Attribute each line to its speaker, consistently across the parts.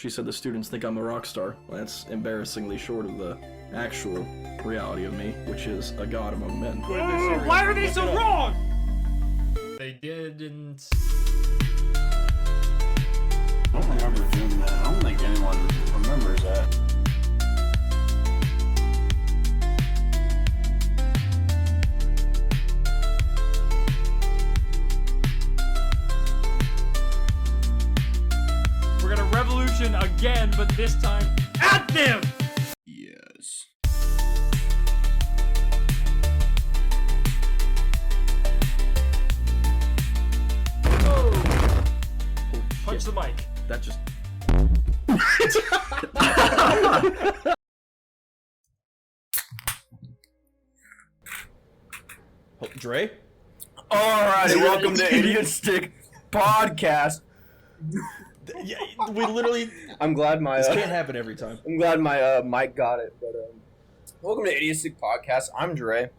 Speaker 1: She said the students think I'm a rock star. That's embarrassingly short of the actual reality of me, which is a god among men.
Speaker 2: Oh, why are they so wrong?
Speaker 3: They didn't.
Speaker 4: I don't remember doing that. I don't think anyone remembers that.
Speaker 2: We're gonna revolution again, but this time at them!
Speaker 4: Yes.
Speaker 1: Oh!
Speaker 2: Punch the mic.
Speaker 1: That just... Oh, Dre?
Speaker 4: Alrighty, welcome to Idiot Stick Podcast.
Speaker 1: Yeah, we literally...
Speaker 4: I'm glad my
Speaker 1: This can't happen every time.
Speaker 4: I'm glad my mic got it. But welcome to Idiot Stick Podcast. I'm Dre.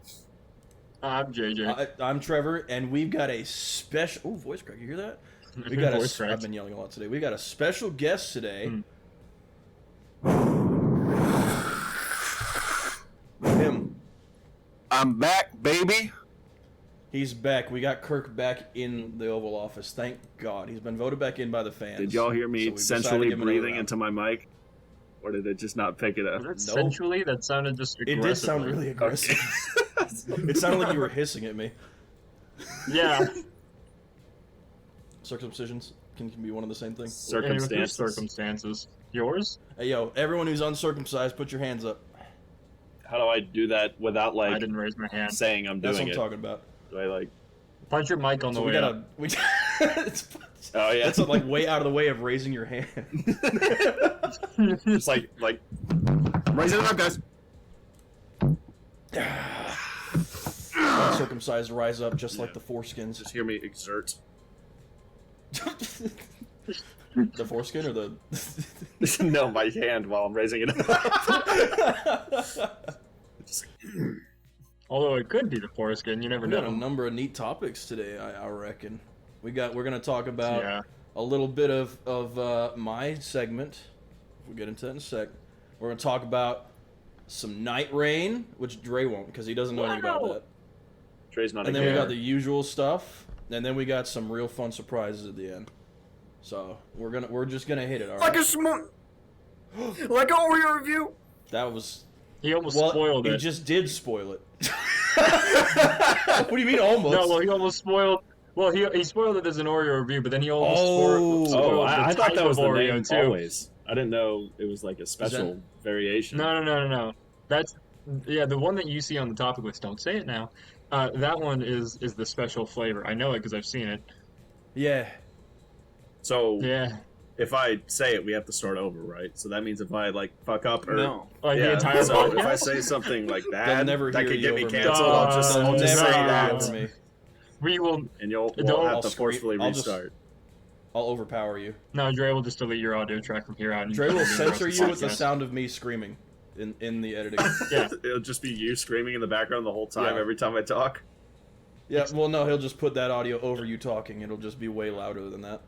Speaker 3: I'm JJ.
Speaker 1: I'm Trevor, and we've got a special... Oh, voice crack, you hear that? We got
Speaker 3: Voice
Speaker 1: a...
Speaker 3: cracks.
Speaker 1: I've been yelling a lot today. We got a special guest today. Him.
Speaker 4: I'm back, baby.
Speaker 1: He's back. We got Kirk back in the Oval Office. Thank God. He's been voted back in by the fans.
Speaker 5: Did y'all hear
Speaker 1: So
Speaker 5: me
Speaker 1: we've decided to
Speaker 5: sensually
Speaker 1: give him another
Speaker 5: breathing
Speaker 1: round.
Speaker 5: into my mic? Or did it just not pick it up?
Speaker 3: Was that
Speaker 1: Nope.
Speaker 3: sensually? That sounded just
Speaker 1: It
Speaker 3: aggressively.
Speaker 1: did sound really aggressive. It sounded like you were hissing at me.
Speaker 3: Yeah.
Speaker 1: Circumcisions can be one of the same things.
Speaker 5: Circumstances.
Speaker 3: Circumstances. Yours?
Speaker 1: Hey, yo, everyone who's uncircumcised, put your hands up.
Speaker 5: How do I do that without
Speaker 3: I
Speaker 5: like
Speaker 3: didn't raise my hand.
Speaker 5: saying I'm
Speaker 1: That's what
Speaker 5: doing
Speaker 1: I'm
Speaker 5: it?
Speaker 1: talking about.
Speaker 5: Do I like?
Speaker 3: Punch your mic on the
Speaker 1: So we
Speaker 3: way
Speaker 1: gotta...
Speaker 3: up.
Speaker 1: We, it's,
Speaker 5: Oh yeah.
Speaker 1: that's like way out of the way of raising your hand.
Speaker 5: Just like raise it up, guys.
Speaker 1: Uncircumcised rise up just like the foreskins.
Speaker 5: Just hear me exert.
Speaker 1: The foreskin or the...
Speaker 5: No, my hand while I'm raising it up. Just like,
Speaker 3: Although it could be the foreskin, you never
Speaker 1: We got a
Speaker 3: know.
Speaker 1: number of neat topics today, I reckon. We're gonna talk about
Speaker 3: Yeah.
Speaker 1: a little bit of my segment. We'll get into that in a sec. We're gonna talk about some night rain, which Dre won't because he doesn't know anything about
Speaker 3: Wow.
Speaker 1: that.
Speaker 5: Trey's not
Speaker 1: And
Speaker 5: a
Speaker 1: then we
Speaker 5: gamer.
Speaker 1: got the usual stuff, and then we got some real fun surprises at the end. So we're just gonna hit it. All right.
Speaker 4: Like like an Oreo review.
Speaker 1: That was
Speaker 3: He almost spoiled
Speaker 1: He
Speaker 3: it.
Speaker 1: just did spoil it. What do you mean almost?
Speaker 3: No, well, he almost spoiled. Well, he spoiled it as an Oreo review, but then he almost
Speaker 1: Oh.
Speaker 3: spoiled
Speaker 5: Oh,
Speaker 3: the
Speaker 5: I thought
Speaker 3: type
Speaker 5: that was
Speaker 3: of
Speaker 5: the
Speaker 3: Oreo
Speaker 5: name
Speaker 3: too.
Speaker 5: always. I didn't know it was like a special variation.
Speaker 3: No. That's the one that you see on the topic list. Don't say it now. That one is the special flavor. I know it because I've seen it.
Speaker 1: Yeah.
Speaker 5: So
Speaker 3: Yeah,
Speaker 5: if I say it, we have to start over, right? So that means if I like fuck up or
Speaker 4: No.
Speaker 3: like
Speaker 5: yeah,
Speaker 3: the entire
Speaker 5: so if I
Speaker 3: podcast.
Speaker 5: say something like
Speaker 1: They'll
Speaker 5: that,
Speaker 1: never
Speaker 5: that
Speaker 1: hear
Speaker 5: could
Speaker 1: you
Speaker 5: get me
Speaker 1: over me.
Speaker 5: canceled. I'll just
Speaker 1: They'll
Speaker 5: say
Speaker 1: never hear you
Speaker 5: that,
Speaker 1: over me.
Speaker 3: We will.
Speaker 5: and we'll
Speaker 3: Don't-
Speaker 5: have
Speaker 1: I'll
Speaker 5: to forcefully
Speaker 1: I'll just-
Speaker 5: restart.
Speaker 1: I'll overpower you.
Speaker 3: No, Dre will just delete your audio track from here out. and
Speaker 1: Dre will
Speaker 3: you can
Speaker 1: censor
Speaker 3: roast
Speaker 1: you with the
Speaker 3: podcast.
Speaker 1: sound of me screaming in the editing.
Speaker 3: Yeah.
Speaker 5: It'll just be you screaming in the background the whole time
Speaker 1: Yeah.
Speaker 5: every time I talk.
Speaker 1: Yeah, well, no, he'll just put that audio over you talking. It'll just be way louder than that,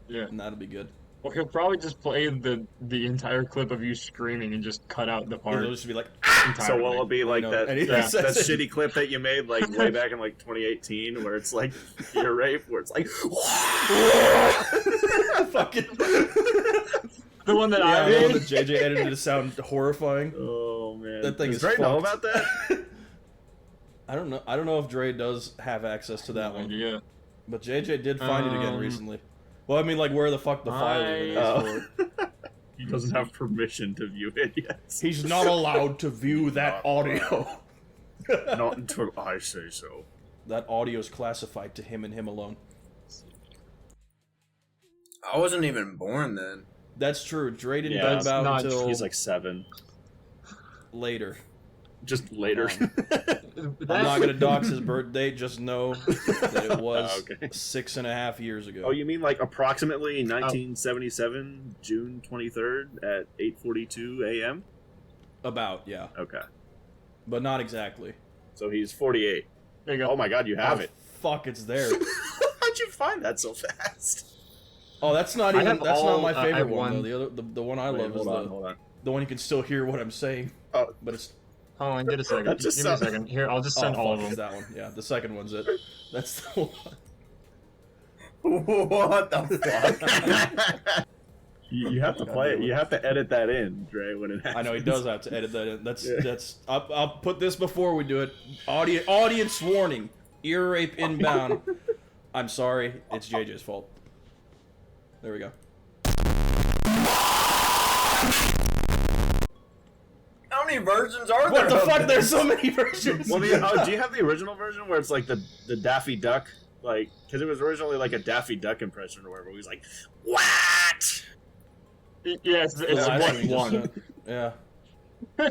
Speaker 3: Yeah.
Speaker 1: and that'll be good.
Speaker 3: Well, he'll probably just play the entire clip of you screaming and just cut out the part.
Speaker 1: It'll just be like,
Speaker 5: So will it be like
Speaker 1: know,
Speaker 5: that,
Speaker 1: and he
Speaker 5: that,
Speaker 1: says
Speaker 5: that
Speaker 1: it.
Speaker 5: shitty clip that you made like way back in like 2018 where it's like ear rape, where it's like
Speaker 1: fucking.
Speaker 3: The one that
Speaker 1: Yeah,
Speaker 3: I
Speaker 1: the one
Speaker 3: made.
Speaker 1: that JJ edited to sound horrifying.
Speaker 5: oh man.
Speaker 1: That thing
Speaker 5: Does
Speaker 1: is
Speaker 5: Dre know
Speaker 1: fucked.
Speaker 5: about that?
Speaker 1: I don't know. I don't know if Dre does have access to that one,
Speaker 3: Yeah.
Speaker 1: but JJ did find it again
Speaker 3: Um,
Speaker 1: recently. Well, I mean, like where the fuck the file even is
Speaker 5: Oh.
Speaker 1: for it.
Speaker 5: He doesn't have permission to view it yet.
Speaker 1: He's not allowed to view that audio.
Speaker 5: Not until I say so.
Speaker 1: That audio is classified to him and him alone.
Speaker 4: I wasn't even born then.
Speaker 1: That's true. Dre didn't
Speaker 5: Yeah,
Speaker 1: come
Speaker 5: that's
Speaker 1: about
Speaker 3: not-
Speaker 1: until
Speaker 5: He's like 7.
Speaker 1: later.
Speaker 5: Just later.
Speaker 1: I'm not gonna dox his birth date. Just know that it was
Speaker 5: Oh, okay.
Speaker 1: 6.5 years ago.
Speaker 5: Oh, you mean like approximately 1977, June 23rd at 8:42 a.m.?
Speaker 1: About, yeah,
Speaker 5: Okay.
Speaker 1: but not exactly.
Speaker 5: So he's 48.
Speaker 3: There you go.
Speaker 5: Oh my god, you have
Speaker 1: Oh,
Speaker 5: it.
Speaker 1: Fuck, it's there.
Speaker 5: How'd you find that so fast?
Speaker 1: Oh, that's not
Speaker 3: I
Speaker 1: even.
Speaker 3: have
Speaker 1: That's not
Speaker 3: all-
Speaker 1: my
Speaker 3: I
Speaker 1: favorite
Speaker 3: have
Speaker 1: one though.
Speaker 3: one-
Speaker 1: The other, the one I love is
Speaker 5: Hold on.
Speaker 1: the one you can still hear what I'm saying.
Speaker 5: Oh,
Speaker 1: But it's
Speaker 3: Hold on, get a second.
Speaker 5: That just
Speaker 3: Give me a
Speaker 5: sound-
Speaker 3: second. Here, I'll just
Speaker 1: oh
Speaker 3: send all
Speaker 1: fuck,
Speaker 3: of
Speaker 1: it's
Speaker 3: them.
Speaker 1: that one. Yeah, the second one's it. That's the one.
Speaker 4: What the fuck?
Speaker 5: you have to play it. You have to edit that in, Dre. When it happens.
Speaker 1: I know he does have to edit that in. That's
Speaker 5: Yeah.
Speaker 1: that's. I'll put this before we do it. Audience warning. Ear rape inbound. I'm sorry. It's JJ's fault. There we go.
Speaker 4: How many versions are there?
Speaker 1: What the
Speaker 4: of
Speaker 1: fuck?
Speaker 4: this?
Speaker 1: There's so many versions.
Speaker 5: Well, do you have the original version where it's like the Daffy Duck, like because it was originally like a Daffy Duck impression or whatever. He was like, "What?"
Speaker 3: Yeah, it's
Speaker 1: The last
Speaker 3: what
Speaker 1: you just
Speaker 3: one.
Speaker 1: said. Yeah.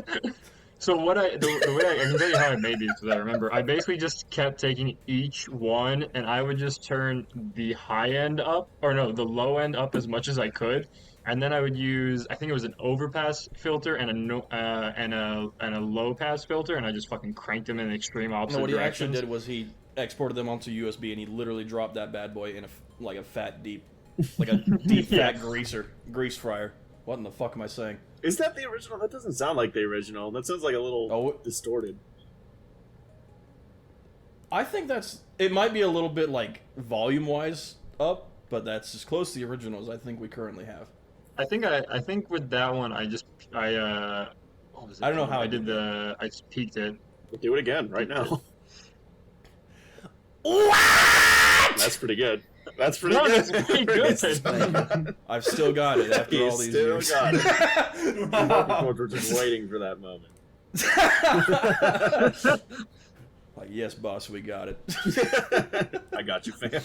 Speaker 3: So the way I can tell you how I made these because I remember I basically just kept taking each one and I would just turn the high end up or no the low end up as much as I could, and then I would use I think it was an overpass filter and a no, and a low pass filter, and I just fucking cranked them in extreme opposite
Speaker 1: No, what he
Speaker 3: directions.
Speaker 1: actually did was he exported them onto USB and he literally dropped that bad boy in like a fat deep, like a deep
Speaker 3: Yeah.
Speaker 1: fat grease fryer. What in the fuck am I saying?
Speaker 5: Is that the original? That doesn't sound like the original. That sounds like a little
Speaker 1: Oh,
Speaker 5: distorted.
Speaker 1: I think it might be a little bit like volume wise up, but that's as close to the original as I think we currently have.
Speaker 3: I think with that one what was it?
Speaker 1: I don't know how
Speaker 3: I
Speaker 1: I
Speaker 3: did
Speaker 1: did
Speaker 3: I just peaked it.
Speaker 5: We'll do it again right now.
Speaker 1: What?
Speaker 5: That's pretty good. That's pretty
Speaker 3: No,
Speaker 5: good.
Speaker 3: that's pretty good.
Speaker 1: Thank you. I've still got it after all these
Speaker 5: Still
Speaker 1: years.
Speaker 5: got it. We're just waiting for that moment.
Speaker 1: Like, yes, boss, we got it.
Speaker 5: I got you, fam.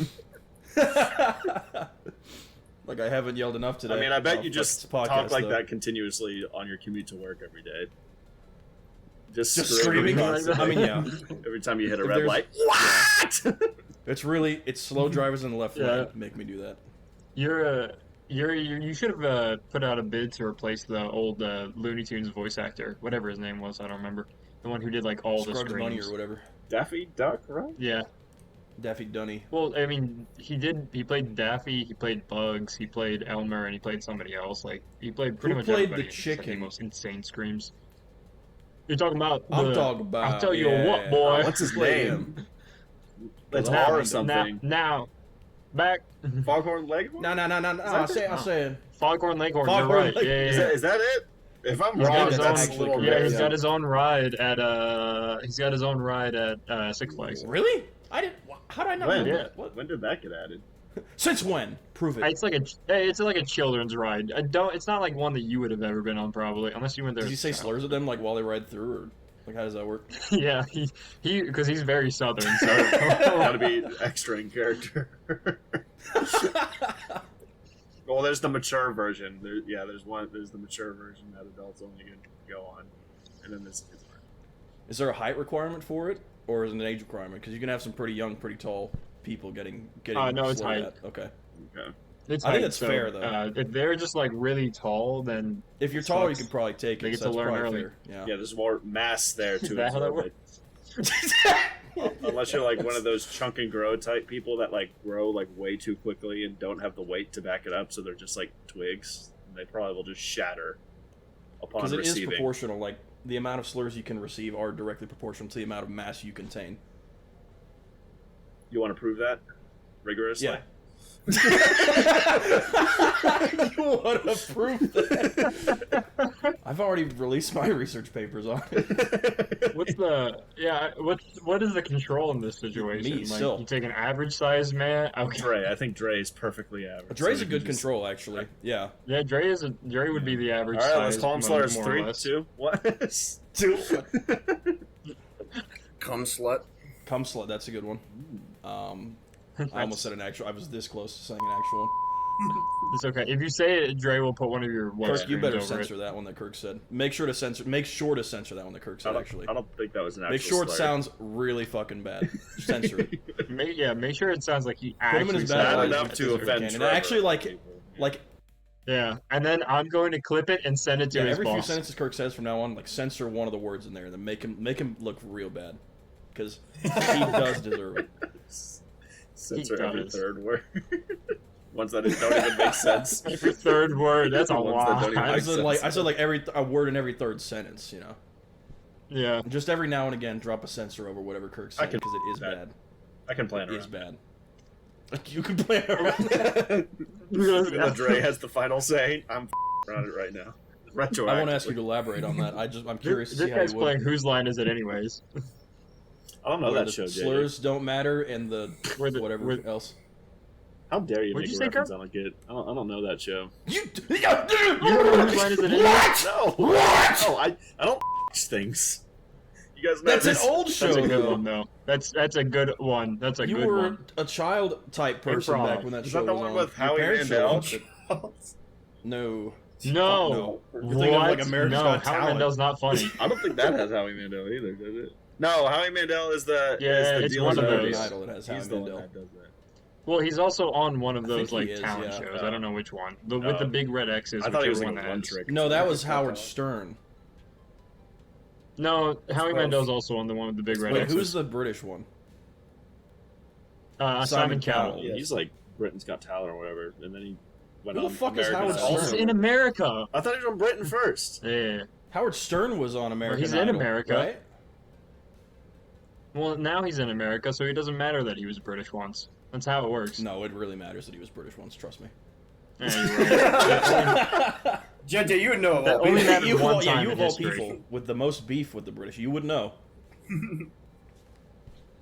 Speaker 1: Like, I haven't yelled enough today.
Speaker 5: I mean, I bet
Speaker 1: Oh,
Speaker 5: you
Speaker 1: fuck,
Speaker 5: just
Speaker 1: it's a podcast,
Speaker 5: talk like
Speaker 1: though.
Speaker 5: that continuously on your commute to work every day. Just
Speaker 1: screaming.
Speaker 5: constantly.
Speaker 1: I mean, yeah.
Speaker 5: Every time you hit a
Speaker 1: If
Speaker 5: red
Speaker 1: there's-
Speaker 5: light. What?
Speaker 1: It's slow drivers in the left
Speaker 3: Yeah.
Speaker 1: lane make me do that.
Speaker 3: You should have put out a bid to replace the old Looney Tunes voice actor, whatever his name was. I don't remember. The one who did like all the
Speaker 1: Scruggs Bunny
Speaker 3: screams.
Speaker 1: or whatever.
Speaker 5: Daffy Duck, right?
Speaker 3: Yeah.
Speaker 1: Daffy Dunny.
Speaker 3: Well, I mean, he played Daffy, he played Bugs, he played Elmer, and he played somebody else. Like he played pretty
Speaker 1: Who
Speaker 3: much
Speaker 1: played
Speaker 3: everybody.
Speaker 1: the
Speaker 3: It's like
Speaker 1: chicken?
Speaker 3: the most insane screams. You're talking about?
Speaker 1: I'm talking about.
Speaker 3: I'll tell you what, boy.
Speaker 5: What's his
Speaker 1: Play
Speaker 5: name?
Speaker 1: him.
Speaker 5: That's
Speaker 1: Now-
Speaker 5: R or something.
Speaker 3: Now, back.
Speaker 5: Foghorn Leghorn?
Speaker 1: No. I say.
Speaker 3: Foghorn Leghorn.
Speaker 1: Foghorn
Speaker 3: You're right.
Speaker 1: Leghorn.
Speaker 3: Yeah, yeah,
Speaker 5: Is that it? If I'm
Speaker 3: He's got
Speaker 5: wrong,
Speaker 3: his
Speaker 5: that's
Speaker 1: own-
Speaker 5: a little
Speaker 3: yeah,
Speaker 5: bit.
Speaker 3: he's got his own ride at Six Flags.
Speaker 1: Really? I didn't. How did I not
Speaker 5: When?
Speaker 1: know
Speaker 3: Yeah.
Speaker 1: that? What?
Speaker 5: When did that get added?
Speaker 1: Since when? Prove it.
Speaker 3: It's like a children's ride. It's not like one that you would have ever been on probably, unless you went there.
Speaker 1: Did you say slurs at them like while they ride through, or like how does that work?
Speaker 3: Yeah, he because he's very southern. So
Speaker 5: Gotta be extra in character. Well, there's the mature version. There's the mature version that adults only can go on, and then there's kids version.
Speaker 1: Is there a height requirement for it, or is it an age requirement? Because you can have some pretty young, pretty tall people getting.
Speaker 3: No, it's
Speaker 1: slurred
Speaker 3: height.
Speaker 1: at. Okay.
Speaker 5: Okay.
Speaker 3: it's
Speaker 1: I think
Speaker 3: height,
Speaker 1: it's fair, though.
Speaker 3: If they're just like really tall, then
Speaker 1: If you're taller, you
Speaker 3: Sucks.
Speaker 1: could probably take
Speaker 3: They
Speaker 1: it.
Speaker 3: get
Speaker 1: so
Speaker 3: to
Speaker 1: that's
Speaker 3: learn
Speaker 1: probably
Speaker 3: early.
Speaker 1: fair. Yeah.
Speaker 5: Yeah, there's more mass there
Speaker 3: Is
Speaker 5: to
Speaker 3: that how that
Speaker 5: absorb it. Unless you're like one of those chunk and grow type people that like grow like way too quickly and don't have the weight to back it up, so they're just like twigs, and they probably will just shatter upon
Speaker 1: Because it is
Speaker 5: receiving.
Speaker 1: proportional. Like the amount of slurs you can receive are directly proportional to the amount of mass you contain.
Speaker 5: You want to prove that rigorously?
Speaker 1: Yeah. You want to prove that? I've already released my research papers on it.
Speaker 3: what is the control in this situation?
Speaker 1: Me,
Speaker 3: like
Speaker 1: still.
Speaker 3: you take an average sized man. Okay.
Speaker 5: Dre, I think Dre is perfectly average.
Speaker 1: Dre's
Speaker 5: so
Speaker 1: a
Speaker 5: we
Speaker 1: good
Speaker 5: can just-
Speaker 1: control, actually. Yeah.
Speaker 3: Yeah, Dre would be the average
Speaker 5: All right,
Speaker 3: size.
Speaker 5: let's call him slurs.
Speaker 3: more or
Speaker 5: 3,
Speaker 3: less.
Speaker 5: 2, 1.
Speaker 4: Cum slut.
Speaker 1: Cum slut, that's a good one. I almost said an actual. I was this close to saying an actual one.
Speaker 3: It's okay. If you say it, Dre will put one of your web
Speaker 1: Kirk, you
Speaker 3: streams
Speaker 1: better
Speaker 3: over
Speaker 1: censor that one that Kirk said. Make sure to censor that one that Kirk
Speaker 5: I
Speaker 1: said,
Speaker 5: don't,
Speaker 1: actually.
Speaker 5: I don't think that was an actual
Speaker 1: Make sure it
Speaker 5: slur.
Speaker 1: sounds really fucking bad. Censor it.
Speaker 3: it. Make sure it sounds like he
Speaker 1: him in
Speaker 3: actually
Speaker 1: his
Speaker 3: said
Speaker 1: bad
Speaker 3: it.
Speaker 5: Bad
Speaker 1: light.
Speaker 5: enough to offend
Speaker 1: And
Speaker 5: Trevor.
Speaker 1: actually, like
Speaker 3: Yeah, and then I'm going to clip it and send it to
Speaker 1: yeah,
Speaker 3: his
Speaker 1: every few
Speaker 3: boss.
Speaker 1: sentences Kirk says from now on, like censor one of the words in there, and then make him look real bad, because he does deserve it.
Speaker 5: Censor
Speaker 3: He
Speaker 5: every
Speaker 3: does.
Speaker 5: third word. Ones that don't even make sense.
Speaker 3: Every third word. That's a
Speaker 5: Ones that
Speaker 3: lot.
Speaker 5: don't even
Speaker 1: I
Speaker 5: make
Speaker 1: said like
Speaker 5: sense.
Speaker 1: a word in every third sentence. You know,
Speaker 3: Yeah.
Speaker 1: just every now and again, drop a censor over whatever Kirk's
Speaker 5: I
Speaker 1: saying
Speaker 5: can
Speaker 1: because it is
Speaker 5: that.
Speaker 1: bad.
Speaker 5: I can plan
Speaker 1: It is
Speaker 5: around.
Speaker 1: bad. You can play around.
Speaker 5: Even though Dre has the final say, I'm around it right now. Retroactively.
Speaker 1: I won't ask you to elaborate on that. I'm curious to
Speaker 3: This
Speaker 1: see how
Speaker 3: guy's
Speaker 1: you would.
Speaker 3: playing Whose Line Is It Anyways?
Speaker 5: I don't know
Speaker 1: Where
Speaker 5: that
Speaker 1: the
Speaker 5: show, JJ.
Speaker 1: slurs don't matter and the whatever
Speaker 3: where-
Speaker 1: else.
Speaker 5: How dare you
Speaker 3: What'd
Speaker 5: make
Speaker 3: you
Speaker 5: a
Speaker 3: say,
Speaker 5: reference
Speaker 3: Kirk?
Speaker 5: I don't get? I don't know that show.
Speaker 1: You
Speaker 3: You don't know Whose Line Is It Anyways?
Speaker 1: What?
Speaker 5: No.
Speaker 1: What?
Speaker 5: No, I don't things. You guys know
Speaker 1: That's an
Speaker 5: this.
Speaker 1: old show.
Speaker 3: That's a good
Speaker 1: though.
Speaker 3: one, though. That's a good one. That's a
Speaker 1: You
Speaker 3: good
Speaker 1: were
Speaker 3: one.
Speaker 1: a child type person
Speaker 3: Improv.
Speaker 1: back when that
Speaker 5: Is
Speaker 1: show
Speaker 5: that the
Speaker 1: was
Speaker 5: one
Speaker 1: on.
Speaker 5: with
Speaker 1: Your
Speaker 5: Howie
Speaker 1: parents
Speaker 5: Mandel?
Speaker 1: watched it. No.
Speaker 3: No.
Speaker 1: You're thinking of, like, America's
Speaker 3: no,
Speaker 1: Got
Speaker 3: Howie
Speaker 1: Talent.
Speaker 3: Mandel's not funny.
Speaker 5: I don't think that has Howie Mandel either, does it? No, Howie Mandel is the
Speaker 3: Yeah,
Speaker 5: is the
Speaker 3: it's
Speaker 5: deal
Speaker 3: one of
Speaker 5: with
Speaker 3: those.
Speaker 1: American
Speaker 5: Oreos.
Speaker 1: Idol. It has Howie
Speaker 5: He's the one
Speaker 1: Mandel.
Speaker 5: that does that.
Speaker 3: Well, he's also on one of
Speaker 1: I
Speaker 3: those
Speaker 1: think
Speaker 3: like
Speaker 1: he is,
Speaker 3: talent
Speaker 1: yeah.
Speaker 3: shows. I don't know which one. With
Speaker 5: Oh.
Speaker 3: the big red X's.
Speaker 5: I thought he was
Speaker 3: whichever
Speaker 5: like
Speaker 3: one
Speaker 5: one
Speaker 3: that is.
Speaker 5: trick.
Speaker 1: No, that was
Speaker 4: America's Got
Speaker 1: Howard
Speaker 4: Talent.
Speaker 1: Stern.
Speaker 3: No, Howie
Speaker 4: close.
Speaker 3: Mandel's also on the one with the big red
Speaker 1: Wait,
Speaker 3: X's.
Speaker 1: who's the British one?
Speaker 3: Simon
Speaker 1: Simon
Speaker 3: Cowell?
Speaker 1: Cowell.
Speaker 4: Yes.
Speaker 5: He's like Britain's Got Talent or whatever, and then he went
Speaker 1: Who the
Speaker 5: on
Speaker 1: fuck is
Speaker 5: American
Speaker 1: Howard
Speaker 5: Idol.
Speaker 3: He's
Speaker 1: Stern?
Speaker 3: in America.
Speaker 5: I thought he was from Britain first.
Speaker 3: Yeah.
Speaker 1: Howard Stern was on American
Speaker 3: he's in
Speaker 1: Idol,
Speaker 3: America.
Speaker 1: right?
Speaker 3: Well, now he's in America, so it doesn't matter that he was British once. That's how it works.
Speaker 1: No, it really matters that he was British once. Trust me.
Speaker 3: Yeah, you're right.
Speaker 4: JJ, you would know of
Speaker 3: That
Speaker 4: all
Speaker 3: only
Speaker 4: people.
Speaker 3: mattered
Speaker 1: you of
Speaker 3: one
Speaker 1: all, yeah,
Speaker 3: time
Speaker 1: you
Speaker 3: in
Speaker 1: of all
Speaker 3: history.
Speaker 1: people with the most beef with the British, you would know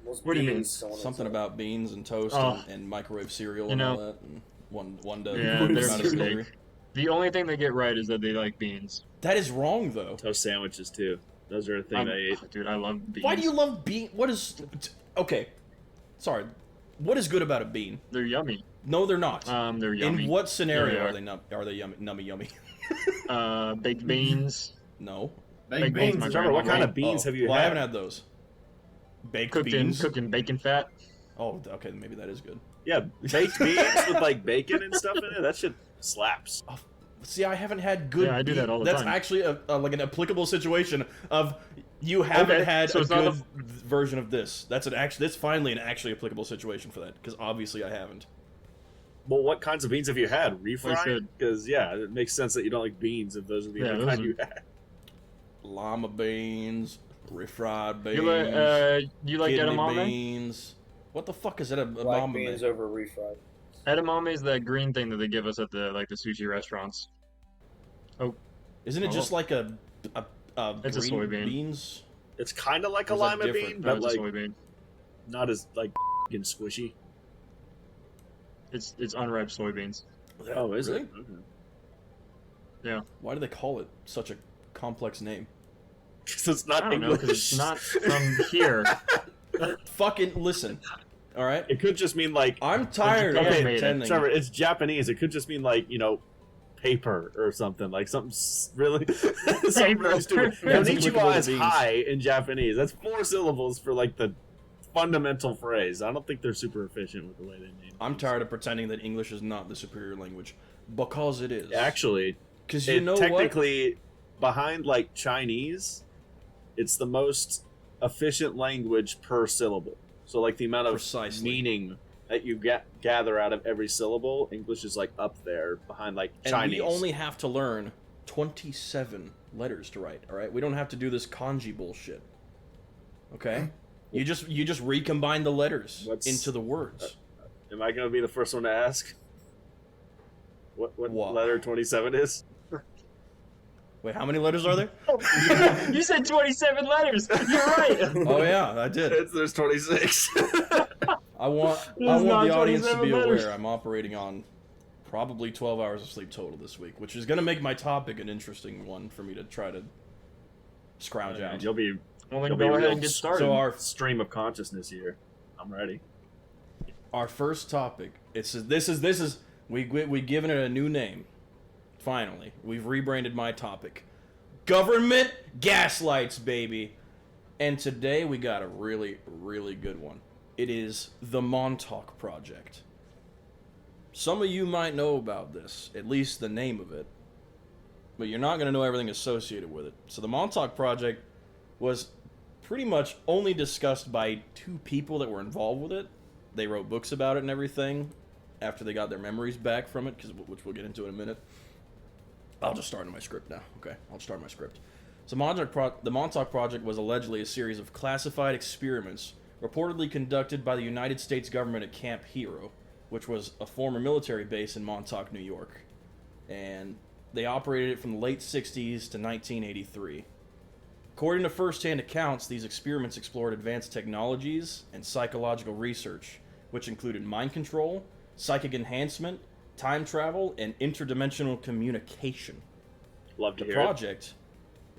Speaker 4: Most
Speaker 3: What do you mean?
Speaker 4: beans, so on and
Speaker 1: something
Speaker 4: so
Speaker 1: about beans and toast
Speaker 3: Oh.
Speaker 1: and microwave cereal
Speaker 3: You
Speaker 1: and
Speaker 3: know.
Speaker 1: all that. And one to
Speaker 3: Yeah,
Speaker 1: put
Speaker 3: they're
Speaker 1: them out of slavery.
Speaker 3: big. The only thing they get right is that they like beans.
Speaker 1: That is wrong, though.
Speaker 5: Toast sandwiches too. Those are a thing I ate.
Speaker 3: Dude, I love beans.
Speaker 1: Why do you love bean? What is? Okay, sorry. What is good about a bean?
Speaker 3: They're yummy.
Speaker 1: No, they're not.
Speaker 3: They're yummy.
Speaker 1: In what scenario
Speaker 3: Yeah,
Speaker 1: are they are they yummy? Yummy?
Speaker 3: Baked beans.
Speaker 1: No.
Speaker 3: Baked
Speaker 4: beans.
Speaker 3: beans. My
Speaker 5: Trevor, what kind
Speaker 3: grandma
Speaker 5: of beans have you
Speaker 1: Well, I
Speaker 5: had?
Speaker 1: haven't had those. Baked
Speaker 3: cooked
Speaker 1: beans.
Speaker 3: in bacon fat.
Speaker 1: Oh, okay, maybe that is good.
Speaker 5: Yeah, baked beans with like bacon and stuff in it. That shit slaps.
Speaker 1: See, I haven't had good.
Speaker 3: Yeah, I do that all the
Speaker 1: That's
Speaker 3: time.
Speaker 1: actually like an applicable situation of you haven't
Speaker 3: Okay,
Speaker 1: had
Speaker 3: so
Speaker 1: a
Speaker 3: it's not
Speaker 1: good version of this. That's finally an actually applicable situation for that because obviously I haven't.
Speaker 5: Well, what kinds of beans have you had?
Speaker 3: Like I
Speaker 5: Refried?
Speaker 3: said.
Speaker 5: Because yeah, it makes sense that you don't like beans if those are the
Speaker 3: Yeah,
Speaker 5: only
Speaker 3: those
Speaker 5: kind
Speaker 3: are-
Speaker 5: you had.
Speaker 1: Lima beans, refried beans,
Speaker 3: You like
Speaker 1: kidney
Speaker 3: edamame?
Speaker 1: beans. What the fuck is that?
Speaker 4: Black
Speaker 1: Edamame?
Speaker 4: beans over refried.
Speaker 3: Edamame is that green thing that they give us at the sushi restaurants.
Speaker 1: Isn't it just like a
Speaker 3: It's a
Speaker 1: green
Speaker 3: soybean.
Speaker 1: beans?
Speaker 5: It's kind of like a
Speaker 1: Or is that
Speaker 5: lima
Speaker 1: different?
Speaker 5: bean,
Speaker 3: No,
Speaker 5: but
Speaker 3: it's
Speaker 5: like
Speaker 3: a soybean.
Speaker 5: not as like and squishy.
Speaker 3: It's unripe soybeans.
Speaker 5: Oh, is
Speaker 1: Really?
Speaker 5: it? Okay.
Speaker 3: Yeah.
Speaker 1: Why do they call it such a complex name?
Speaker 5: 'Cause it's not
Speaker 3: I don't know
Speaker 5: English.
Speaker 3: because it's not from here.
Speaker 1: Fucking listen. All right.
Speaker 5: It could just mean like
Speaker 1: I'm tired of
Speaker 3: Okay, made it.
Speaker 1: pretending.
Speaker 5: Trevor, it's Japanese. It could just mean like, you know, paper or something. Like something really something really stupid.
Speaker 1: That's
Speaker 5: Konnichiwa
Speaker 1: applicable to
Speaker 5: is
Speaker 1: beans.
Speaker 5: hi in Japanese. That's 4 syllables for like the fundamental phrase. I don't think they're super efficient with the way they name
Speaker 1: I'm
Speaker 5: things.
Speaker 1: tired of pretending that English is not the superior language because it is.
Speaker 5: Actually,
Speaker 1: Because you know what?
Speaker 5: technically behind like Chinese, it's the most efficient language per syllable. So like the amount of
Speaker 1: Precisely.
Speaker 5: meaning that you gather out of every syllable, English is like up there behind like
Speaker 1: And
Speaker 5: Chinese.
Speaker 1: we only have to learn 27 letters to write. All right, we don't have to do this kanji bullshit. Okay, you just recombine the letters
Speaker 5: What's-
Speaker 1: into the words.
Speaker 5: Am I going to be the first one to ask? What
Speaker 1: What?
Speaker 5: letter 27 is?
Speaker 1: Wait, how many letters are there?
Speaker 3: You said 27 letters. You're right.
Speaker 1: Oh yeah, I did.
Speaker 5: There's 26.
Speaker 1: I want
Speaker 3: There's not
Speaker 1: the audience to
Speaker 3: 27
Speaker 1: be
Speaker 3: letters.
Speaker 1: aware I'm operating on probably 12 hours of sleep total this week, which is going to make my topic an interesting one for me to try to scrounge out.
Speaker 5: You'll be
Speaker 3: Well, then
Speaker 5: You'll be
Speaker 3: go ahead
Speaker 5: real
Speaker 3: and get started.
Speaker 1: So our
Speaker 5: stream of consciousness here. I'm ready.
Speaker 1: first topic, this is we given it a new name. Finally, we've rebranded my topic. Government gaslights, baby. And today we got a really, really good one. It is the Montauk Project. Some of you might know about this, at least the name of it, but you're not going to know everything associated with it. So the Montauk Project was pretty much only discussed by 2 people that were involved with it. They wrote books about it and everything. after they got their memories back from it, which we'll get into in a minute. I'll just start in my script now. Okay, I'll start my script. So the Montauk Project was allegedly a series of classified experiments reportedly conducted by the United States government at Camp Hero, which was a former military base in Montauk, New York. And they operated it from the late 60s to 1983. According to first-hand accounts, these experiments explored advanced technologies and psychological research, which included mind control, psychic enhancement, time travel, and interdimensional communication.
Speaker 5: Love to
Speaker 1: The
Speaker 5: hear
Speaker 1: project,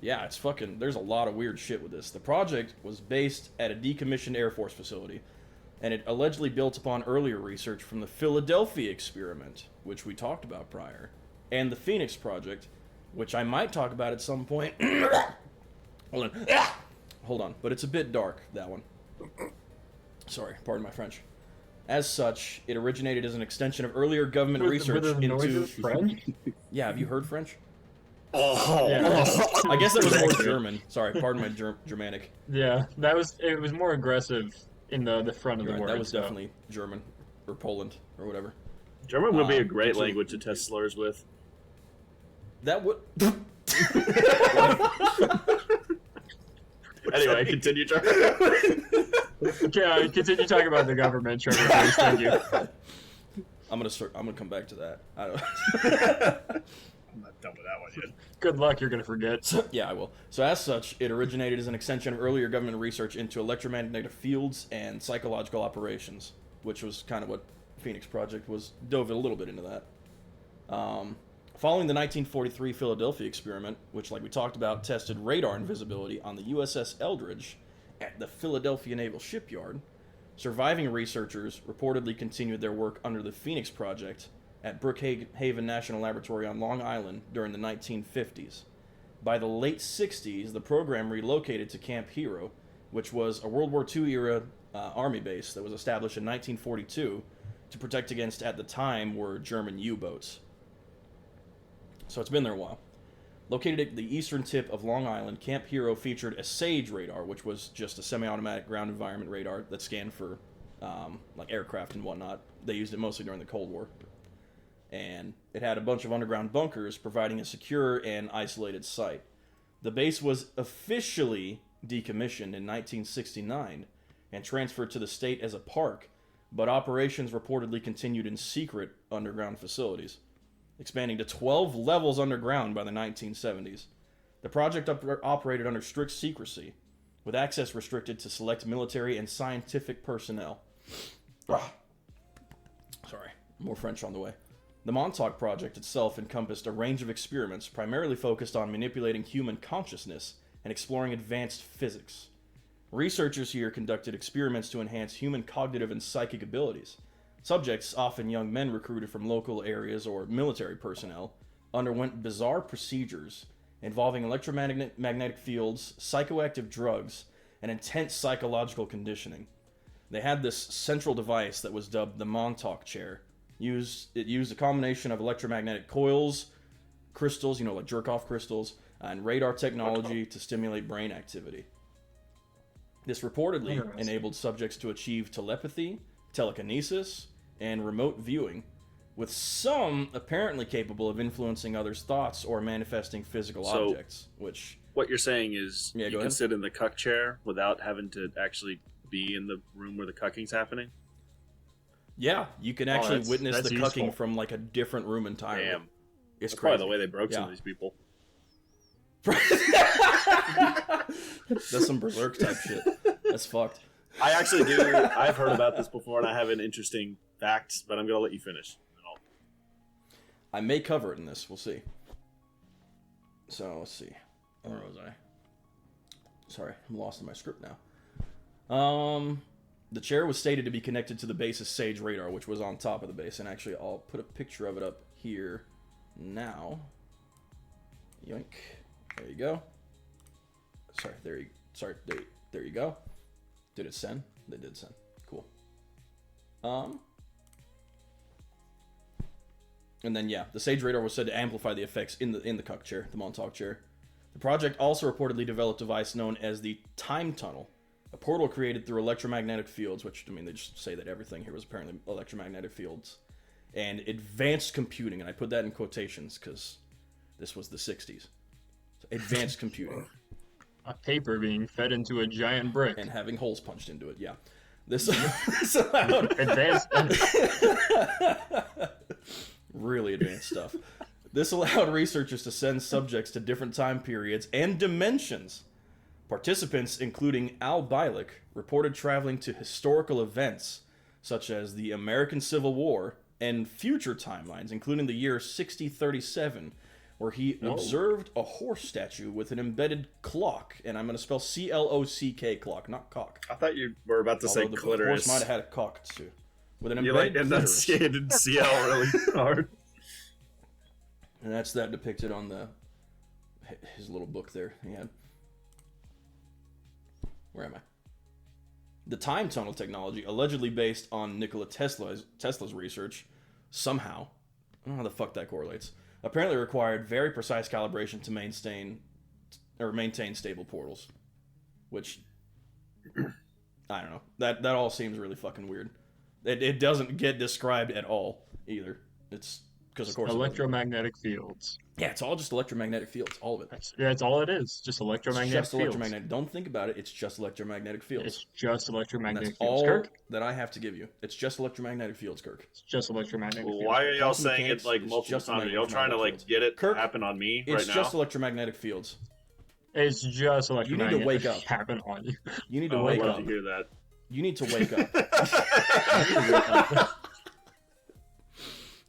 Speaker 1: yeah, it's fucking, there's a lot of weird shit with this. The project was based at a decommissioned Air Force facility, and it allegedly built upon earlier research from the Philadelphia experiment, which we talked about prior, and the Phoenix Project, which I might talk about at some point. Hold on, but it's a bit dark, that one. Sorry, pardon my French. As such, it originated as an extension of earlier government research
Speaker 3: Were the
Speaker 1: into...
Speaker 3: noises French?
Speaker 1: Yeah, have you heard French?
Speaker 3: Yeah.
Speaker 1: I guess that was more German. Sorry, pardon my Germanic.
Speaker 3: Yeah, it was more aggressive in the front of the
Speaker 1: Right,
Speaker 3: word.
Speaker 1: that was
Speaker 3: so.
Speaker 1: definitely German, or Poland, or whatever.
Speaker 5: German would be a great
Speaker 1: so-
Speaker 5: language to test slurs with.
Speaker 1: That would...
Speaker 5: Anyway, continue, Charlie.
Speaker 3: Okay, continue talking about the government, Trevor. Please, thank you.
Speaker 1: I'm gonna come back to that. I don't...
Speaker 5: I'm not done with that one yet.
Speaker 3: Good luck, you're gonna forget.
Speaker 1: Yeah, I will. So as such, it originated as an extension of earlier government research into electromagnetic fields and psychological operations, which was kind of what Phoenix Project was, dove a little bit into that. Following the 1943 Philadelphia experiment, which, like we talked about, tested radar invisibility on the USS Eldridge at the Philadelphia Naval Shipyard, surviving researchers reportedly continued their work under the Phoenix Project at Brookhaven National Laboratory on Long Island during the 1950s. By the late 60s, the program relocated to Camp Hero, which was a World War II era Army base that was established in 1942 to protect against, at the time, were German U-boats. So it's been there a while. Located at the eastern tip of Long Island, Camp Hero featured a SAGE radar, which was just a semi-automatic ground environment radar that scanned for like aircraft and whatnot. They used it mostly during the Cold War. And it had a bunch of underground bunkers providing a secure and isolated site. The base was officially decommissioned in 1969 and transferred to the state as a park, but operations reportedly continued in secret underground facilities, expanding to 12 levels underground by the 1970s. The project operated under strict secrecy, with access restricted to select military and scientific personnel. Sorry, more French on the way. The Montauk Project itself encompassed a range of experiments primarily focused on manipulating human consciousness and exploring advanced physics. Researchers here conducted experiments to enhance human cognitive and psychic abilities. Subjects, often young men recruited from local areas or military personnel, underwent bizarre procedures involving electromagnetic fields, psychoactive drugs, and intense psychological conditioning. They had this central device that was dubbed the Montauk chair. It used a combination of electromagnetic coils, crystals, like jerk-off crystals, and radar technology to stimulate brain activity. This reportedly enabled subjects to achieve telepathy, telekinesis, and remote viewing, with some apparently capable of influencing others' thoughts or manifesting physical objects, which...
Speaker 5: What you're saying is
Speaker 1: Yeah,
Speaker 5: you
Speaker 1: go
Speaker 5: can
Speaker 1: ahead.
Speaker 5: sit in the cuck chair without having to actually be in the room where the cucking's happening?
Speaker 1: Yeah, you can actually
Speaker 3: that's-
Speaker 1: witness
Speaker 3: that's
Speaker 1: the
Speaker 3: useful.
Speaker 1: cucking from, like, a different room entirely.
Speaker 5: Damn.
Speaker 1: It's
Speaker 5: That's
Speaker 1: crazy.
Speaker 5: probably the way they broke some
Speaker 1: Yeah.
Speaker 5: of these people.
Speaker 1: That's some berserk type shit. That's fucked.
Speaker 5: I actually do. I've heard about this before, and I have an interesting fact, but I'm going to let you finish.
Speaker 1: I may cover it in this. We'll see. So, let's see. Where was I? Sorry, I'm lost in my script now. The chair was stated to be connected to the base's SAGE radar, which was on top of the base. And actually, I'll put a picture of it up here now. Yoink. There you go. Sorry, there you go. Did it send? They did send. Cool. And then, yeah, the SAGE radar was said to amplify the effects in the cuck chair, the Montauk chair. The project also reportedly developed a device known as the Time Tunnel, a portal created through electromagnetic fields, which, I mean, they just say that everything here was apparently electromagnetic fields, and advanced computing, and I put that in quotations because this was the 60s. So advanced computing.
Speaker 3: A paper being fed into a giant brick.
Speaker 1: And having holes punched into it, yeah. This allowed...
Speaker 3: Advanced.
Speaker 1: Really advanced stuff. This allowed researchers to send subjects to different time periods and dimensions. Participants, including Al Bielek, reported traveling to historical events, such as the American Civil War, and future timelines, including the year 6037, where he observed a horse statue with an embedded clock, and I'm going to spell C-L-O-C-K clock, not cock.
Speaker 5: I thought you were about to say
Speaker 1: Although the
Speaker 5: clitoris.
Speaker 1: horse might have had a cock, too. With an
Speaker 5: You
Speaker 1: embedded
Speaker 5: like
Speaker 1: clitoris.
Speaker 5: enunciated CL really hard.
Speaker 1: And that's that depicted on his little book there he had. Where am I? The time tunnel technology, allegedly based on Nikola Tesla's research, somehow, I don't know how the fuck that correlates, apparently required very precise calibration to maintain stable portals. Which, I don't know. That all seems really fucking weird. It doesn't get described at all, either. It's because, of course...
Speaker 3: Electromagnetic fields.
Speaker 1: Yeah, it's all just electromagnetic fields, all of it.
Speaker 3: That's all it is. Just electromagnetic
Speaker 1: It's just
Speaker 3: fields.
Speaker 1: electromagnetic. Don't think about it. It's just electromagnetic fields.
Speaker 3: It's just
Speaker 1: And
Speaker 3: electromagnetic
Speaker 1: that's
Speaker 3: fields.
Speaker 1: all
Speaker 3: Kirk?
Speaker 1: that I have to give you. It's just electromagnetic fields, Kirk.
Speaker 3: It's just electromagnetic
Speaker 5: Well,
Speaker 3: fields.
Speaker 5: why are y'all
Speaker 1: Quantum
Speaker 5: saying
Speaker 1: mechanics
Speaker 5: it like
Speaker 1: is
Speaker 5: multiple
Speaker 1: just
Speaker 5: times? Are y'all trying to
Speaker 1: electromagnetic
Speaker 5: like
Speaker 1: fields.
Speaker 5: get it
Speaker 1: Kirk,
Speaker 5: to happen on me
Speaker 1: It's
Speaker 5: right
Speaker 1: just
Speaker 5: now?
Speaker 1: electromagnetic fields.
Speaker 3: It's just electromagnetic.
Speaker 1: wake up.
Speaker 3: Happen on you.
Speaker 1: You need to
Speaker 5: Oh,
Speaker 1: wake
Speaker 5: I'd love
Speaker 1: up.
Speaker 5: to hear that.
Speaker 1: You need to wake up.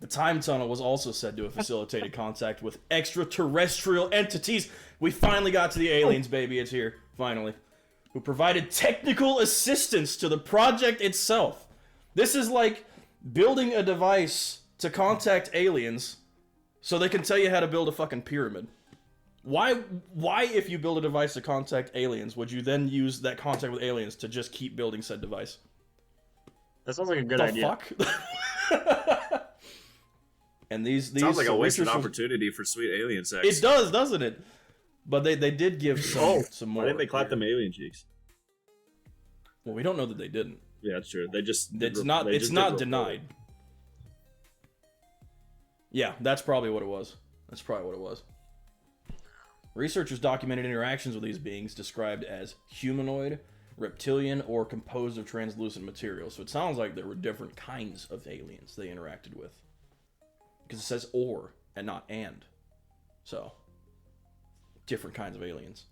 Speaker 1: The time tunnel was also said to have facilitated contact with extraterrestrial entities. We finally got to the aliens, baby. It's here, finally. Who provided technical assistance to the project itself. This is like building a device to contact aliens so they can tell you how to build a fucking pyramid. Why, if you build a device to contact aliens, would you then use that contact with aliens to just keep building said device?
Speaker 3: That sounds like a good
Speaker 1: The
Speaker 3: idea.
Speaker 1: fuck? And these
Speaker 5: Sounds like a wasted
Speaker 1: researchers-
Speaker 5: opportunity for sweet alien sex.
Speaker 1: It does, doesn't it? But they did give some more.
Speaker 5: Why didn't they clap them alien cheeks?
Speaker 1: Well, we don't know that they didn't.
Speaker 5: Yeah, that's true. They just
Speaker 1: It's
Speaker 5: they
Speaker 1: not
Speaker 5: just did report
Speaker 1: denied.
Speaker 5: it.
Speaker 1: Yeah, that's probably what it was. Researchers documented interactions with these beings described as humanoid, reptilian, or composed of translucent material. So it sounds like there were different kinds of aliens they interacted with. Because it says or and not and. So, different kinds of aliens.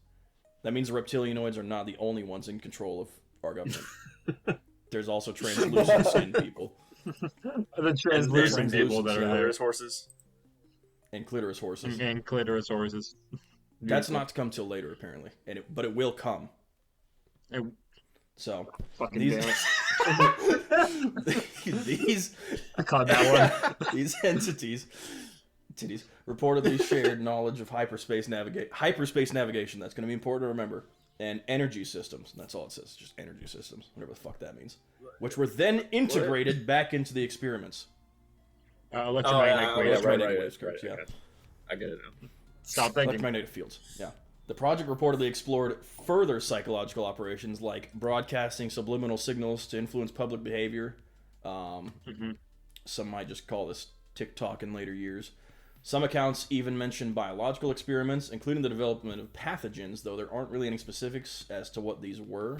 Speaker 1: That means the reptilianoids are not the only ones in control of our government. There's also translucent skin people.
Speaker 3: The translucent people that are there.
Speaker 5: There's horses.
Speaker 1: And clitoris horses.
Speaker 3: And clitoris horses.
Speaker 1: That's not to come till later, apparently. But it will come.
Speaker 3: And
Speaker 1: So,
Speaker 3: fucking
Speaker 1: these,
Speaker 3: damn it.
Speaker 1: these
Speaker 3: I caught that one.
Speaker 1: these entities reportedly shared knowledge of hyperspace navigation. That's going to be important to remember. And energy systems. That's all it says. Just energy systems. Whatever the fuck that means. Which were then integrated back into the experiments.
Speaker 3: Electromagnetic waves.
Speaker 1: Electromagnetic waves, correct, yeah.
Speaker 5: Okay. I get it now.
Speaker 3: Stop thinking.
Speaker 1: Electromagnetic fields, yeah. The project reportedly explored further psychological operations like broadcasting subliminal signals to influence public behavior. Some might just call this TikTok in later years. Some accounts even mention biological experiments, including the development of pathogens, though there aren't really any specifics as to what these were.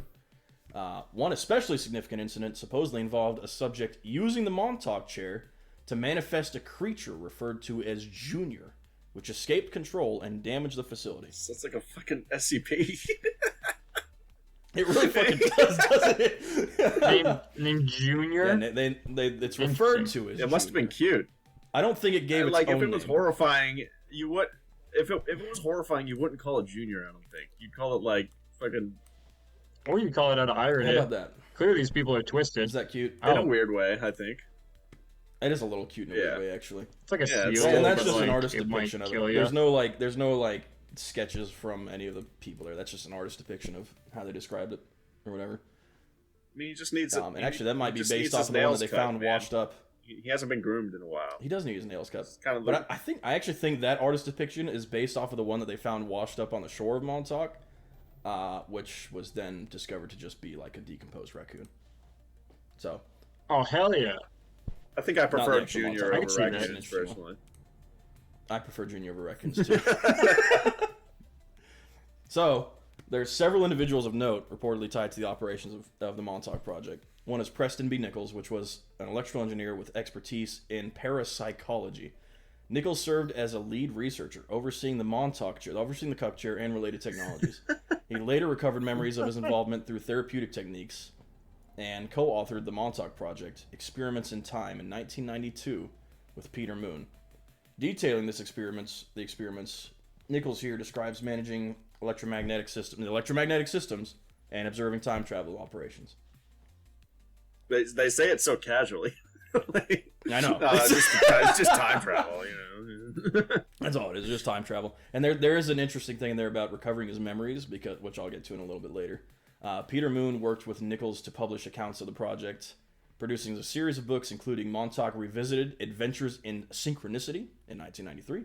Speaker 1: One especially significant incident supposedly involved a subject using the Montauk chair to manifest a creature referred to as Junior, which escaped control and damaged the facility.
Speaker 5: Sounds like a fucking SCP.
Speaker 1: It really fucking does, doesn't it?
Speaker 3: Named Junior?
Speaker 1: Yeah, it's referred to as
Speaker 5: It must have been
Speaker 1: Junior.
Speaker 5: cute.
Speaker 1: I don't think it gave its
Speaker 5: Like
Speaker 1: own
Speaker 5: if it was
Speaker 1: name.
Speaker 5: horrifying, you would. If it was horrifying, you wouldn't call it Junior. I don't think you'd call it like fucking.
Speaker 3: Or you call it out of
Speaker 1: How
Speaker 3: irony.
Speaker 1: about that?
Speaker 3: Clearly these people are twisted.
Speaker 1: Is that cute?
Speaker 5: In a weird way, I think.
Speaker 1: It is a little cute in a weird way, actually.
Speaker 3: It's like a
Speaker 5: Yeah, it's
Speaker 3: seal.
Speaker 1: And that's
Speaker 3: but,
Speaker 1: just an
Speaker 3: like,
Speaker 1: artist
Speaker 3: it might
Speaker 1: depiction of
Speaker 3: kill
Speaker 1: it.
Speaker 3: you.
Speaker 1: There's no sketches from any of the people there. That's just an artist depiction of how they described it or whatever.
Speaker 5: I mean, he just needs.
Speaker 1: And actually, that might be
Speaker 5: just
Speaker 1: based
Speaker 5: needs
Speaker 1: off
Speaker 5: his
Speaker 1: of the one that
Speaker 5: nails
Speaker 1: they
Speaker 5: cut,
Speaker 1: found
Speaker 5: man.
Speaker 1: washed up.
Speaker 5: He hasn't been groomed in a while.
Speaker 1: He does need his nails cut.
Speaker 5: Kind of
Speaker 1: But I actually think that artist depiction is based off of the one that they found washed up on the shore of Montauk, which was then discovered to just be like a decomposed raccoon. So,
Speaker 3: Oh, hell yeah.
Speaker 5: I think I
Speaker 1: the
Speaker 5: prefer
Speaker 1: actual
Speaker 5: Junior
Speaker 1: Montauk.
Speaker 3: I
Speaker 5: over
Speaker 3: can see that.
Speaker 5: Raccoons personally.
Speaker 1: I prefer Junior over Raccoons too. So, there's several individuals of note reportedly tied to the operations of the Montauk Project. One is Preston B. Nichols, which was an electrical engineer with expertise in parapsychology. Nichols served as a lead researcher, overseeing the Cuck chair and related technologies. He later recovered memories of his involvement through therapeutic techniques and co-authored the Montauk Project, Experiments in Time, in 1992 with Peter Moon. Detailing the experiments, Nichols here describes managing electromagnetic systems and observing time travel operations.
Speaker 5: They say it so casually. Like,
Speaker 1: I know.
Speaker 5: It's just time travel,
Speaker 1: That's all it is, just time travel. And there is an interesting thing in there about recovering his memories, which I'll get to in a little bit later. Peter Moon worked with Nichols to publish accounts of the project, producing a series of books including Montauk Revisited, Adventures in Synchronicity in 1993,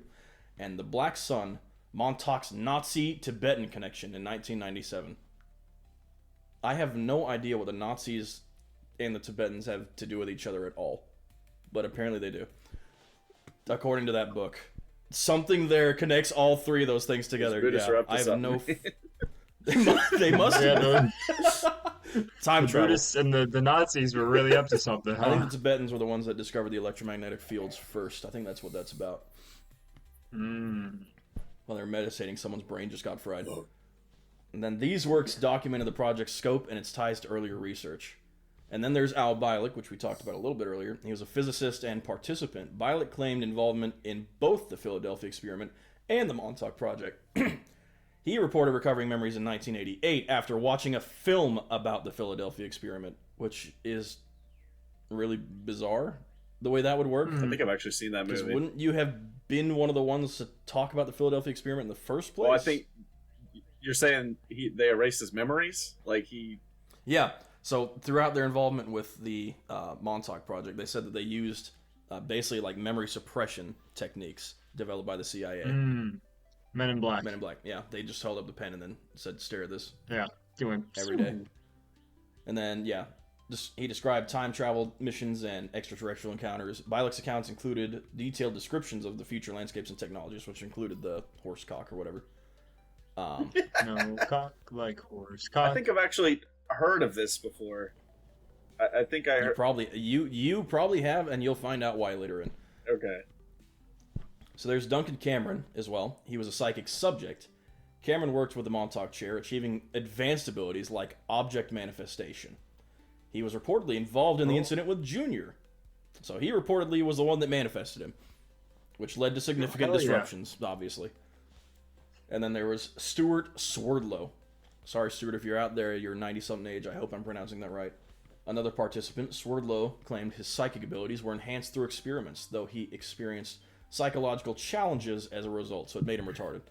Speaker 1: and The Black Sun, Montauk's Nazi-Tibetan Connection in 1997. I have no idea what the Nazis and the Tibetans have to do with each other at all, but apparently they do. According to that book, something there connects all three of those things together.
Speaker 5: British are up to
Speaker 1: I have
Speaker 5: something.
Speaker 1: They must.
Speaker 3: Yeah,
Speaker 1: Time
Speaker 3: the
Speaker 1: travel.
Speaker 3: Buddhists and the Nazis were really up to something,
Speaker 1: I think
Speaker 3: huh?
Speaker 1: the Tibetans were the ones that discovered the electromagnetic fields first. I think that's what that's about. While they're meditating, someone's brain just got fried. And then these works documented the project's scope and its ties to earlier research. And then there's Al Bialik, which we talked about a little bit earlier. He was a physicist and participant. Bialik claimed involvement in both the Philadelphia experiment and the Montauk Project. He reported recovering memories in 1988 after watching a film about the Philadelphia experiment, which is really bizarre, the way that would work.
Speaker 5: I think I've actually seen that
Speaker 1: Because
Speaker 5: movie.
Speaker 1: wouldn't you have been one of the ones to talk about the Philadelphia experiment in the first place?
Speaker 5: Well, I think you're saying they erased his memories?
Speaker 1: Yeah. So throughout their involvement with the Montauk Project, they said that they used basically like memory suppression techniques developed by the CIA.
Speaker 3: Men in Black.
Speaker 1: Men in Black. Yeah, they just held up the pen and then said, "Stare at this."
Speaker 3: Yeah, doing
Speaker 1: every day. And then he described time travel missions and extraterrestrial encounters. Bialik's accounts included detailed descriptions of the future landscapes and technologies, which included the horse cock or whatever.
Speaker 3: No cock like horse cock.
Speaker 5: I think I've actually heard of this before. I think I heard.
Speaker 1: You probably have, and you'll find out why later in.
Speaker 5: Okay.
Speaker 1: So there's Duncan Cameron as well. He was a psychic subject. Cameron worked with the Montauk chair, achieving advanced abilities like object manifestation. He was reportedly involved in the incident with Junior. So he reportedly was the one that manifested him, which led to significant disruptions, obviously. And then there was Stuart Swerdlow. Sorry, Stuart, if you're out there, you're 90-something age. I hope I'm pronouncing that right. Another participant, Swerdlow, claimed his psychic abilities were enhanced through experiments, though he experienced psychological challenges as a result, so it made him retarded.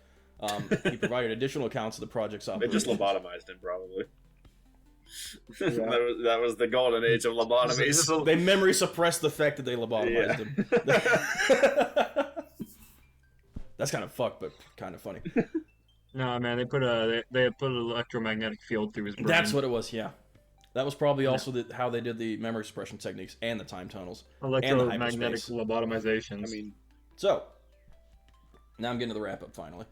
Speaker 1: He provided additional accounts of the project's
Speaker 5: They
Speaker 1: operations.
Speaker 5: just lobotomized him, probably. That was the golden age of lobotomies.
Speaker 1: They memory suppressed the fact that they lobotomized him. That's kind of fucked, but kind of funny.
Speaker 3: No, man, they put an electromagnetic field through his brain.
Speaker 1: That's what it was, yeah. That was probably also how they did the memory suppression techniques and the time tunnels.
Speaker 3: Electromagnetic
Speaker 1: and the hyperspace.
Speaker 3: lobotomizations.
Speaker 1: So, now I'm getting to the wrap-up finally.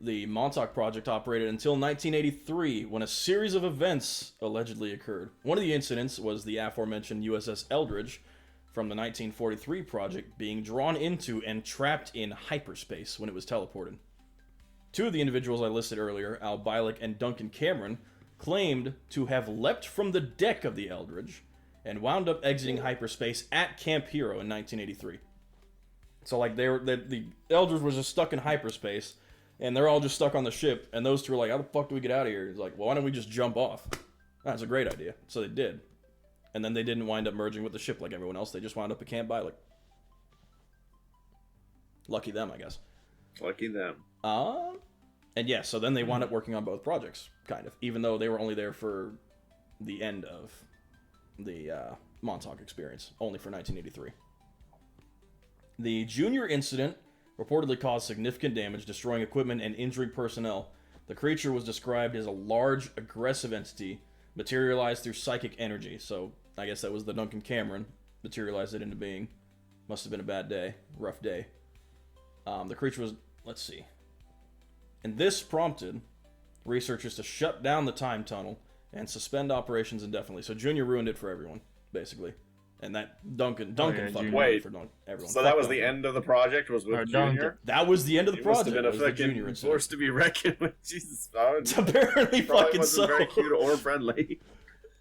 Speaker 1: The Montauk Project operated until 1983, when a series of events allegedly occurred. One of the incidents was the aforementioned USS Eldridge from the 1943 project being drawn into and trapped in hyperspace when it was teleported. Two of the individuals I listed earlier, Al Bialik and Duncan Cameron, claimed to have leapt from the deck of the Eldridge and wound up exiting hyperspace at Camp Hero in 1983. So, like, the Eldridge was just stuck in hyperspace, and they're all just stuck on the ship, and those two are like, how the fuck do we get out of here? It's like, well, why don't we just jump off? That's a great idea. So they did. And then they didn't wind up merging with the ship like everyone else. They just wound up at Camp Bialik. Lucky them, I guess.
Speaker 5: Lucky them.
Speaker 1: And yeah, so then they wound up working on both projects, kind of, even though they were only there for the end of the Montauk experience, only for 1983. The Junior incident reportedly caused significant damage, destroying equipment and injuring personnel. The creature was described as a large, aggressive entity, materialized through psychic energy. So I guess that was the Duncan Cameron materialized it into being. Must have been a bad day, rough day. The creature was, let's see. And this prompted researchers to shut down the time tunnel and suspend operations indefinitely. So Junior ruined it for everyone, basically. And that Duncan
Speaker 3: yeah,
Speaker 1: fucking
Speaker 5: Wait,
Speaker 1: for everyone.
Speaker 5: So that was the end of the project, was with
Speaker 3: Duncan.
Speaker 5: Junior?
Speaker 1: That was the end of the
Speaker 5: He must
Speaker 1: project.
Speaker 5: have been a
Speaker 1: was the
Speaker 5: fucking
Speaker 1: Junior incident.
Speaker 5: force to be reckoned with. Jesus. Oh,
Speaker 1: It's apparently
Speaker 5: probably
Speaker 1: fucking
Speaker 5: wasn't
Speaker 1: so.
Speaker 5: very cute or friendly.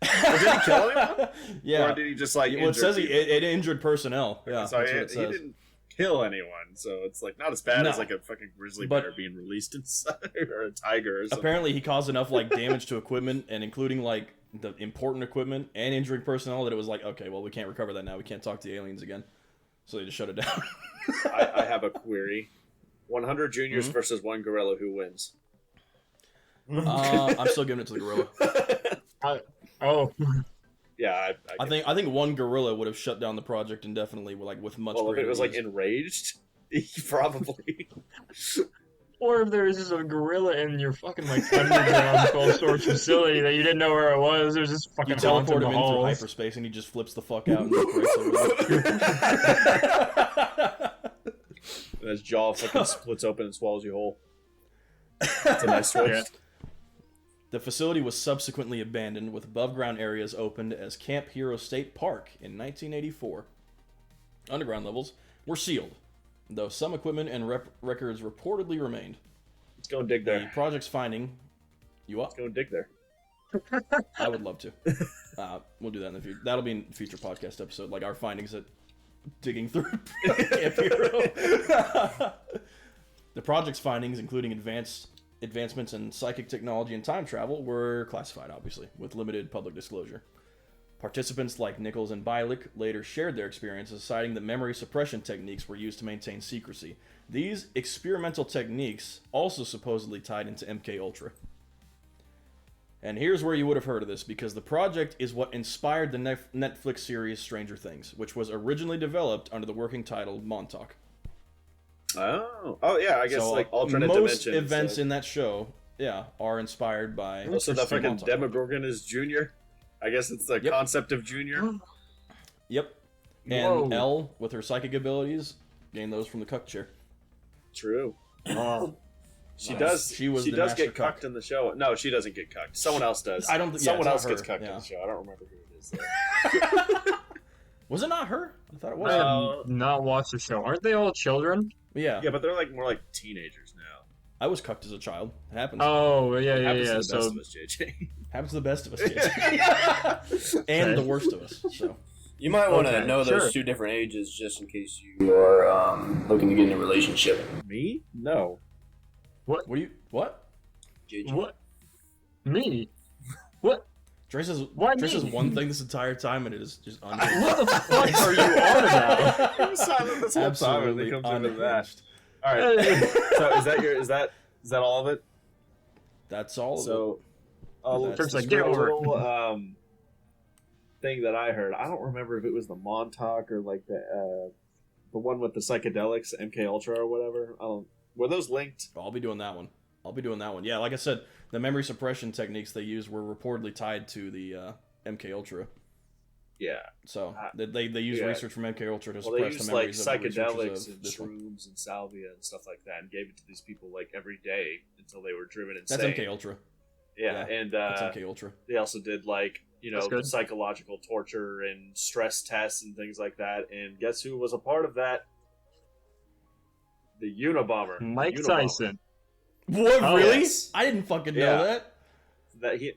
Speaker 5: But did he kill anyone?
Speaker 1: Yeah.
Speaker 5: Or did he just like
Speaker 1: Well, it
Speaker 5: injure
Speaker 1: says
Speaker 5: people?
Speaker 1: it injured personnel. Yeah,
Speaker 5: So
Speaker 1: that's
Speaker 5: he
Speaker 1: what it says.
Speaker 5: didn't kill anyone, so it's like not as bad as
Speaker 1: No.
Speaker 5: like a fucking grizzly
Speaker 1: But-
Speaker 5: bear being released inside or a tiger or something.
Speaker 1: Apparently, he caused enough like damage to equipment, and including like the important equipment and injuring personnel, that it was like, okay, well, we can't recover that now. We can't talk to the aliens again, so they just shut it down.
Speaker 5: I have a query: 100 juniors
Speaker 1: Mhm.
Speaker 5: versus one gorilla. Who wins?
Speaker 1: I'm still giving it to the gorilla.
Speaker 3: Oh,
Speaker 5: Yeah,
Speaker 1: I think one gorilla would have shut down the project indefinitely, with much.
Speaker 5: Well, if
Speaker 1: greater
Speaker 5: it was like
Speaker 1: ease.
Speaker 5: enraged, probably.
Speaker 3: or if there was just a gorilla in your fucking like underground cold storage facility that you didn't know where it was. There's just
Speaker 1: You
Speaker 3: fucking
Speaker 1: teleport
Speaker 3: haunted
Speaker 1: him in through
Speaker 3: halls.
Speaker 1: hyperspace, and he just flips the fuck out and just breaks over.
Speaker 5: And his jaw fucking splits open and swallows you whole. It's a nice twist.
Speaker 1: The facility was subsequently abandoned, with above-ground areas opened as Camp Hero State Park in 1984. Underground levels were sealed, though some equipment and records reportedly remained.
Speaker 5: Let's go and dig
Speaker 1: The
Speaker 5: there.
Speaker 1: project's finding... You up?
Speaker 5: Let's go and dig there.
Speaker 1: I would love to. We'll do that in the future. That'll be in a future podcast episode, like our findings at digging through Camp Hero. The project's findings, including advancements in psychic technology and time travel, were classified, obviously, with limited public disclosure. Participants like Nichols and Bialik later shared their experiences, citing that memory suppression techniques were used to maintain secrecy. These experimental techniques also supposedly tied into MK Ultra. And here's where you would have heard of this, because the project is what inspired the Netflix series Stranger Things, which was originally developed under the working title Montauk.
Speaker 5: Oh yeah. I guess
Speaker 1: So,
Speaker 5: like alternate
Speaker 1: most
Speaker 5: dimensions.
Speaker 1: events in that show, are inspired by.
Speaker 5: Also, the fucking
Speaker 1: Montauk.
Speaker 5: Demogorgon is Junior. I guess it's the
Speaker 1: Yep.
Speaker 5: concept of Junior.
Speaker 1: Yep. And
Speaker 3: Whoa.
Speaker 1: Elle, with her psychic abilities, gained those from the cuck chair.
Speaker 5: True.
Speaker 3: Oh.
Speaker 5: She
Speaker 1: Nice.
Speaker 5: does.
Speaker 1: She was
Speaker 5: She
Speaker 1: the
Speaker 5: does
Speaker 1: master
Speaker 5: get
Speaker 1: cuck.
Speaker 5: cucked in the show. No, she doesn't get cucked. Someone else does.
Speaker 1: I don't think- yeah,
Speaker 5: Someone
Speaker 1: it's
Speaker 5: else
Speaker 1: not
Speaker 5: gets
Speaker 1: her,
Speaker 5: cucked in
Speaker 1: yeah.
Speaker 5: the show. I don't remember who it is. Though.
Speaker 1: Was it not her? I thought it was.
Speaker 3: I
Speaker 5: No.
Speaker 3: have not watched the show. Aren't they all children?
Speaker 1: Yeah.
Speaker 5: Yeah, but they're like more like teenagers now.
Speaker 1: I was cucked as a child. It happens.
Speaker 3: Oh, yeah, yeah,
Speaker 5: Happens
Speaker 3: yeah.
Speaker 5: to the
Speaker 3: So,
Speaker 5: best of us, JJ.
Speaker 1: Happens to the best of us, kids. And
Speaker 3: Okay.
Speaker 1: the worst of us. So.
Speaker 4: You might want to
Speaker 3: Okay,
Speaker 4: know those
Speaker 3: sure.
Speaker 4: two different ages just in case you are looking to get in a relationship.
Speaker 5: Me? No.
Speaker 1: What do you? What?
Speaker 4: JJ.
Speaker 3: what? Me? What?
Speaker 1: Dre says.
Speaker 3: Why
Speaker 1: Dre
Speaker 3: me?
Speaker 1: says one thing this entire time, and it is just
Speaker 3: What the fuck are you on about?
Speaker 5: I was silent this whole time when
Speaker 1: absolutely
Speaker 5: it comes into that.
Speaker 1: unhinged.
Speaker 5: All right. So is that all of it?
Speaker 1: That's all. Of
Speaker 5: So,
Speaker 1: That's
Speaker 3: Trips like,
Speaker 1: the
Speaker 3: get
Speaker 1: story.
Speaker 3: over it.
Speaker 5: little thing that I heard. I don't remember if it was the Montauk or like the one with the psychedelics, MK Ultra or whatever. Were those linked?
Speaker 1: I'll be doing that one. Yeah, like I said, the memory suppression techniques they used were reportedly tied to the MK Ultra.
Speaker 5: Yeah.
Speaker 1: So they used
Speaker 5: yeah.
Speaker 1: research from MK Ultra to
Speaker 5: Well, they
Speaker 1: suppress
Speaker 5: used
Speaker 1: the
Speaker 5: like
Speaker 1: memories of the
Speaker 5: psychedelics
Speaker 1: researchers
Speaker 5: and
Speaker 1: of this one.
Speaker 5: shrooms and salvia and stuff like that, and gave it to these people like every day until they were driven insane.
Speaker 1: That's MK Ultra.
Speaker 5: Yeah,
Speaker 1: yeah,
Speaker 5: and
Speaker 1: That's MK Ultra.
Speaker 5: they also did like
Speaker 3: That's good.
Speaker 5: psychological torture and stress tests and things like that. And guess who was a part of that? The Unabomber,
Speaker 3: Mike
Speaker 5: Unabomber.
Speaker 3: Tyson.
Speaker 1: What?
Speaker 3: Oh,
Speaker 1: really?
Speaker 5: yes.
Speaker 1: I didn't fucking
Speaker 5: Yeah.
Speaker 1: know that.
Speaker 5: That he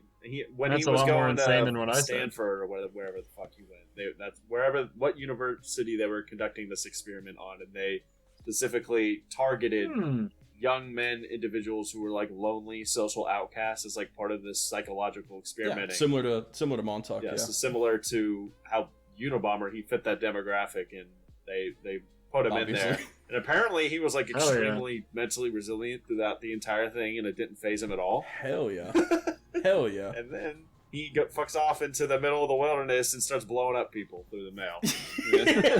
Speaker 5: when
Speaker 3: That's
Speaker 5: he
Speaker 3: a
Speaker 5: was
Speaker 3: lot more
Speaker 5: going
Speaker 3: insane
Speaker 5: to
Speaker 3: than what I said.
Speaker 5: Stanford or wherever the fuck he went. That's what university they were conducting this experiment on, and they specifically targeted young men, individuals who were like lonely social outcasts as like part of this psychological
Speaker 1: Yeah,
Speaker 5: experimenting.
Speaker 1: similar to Montauk.
Speaker 5: Yeah,
Speaker 1: Yeah.
Speaker 5: so similar to how Unabomber, he fit that demographic, and they put him
Speaker 1: Obviously.
Speaker 5: in there. And apparently, he was like
Speaker 3: Hell yeah.
Speaker 5: extremely mentally resilient throughout the entire thing, and it didn't phase him at all.
Speaker 1: Hell yeah. Hell yeah.
Speaker 5: And then he fucks off into the middle of the wilderness and starts blowing up people through the mail.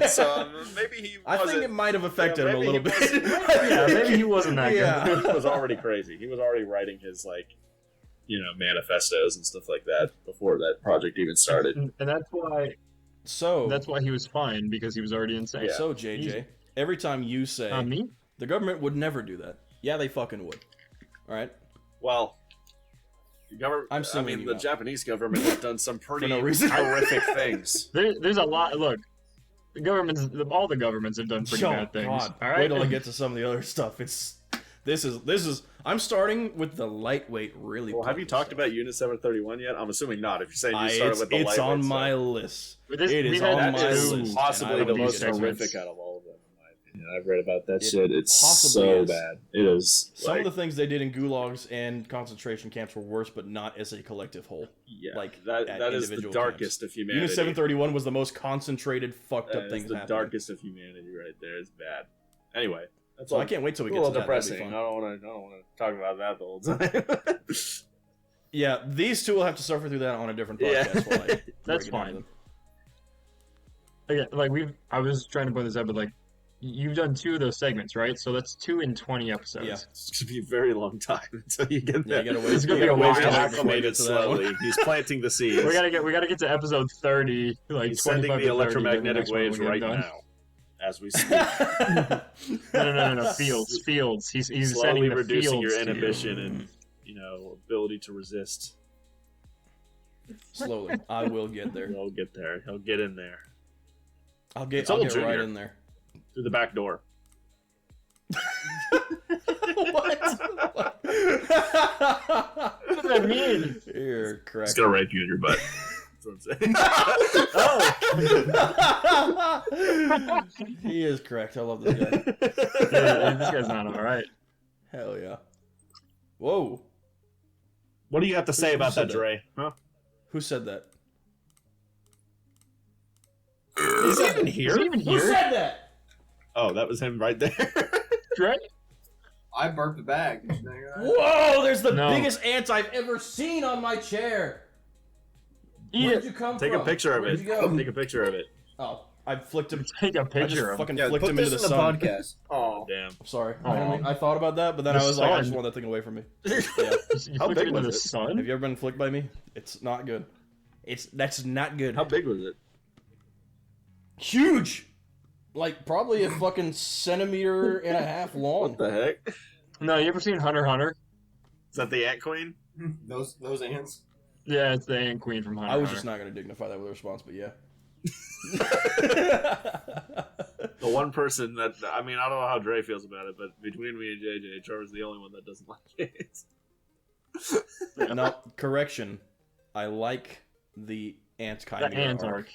Speaker 5: So maybe he
Speaker 1: I
Speaker 5: wasn't.
Speaker 1: think it might have affected him a
Speaker 5: maybe
Speaker 1: little
Speaker 5: he
Speaker 1: bit.
Speaker 3: Yeah, maybe he wasn't that
Speaker 1: Yeah.
Speaker 3: good.
Speaker 5: he was already crazy. He was already writing his manifestos and stuff like that before that project even started.
Speaker 3: And that's why
Speaker 1: So
Speaker 3: That's why he was fine, because he was already insane.
Speaker 5: Yeah.
Speaker 1: So JJ, every time you say
Speaker 3: Me?
Speaker 1: the government would never do that, yeah, they fucking would. All right.
Speaker 5: Well, the government.
Speaker 1: I'm
Speaker 5: I
Speaker 1: singling
Speaker 5: mean,
Speaker 1: you
Speaker 5: the
Speaker 1: out.
Speaker 5: Japanese government has done some pretty
Speaker 1: no reason.
Speaker 5: horrific things.
Speaker 3: There's a lot. Look, all the governments have done pretty
Speaker 1: Oh,
Speaker 3: bad things.
Speaker 1: God.
Speaker 3: All right.
Speaker 1: Wait till I get to some of the other stuff. This is. I'm starting with the lightweight, really.
Speaker 5: Well, have you
Speaker 1: potent
Speaker 5: talked
Speaker 1: stuff.
Speaker 5: about Unit 731 yet? I'm assuming not. If you're saying you started with the
Speaker 1: It's
Speaker 5: lightweight
Speaker 1: on
Speaker 5: stuff.
Speaker 1: my list.
Speaker 3: But this-
Speaker 1: It is
Speaker 3: we've had
Speaker 1: on
Speaker 3: that
Speaker 1: my
Speaker 3: is
Speaker 1: list.
Speaker 5: possibly
Speaker 1: and I
Speaker 5: the
Speaker 1: will
Speaker 5: most
Speaker 1: use it.
Speaker 5: horrific out of all of them, in my opinion. I've read about that shit. It's
Speaker 1: possibly
Speaker 5: so
Speaker 1: is.
Speaker 5: bad. It is.
Speaker 1: Some of the things they did in gulags and concentration camps were worse, but not as a collective whole.
Speaker 5: yeah,
Speaker 1: like,
Speaker 5: that
Speaker 1: at
Speaker 5: is the
Speaker 1: individual
Speaker 5: darkest of humanity.
Speaker 1: Unit 731 was the most concentrated, fucked up
Speaker 5: That
Speaker 1: things
Speaker 5: is the
Speaker 1: happening.
Speaker 5: darkest of humanity right there. It's bad. Anyway, that's
Speaker 1: So
Speaker 5: all.
Speaker 1: I can't wait till we
Speaker 5: a
Speaker 1: get
Speaker 5: little
Speaker 1: to that. That'd be
Speaker 5: depressing.
Speaker 1: fun.
Speaker 5: I don't want to talk about that the whole time.
Speaker 1: Yeah, these two will have to suffer through that on a different
Speaker 5: Yeah.
Speaker 1: podcast. While I break
Speaker 3: That's
Speaker 1: it down to
Speaker 3: fine.
Speaker 1: them.
Speaker 3: Okay, like I was trying to point this out, but like, you've done 2 of those segments, right? So that's 2 in 20 episodes.
Speaker 1: Yeah.
Speaker 5: It's gonna be a very long time until you get
Speaker 1: Yeah,
Speaker 5: there.
Speaker 1: you gotta wait.
Speaker 3: It's gonna
Speaker 1: you
Speaker 3: be
Speaker 1: gotta
Speaker 3: a
Speaker 1: wait
Speaker 3: while.
Speaker 1: till
Speaker 3: He's
Speaker 1: after we
Speaker 5: acclimated
Speaker 1: get to that one.
Speaker 5: slowly. He's planting the seeds.
Speaker 3: We gotta get to episode 30. Like
Speaker 5: He's sending
Speaker 3: 25
Speaker 5: the
Speaker 3: to 30, then
Speaker 5: electromagnetic
Speaker 3: next one
Speaker 5: waves
Speaker 3: we'll get
Speaker 5: right
Speaker 3: done.
Speaker 5: now, as we speak.
Speaker 3: No. Fields. He's
Speaker 5: Slowly
Speaker 3: sending the
Speaker 5: reducing
Speaker 3: fields
Speaker 5: your
Speaker 3: to you.
Speaker 5: inhibition and ability to resist.
Speaker 1: Slowly, I will get there.
Speaker 5: He'll get there. He'll get in there
Speaker 1: I'll get
Speaker 5: It's all
Speaker 1: right
Speaker 5: Junior.
Speaker 1: in there.
Speaker 5: through the back door.
Speaker 1: What?
Speaker 3: What does that mean?
Speaker 1: You're correct.
Speaker 5: He's gonna rape you in your butt. That's what I'm saying.
Speaker 1: He is correct. I love this guy.
Speaker 3: Yeah, this guy's not alright.
Speaker 1: Hell yeah. Whoa.
Speaker 5: What do you have to say
Speaker 1: Who
Speaker 5: about
Speaker 1: said
Speaker 5: that,
Speaker 1: that?
Speaker 5: Dre? Huh?
Speaker 1: Who said that?
Speaker 5: Is he even
Speaker 3: Is
Speaker 5: here?
Speaker 3: he even
Speaker 1: Who
Speaker 3: here?
Speaker 1: said that?
Speaker 5: Oh, that was him right there.
Speaker 3: Dre?
Speaker 4: I burped the bag. Did you know that?
Speaker 1: Whoa, there's the
Speaker 3: No.
Speaker 1: biggest ants I've ever seen on my chair.
Speaker 3: Eat
Speaker 1: Where'd
Speaker 3: it.
Speaker 1: you come
Speaker 5: Take
Speaker 1: from?
Speaker 5: a picture of
Speaker 1: Where'd
Speaker 5: it.
Speaker 1: you go?
Speaker 5: Take a picture of it.
Speaker 1: Oh, I flicked him.
Speaker 3: Take a
Speaker 1: I just
Speaker 3: picture of him.
Speaker 1: fucking
Speaker 4: Yeah,
Speaker 1: flicked
Speaker 4: put
Speaker 1: him
Speaker 4: this
Speaker 1: into
Speaker 4: in
Speaker 1: the
Speaker 4: the
Speaker 1: sun.
Speaker 4: podcast. Oh,
Speaker 5: Damn.
Speaker 1: I'm sorry.
Speaker 3: Aw.
Speaker 1: I thought about that, but then
Speaker 3: The
Speaker 1: I was like, I just
Speaker 3: sun.
Speaker 1: want that thing away from me. Yeah.
Speaker 3: You
Speaker 5: How
Speaker 3: flicked
Speaker 5: big
Speaker 3: it into
Speaker 5: was
Speaker 3: the
Speaker 5: it?
Speaker 3: sun?
Speaker 1: Have you ever been flicked by me? It's not good. That's not good.
Speaker 5: How big was it?
Speaker 1: Huge. Like probably a fucking centimeter and a half long.
Speaker 5: What the heck?
Speaker 3: No, you ever seen Hunter x Hunter?
Speaker 5: Is that the ant queen?
Speaker 4: those ants.
Speaker 3: Yeah, it's the Ant Queen from Hunter.
Speaker 1: I was
Speaker 3: x
Speaker 1: just
Speaker 3: Hunter.
Speaker 1: not going to dignify that with a response, but yeah.
Speaker 5: The one person that I mean, I don't know how Dre feels about it, but between me and JJ, Trevor's the only one that doesn't like it.
Speaker 1: No, correction. I like the ant
Speaker 3: The
Speaker 1: chimera
Speaker 3: Ant
Speaker 1: arc.
Speaker 3: arc.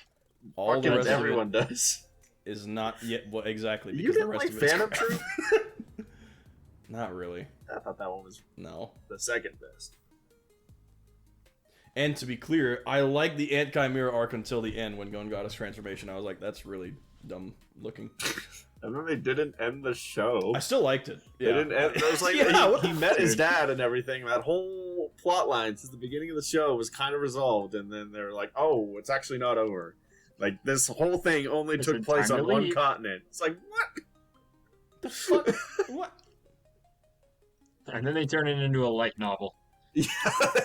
Speaker 1: All the
Speaker 5: Fucking
Speaker 1: rest
Speaker 5: everyone
Speaker 1: of it
Speaker 5: does.
Speaker 1: is not yet well, exactly.
Speaker 5: You
Speaker 1: Because the
Speaker 5: didn't
Speaker 1: rest
Speaker 5: like
Speaker 1: of it's
Speaker 5: Phantom
Speaker 1: crap.
Speaker 5: Troop?
Speaker 1: Not really.
Speaker 5: I thought that one was
Speaker 1: No.
Speaker 5: the second best.
Speaker 1: And to be clear, I like the ant chimera arc until the end when Gon got his transformation. I was like, that's really dumb looking.
Speaker 5: And then they didn't end the show.
Speaker 1: I still liked it.
Speaker 5: They
Speaker 1: Yeah.
Speaker 5: didn't end. It was like
Speaker 1: Yeah, what
Speaker 5: he
Speaker 1: the
Speaker 5: met his
Speaker 3: dude?
Speaker 5: dad and everything. That whole plot line since the beginning of the show was kind of resolved, and then they were like, "Oh, it's actually not over." Like this whole thing only
Speaker 3: Is
Speaker 5: took
Speaker 3: it
Speaker 5: place
Speaker 3: time
Speaker 5: on
Speaker 3: to
Speaker 5: one
Speaker 3: leave?
Speaker 5: continent. It's like what?
Speaker 1: The fuck? What?
Speaker 3: And then they turn it into a light novel.
Speaker 5: Yeah,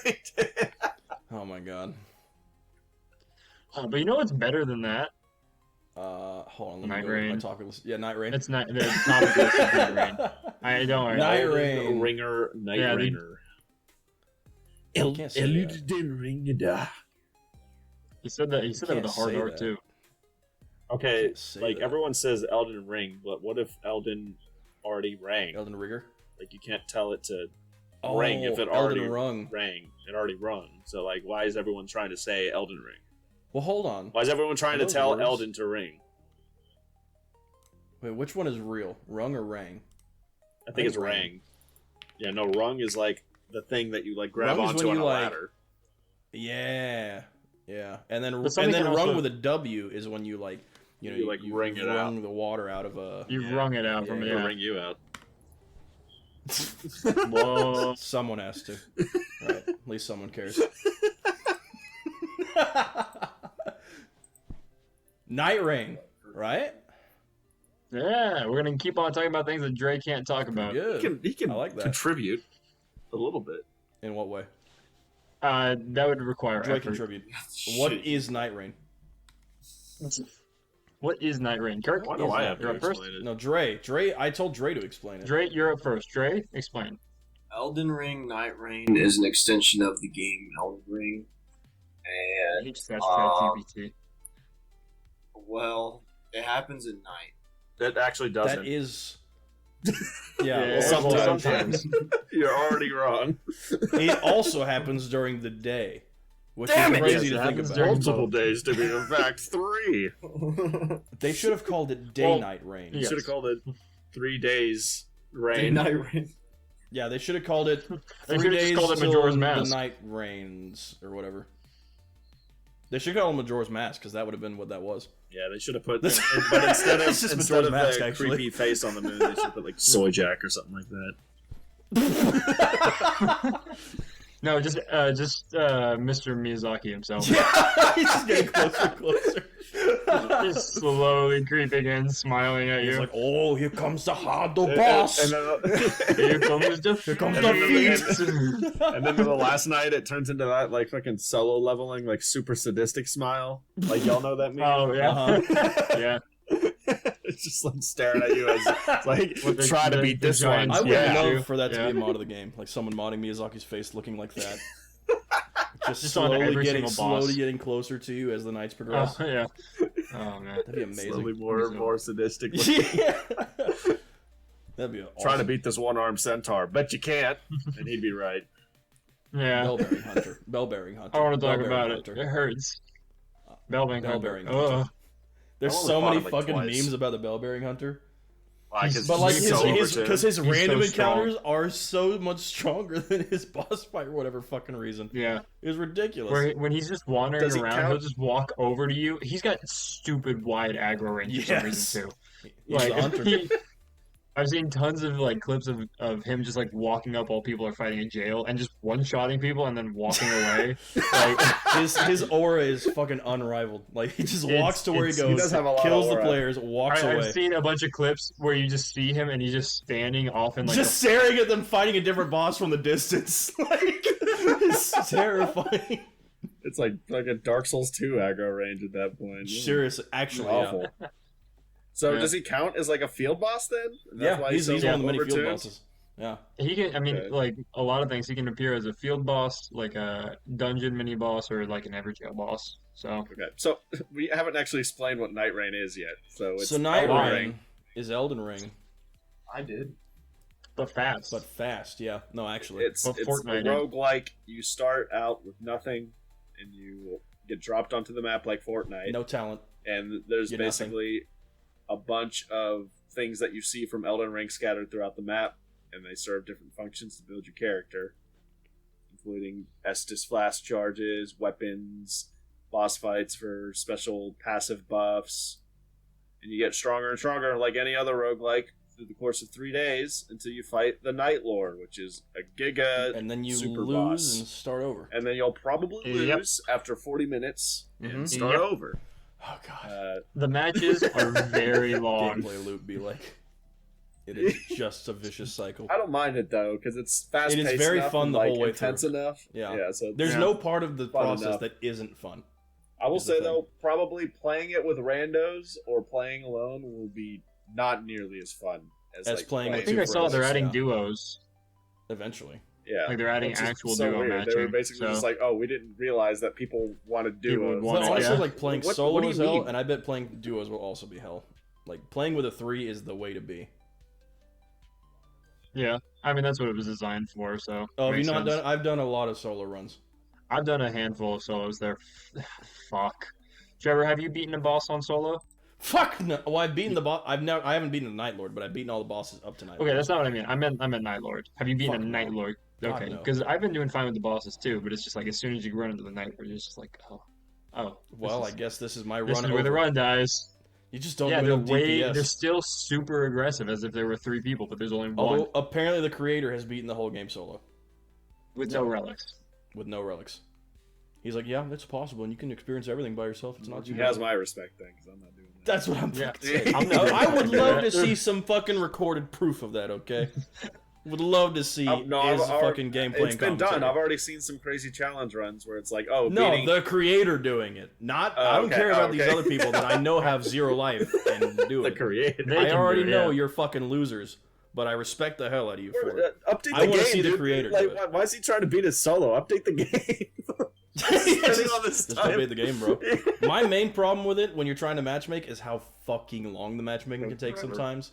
Speaker 5: they did.
Speaker 1: Oh my god.
Speaker 3: But you know what's better than that?
Speaker 1: Hold on. Let me
Speaker 3: Night
Speaker 1: go to my
Speaker 3: Rain.
Speaker 1: topic list. Yeah, Night Rain.
Speaker 3: It's not the topic list is Night Rain. I don't worry.
Speaker 1: Night
Speaker 5: Elden
Speaker 1: Rain.
Speaker 5: Ringer, Night
Speaker 3: Yeah, they-
Speaker 5: Rainer.
Speaker 1: I can't say that.
Speaker 5: Ringer.
Speaker 3: He said that. He said that with a
Speaker 1: Can't
Speaker 3: hard
Speaker 1: say
Speaker 3: R
Speaker 1: that.
Speaker 3: too.
Speaker 5: Okay,
Speaker 1: Can't say
Speaker 5: like
Speaker 1: that.
Speaker 5: everyone says Elden Ring, but what if Elden already rang?
Speaker 1: Elden Rigger.
Speaker 5: Like you can't tell it to
Speaker 1: Oh,
Speaker 5: ring if it
Speaker 1: Elden
Speaker 5: already
Speaker 1: Rung.
Speaker 5: rang. It already rung. So like, why is everyone trying to say Elden Ring?
Speaker 1: Well, hold on.
Speaker 5: Why is everyone trying to
Speaker 1: Those
Speaker 5: tell
Speaker 1: words.
Speaker 5: Elden to ring?
Speaker 1: Wait, which one is real? Rung or rang?
Speaker 5: I think it's
Speaker 1: Rang.
Speaker 5: rang. Yeah, no, rung is like the thing that you like grab
Speaker 1: Rung is
Speaker 5: onto
Speaker 1: when
Speaker 5: on
Speaker 1: you,
Speaker 5: a
Speaker 1: like-
Speaker 5: ladder.
Speaker 1: Yeah. Yeah. And then
Speaker 3: But something
Speaker 1: rung
Speaker 3: can also-
Speaker 1: with a W is when you like
Speaker 5: You, like, wring it
Speaker 1: wrung
Speaker 5: out.
Speaker 1: the water out of a
Speaker 3: You
Speaker 5: Yeah.
Speaker 3: wrung it out from
Speaker 1: Yeah.
Speaker 5: It'll
Speaker 3: yeah.
Speaker 5: ring you out.
Speaker 3: Whoa.
Speaker 1: Someone has to. Right. At least someone cares. Night Rain, right?
Speaker 3: Yeah, we're gonna keep on talking about things that Dre can't talk about.
Speaker 1: Good.
Speaker 5: He can
Speaker 1: I like that.
Speaker 5: contribute a little bit.
Speaker 1: In what way?
Speaker 3: That would require
Speaker 1: Dre
Speaker 3: effort.
Speaker 1: contribute. What
Speaker 5: Shit.
Speaker 1: is Night Rain?
Speaker 3: What is Night Rain? Kirk,
Speaker 5: Why do I have
Speaker 3: you're
Speaker 5: to
Speaker 3: up first.
Speaker 5: explain it?
Speaker 1: No, Dre. I told Dre to explain it.
Speaker 3: Dre, you're up first. Dre, explain.
Speaker 4: Elden Ring Night Rain is an extension of the game Elden Ring. And,
Speaker 3: That's ChatGPT.
Speaker 4: well, it happens at night.
Speaker 5: It actually doesn't.
Speaker 1: That is.
Speaker 3: Yeah,
Speaker 5: sometimes. You're already wrong.
Speaker 1: It also happens during the day, which
Speaker 4: Damn
Speaker 1: is
Speaker 4: it!
Speaker 1: crazy
Speaker 3: Yes,
Speaker 1: to
Speaker 3: it
Speaker 1: think
Speaker 3: happens
Speaker 1: about.
Speaker 3: during-
Speaker 5: Multiple days to be exact. 3.
Speaker 1: They should have called it day-night rain.
Speaker 5: You
Speaker 3: Yes.
Speaker 5: should have called it 3 days
Speaker 4: Day
Speaker 5: rain.
Speaker 4: Night Rain.
Speaker 1: Yeah, they should have called it
Speaker 3: They
Speaker 1: 3
Speaker 3: should've just
Speaker 1: days
Speaker 3: called it
Speaker 1: till
Speaker 3: Majora's
Speaker 1: the
Speaker 3: Mask.
Speaker 1: night rains or whatever. They should call it Majora's Mask because that would have been what that was.
Speaker 5: Yeah, they should have put.
Speaker 1: This-
Speaker 5: But instead of
Speaker 1: It's just
Speaker 5: instead of
Speaker 1: Majora's Mask,
Speaker 5: the
Speaker 1: actually.
Speaker 5: creepy face on the moon, they should put like Soy Jack or something like that.
Speaker 3: No, just Mr. Miyazaki himself.
Speaker 1: Yeah, he's just getting closer and closer.
Speaker 3: Just slowly creeping in, smiling at
Speaker 1: He's
Speaker 3: you.
Speaker 1: like, oh, here comes the hardo boss.
Speaker 5: And then,
Speaker 3: Here comes the
Speaker 1: feast.
Speaker 5: and then the last night, it turns into that like fucking solo leveling, like super sadistic smile. Like y'all know that meme.
Speaker 3: Oh yeah,
Speaker 1: Uh-huh.
Speaker 3: yeah.
Speaker 5: It's just like staring at you as like
Speaker 3: With the-
Speaker 5: try to
Speaker 3: the-
Speaker 5: beat
Speaker 3: the
Speaker 5: this
Speaker 3: giant
Speaker 5: one.
Speaker 1: I would
Speaker 3: Yeah.
Speaker 1: love for that to
Speaker 3: Yeah.
Speaker 1: be a mod of the game, like someone modding Miyazaki's face looking like that.
Speaker 3: Just on every single boss.
Speaker 1: slowly getting closer to you as the nights progress.
Speaker 3: Oh yeah. Oh man.
Speaker 1: That'd be amazing.
Speaker 5: Slowly more sadistic.
Speaker 1: Yeah. That'd be awesome.
Speaker 5: Trying to beat this one-armed centaur. Bet you can't. And he'd be right.
Speaker 3: Yeah.
Speaker 1: Bell-bearing hunter. Bell-bearing hunter.
Speaker 3: I want to talk
Speaker 1: Bell-bearing
Speaker 3: about
Speaker 1: hunter.
Speaker 3: it. It hurts. Bell-bearing
Speaker 1: Bell-bearing
Speaker 3: hunter.
Speaker 1: hunter. There's
Speaker 5: I only
Speaker 1: so
Speaker 5: fought
Speaker 1: many
Speaker 5: him, like,
Speaker 1: fucking
Speaker 5: twice.
Speaker 1: memes about the bell-bearing hunter.
Speaker 3: But,
Speaker 1: But
Speaker 3: He's
Speaker 1: like
Speaker 3: so
Speaker 1: because his
Speaker 3: He's
Speaker 1: random
Speaker 3: so strong.
Speaker 1: encounters are so much stronger than his boss fight for whatever fucking reason.
Speaker 3: Yeah.
Speaker 1: It was ridiculous.
Speaker 3: When he's just wandering
Speaker 5: Does he
Speaker 3: around,
Speaker 5: count?
Speaker 3: he'll just walk over to you. He's got stupid wide aggro range for some
Speaker 1: Yes.
Speaker 3: reason too.
Speaker 1: He's
Speaker 3: Like
Speaker 1: the hunter.
Speaker 3: I've seen tons of like clips of him just like walking up while people are fighting in jail and just one-shotting people and then walking away. Like
Speaker 1: his aura is fucking unrivaled. Like he just walks to where he
Speaker 3: He
Speaker 1: goes,
Speaker 5: does have a lot of
Speaker 1: kills the
Speaker 5: aura.
Speaker 1: players, walks away.
Speaker 3: I've seen a bunch of clips where you just see him and he's just standing off in like
Speaker 1: Just staring at them fighting a different boss from the distance. Like it's terrifying.
Speaker 5: It's like a Dark Souls 2 aggro range at that point.
Speaker 1: Seriously, actually,
Speaker 5: Awful.
Speaker 1: yeah.
Speaker 5: So
Speaker 3: Yeah.
Speaker 5: does he count as like a field boss then? And that's
Speaker 1: Yeah,
Speaker 5: why
Speaker 1: he's
Speaker 5: so
Speaker 1: one of the many
Speaker 5: overtuned?
Speaker 1: field bosses. Yeah.
Speaker 3: he can. I mean,
Speaker 5: Okay.
Speaker 3: like a lot of things. He can appear as a field boss, like a dungeon mini boss, or like an Everjail boss. So
Speaker 5: Okay, so we haven't actually explained what Night Rain is yet. So it's
Speaker 1: So Night
Speaker 5: Elden
Speaker 1: Rain is Elden Ring,
Speaker 4: I did.
Speaker 3: but fast.
Speaker 1: but fast. Yeah. No, actually.
Speaker 5: It's
Speaker 3: But
Speaker 5: a
Speaker 3: Fortnite.
Speaker 5: roguelike. You start out with nothing, and you get dropped onto the map like Fortnite.
Speaker 1: no talent.
Speaker 5: And there's
Speaker 1: Get nothing.
Speaker 5: basically a bunch of things that you see from Elden Ring scattered throughout the map, and they serve different functions to build your character, including Estus flash charges, weapons, boss fights for special passive buffs, and you get stronger and stronger like any other roguelike through the course of 3 days until you fight the Night Lord, which is a giga
Speaker 1: And then you
Speaker 5: super
Speaker 1: lose
Speaker 5: boss.
Speaker 1: and start over.
Speaker 5: And then you'll probably
Speaker 3: Yep.
Speaker 5: lose after 40 minutes
Speaker 1: Mhm.
Speaker 5: and start
Speaker 3: Yep.
Speaker 5: over.
Speaker 1: Oh god.
Speaker 3: The matches are very long.
Speaker 1: Gameplay loop be like. It is just a vicious cycle.
Speaker 5: I don't mind it though because it's fast.
Speaker 1: It is
Speaker 5: paced
Speaker 1: very
Speaker 5: enough
Speaker 1: fun
Speaker 5: and,
Speaker 1: the
Speaker 5: like,
Speaker 1: whole way
Speaker 5: intense
Speaker 1: through.
Speaker 5: enough.
Speaker 1: Yeah.
Speaker 5: So
Speaker 1: There's
Speaker 3: Yeah.
Speaker 1: no part of the
Speaker 5: Fun
Speaker 1: process
Speaker 5: enough.
Speaker 1: that isn't fun.
Speaker 5: I will
Speaker 1: is the
Speaker 5: say
Speaker 1: thing.
Speaker 5: though, probably playing it with randos or playing alone will be not nearly as fun as
Speaker 1: As
Speaker 5: like,
Speaker 1: playing
Speaker 3: I
Speaker 1: with
Speaker 3: think
Speaker 1: two
Speaker 3: I saw they're
Speaker 1: friends,
Speaker 3: adding
Speaker 1: yeah.
Speaker 3: duos.
Speaker 1: Eventually.
Speaker 5: Yeah,
Speaker 3: Like they're adding
Speaker 5: It's just
Speaker 3: actual
Speaker 5: so
Speaker 3: duo
Speaker 5: weird.
Speaker 3: matching.
Speaker 5: They were basically
Speaker 3: so.
Speaker 5: just like, oh, we didn't realize that people want to do
Speaker 3: People would
Speaker 5: it.
Speaker 3: want
Speaker 1: But
Speaker 3: it,
Speaker 1: honestly,
Speaker 3: yeah.
Speaker 1: like playing
Speaker 5: What
Speaker 1: solo
Speaker 5: do you
Speaker 1: is hell,
Speaker 5: mean?
Speaker 1: and I bet playing duos will also be hell. Like playing with a 3 is the way to be.
Speaker 3: Yeah, I mean that's what it was designed for. So
Speaker 1: Oh, have you
Speaker 3: makes
Speaker 1: not
Speaker 3: sense.
Speaker 1: done? I've done a lot of solo runs.
Speaker 3: I've done a handful of solos there. Fuck. Trevor, have you beaten a boss on solo?
Speaker 1: Fuck no! Well, I've beaten the boss. I haven't beaten the Night Lord, but I've beaten all the bosses up to Night
Speaker 3: Okay,
Speaker 1: Lord.
Speaker 3: that's not what I mean. I meant Night Lord. Have you beaten
Speaker 1: Fuck
Speaker 3: a
Speaker 1: no.
Speaker 3: Night Lord?
Speaker 1: God,
Speaker 3: Okay,
Speaker 1: no.
Speaker 3: because I've been doing fine with the bosses too, but it's just like as soon as you run into the Night Lord, you're just like, oh.
Speaker 1: Well,
Speaker 3: this
Speaker 1: I guess this is my
Speaker 3: is, this
Speaker 1: run.
Speaker 3: is where the
Speaker 1: over.
Speaker 3: run dies.
Speaker 1: You just don't
Speaker 3: Yeah,
Speaker 1: do
Speaker 3: they're
Speaker 1: enough
Speaker 3: way.
Speaker 1: DPS.
Speaker 3: They're still super aggressive, as if there were 3 people, but there's only one
Speaker 1: Although apparently the creator has beaten the whole game solo
Speaker 3: with no relics.
Speaker 1: with no relics. He's like, yeah, it's possible, and you can experience everything by yourself. It's not too
Speaker 5: He
Speaker 1: bad.
Speaker 5: has my respect then, because I'm not doing that.
Speaker 1: That's what I'm
Speaker 3: Yeah.
Speaker 1: fucking saying.
Speaker 3: I'm never
Speaker 1: I would
Speaker 3: gonna do
Speaker 1: love
Speaker 3: that.
Speaker 1: to see some fucking recorded proof of that. Okay. Would love to see his fucking gameplay.
Speaker 5: It's been done. I've already seen some crazy challenge runs where it's like, oh,
Speaker 1: no,
Speaker 5: beating...
Speaker 1: the creator doing it. Not. I don't care about these other people that I know have 0 life and do
Speaker 5: the
Speaker 1: it.
Speaker 5: creator.
Speaker 1: I already know you're fucking losers, but I respect the hell out of you for it.
Speaker 5: Update the game.
Speaker 1: I want to see the creator do it.
Speaker 5: Why is he trying to beat his solo? Update the game.
Speaker 1: Just update the game, bro. My main problem with it when you're trying to matchmake is how fucking long the matchmaking can take sometimes.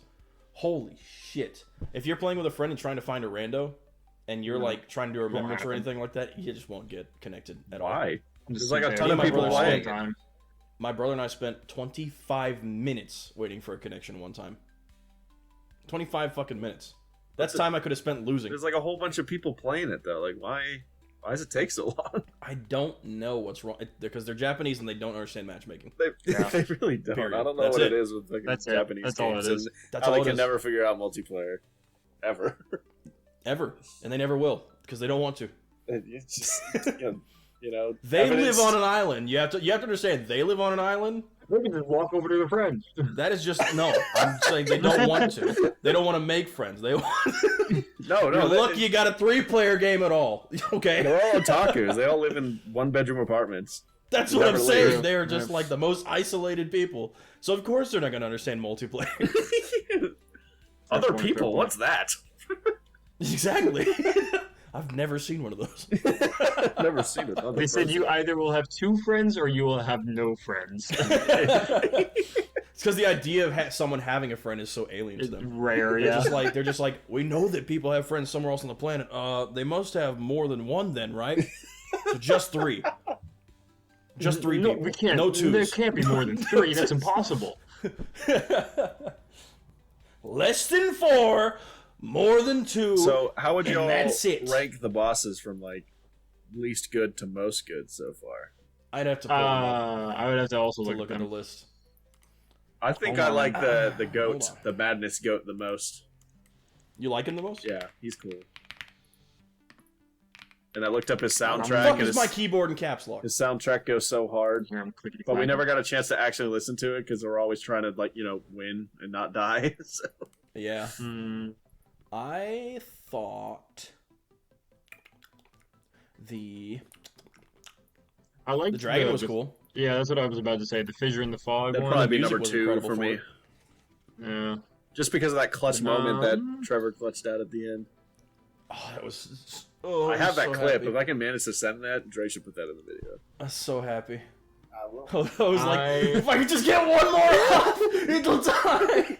Speaker 1: Holy shit. If you're playing with a friend and trying to find a rando, and you're like trying to do remembrance or anything like that, you just won't get connected at all.
Speaker 5: Why? There's like a ton of people playing.
Speaker 1: My brother and I spent 25 minutes waiting for a connection one time. 25 fucking minutes. That's time I could have spent losing.
Speaker 5: There's like a whole bunch of people playing it though. Like why does it take so long?
Speaker 1: I don't know what's wrong because they're Japanese and they don't understand matchmaking.
Speaker 5: They really don't.
Speaker 1: Period.
Speaker 5: I don't know
Speaker 1: That's
Speaker 5: what
Speaker 1: it.
Speaker 5: it is with fucking Japanese
Speaker 3: That's
Speaker 5: games.
Speaker 3: all it is.
Speaker 1: That's
Speaker 5: how
Speaker 1: all
Speaker 5: they
Speaker 1: it
Speaker 5: can
Speaker 1: is.
Speaker 5: never figure out multiplayer. Ever.
Speaker 1: Ever. And they never will because they don't want to.
Speaker 5: It's just, you know,
Speaker 1: They live on an island. You have to understand. They live on an island.
Speaker 3: They can just walk over to their friends.
Speaker 1: That is just no. I'm saying they don't want to. They don't want to make friends. They want.
Speaker 5: No.
Speaker 1: You're lucky you got a 3-player game at all. Okay.
Speaker 5: They're all otakus. They all live in 1-bedroom apartments.
Speaker 1: That's what I'm
Speaker 5: Never
Speaker 1: saying.
Speaker 5: leave.
Speaker 1: They're just like the most isolated people. So of course they're not going to understand multiplayer.
Speaker 5: Other people. What's that?
Speaker 1: Exactly. I've never seen one of those.
Speaker 5: Never seen it.
Speaker 3: They said you either will have 2 friends or you will have no friends.
Speaker 1: It's because the idea of someone having a friend is so alien to them.
Speaker 3: Rare,
Speaker 1: They're
Speaker 3: yeah.
Speaker 1: just like, we know that people have friends somewhere else on the planet. They must have more than one then, right? So just 3. Just 3
Speaker 3: No,
Speaker 1: people.
Speaker 3: we can't.
Speaker 1: No 2s.
Speaker 3: There can't be more than 3. That's impossible.
Speaker 1: Less than 4, more than 2.
Speaker 5: So how would y'all
Speaker 1: that's it.
Speaker 5: rank the bosses from like least good to most good so far?
Speaker 1: I'd have to pull them up
Speaker 3: I would have to also
Speaker 1: to
Speaker 3: look
Speaker 1: look
Speaker 3: at
Speaker 1: at the
Speaker 3: them.
Speaker 1: list.
Speaker 5: I think
Speaker 3: Hold
Speaker 5: I
Speaker 3: on.
Speaker 5: like the goat,
Speaker 1: hold on.
Speaker 5: the madness goat the most.
Speaker 1: You like him the most?
Speaker 5: Yeah, he's cool. And I looked up his soundtrack.
Speaker 1: Fuck
Speaker 5: and
Speaker 1: is
Speaker 5: his,
Speaker 1: my keyboard and caps lock?
Speaker 5: his soundtrack goes so hard,
Speaker 3: Here, I'm clickety
Speaker 5: but we
Speaker 3: clacking.
Speaker 5: never got a chance to actually listen to it because we're always trying to win and not die. So.
Speaker 1: Yeah.
Speaker 3: Hmm.
Speaker 1: I thought the
Speaker 3: I like
Speaker 1: dragon was cool.
Speaker 3: Yeah, that's what I was about to say. The Fissure in the Fog
Speaker 5: That'd
Speaker 3: one.
Speaker 5: probably be
Speaker 1: music
Speaker 5: number
Speaker 1: was
Speaker 5: 2
Speaker 1: incredible
Speaker 5: for
Speaker 1: for
Speaker 5: me.
Speaker 1: it.
Speaker 3: Yeah.
Speaker 5: Just because of that clutch moment that
Speaker 3: Um,
Speaker 5: Trevor clutched out at the end.
Speaker 1: Oh, that was. Oh,
Speaker 5: I have that
Speaker 1: so
Speaker 5: clip.
Speaker 1: happy.
Speaker 5: If I can manage to send that, Dre should put that in the video.
Speaker 1: I'm so happy.
Speaker 5: I will.
Speaker 1: I was like, if I could just get one more off, it'll die.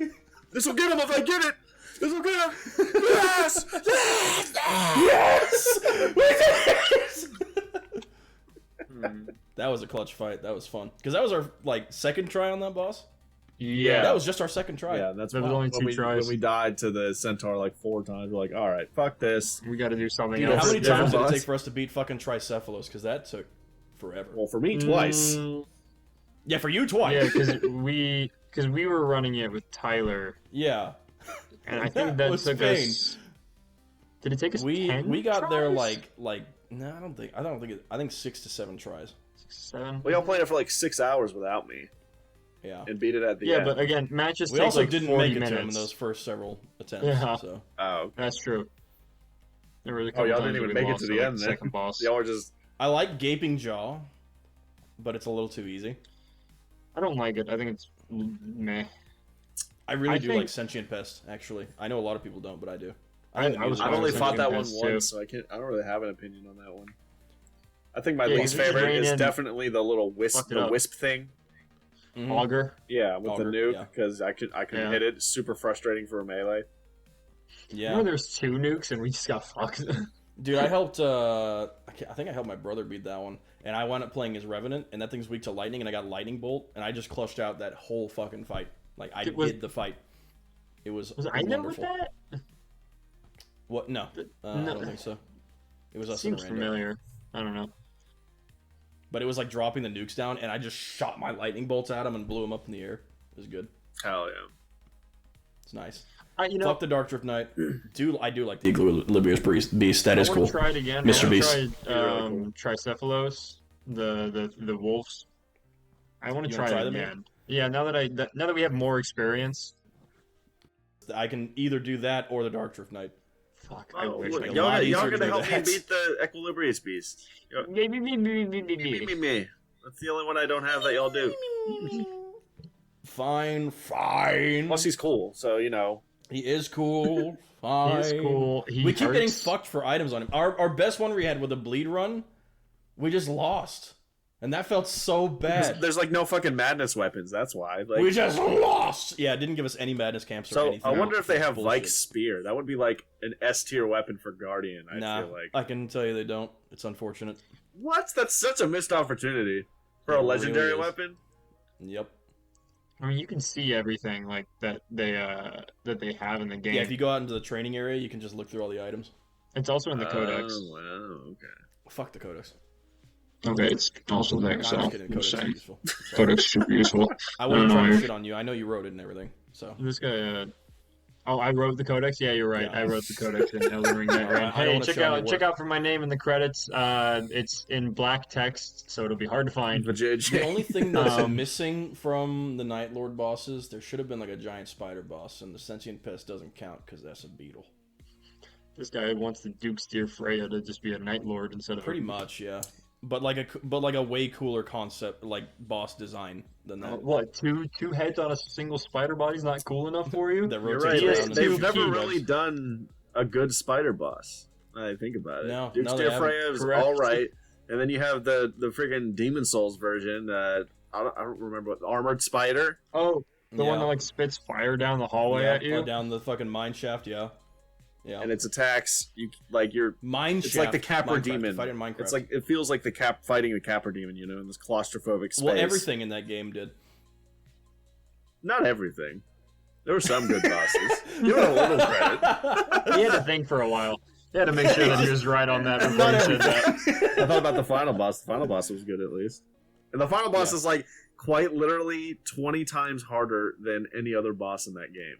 Speaker 5: This will get him if I get it. This will get him. Yes.
Speaker 1: Yes! We did it!
Speaker 3: Hmm.
Speaker 1: That was a clutch fight. That was fun. Because that was our, second try on that boss.
Speaker 3: Yeah.
Speaker 1: That was just our second try.
Speaker 5: Yeah, that's
Speaker 3: There was
Speaker 5: why
Speaker 3: only
Speaker 5: when
Speaker 3: 2
Speaker 5: we,
Speaker 3: tries.
Speaker 5: When we died to the centaur 4 times, we're like, all right, fuck this.
Speaker 3: We got to do something
Speaker 1: Dude,
Speaker 3: else.
Speaker 1: how many
Speaker 5: Yeah.
Speaker 1: times did it
Speaker 5: Boss.
Speaker 1: take for us to beat fucking Tricephalos? Because that took forever.
Speaker 5: Well, for me, twice.
Speaker 1: Yeah, for you twice.
Speaker 3: Yeah, because we were running it with Tyler,
Speaker 1: Yeah.
Speaker 3: and I
Speaker 1: That
Speaker 3: think that
Speaker 1: was
Speaker 3: took
Speaker 1: pain.
Speaker 3: us. Did it take us?
Speaker 1: We
Speaker 3: 10
Speaker 1: got there
Speaker 3: tries?
Speaker 1: no, I think 6 to 7 tries.
Speaker 3: 7.
Speaker 5: We all played it for 6 hours without me
Speaker 1: Yeah.
Speaker 5: and beat it at the
Speaker 3: Yeah,
Speaker 5: end.
Speaker 3: but again, matches
Speaker 1: We
Speaker 3: take
Speaker 1: also
Speaker 3: like
Speaker 1: didn't
Speaker 3: 40
Speaker 1: make it
Speaker 3: minutes.
Speaker 1: to him in those first several attempts.
Speaker 3: Yeah.
Speaker 1: So
Speaker 5: Oh,
Speaker 3: That's true. There were a
Speaker 5: oh,
Speaker 3: couple
Speaker 5: y'all
Speaker 3: times
Speaker 5: didn't even
Speaker 3: we
Speaker 5: make it
Speaker 3: lost
Speaker 5: to the
Speaker 3: like,
Speaker 5: end then.
Speaker 3: Second boss.
Speaker 5: Y'all were just.
Speaker 1: I like Gaping Jaw, but it's a little too easy.
Speaker 3: I don't like it. I think it's meh.
Speaker 1: I really
Speaker 3: I
Speaker 1: do
Speaker 3: think-
Speaker 1: like Sentient Pest, actually. I know a lot of people don't, but I do.
Speaker 3: I
Speaker 1: think the
Speaker 3: was
Speaker 1: music
Speaker 5: I've
Speaker 3: I
Speaker 5: only
Speaker 3: was
Speaker 5: fought that
Speaker 3: thinking
Speaker 5: one
Speaker 3: Pest, too.
Speaker 5: once, so I don't really have an opinion on that one. I think my
Speaker 3: Yeah,
Speaker 5: least
Speaker 3: you just
Speaker 5: favorite
Speaker 3: ran
Speaker 5: is
Speaker 3: in-
Speaker 5: definitely the little
Speaker 3: Fucked it
Speaker 5: the
Speaker 3: up.
Speaker 5: wisp thing.
Speaker 1: Mhm.
Speaker 3: Auger.
Speaker 5: Yeah, with the
Speaker 1: Auger,
Speaker 5: nuke
Speaker 1: yeah.
Speaker 5: because I could
Speaker 3: Yeah.
Speaker 5: hit it. Super frustrating for a melee.
Speaker 1: Yeah.
Speaker 3: Remember there's 2 nukes and we just got fucked.
Speaker 1: Dude, I helped, I think I helped my brother beat that one. And I wound up playing as Revenant, and that thing's weak to lightning, and I got Lightning Bolt, and I just clutched out that whole fucking fight. I
Speaker 3: Was-
Speaker 1: did the fight. It was
Speaker 3: Was I there with
Speaker 1: wonderful.
Speaker 3: that?
Speaker 1: What? No. I
Speaker 3: No.
Speaker 1: don't think so. It was us
Speaker 3: Seems
Speaker 1: and Randy.
Speaker 3: familiar. I don't know.
Speaker 1: But it was like dropping the nukes down, and I just shot my lightning bolts at him and blew him up in the air. It was good.
Speaker 5: Hell yeah.
Speaker 1: It's nice.
Speaker 3: You know,
Speaker 1: Fuck the Dark Drift Knight. I do like the Equilibrious Beast. That is
Speaker 3: I
Speaker 1: cool.
Speaker 3: want to try it again.
Speaker 1: Mr.
Speaker 3: I
Speaker 1: Beast.
Speaker 3: want to try Tricephalos, the wolves. I want to
Speaker 1: You
Speaker 3: try
Speaker 1: wanna try
Speaker 3: it
Speaker 1: them
Speaker 3: again. Yeah, now that we have more experience.
Speaker 1: I can either do that or the Dark Drift Knight.
Speaker 3: Fuck, I
Speaker 5: Oh,
Speaker 3: wish
Speaker 5: look,
Speaker 3: I
Speaker 1: a
Speaker 5: y'all,
Speaker 1: lot
Speaker 5: y'all
Speaker 1: easier to
Speaker 5: gonna
Speaker 1: do
Speaker 5: help me
Speaker 1: that.
Speaker 5: beat the Equilibrious Beast. Me. That's the only one I don't have that y'all do.
Speaker 1: Fine.
Speaker 5: Plus, he's cool, so you know.
Speaker 1: He is cool. Fine.
Speaker 3: He is cool. He
Speaker 1: we keep getting
Speaker 3: hurts.
Speaker 1: fucked for items on him. Our best one we had with a bleed run, we just lost. And that felt so bad.
Speaker 5: There's like no fucking madness weapons. That's why. Like,
Speaker 1: We just lost. Yeah, it didn't give us any madness camps or
Speaker 5: so
Speaker 1: anything.
Speaker 5: I wonder if they have
Speaker 1: Bullshit.
Speaker 5: Vike's spear. That would be like an S tier weapon for Guardian. I
Speaker 1: Nah,
Speaker 5: feel like.
Speaker 1: I can tell you they don't. It's unfortunate.
Speaker 5: What? That's such a missed opportunity for
Speaker 1: It
Speaker 5: a
Speaker 1: really
Speaker 5: legendary
Speaker 1: is.
Speaker 5: weapon.
Speaker 1: Yep.
Speaker 3: I mean, you can see everything like that they have in the game.
Speaker 1: Yeah, if you go out into the training area, you can just look through all the items.
Speaker 3: It's also in the codex.
Speaker 5: Oh, wow, okay.
Speaker 1: Fuck the codex.
Speaker 3: Okay, it's also there.
Speaker 1: I'm
Speaker 3: So
Speaker 1: just kidding.
Speaker 3: I'm
Speaker 1: Codex is
Speaker 3: saying.
Speaker 1: useful. Sorry.
Speaker 3: Codex is super useful.
Speaker 1: I wouldn't
Speaker 3: don't
Speaker 1: try
Speaker 3: know.
Speaker 1: to shit on you. I know you wrote it and everything. So
Speaker 3: This guy. Oh, I wrote the codex. Yeah, you're right.
Speaker 1: Yeah.
Speaker 3: I wrote the codex in Elden Ring. Night Rain.
Speaker 1: I don't
Speaker 3: Hey,
Speaker 1: wanna
Speaker 3: check
Speaker 1: show my
Speaker 3: out
Speaker 1: work.
Speaker 3: for my name in the credits. It's in black text, so it'll be hard to find.
Speaker 5: The JJ.
Speaker 1: the only thing that's
Speaker 3: Um,
Speaker 1: missing from the Night Lord bosses, there should have been like a giant spider boss, and the sentient pest doesn't count because that's a beetle.
Speaker 3: This guy wants the Duke Steer Freya to just be a Night Lord instead of
Speaker 1: Pretty much, yeah. But like a way cooler concept, like boss design than that.
Speaker 3: What, two heads on a single spider body's not cool enough for you?
Speaker 1: That
Speaker 5: You're
Speaker 1: rotates
Speaker 5: right.
Speaker 3: Yes,
Speaker 1: around. and
Speaker 5: They've
Speaker 1: shoots
Speaker 5: never
Speaker 1: you
Speaker 5: really
Speaker 1: guys.
Speaker 5: done a good spider boss. I think about it.
Speaker 1: No,
Speaker 5: Duke
Speaker 1: no, they
Speaker 5: Steer
Speaker 1: haven't.
Speaker 5: Freya is
Speaker 3: Correct.
Speaker 5: all right, and then you have the friggin' Demon Souls version. I don't remember what Armored Spider.
Speaker 3: Oh, the one
Speaker 1: Yeah.
Speaker 3: that like spits fire down the hallway
Speaker 1: Yeah,
Speaker 3: at you.
Speaker 1: down the fucking mine shaft. Yeah, yeah.
Speaker 5: And its attacks, you're.
Speaker 1: Mine
Speaker 5: It's
Speaker 1: shaft.
Speaker 5: like the Capper
Speaker 1: Minecraft,
Speaker 5: Demon.
Speaker 1: Fighting Minecraft.
Speaker 5: It's like it feels like the fighting the Capper Demon, you know, in this claustrophobic space.
Speaker 1: well, everything in that game did.
Speaker 5: Not everything. There were some good bosses. Give it a little credit.
Speaker 3: He had to think for a while. He had to make sure that he was right on that before
Speaker 1: Not
Speaker 3: he said that.
Speaker 5: I thought about the final boss. The final boss was good at least. And the final boss
Speaker 1: Yeah.
Speaker 5: is like quite literally 20 times harder than any other boss in that game.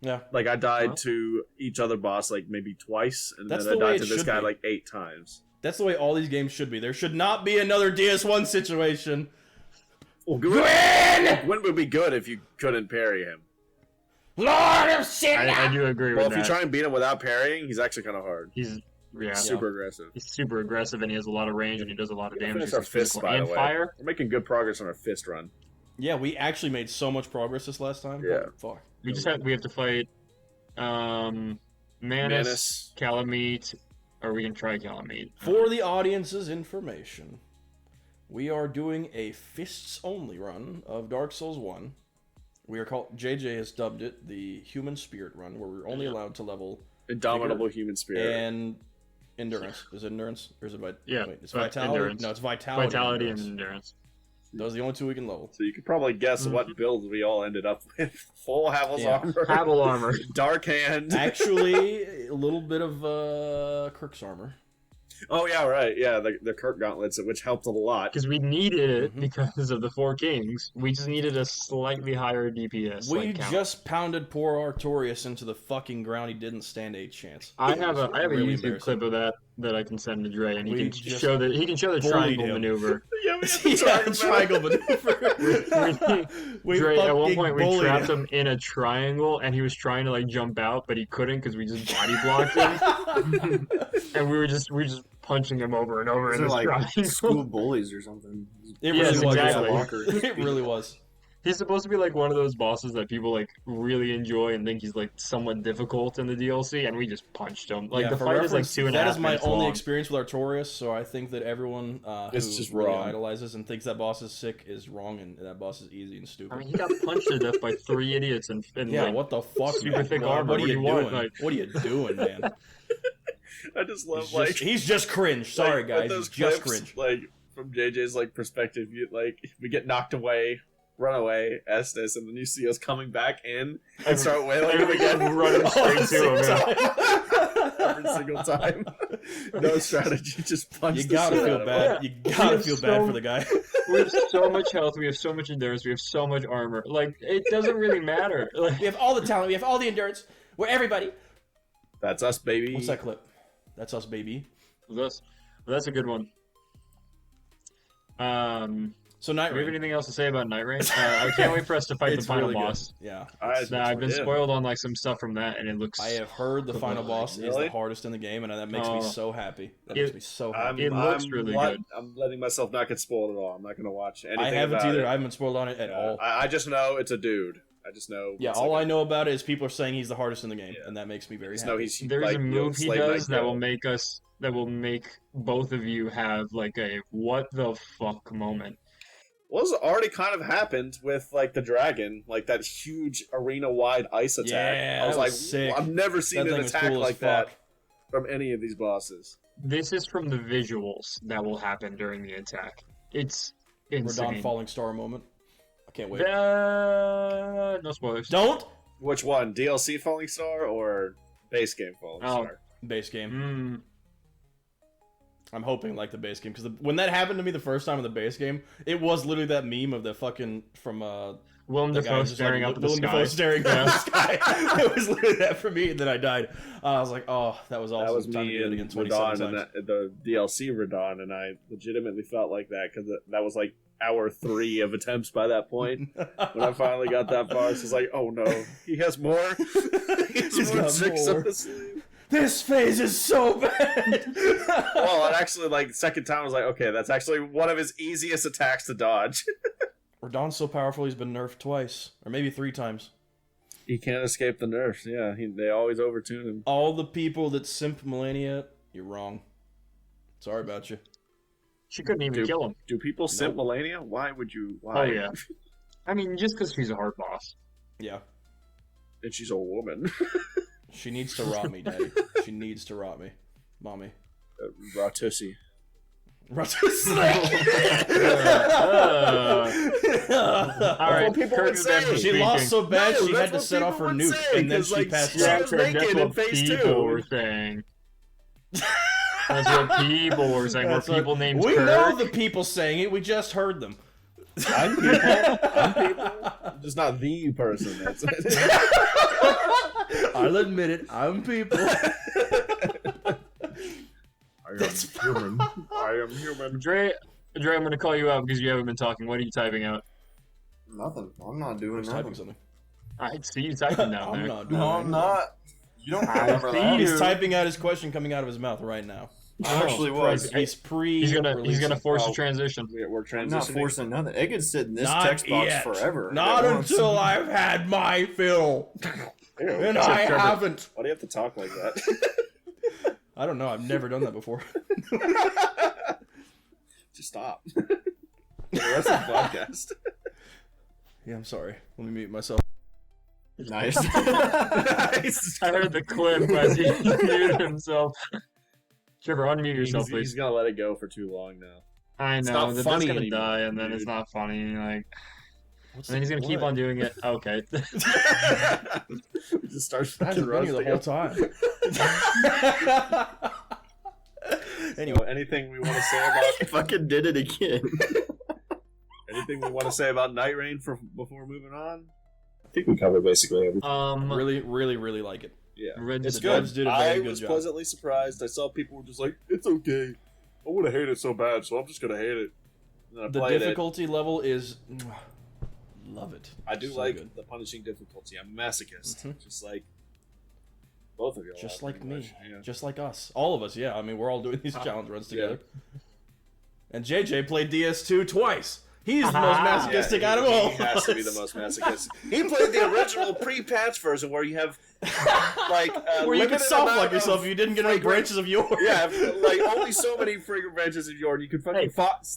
Speaker 1: Yeah.
Speaker 5: Like I died
Speaker 3: Huh?
Speaker 5: to each other boss like maybe twice, and
Speaker 1: That's
Speaker 5: then I
Speaker 1: the way
Speaker 5: died
Speaker 1: it
Speaker 5: to this
Speaker 1: should
Speaker 5: guy
Speaker 1: be.
Speaker 5: like 8 times.
Speaker 1: That's the way all these games should be. There should not be another DS1 situation.
Speaker 5: Well, Gwyn would be good if you couldn't parry him.
Speaker 1: Lord of Sin!
Speaker 3: I do agree
Speaker 5: Well,
Speaker 3: with
Speaker 5: if you
Speaker 3: that.
Speaker 5: try and beat him without parrying, he's actually kind of hard.
Speaker 3: He's
Speaker 5: Super aggressive.
Speaker 3: He's super aggressive and he has a lot of range and he does a lot of damage.
Speaker 5: Finish
Speaker 3: He's
Speaker 5: our
Speaker 3: like
Speaker 5: fists,
Speaker 3: physical
Speaker 5: by the
Speaker 3: and
Speaker 5: way.
Speaker 3: fire.
Speaker 5: We're making good progress on our fist run.
Speaker 1: Yeah, we actually made so much progress this last time.
Speaker 5: Yeah.
Speaker 1: Holy fuck.
Speaker 3: We have to fight Manus, Calamite, or we can try Calamite.
Speaker 1: For the audience's information, we are doing a fists-only run of Dark Souls 1. We are called, JJ has dubbed it the Human Spirit Run, where we're only allowed to level
Speaker 5: Indomitable human spirit.
Speaker 1: and endurance. Is it endurance or is it
Speaker 3: Yeah,
Speaker 1: Wait, it's
Speaker 3: but
Speaker 1: vitality.
Speaker 3: endurance.
Speaker 1: No, it's vitality.
Speaker 3: Vitality
Speaker 1: and
Speaker 3: and
Speaker 1: endurance.
Speaker 3: endurance.
Speaker 1: Those are the only two we can level.
Speaker 5: So you could probably guess what build we all ended up with. Full Havel's
Speaker 1: Yeah.
Speaker 5: armor.
Speaker 3: Havel armor.
Speaker 5: Dark hand.
Speaker 1: Actually, a little bit of Kirk's armor.
Speaker 5: Oh yeah, right. Yeah, the Kirk gauntlets, which helped a lot.
Speaker 3: Because we needed it
Speaker 1: Mhm.
Speaker 3: because of the Four Kings. We just needed a slightly higher DPS.
Speaker 1: We
Speaker 3: like count.
Speaker 1: just pounded poor Artorias into the fucking ground. He didn't stand a chance.
Speaker 3: I have a
Speaker 1: Really
Speaker 3: YouTube clip of that I can send to Dre, and
Speaker 1: We
Speaker 3: he can
Speaker 1: just
Speaker 3: show the
Speaker 1: bullied
Speaker 3: triangle
Speaker 1: him.
Speaker 3: maneuver.
Speaker 5: Yeah, we
Speaker 1: Yeah, triangle maneuver. We
Speaker 3: Dre, at one
Speaker 1: fucking
Speaker 3: point we
Speaker 1: bullied
Speaker 3: trapped
Speaker 1: him.
Speaker 3: him in a triangle, and he was trying to like jump out, but he couldn't because we just body blocked him, and we were just punching him over and over
Speaker 4: These
Speaker 3: in
Speaker 4: are
Speaker 3: this
Speaker 4: like
Speaker 3: triangle.
Speaker 4: school bullies or something.
Speaker 1: It
Speaker 3: Yes,
Speaker 1: really was.
Speaker 3: exactly.
Speaker 1: Yeah. It really was.
Speaker 3: He's supposed to be like one of those bosses that people like really enjoy and think he's like somewhat difficult in the DLC, and we just punched him. Like
Speaker 1: Yeah,
Speaker 3: the
Speaker 1: for
Speaker 3: fight is like
Speaker 1: reference,
Speaker 3: 2.5
Speaker 1: That is my
Speaker 3: minutes
Speaker 1: only
Speaker 3: long.
Speaker 1: experience with Artorias, so I think that everyone
Speaker 5: It's
Speaker 1: who
Speaker 5: just
Speaker 1: really
Speaker 5: wrong.
Speaker 1: idolizes and thinks that boss is sick is wrong, and that boss is easy and stupid.
Speaker 3: I mean, he got punched to death by 3 idiots and
Speaker 1: yeah,
Speaker 3: like,
Speaker 1: what the fuck?
Speaker 3: super
Speaker 1: man?
Speaker 3: thick
Speaker 1: What
Speaker 3: armor.
Speaker 1: are
Speaker 3: What
Speaker 1: you
Speaker 3: do you want?
Speaker 1: doing?
Speaker 3: Like-
Speaker 1: What are you doing, man?
Speaker 5: I just love
Speaker 1: He's just cringe. Sorry,
Speaker 5: like,
Speaker 1: guys.
Speaker 5: with those
Speaker 1: He's just
Speaker 5: clips,
Speaker 1: cringe.
Speaker 5: Like from JJ's like perspective, we get knocked away, run away, Estes, and then you see us coming back in and start wailing him again,
Speaker 3: running straight
Speaker 5: Every
Speaker 3: to him.
Speaker 5: time. Every single time. No strategy, just punch.
Speaker 1: You
Speaker 5: the
Speaker 1: gotta
Speaker 5: shit
Speaker 1: feel
Speaker 5: out of
Speaker 1: bad.
Speaker 5: him.
Speaker 1: You gotta
Speaker 3: have
Speaker 1: feel bad
Speaker 3: so-
Speaker 1: for the guy.
Speaker 3: We have so much health, we have so much endurance, we have so much armor. Like, it doesn't really matter. Like,
Speaker 1: We have all the talent. We have all the endurance. We're everybody.
Speaker 5: That's us, baby.
Speaker 1: What's that clip? That's us, baby.
Speaker 3: that's a good one.
Speaker 1: So Night
Speaker 3: Do you have
Speaker 1: Rain.
Speaker 3: anything else to say about Night Rain? I can't wait for us to fight the
Speaker 1: It's
Speaker 3: final
Speaker 1: really
Speaker 3: boss.
Speaker 1: good. Yeah.
Speaker 3: I've been spoiled on like some stuff from that, and it looks.
Speaker 1: I have heard the final boss is
Speaker 5: Really?
Speaker 1: the hardest in the game, and that makes me so happy. That makes me so happy.
Speaker 3: It looks really good.
Speaker 5: I'm letting myself not get spoiled at all. I'm not going to watch anything.
Speaker 1: I haven't
Speaker 5: about
Speaker 1: either.
Speaker 5: It.
Speaker 1: I haven't been spoiled on it at all.
Speaker 5: I just know it's a dude. I just know.
Speaker 1: Yeah, all I know about it is people are saying he's the hardest in the game, and that makes me very happy.
Speaker 5: No, he's
Speaker 3: There's
Speaker 5: like,
Speaker 3: a move he
Speaker 5: Slave
Speaker 3: does
Speaker 5: Knight
Speaker 3: that will make both of you have like a what the fuck moment.
Speaker 5: Well, this already kind of happened with like the dragon, like that huge arena-wide ice attack.
Speaker 1: Yeah,
Speaker 5: I was
Speaker 1: that
Speaker 5: like,
Speaker 1: was sick.
Speaker 5: I've never seen
Speaker 1: That
Speaker 5: an
Speaker 1: thing was
Speaker 5: attack
Speaker 1: cool as
Speaker 5: like that
Speaker 1: fuck.
Speaker 5: from any of these bosses.
Speaker 3: This is from the visuals that will happen during the attack. It's insane.
Speaker 1: Radon falling star moment. I can't wait.
Speaker 3: No spoilers.
Speaker 1: Don't
Speaker 5: Which one? DLC Falling Star or base game Falling Star?
Speaker 1: base game.
Speaker 3: Mm.
Speaker 1: I'm hoping like the base game because when that happened to me the first time in the base game, it was literally that meme of the fucking from
Speaker 3: Willem
Speaker 1: the guy
Speaker 3: Dafoe
Speaker 1: just
Speaker 3: staring
Speaker 1: like,
Speaker 3: up at the
Speaker 1: Willem
Speaker 3: sky.
Speaker 1: Dafoe staring up at the sky. It was literally that for me, and then I died. I was like, oh, that was awesome.
Speaker 5: That was
Speaker 1: Time to
Speaker 5: me
Speaker 1: do it
Speaker 5: and
Speaker 1: again 27
Speaker 5: Radon and
Speaker 1: times.
Speaker 5: the DLC Radon, and I legitimately felt like that because that was like hour 3 of attempts by that point. When I finally got that far, it's just like, oh no, he has more.
Speaker 1: He's
Speaker 5: more
Speaker 1: got
Speaker 5: tricks
Speaker 1: more.
Speaker 5: up his sleeve.
Speaker 1: This phase is so bad.
Speaker 5: Well, and actually, like second time, I was like, okay, that's actually one of his easiest attacks to dodge.
Speaker 1: Radon's so powerful, he's been nerfed twice, or maybe 3 times.
Speaker 5: He can't escape the nerfs. Yeah, they always overtune him.
Speaker 1: All the people that simp Melania, you're wrong. Sorry about you.
Speaker 3: She couldn't even kill him.
Speaker 5: Do people simp Melania? Why would you? Why?
Speaker 3: Oh yeah. I mean, just because she's a hard boss.
Speaker 1: Yeah.
Speaker 5: And she's a woman.
Speaker 1: She needs to rot me, Daddy. She needs to rot me. Mommy.
Speaker 5: Rotussi.
Speaker 3: All right,
Speaker 5: what people would say.
Speaker 1: She lost so bad
Speaker 5: No,
Speaker 1: she had
Speaker 5: that's
Speaker 1: to
Speaker 5: what
Speaker 1: set off her
Speaker 5: people would
Speaker 1: nuke,
Speaker 5: say,
Speaker 1: and then
Speaker 5: 'cause,
Speaker 1: she
Speaker 5: like,
Speaker 1: passed
Speaker 5: she
Speaker 1: out.
Speaker 5: was naked in phase
Speaker 3: people
Speaker 5: 2.
Speaker 3: were saying. That's what people were saying.
Speaker 1: That's
Speaker 3: Were people
Speaker 1: what-
Speaker 3: named
Speaker 1: We
Speaker 3: Kirk?
Speaker 1: know the people saying it. We just heard them.
Speaker 5: I'm people. I'm people. I'm just not the person. That's it.
Speaker 1: I'll admit it. I'm people.
Speaker 5: That's human. I am human.
Speaker 3: Dre, I'm going to call you out because you haven't been talking. What are you typing out?
Speaker 4: Nothing. I'm not doing
Speaker 1: He's
Speaker 4: nothing.
Speaker 1: typing something.
Speaker 3: I see you typing down
Speaker 1: I'm
Speaker 3: there.
Speaker 1: not doing
Speaker 4: No,
Speaker 1: anything.
Speaker 4: I'm not. You don't
Speaker 3: I
Speaker 4: remember
Speaker 3: see
Speaker 4: that.
Speaker 3: you.
Speaker 1: He's typing out his question coming out of his mouth right now.
Speaker 4: I actually was.
Speaker 1: He's pre.
Speaker 3: He's gonna force
Speaker 5: Oh.
Speaker 3: a transition.
Speaker 5: We're
Speaker 4: I'm not
Speaker 5: transitioning.
Speaker 4: forcing nothing. It could sit in this
Speaker 1: Not
Speaker 4: text box
Speaker 1: yet.
Speaker 4: forever.
Speaker 1: Not
Speaker 4: At once.
Speaker 1: until I've had my fill.
Speaker 5: Ew.
Speaker 1: And
Speaker 3: Except
Speaker 1: I
Speaker 3: Trevor.
Speaker 1: haven't.
Speaker 5: Why do you have to talk like that?
Speaker 1: I don't know. I've never done that before.
Speaker 5: Just stop. The rest of the podcast.
Speaker 1: Yeah, I'm sorry. Let me mute myself.
Speaker 4: Nice.
Speaker 3: I heard the clip as he muted himself. Trevor, unmute yourself,
Speaker 5: He's
Speaker 3: please.
Speaker 5: gonna let it go for too long now.
Speaker 3: I
Speaker 5: It's
Speaker 3: know
Speaker 5: not
Speaker 3: the
Speaker 5: funny
Speaker 3: bit's gonna
Speaker 5: anymore,
Speaker 3: die, and then
Speaker 5: dude.
Speaker 3: it's not funny. Like,
Speaker 1: What's
Speaker 3: and then he's gonna keep on doing it. Okay.
Speaker 5: It just starts
Speaker 1: I've
Speaker 5: fucking
Speaker 1: been here the
Speaker 5: roasting
Speaker 1: whole
Speaker 5: him.
Speaker 1: time.
Speaker 5: Anyway, anything we want to say about
Speaker 4: Fucking did it again.
Speaker 5: anything we want to say about Night Rain before moving on? I think we covered basically everything.
Speaker 1: really, really, really like it.
Speaker 5: Yeah,
Speaker 3: Red
Speaker 5: it's
Speaker 1: the
Speaker 5: good.
Speaker 1: devs did a very
Speaker 5: I
Speaker 1: good
Speaker 5: was
Speaker 1: job.
Speaker 5: pleasantly surprised. I saw people were just like, "It's okay. I would have hated it so bad, so I'm just gonna hate it." And then I
Speaker 1: The
Speaker 5: played
Speaker 1: difficulty level is. Love it.
Speaker 5: I do
Speaker 1: So
Speaker 5: like
Speaker 1: good.
Speaker 5: the punishing difficulty. I'm a masochist,
Speaker 1: Mhm.
Speaker 5: just like both of you.
Speaker 1: Just
Speaker 5: are,
Speaker 1: like
Speaker 5: pretty
Speaker 1: me.
Speaker 5: much. Yeah.
Speaker 1: Just like us. All of us, yeah. I mean, we're all doing these challenge runs together. And JJ played DS2 twice. He's the most masochistic out of all.
Speaker 5: He has to be the most masochistic. He played the original pre-patch version where you have like
Speaker 1: Where you could
Speaker 5: limited
Speaker 1: soft
Speaker 5: amount
Speaker 1: lock yourself
Speaker 5: of
Speaker 1: if you didn't get enough
Speaker 5: fragrant-
Speaker 1: branches of yours.
Speaker 5: Yeah, like only so many fragrant branches of yours. You could fucking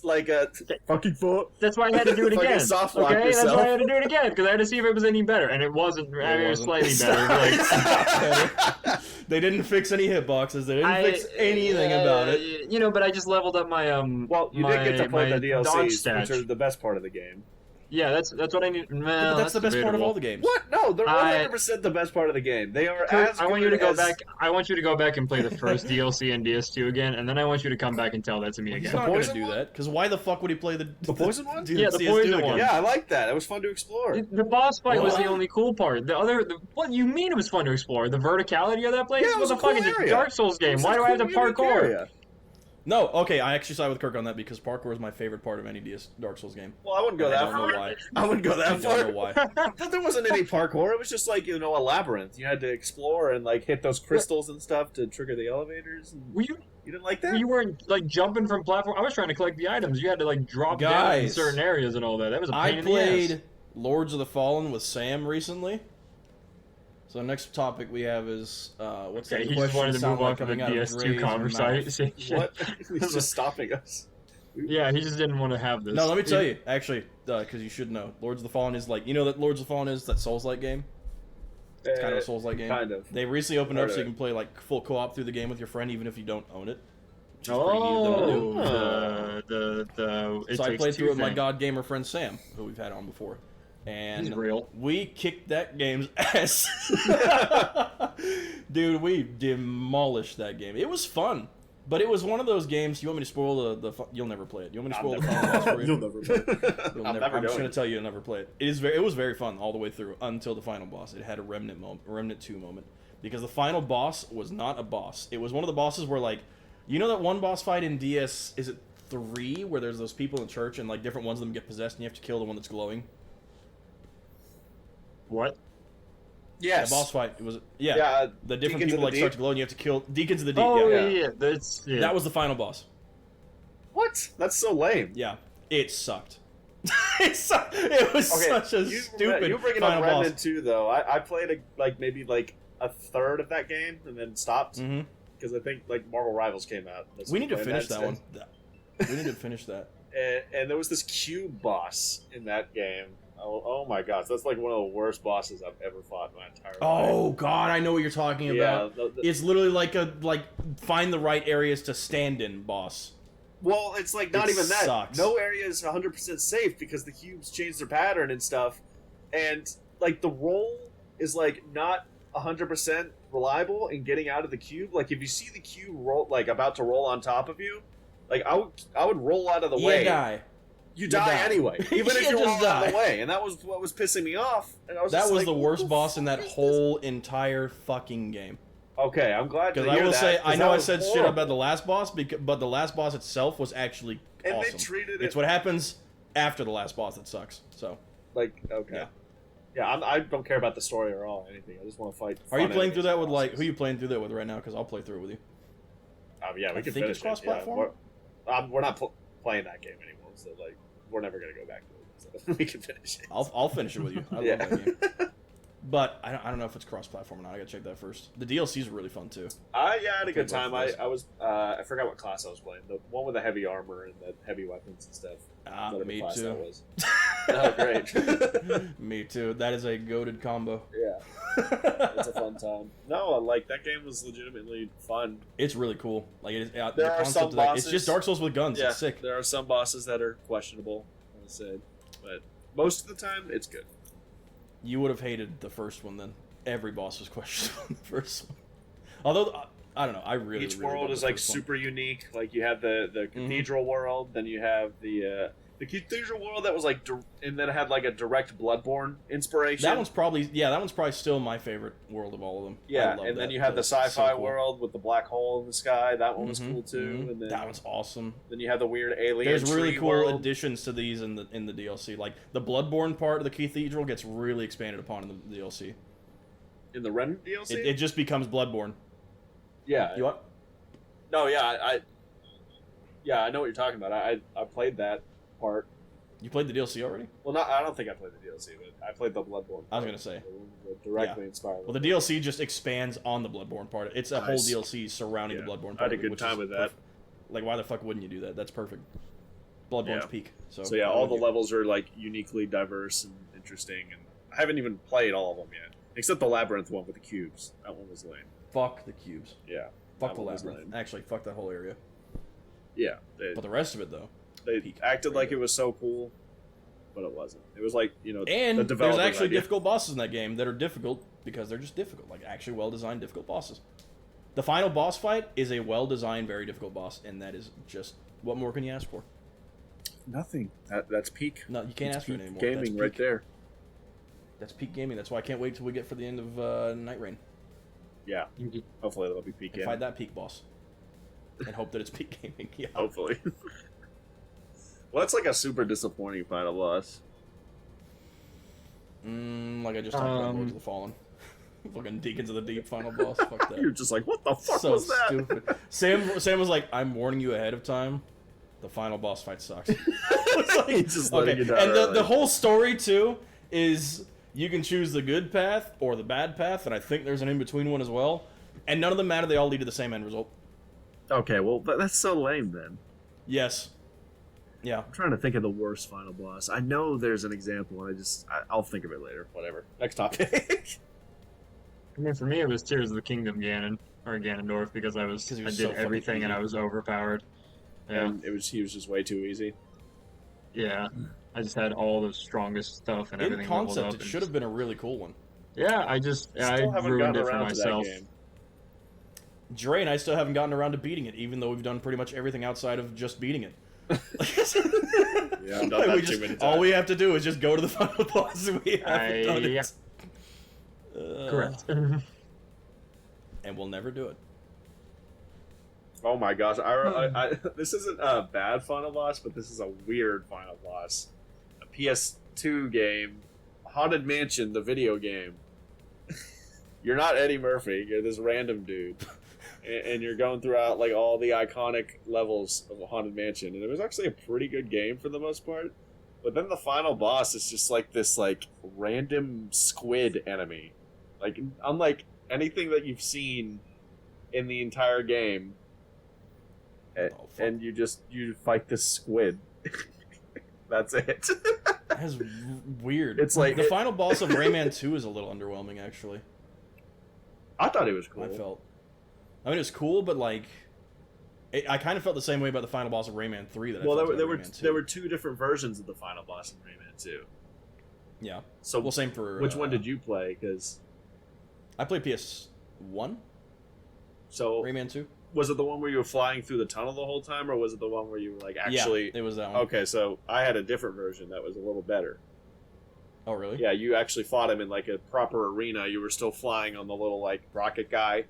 Speaker 5: like a fucking foot.
Speaker 3: That's why I had to do it
Speaker 5: Fucking
Speaker 3: again.
Speaker 5: soft lock
Speaker 3: Okay, that's
Speaker 5: yourself.
Speaker 3: why I had to do it again because I had to see if it was any better, and it wasn't. I mean, it was
Speaker 1: wasn't.
Speaker 3: slightly better. Like,
Speaker 1: They didn't fix any hitboxes. They didn't fix anything about it.
Speaker 3: You know, but I just leveled up my
Speaker 5: Well, you
Speaker 3: my,
Speaker 5: did get to play
Speaker 3: my
Speaker 5: the
Speaker 3: dodge
Speaker 5: DLCs,
Speaker 3: stats.
Speaker 5: which are the best part of the game.
Speaker 3: Yeah, that's what I need. Well,
Speaker 1: But that's the best part of all the games.
Speaker 5: What? No, they're
Speaker 3: I-
Speaker 5: 100% the best part of the game. They are
Speaker 3: Kurt,
Speaker 5: as
Speaker 3: I want you
Speaker 5: good
Speaker 3: to go
Speaker 5: as-
Speaker 3: back. I want you to go back and play the first DLC and DS2 again, and then I want you to come back and tell that to me
Speaker 1: He's
Speaker 3: again.
Speaker 1: not going to
Speaker 5: poison
Speaker 1: do
Speaker 5: one?
Speaker 1: that, because why the fuck would he play the
Speaker 5: poison one?
Speaker 3: Yeah, the
Speaker 1: CS2
Speaker 3: poison
Speaker 1: again?
Speaker 3: one.
Speaker 5: Yeah, I like that. It was fun to explore.
Speaker 3: The boss fight was
Speaker 1: What?
Speaker 3: the only cool part. What you mean it was fun to explore? The verticality of that place
Speaker 5: Yeah, it was
Speaker 3: was
Speaker 5: a
Speaker 3: a fucking
Speaker 5: cool area.
Speaker 3: Dark Souls game. Why do I have to parkour?
Speaker 1: No, okay, I actually side with Kirk on that because parkour is my favorite part of any Dark Souls game.
Speaker 5: Well, I wouldn't go
Speaker 1: I
Speaker 5: that
Speaker 1: don't
Speaker 5: far.
Speaker 1: know why.
Speaker 5: I wouldn't go
Speaker 1: I
Speaker 5: that far.
Speaker 1: don't know why.
Speaker 5: But there wasn't any parkour. It was just like, a labyrinth. You had to explore and like hit those crystals and stuff to trigger the elevators. And
Speaker 3: Were you
Speaker 5: you didn't like that?
Speaker 3: you weren't like jumping from platform? I was trying to collect the items. You had to like drop down in
Speaker 1: Guys,
Speaker 3: certain areas and all that. That was a pain
Speaker 1: I
Speaker 3: in the ass.
Speaker 1: played Lords of the Fallen with Sam recently. So next topic we have is what's
Speaker 3: Okay,
Speaker 1: that
Speaker 3: he just
Speaker 1: question
Speaker 3: wanted to
Speaker 1: sound
Speaker 3: move on
Speaker 1: like
Speaker 3: from the
Speaker 1: coming out of
Speaker 3: DS2
Speaker 1: Gray's mouth?
Speaker 3: conversation.
Speaker 5: What? He's just stopping us.
Speaker 3: Yeah, he just didn't want to have this.
Speaker 1: No, let me tell you, actually, because you should know. Lords of the Fallen is like, that Lords of the Fallen is that Souls-like game? It's kind of a Souls-like game.
Speaker 5: Kind of.
Speaker 1: They recently opened up
Speaker 5: Heard
Speaker 1: so
Speaker 5: of
Speaker 1: you
Speaker 5: it.
Speaker 1: can play like full co-op through the game with your friend, even if you don't own it. Which is pretty neat of them to do.
Speaker 3: Oh, the
Speaker 1: So I
Speaker 3: Takes
Speaker 1: played
Speaker 3: Two
Speaker 1: through it with my
Speaker 3: thing.
Speaker 1: god gamer friend Sam, who we've had on before. And
Speaker 3: He's real.
Speaker 1: we kicked that game's ass. Dude, we demolished that game. It was fun. But it was one of those games. You want me to spoil you'll never play it. You want me to spoil the final boss for you?
Speaker 4: You'll never play.
Speaker 1: You'll
Speaker 5: I'm
Speaker 1: never-
Speaker 5: never
Speaker 1: I'm just
Speaker 5: doing
Speaker 1: gonna
Speaker 5: it.
Speaker 1: tell you, you'll never play it. It was very fun all the way through until the final boss. It had a remnant 2 moment, because the final boss was not a boss. It was one of the bosses where like, that one boss fight in DS, is it 3, where there's those people in church and like different ones of them get possessed and you have to kill the one that's glowing.
Speaker 3: What?
Speaker 5: Yes.
Speaker 1: The boss fight. It was
Speaker 5: Yeah.
Speaker 1: the different
Speaker 5: Deacons
Speaker 1: people
Speaker 5: of the
Speaker 1: like start
Speaker 5: Deep.
Speaker 1: to glow and you have to kill Deacons of the Deep.
Speaker 3: Oh
Speaker 1: yeah.
Speaker 3: yeah. That's yeah.
Speaker 1: That was the final boss.
Speaker 5: What? That's so lame.
Speaker 1: Yeah, it sucked. It was such a stupid
Speaker 5: You bringing
Speaker 1: final
Speaker 5: up
Speaker 1: boss.
Speaker 5: Remnant 2 though. I played maybe a third of that game and then stopped
Speaker 1: Mm-hmm.
Speaker 5: because I think like Marvel Rivals came out. That's
Speaker 1: We need to
Speaker 5: playing
Speaker 1: finish that
Speaker 5: instead.
Speaker 1: one. We need to finish that.
Speaker 5: And there was this cube boss in that game. Oh my gosh, that's like one of the worst bosses I've ever fought in my entire life.
Speaker 1: Oh God, I know what you're talking about.
Speaker 5: Yeah,
Speaker 1: It's literally like find the right areas to stand in boss.
Speaker 5: well, it's like not
Speaker 1: It
Speaker 5: even that.
Speaker 1: sucks.
Speaker 5: No area is 100% safe because the cubes change their pattern and stuff, and like the roll is like not 100% reliable in getting out of the cube. Like if you see the cube roll like about to roll on top of you, like I would roll out of the way.
Speaker 1: You die.
Speaker 5: You die
Speaker 1: die.
Speaker 5: anyway, even if
Speaker 1: You
Speaker 5: you roll
Speaker 1: just
Speaker 5: out of
Speaker 1: die.
Speaker 5: the way, and that was what was pissing me off. And I was
Speaker 1: That
Speaker 5: just
Speaker 1: was
Speaker 5: like,
Speaker 1: the
Speaker 5: what
Speaker 1: worst boss in
Speaker 5: fuck
Speaker 1: that
Speaker 5: is
Speaker 1: whole entire fucking game.
Speaker 5: this? Okay, I'm glad to
Speaker 1: Because
Speaker 5: hear
Speaker 1: I will
Speaker 5: that,
Speaker 1: say,
Speaker 5: 'cause
Speaker 1: I know
Speaker 5: that
Speaker 1: I
Speaker 5: was
Speaker 1: said shit
Speaker 5: horrible.
Speaker 1: about the last boss, but the last boss itself was actually
Speaker 5: And
Speaker 1: awesome.
Speaker 5: they treated
Speaker 1: It's
Speaker 5: it
Speaker 1: what happens after the last boss that sucks. So,
Speaker 5: like okay. Yeah, I don't care about the story or all anything. I just want to fight.
Speaker 1: are you
Speaker 5: fun
Speaker 1: playing through
Speaker 5: enemies
Speaker 1: that with
Speaker 5: and
Speaker 1: like
Speaker 5: bosses.
Speaker 1: who are you playing through that with right now? Because I'll play through it with you.
Speaker 5: Yeah, we
Speaker 1: I
Speaker 5: can
Speaker 1: think
Speaker 5: finish
Speaker 1: it's cross-platform?
Speaker 5: it. Yeah, we're not playing that game anymore, so like we're never gonna go back to it. So we can finish it.
Speaker 1: I'll finish it with you. I
Speaker 5: Yeah.
Speaker 1: love that game. But I don't know if it's cross-platform or not. I gotta check that first. The DLC's really fun too.
Speaker 5: I had a good
Speaker 1: played
Speaker 5: time.
Speaker 1: both of
Speaker 5: I was I forgot what class I was playing. The one with the heavy armor and the heavy weapons and stuff. Whatever
Speaker 1: Me
Speaker 5: class
Speaker 1: too.
Speaker 5: that was. Oh, great.
Speaker 1: Me too. That is a goated combo.
Speaker 5: Yeah, it's a fun time. No, like that game was legitimately fun.
Speaker 1: It's really cool. Like it is.
Speaker 5: There
Speaker 1: the
Speaker 5: are
Speaker 1: concept
Speaker 5: some
Speaker 1: of that- It's
Speaker 5: bosses-
Speaker 1: just Dark Souls with guns.
Speaker 5: Yeah,
Speaker 1: It's sick.
Speaker 5: there are some bosses that are questionable, I said, but most of the time it's good.
Speaker 1: You would have hated the first one then. Every boss was questionable in the first one. Although I don't know. I really
Speaker 5: Each
Speaker 1: really
Speaker 5: world
Speaker 1: love
Speaker 5: is
Speaker 1: the
Speaker 5: like
Speaker 1: first one.
Speaker 5: super unique. Like you have the cathedral world, then you have the cathedral world that was like, and then it had like a direct Bloodborne inspiration.
Speaker 1: That one's probably still my favorite world of all of them. I
Speaker 5: yeah,
Speaker 1: love
Speaker 5: and then
Speaker 1: that.
Speaker 5: you have the
Speaker 1: That's so
Speaker 5: sci-fi
Speaker 1: cool.
Speaker 5: world with the black hole in the sky. That one was
Speaker 1: Mhm,
Speaker 5: cool too.
Speaker 1: mhm.
Speaker 5: And then
Speaker 1: That one's awesome.
Speaker 5: then you have the weird alien.
Speaker 1: There's really
Speaker 5: tree
Speaker 1: cool
Speaker 5: world.
Speaker 1: additions to these in the DLC. Like the Bloodborne part of the cathedral gets really expanded upon in the DLC.
Speaker 5: in the Ren DLC.
Speaker 1: It just becomes Bloodborne.
Speaker 5: yeah.
Speaker 1: You what?
Speaker 5: No, yeah, I know what you're talking about. I played that part.
Speaker 1: You played the DLC already?
Speaker 5: Well, not. I don't think I played the DLC, but I played the Bloodborne.
Speaker 1: I was
Speaker 5: part.
Speaker 1: gonna say.
Speaker 5: The directly inspired.
Speaker 1: Well, the DLC just expands on the Bloodborne part. It's a whole
Speaker 5: Nice.
Speaker 1: DLC surrounding
Speaker 5: Yeah,
Speaker 1: the Bloodborne part.
Speaker 5: I had a
Speaker 1: of it,
Speaker 5: good
Speaker 1: which
Speaker 5: time
Speaker 1: is
Speaker 5: with that.
Speaker 1: perfect. Like, why the fuck wouldn't you do that? That's perfect. Bloodborne's
Speaker 5: Yeah.
Speaker 1: peak. So
Speaker 5: So yeah,
Speaker 1: why
Speaker 5: all the
Speaker 1: wouldn't you?
Speaker 5: levels are like uniquely diverse and interesting, and I haven't even played all of them yet, except the labyrinth one with the cubes. That one was lame.
Speaker 1: Fuck the cubes.
Speaker 5: Yeah,
Speaker 1: Fuck
Speaker 5: that
Speaker 1: the
Speaker 5: one was
Speaker 1: labyrinth.
Speaker 5: lame.
Speaker 1: Actually, fuck that whole area.
Speaker 5: Yeah, they,
Speaker 1: But the rest of it, though.
Speaker 5: they
Speaker 1: peak.
Speaker 5: acted like it was so cool, but it wasn't. It was like the
Speaker 1: And there's
Speaker 5: developer's
Speaker 1: actually
Speaker 5: idea.
Speaker 1: difficult bosses in that game that are difficult because they're just difficult. Like, actually well-designed, difficult bosses. The final boss fight is a well-designed, very difficult boss, and that is just... What more can you ask for?
Speaker 5: Nothing. That's peak.
Speaker 1: No, you can't
Speaker 5: That's
Speaker 1: ask for it
Speaker 5: peak
Speaker 1: anymore.
Speaker 5: gaming
Speaker 1: That's
Speaker 5: right
Speaker 1: peak.
Speaker 5: there.
Speaker 1: That's peak gaming. That's why I can't wait till we get for the end of Night Rain
Speaker 5: Yeah. Hopefully that'll be peak.
Speaker 1: and
Speaker 5: Yeah.
Speaker 1: fight that peak boss. and hope that it's peak gaming. Yeah.
Speaker 5: Hopefully. Well, that's like a super disappointing final boss.
Speaker 1: Like I just talked about Lords of the Fallen. Fucking Deacons of the Deep final boss. Fuck that.
Speaker 5: You're just like, what the fuck
Speaker 1: So
Speaker 5: was that?
Speaker 1: stupid. Sam was like, I'm warning you ahead of time. The final boss fight sucks. It's like,
Speaker 5: He's just letting you down
Speaker 1: and
Speaker 5: early.
Speaker 1: the whole story too is you can choose the good path or the bad path, and I think there's an in between one as well. And none of them matter; they all lead to the same end result.
Speaker 5: Okay, well, that's so lame then.
Speaker 1: Yes. Yeah.
Speaker 5: I'm trying to think of the worst final boss. I know there's an example, and I'll think of it later. Whatever. Next topic.
Speaker 3: I mean, for me, it was Tears of the Kingdom Ganondorf, because I
Speaker 1: he was
Speaker 3: did
Speaker 1: so fucking
Speaker 3: everything and
Speaker 1: easy.
Speaker 3: I was overpowered. Yeah,
Speaker 5: And he was just way too easy.
Speaker 3: yeah. I just had all the strongest stuff and
Speaker 1: In
Speaker 3: everything leveled
Speaker 1: concept,
Speaker 3: up.
Speaker 1: it
Speaker 3: and
Speaker 1: should have been a really cool one.
Speaker 3: Yeah, I
Speaker 5: Still haven't
Speaker 3: ruined
Speaker 5: gotten
Speaker 3: it for
Speaker 5: around to that
Speaker 3: myself.
Speaker 5: game.
Speaker 1: Dre and I still haven't gotten around to beating it, even though we've done pretty much everything outside of just beating it.
Speaker 5: Yeah, I've done that too many times.
Speaker 1: all we have to do is just go to the final boss, and we haven't done it.
Speaker 3: Yeah. Correct.
Speaker 1: And we'll never do it.
Speaker 5: Oh my gosh! This isn't a bad final boss, but this is a weird final boss. A PS2 game, Haunted Mansion, the video game. You're not Eddie Murphy. You're this random dude, and you're going throughout like all the iconic levels of a Haunted Mansion, and it was actually a pretty good game for the most part. But then the final boss is just like this like random squid enemy, like unlike anything that you've seen in the entire game.
Speaker 1: Oh, fuck.
Speaker 5: And you fight this squid. That's it.
Speaker 1: That's weird.
Speaker 5: It's like-
Speaker 1: the final boss of Rayman 2 is a little underwhelming, actually.
Speaker 5: I thought it was cool.
Speaker 1: I felt. I mean, it's cool, but like, I kind of felt the same way about the final boss of Rayman 3. That I
Speaker 5: Well,
Speaker 1: felt
Speaker 5: there
Speaker 1: about
Speaker 5: were
Speaker 1: Rayman 2.
Speaker 5: there were two different versions of the final boss in Rayman 2.
Speaker 1: Yeah.
Speaker 5: So
Speaker 1: Well, same for.
Speaker 5: which one did you play? Because
Speaker 1: I played PS1,
Speaker 5: so
Speaker 1: Rayman 2.
Speaker 5: was it the one where you were flying through the tunnel the whole time, or was it the one where you were like actually?
Speaker 1: Yeah, it was that one.
Speaker 5: Okay, so I had a different version that was a little better.
Speaker 1: Oh, really?
Speaker 5: Yeah, you actually fought him in like a proper arena. You were still flying on the little like rocket guy,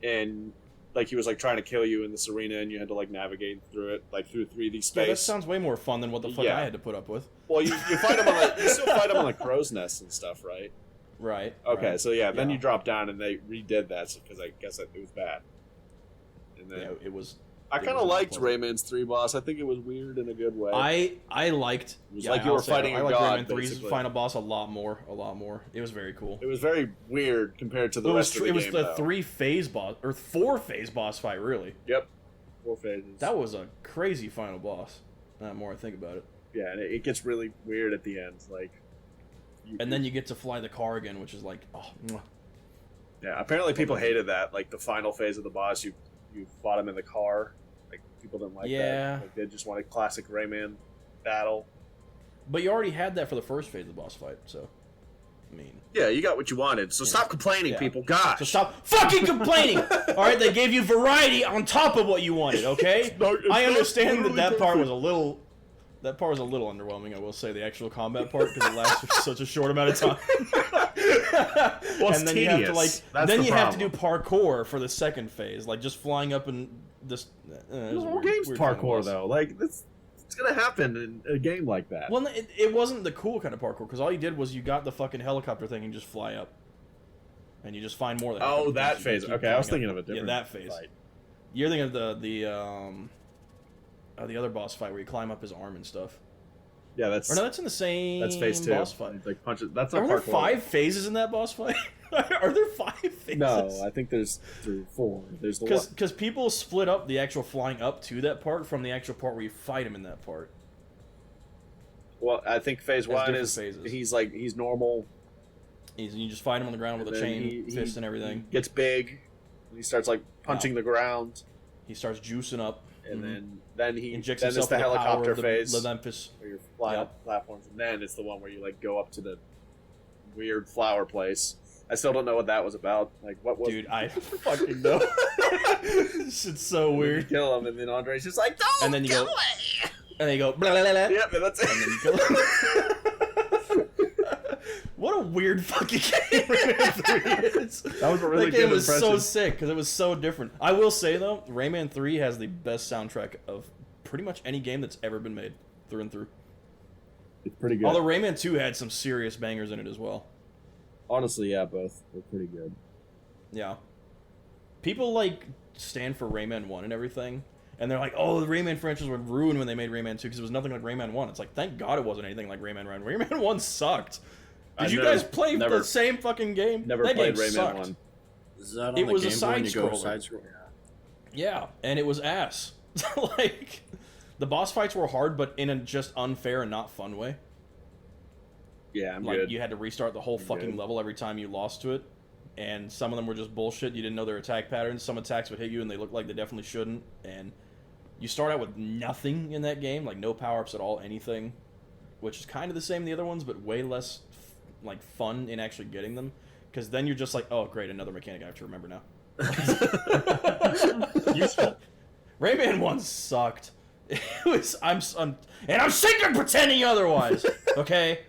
Speaker 5: and like he was like trying to kill you in this arena, and you had to like navigate through it like through 3D
Speaker 1: Yeah,
Speaker 5: space.
Speaker 1: that sounds way more fun than what the fuck
Speaker 5: Yeah.
Speaker 1: I had to put up with.
Speaker 5: Well, you fight him on you still fight him on the crow's nest and stuff, right?
Speaker 1: Right.
Speaker 5: Okay,
Speaker 1: right.
Speaker 5: so yeah, then
Speaker 1: Yeah.
Speaker 5: you drop down and they redid that because I guess it was bad. And then
Speaker 1: Yeah, it was.
Speaker 5: I
Speaker 1: it
Speaker 5: kind
Speaker 1: was
Speaker 5: of liked
Speaker 1: unpleasant.
Speaker 5: Rayman's 3 boss. I think it was weird in a good way.
Speaker 1: I liked.
Speaker 5: It was
Speaker 1: yeah,
Speaker 5: like you
Speaker 1: I'll
Speaker 5: were
Speaker 1: say
Speaker 5: fighting
Speaker 1: I
Speaker 5: a
Speaker 1: liked
Speaker 5: god,
Speaker 1: Rayman 3's
Speaker 5: basically.
Speaker 1: final boss a lot more. It was very cool.
Speaker 5: It was very weird compared to the
Speaker 1: It was
Speaker 5: rest of the
Speaker 1: it was
Speaker 5: game.
Speaker 1: the
Speaker 5: though.
Speaker 1: 3-phase boss or 4-phase boss fight, really.
Speaker 5: Yep, 4 phases.
Speaker 1: That was a crazy final boss. The more I think about it.
Speaker 5: Yeah, and it gets really weird at the end. Like,
Speaker 1: And then you get to fly the car again, which is like, oh, mwah.
Speaker 5: yeah. Apparently, people hated that. Like the final phase of the boss, you fought him in the car. Like people didn't like
Speaker 1: Yeah.
Speaker 5: that. Like, they just wanted classic Rayman battle.
Speaker 1: But you already had that for the first phase of the boss fight, so I mean.
Speaker 5: Yeah, you got what you wanted. So
Speaker 1: Yeah.
Speaker 5: stop complaining,
Speaker 1: Yeah.
Speaker 5: people. Gosh.
Speaker 1: So stop fucking complaining! Alright, they gave you variety on top of what you wanted, okay? I understand that part was a little underwhelming, I will say, the actual combat part, because it lasts for such a short amount of time.
Speaker 5: Well, it's
Speaker 1: and then you have to
Speaker 5: tedious.
Speaker 1: like
Speaker 5: That's
Speaker 1: then
Speaker 5: the
Speaker 1: you have to do
Speaker 5: problem.
Speaker 1: parkour for the second phase, like just flying up and this
Speaker 5: The whole game's parkour, though. Like, it's gonna happen in a game like that.
Speaker 1: Well, it wasn't the cool kind of parkour, because all you did was you got the fucking helicopter thing and just fly up. And you just find more of the
Speaker 5: Oh,
Speaker 1: helicopter
Speaker 5: that
Speaker 1: things, you
Speaker 5: phase.
Speaker 1: keep
Speaker 5: Okay, I was
Speaker 1: going
Speaker 5: thinking
Speaker 1: up.
Speaker 5: of a different
Speaker 1: Yeah, that phase.
Speaker 5: fight.
Speaker 1: You're thinking of the other boss fight where you climb up his arm and stuff.
Speaker 5: Yeah, that's
Speaker 1: Or no, that's in the same
Speaker 5: that's phase 2.
Speaker 1: boss fight.
Speaker 5: Like punches. That's not
Speaker 1: Are there
Speaker 5: parkour.
Speaker 1: 5 phases in that boss fight? Are there 5 phases?
Speaker 5: No, I think there's 3 or 4. There's the one.
Speaker 1: Because people split up the actual flying up to that part from the actual part where you fight him in that part.
Speaker 5: Well, I think phase
Speaker 1: There's
Speaker 5: 1
Speaker 1: different
Speaker 5: is
Speaker 1: phases.
Speaker 5: he's normal.
Speaker 1: You just fight him on the ground with
Speaker 5: and
Speaker 1: a
Speaker 5: then
Speaker 1: chain fist and everything.
Speaker 5: He gets big. And he starts like punching the ground,
Speaker 1: He starts juicing up.
Speaker 5: and
Speaker 1: Mhm.
Speaker 5: then he
Speaker 1: Injects
Speaker 5: then it's
Speaker 1: himself
Speaker 5: the
Speaker 1: with the power
Speaker 5: helicopter
Speaker 1: of the
Speaker 5: phase
Speaker 1: Memphis.
Speaker 5: where you're flying
Speaker 1: Yeah.
Speaker 5: up platforms, and then it's the one where you like go up to the weird flower place. I still don't know what that was about. Like, what was?
Speaker 1: Dude, I fucking know. This shit's so
Speaker 5: You
Speaker 1: weird.
Speaker 5: kill him, and then Andre's just like, "Don't
Speaker 1: And then you
Speaker 5: kill
Speaker 1: go-
Speaker 5: me!"
Speaker 1: And then you go, blah, blah, blah, blah.
Speaker 5: Yep, and that's it.
Speaker 1: And then you kill him. What a a weird fucking game Rayman 3 is.
Speaker 6: That was a really
Speaker 1: That game
Speaker 6: good
Speaker 1: was so
Speaker 6: impression.
Speaker 1: sick because it was so different. I will say though, Rayman 3 has the best soundtrack of pretty much any game that's ever been made, through and through.
Speaker 6: It's pretty good.
Speaker 1: Although Rayman 2 had some serious bangers in it as well.
Speaker 6: Honestly, yeah, both were pretty good.
Speaker 1: Yeah. People like stand for Rayman 1 and everything, and they're like, oh, the Rayman franchise was ruined when they made Rayman 2 because it was nothing like Rayman 1. It's like, thank God it wasn't anything like Rayman 1. Rayman 1 sucked. Did you guys play the same fucking game?
Speaker 6: Never
Speaker 1: that
Speaker 6: played
Speaker 1: game
Speaker 6: Rayman
Speaker 1: sucked.
Speaker 6: 1.
Speaker 4: Is that on
Speaker 1: It
Speaker 4: the
Speaker 1: was a
Speaker 4: Game Boy when you go
Speaker 1: side-scroller.
Speaker 4: side scroll?
Speaker 1: Yeah, and it was ass. Like, the boss fights were hard, but in a just unfair and not fun way.
Speaker 6: Yeah, I'm
Speaker 1: Like,
Speaker 6: good.
Speaker 1: you had to restart the whole fucking level every time you lost to it. And some of them were just bullshit. You didn't know their attack patterns. Some attacks would hit you and they looked like they definitely shouldn't. And you start out with nothing in that game, like no power-ups at all, anything. Which is kind of the same in the other ones, but way less, like, fun in actually getting them. Because then you're just like, oh, great, another mechanic I have to remember now.
Speaker 3: Useful.
Speaker 1: Rayman 1 sucked. It was, I'm sick of pretending otherwise, okay?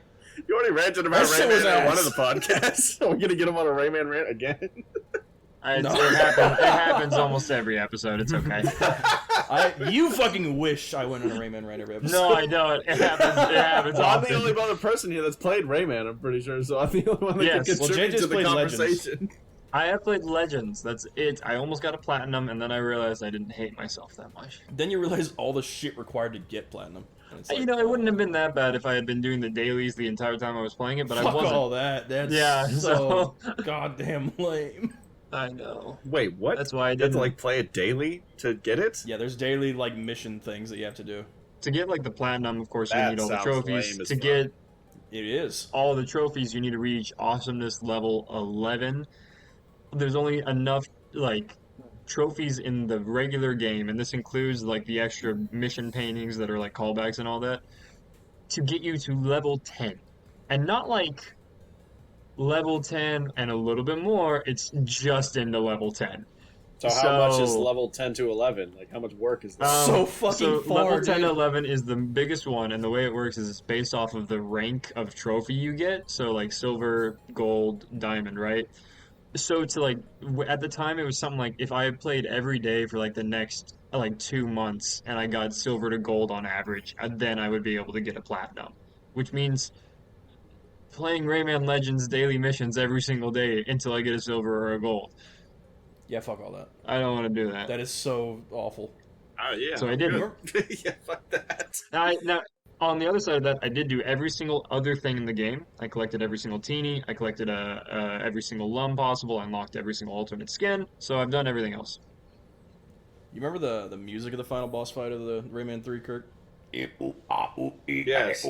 Speaker 6: You already ranted about
Speaker 1: That shit was
Speaker 6: Rayman in one
Speaker 1: ass.
Speaker 6: of the podcasts. Are we gonna get him on a Rayman rant again?
Speaker 1: No.
Speaker 3: It happens almost every episode. It's okay.
Speaker 1: You fucking wish I went on a Rayman rant every episode.
Speaker 3: No, I don't. It happens
Speaker 6: Well, I'm
Speaker 3: often.
Speaker 6: the only other person here that's played Rayman, I'm pretty sure, so I'm the only one that
Speaker 3: Yes.
Speaker 6: can
Speaker 3: Well,
Speaker 6: contribute
Speaker 1: JJ's
Speaker 6: to the
Speaker 1: played Legends.
Speaker 6: conversation.
Speaker 3: I have played Legends. That's it. I almost got a platinum, and then I realized I didn't hate myself that much.
Speaker 1: Then you realize all the shit required to get platinum. And it's like,
Speaker 3: You know, it wouldn't have been that bad if I had been doing the dailies the entire time I was playing it, but I
Speaker 1: fuck
Speaker 3: wasn't.
Speaker 1: all that. That's
Speaker 3: Yeah,
Speaker 1: so goddamn lame.
Speaker 3: I know.
Speaker 6: Wait, what?
Speaker 3: That's why I
Speaker 6: You have to,
Speaker 3: didn't.
Speaker 6: like, play it daily to get it?
Speaker 1: Yeah, there's daily like mission things that you have to do.
Speaker 3: To get like the platinum, of course, you
Speaker 6: That
Speaker 3: need all the
Speaker 6: sounds
Speaker 3: trophies.
Speaker 6: lame as
Speaker 3: To
Speaker 6: fuck.
Speaker 3: get
Speaker 1: It is.
Speaker 3: all the trophies, you need to reach awesomeness level 11. There's only enough like trophies in the regular game, and this includes like the extra mission paintings that are like callbacks and all that, to get you to level 10. And not like level 10 and a little bit more, it's just into level 10.
Speaker 6: So how much is
Speaker 3: So-
Speaker 6: level 10 to 11? Like, how much work is that?
Speaker 1: So fucking far,
Speaker 3: level 10
Speaker 1: dude.
Speaker 3: to 11 is the biggest one, and the way it works is it's based off of the rank of trophy you get. So like silver, gold, diamond, right? So to like at the time it was something like if I had played every day for like the next like 2 months and I got silver to gold on average, then I would be able to get a platinum, which means playing Rayman Legends daily missions every single day until I get a silver or a gold.
Speaker 1: Yeah, fuck all that.
Speaker 3: I don't want to do that.
Speaker 1: That is so awful.
Speaker 6: Yeah.
Speaker 3: So I didn't.
Speaker 6: Yeah, fuck that.
Speaker 3: Now, on the other side of that, I did do every single other thing in the game. I collected every single teeny. I collected every single lum possible. I unlocked every single alternate skin. So I've done everything else.
Speaker 1: You remember the music of the final boss fight of the Rayman 3, Kirk?
Speaker 6: Yes.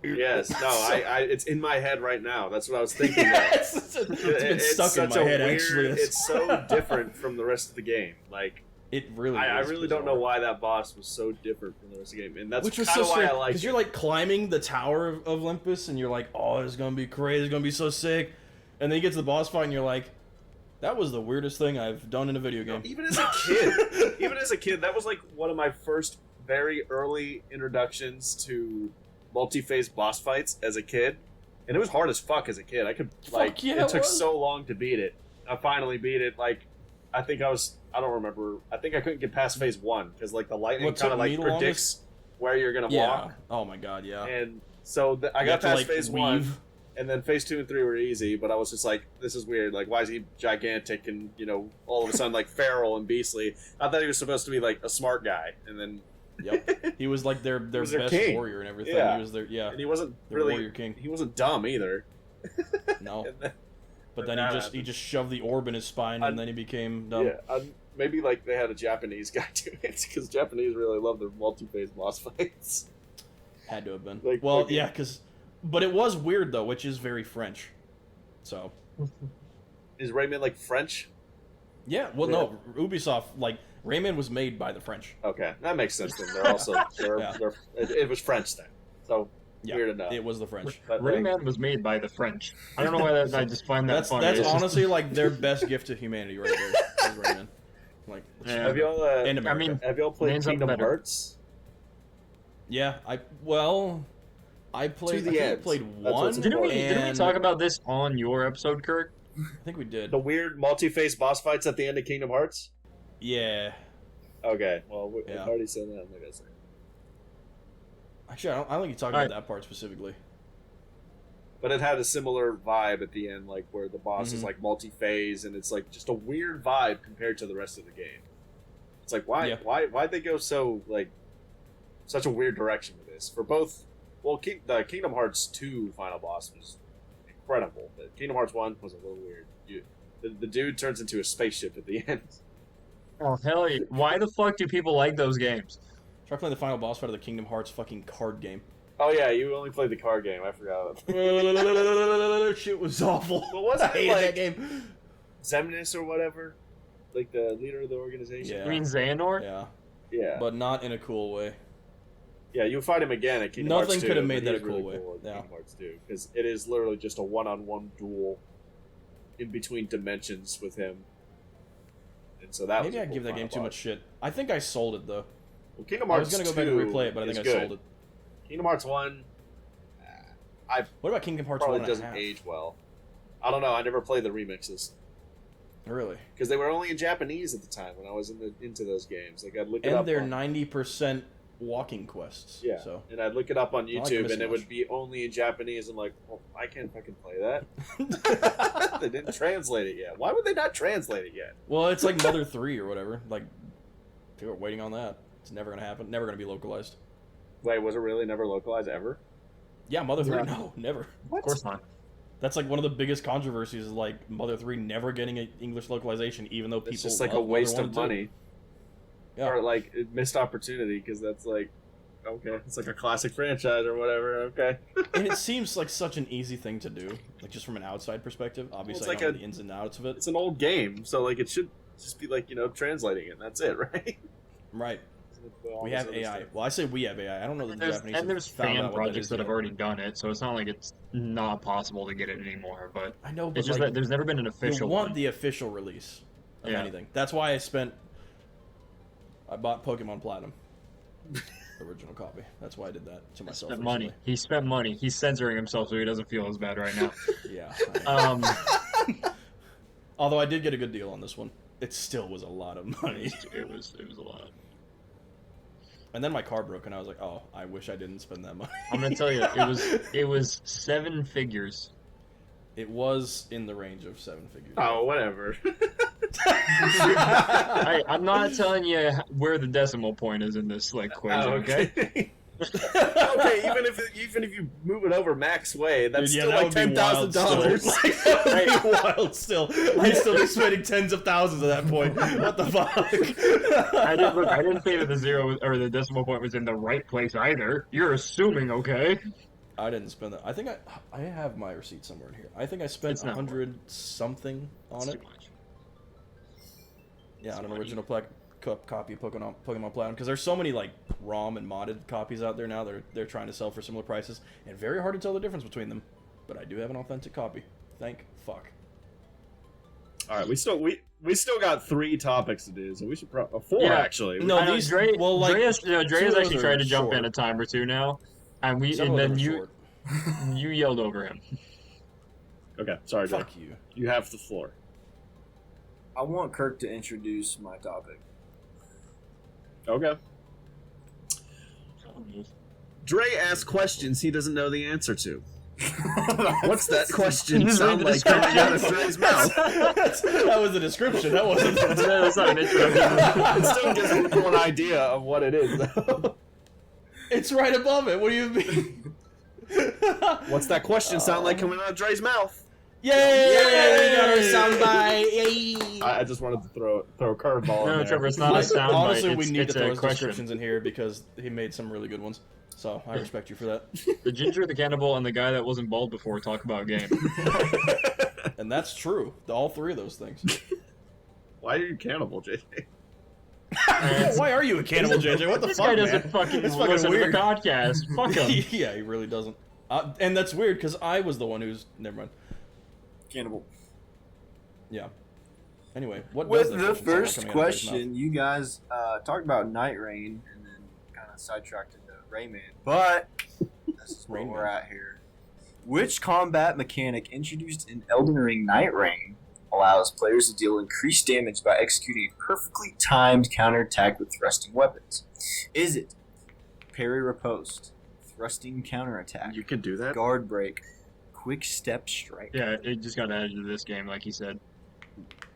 Speaker 6: Yes. No, I it's in my head right now. That's what I was thinking of.
Speaker 1: Yes, it's been stuck in
Speaker 6: such
Speaker 1: my
Speaker 6: a
Speaker 1: head,
Speaker 6: weird,
Speaker 1: actually.
Speaker 6: It's so different from the rest of the game. Like,
Speaker 1: It really
Speaker 6: I
Speaker 1: is
Speaker 6: really don't
Speaker 1: bizarre.
Speaker 6: know why that boss was so different from the rest of the game. And that's
Speaker 1: Which was
Speaker 6: kind
Speaker 1: so
Speaker 6: of why
Speaker 1: strange,
Speaker 6: I like
Speaker 1: because
Speaker 6: it.
Speaker 1: you're like climbing the tower of Olympus, and you're like, oh, it's gonna be crazy, it's gonna be so sick, and then you get to the boss fight, and you're like, that was the weirdest thing I've done in a video game.
Speaker 6: Even as a kid, that was like one of my first very early introductions to multi-phase boss fights as a kid. And it was hard as fuck as a kid. I could, like,
Speaker 1: yeah,
Speaker 6: it
Speaker 1: it
Speaker 6: took
Speaker 1: was.
Speaker 6: so long to beat it. I finally beat it, like, I think I don't remember, I think I couldn't get past phase 1, because, like, the lightning
Speaker 1: What
Speaker 6: kind of,
Speaker 1: took
Speaker 6: like,
Speaker 1: me the
Speaker 6: predicts where you're gonna
Speaker 1: Yeah.
Speaker 6: walk.
Speaker 1: Oh my god, yeah.
Speaker 6: And so I
Speaker 1: You
Speaker 6: got
Speaker 1: have to,
Speaker 6: past
Speaker 1: like,
Speaker 6: phase
Speaker 1: weave.
Speaker 6: 1, and then phase 2 and 3 were easy, but I was just like, this is weird. Like, why is he gigantic and, you know, all of a sudden, like, feral and beastly? I thought he was supposed to be, like, a smart guy, and then...
Speaker 1: Yep. He was like their
Speaker 6: was their
Speaker 1: best
Speaker 6: king.
Speaker 1: warrior and everything.
Speaker 6: Yeah.
Speaker 1: He was their
Speaker 6: And he wasn't
Speaker 1: their
Speaker 6: really...
Speaker 1: warrior king.
Speaker 6: He wasn't dumb, either.
Speaker 1: No.
Speaker 6: And then-
Speaker 1: But then
Speaker 6: that
Speaker 1: he
Speaker 6: happened.
Speaker 1: just shoved the orb in his spine, and then he became dumb.
Speaker 6: Yeah, maybe, like, they had a Japanese guy doing it, because Japanese really love their multi-phase boss fights.
Speaker 1: Had to have been.
Speaker 6: Like,
Speaker 1: well,
Speaker 6: fucking-
Speaker 1: yeah, but it was weird though, which is very French. So
Speaker 6: Is Rayman, like, French?
Speaker 1: yeah, well, no, Ubisoft, like, Rayman was made by the French.
Speaker 6: Okay, that makes sense, then. They're also...
Speaker 1: Yeah.
Speaker 6: It was French then, so...
Speaker 1: Yeah,
Speaker 6: Weird enough.
Speaker 1: it was the French.
Speaker 6: But, like,
Speaker 3: Rayman was made by the French. I don't know why that, I just find that
Speaker 1: That's
Speaker 3: funny. It's just-
Speaker 1: honestly like their best gift to humanity right there. Is Rayman. Like,
Speaker 3: Yeah.
Speaker 6: have y'all,
Speaker 1: in America.
Speaker 3: I mean,
Speaker 6: have y'all played
Speaker 3: Name's something
Speaker 6: Kingdom
Speaker 3: better.
Speaker 6: Hearts?
Speaker 1: yeah, I played.
Speaker 6: the
Speaker 1: I think I
Speaker 6: end.
Speaker 1: played
Speaker 6: That's
Speaker 1: one.
Speaker 6: what's
Speaker 3: Didn't we
Speaker 1: and-
Speaker 3: talk about this on your episode, Kirk?
Speaker 1: I think we did.
Speaker 6: The weird multi-phase boss fights at the end of Kingdom Hearts?
Speaker 1: Yeah.
Speaker 6: Okay, well, we've
Speaker 1: Yeah.
Speaker 6: already said that. Like I said.
Speaker 1: Actually, I don't think you talked about that part specifically.
Speaker 6: But it had a similar vibe at the end, like where the boss is
Speaker 1: Mhm.
Speaker 6: like multi-phase, and it's like just a weird vibe compared to the rest of the game. It's like why'd they go so like such a weird direction with this for both? Well, the Kingdom Hearts 2 final boss was incredible, but Kingdom Hearts 1 was a little weird. The dude turns into a spaceship at the end.
Speaker 3: Oh hell yeah! Why the fuck do people like those games?
Speaker 1: Try playing the final boss fight of the Kingdom Hearts fucking card game.
Speaker 6: Oh yeah, you only played the card game. I forgot.
Speaker 1: Shit was awful.
Speaker 6: But wasn't
Speaker 1: I
Speaker 6: it
Speaker 1: hated
Speaker 6: like
Speaker 1: that game.
Speaker 6: Xemnas or whatever? Like the leader of the organization?
Speaker 1: Yeah.
Speaker 3: You mean Xehanort?
Speaker 1: Yeah,
Speaker 6: Yeah.
Speaker 1: but not in a cool way.
Speaker 6: Yeah, you'll fight him again at Kingdom Hearts 2.
Speaker 1: Nothing could have made
Speaker 6: but
Speaker 1: that
Speaker 6: he's
Speaker 1: a cool
Speaker 6: really
Speaker 1: way.
Speaker 6: cool at
Speaker 1: Yeah.
Speaker 6: Kingdom Hearts 2, because it is literally just a one-on-one duel in between dimensions with him. And so that
Speaker 1: Maybe
Speaker 6: was a
Speaker 1: I
Speaker 6: cool
Speaker 1: give that game
Speaker 6: final
Speaker 1: too
Speaker 6: boss.
Speaker 1: much shit. I think I sold it though.
Speaker 6: Well, Kingdom
Speaker 1: I
Speaker 6: Hearts
Speaker 1: was gonna go
Speaker 6: 2
Speaker 1: back and replay it, but I think
Speaker 6: is
Speaker 1: I
Speaker 6: good.
Speaker 1: sold it.
Speaker 6: Kingdom Hearts 1
Speaker 1: What about Kingdom Hearts
Speaker 6: probably
Speaker 1: 1
Speaker 6: doesn't
Speaker 1: and a half?
Speaker 6: age well. I don't know. I never played the remixes
Speaker 1: Really?
Speaker 6: because they were only in Japanese at the time when I was into those games. Like I'd look it up.
Speaker 1: And they're
Speaker 6: on-
Speaker 1: 90% walking quests.
Speaker 6: Yeah,
Speaker 1: So
Speaker 6: and I'd look it up on
Speaker 1: like
Speaker 6: YouTube,
Speaker 1: missing
Speaker 6: and it
Speaker 1: much.
Speaker 6: would be only in Japanese. I'm like, well, I can't fucking play that. They didn't translate it yet. Why would they not translate it yet?
Speaker 1: well, it's like Mother 3 or whatever. Like people are waiting on that. It's never gonna happen. Never gonna be localized.
Speaker 6: Wait, was it really never localized ever?
Speaker 1: Yeah, Mother 3.
Speaker 3: Yeah.
Speaker 1: No, never.
Speaker 6: What?
Speaker 3: Of course not.
Speaker 1: That's like one of the biggest controversies. Is like Mother 3 never getting an English localization, even though people.
Speaker 6: It's just like a
Speaker 1: love Mother
Speaker 6: waste
Speaker 1: 1
Speaker 6: of
Speaker 1: and 2.
Speaker 6: money,
Speaker 1: Yeah.
Speaker 6: or like a missed opportunity because that's like, okay, it's like a classic franchise or whatever. Okay,
Speaker 1: And it seems like such an easy thing to do, like just from an outside perspective. Obviously,
Speaker 6: like
Speaker 1: I don't know
Speaker 6: a-
Speaker 1: the ins and outs of it.
Speaker 6: it's an old game, so like it should just be like translating it. And that's it, right?
Speaker 1: Right.
Speaker 6: All
Speaker 1: We
Speaker 6: this
Speaker 1: have
Speaker 6: other
Speaker 1: AI.
Speaker 6: stuff.
Speaker 1: Well, I say we have AI. I don't know that the Japanese
Speaker 3: And there's
Speaker 1: have found
Speaker 3: fan
Speaker 1: out what that
Speaker 3: projects
Speaker 1: is
Speaker 3: that have
Speaker 1: yet.
Speaker 3: already done it, so it's not like it's not possible to get it anymore. But
Speaker 1: I know, but
Speaker 3: it's just
Speaker 1: like,
Speaker 3: that there's never been an
Speaker 1: you
Speaker 3: official
Speaker 1: want
Speaker 3: one.
Speaker 1: the official release of
Speaker 3: Yeah.
Speaker 1: anything. That's why I bought Pokemon Platinum, original copy. That's why I did that to myself.
Speaker 3: Spent money.
Speaker 1: recently.
Speaker 3: He spent money. He's censoring himself so he doesn't feel as bad right now.
Speaker 1: Yeah. I know.
Speaker 3: Um,
Speaker 1: Although I did get a good deal on this one. It still was a lot of money.
Speaker 3: it was a lot.
Speaker 1: And then my car broke, and I was like, "Oh, I wish I didn't spend that money."
Speaker 3: I'm gonna tell you, it was 7 figures.
Speaker 1: It was in the range of 7 figures.
Speaker 6: Oh, whatever.
Speaker 3: I'm not telling you where the decimal point is in this like quiz.
Speaker 6: Oh,
Speaker 3: Okay.
Speaker 6: Okay, even if you move it over max way, that's
Speaker 1: Dude, yeah,
Speaker 6: still
Speaker 1: that
Speaker 6: like
Speaker 1: would be wild
Speaker 6: $10,000.
Speaker 1: still. Like, that would be wild still. I'd still be spending tens of thousands at that point. What the fuck?
Speaker 3: I didn't say that the zero or the decimal point was in the right place either. You're assuming, okay?
Speaker 1: I didn't spend that. I think I have my receipt somewhere in here. I think I spent
Speaker 3: It's not
Speaker 1: 100 something on
Speaker 3: It's
Speaker 1: it.
Speaker 3: too much.
Speaker 1: Yeah, on an original copy of Pokemon Platinum, because there's so many like ROM and modded copies out there now. They're trying to sell for similar prices, and very hard to tell the difference between them. But I do have an authentic copy. Thank fuck.
Speaker 6: All right, we still got 3 topics to do, so we should probably 4
Speaker 3: Yeah.
Speaker 6: actually.
Speaker 1: No,
Speaker 3: I know,
Speaker 1: these
Speaker 3: Dre,
Speaker 1: well, like
Speaker 3: Dre's
Speaker 1: two of
Speaker 3: actually
Speaker 1: those
Speaker 3: tried
Speaker 1: are
Speaker 3: to jump in
Speaker 1: short.
Speaker 3: a time or two now, and
Speaker 1: Some of them
Speaker 3: then
Speaker 1: are
Speaker 3: you
Speaker 1: short.
Speaker 3: you yelled over him.
Speaker 6: Okay, sorry, Dre.
Speaker 1: Fuck you.
Speaker 6: You have the floor.
Speaker 4: I want Kirk to introduce my topic.
Speaker 6: Okay. Dre asks questions he doesn't know the answer to. What's that question
Speaker 3: Just read
Speaker 6: sound
Speaker 3: the
Speaker 6: like coming out of
Speaker 3: description.
Speaker 6: Dre's mouth?
Speaker 1: That was the description. That wasn't.
Speaker 3: That's not an introduction.
Speaker 6: It still gives people an idea of what it is, though.
Speaker 1: It's right above it. What do you mean?
Speaker 6: What's that question sound like coming out of Dre's mouth?
Speaker 1: Yay! We got our
Speaker 6: Yay!
Speaker 1: soundbite. Yay!
Speaker 6: I just wanted to throw a curveball in
Speaker 3: No,
Speaker 6: there.
Speaker 3: Trevor, it's not a soundbite.
Speaker 1: Honestly, we
Speaker 3: it's,
Speaker 1: need
Speaker 3: it's
Speaker 1: to throw
Speaker 3: a
Speaker 1: his
Speaker 3: question.
Speaker 1: descriptions in here because he made some really good ones. So I respect you for that.
Speaker 3: The ginger, the cannibal, and the guy that wasn't bald before talk about game.
Speaker 1: And that's true. All 3 of those things.
Speaker 6: Why are you cannibal, JJ?
Speaker 1: Why are you a cannibal, JJ? What the
Speaker 3: This
Speaker 1: fuck,
Speaker 3: guy
Speaker 1: man?
Speaker 3: doesn't fucking
Speaker 1: It's fucking
Speaker 3: listen
Speaker 1: weird.
Speaker 3: to the podcast. Fuck him.
Speaker 1: Yeah, he really doesn't. And that's weird because I was the one who's. Never mind.
Speaker 4: Cannibal.
Speaker 1: Yeah. Anyway, what
Speaker 4: With
Speaker 1: does that
Speaker 4: the
Speaker 1: question sound like
Speaker 4: first
Speaker 1: coming out of Dre's mouth?
Speaker 4: question, you guys talked about Night Rain and then kind of sidetracked into Rayman. But
Speaker 7: This is where
Speaker 1: Rain
Speaker 7: we're
Speaker 1: Man.
Speaker 7: at here. Which combat mechanic introduced in Elden Ring Night Rain allows players to deal increased damage by executing a perfectly timed counterattack with thrusting weapons? Is it parry riposte, thrusting counterattack,
Speaker 6: You can do that.
Speaker 7: guard break, quick step strike?
Speaker 3: Yeah, it just got added to this game, like he said.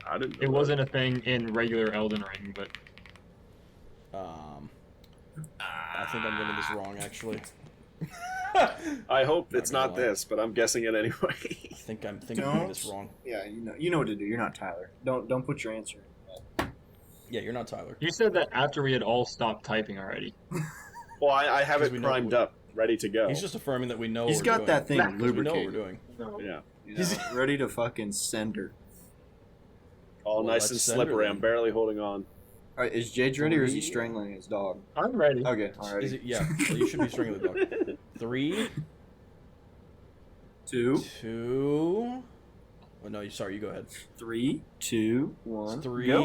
Speaker 6: I didn't. Know
Speaker 3: It
Speaker 6: that.
Speaker 3: wasn't a thing in regular Elden Ring, but
Speaker 1: I think I'm getting this wrong, actually.
Speaker 6: I hope it's
Speaker 1: Not
Speaker 6: not
Speaker 1: gonna lie.
Speaker 6: this, but I'm guessing it anyway.
Speaker 1: I think I'm getting this wrong.
Speaker 7: Yeah, you know what to do. You're not Tyler. Don't put your answer in.
Speaker 1: Yeah, you're not Tyler.
Speaker 3: you said that after we had all stopped typing already.
Speaker 6: Well, I have
Speaker 1: Because
Speaker 6: it
Speaker 1: we know
Speaker 6: primed
Speaker 1: we-
Speaker 6: up, ready to go.
Speaker 1: He's just affirming that we know.
Speaker 7: He's
Speaker 1: what
Speaker 7: got
Speaker 1: we're
Speaker 7: that
Speaker 1: doing.
Speaker 7: thing
Speaker 1: 'Cause we know what we're
Speaker 7: lubricated.
Speaker 1: doing.
Speaker 6: Yeah.
Speaker 7: You know, ready to fucking send her.
Speaker 6: All
Speaker 1: Well,
Speaker 6: nice and
Speaker 1: let's send her
Speaker 6: slippery.
Speaker 1: then.
Speaker 6: I'm barely holding on.
Speaker 7: All right, is Jade ready or is he
Speaker 1: Three.
Speaker 7: strangling his dog?
Speaker 3: I'm ready.
Speaker 7: Okay, alrighty.
Speaker 1: Is it? Yeah. Well, you should be strangling the dog. 3,
Speaker 7: 2,
Speaker 1: 2. Oh no! Sorry. You go ahead.
Speaker 7: 3, 2, 1.
Speaker 1: 3.
Speaker 7: Go.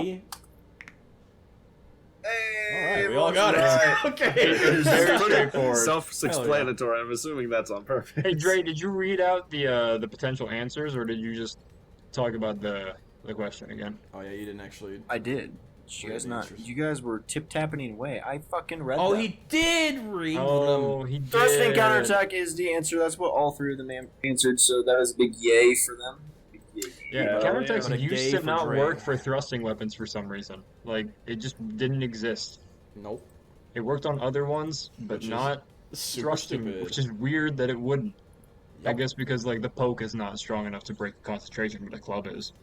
Speaker 1: All right, we all got it. Okay.
Speaker 3: It's very straightforward.
Speaker 6: Self-explanatory. I'm assuming that's on purpose.
Speaker 3: Hey Dre, did you read out the potential answers, or did you just talk about the question again?
Speaker 1: Oh yeah, you didn't actually.
Speaker 7: I did. You
Speaker 1: Read
Speaker 7: guys
Speaker 1: the
Speaker 7: not?
Speaker 1: answers.
Speaker 7: You guys were tip tapping away. I fucking read.
Speaker 1: Oh,
Speaker 7: them.
Speaker 1: he did read them.
Speaker 3: Oh, he did.
Speaker 7: Thrusting counterattack is the answer. That's what all three of them answered. So that was a big yay for them. Big yay.
Speaker 3: Yeah,
Speaker 6: Yeah,
Speaker 3: counterattacks
Speaker 1: but a
Speaker 3: used
Speaker 1: gay
Speaker 3: to
Speaker 1: for
Speaker 3: not
Speaker 1: Dre.
Speaker 3: work for thrusting weapons for some reason. Like it just didn't exist.
Speaker 1: Nope.
Speaker 3: It worked on other ones, but
Speaker 1: Which is
Speaker 3: not
Speaker 1: Super
Speaker 3: thrusting,
Speaker 1: stupid.
Speaker 3: which is weird that it wouldn't. I
Speaker 1: Yep.
Speaker 3: guess because like the poke is not strong enough to break the concentration, but the club is.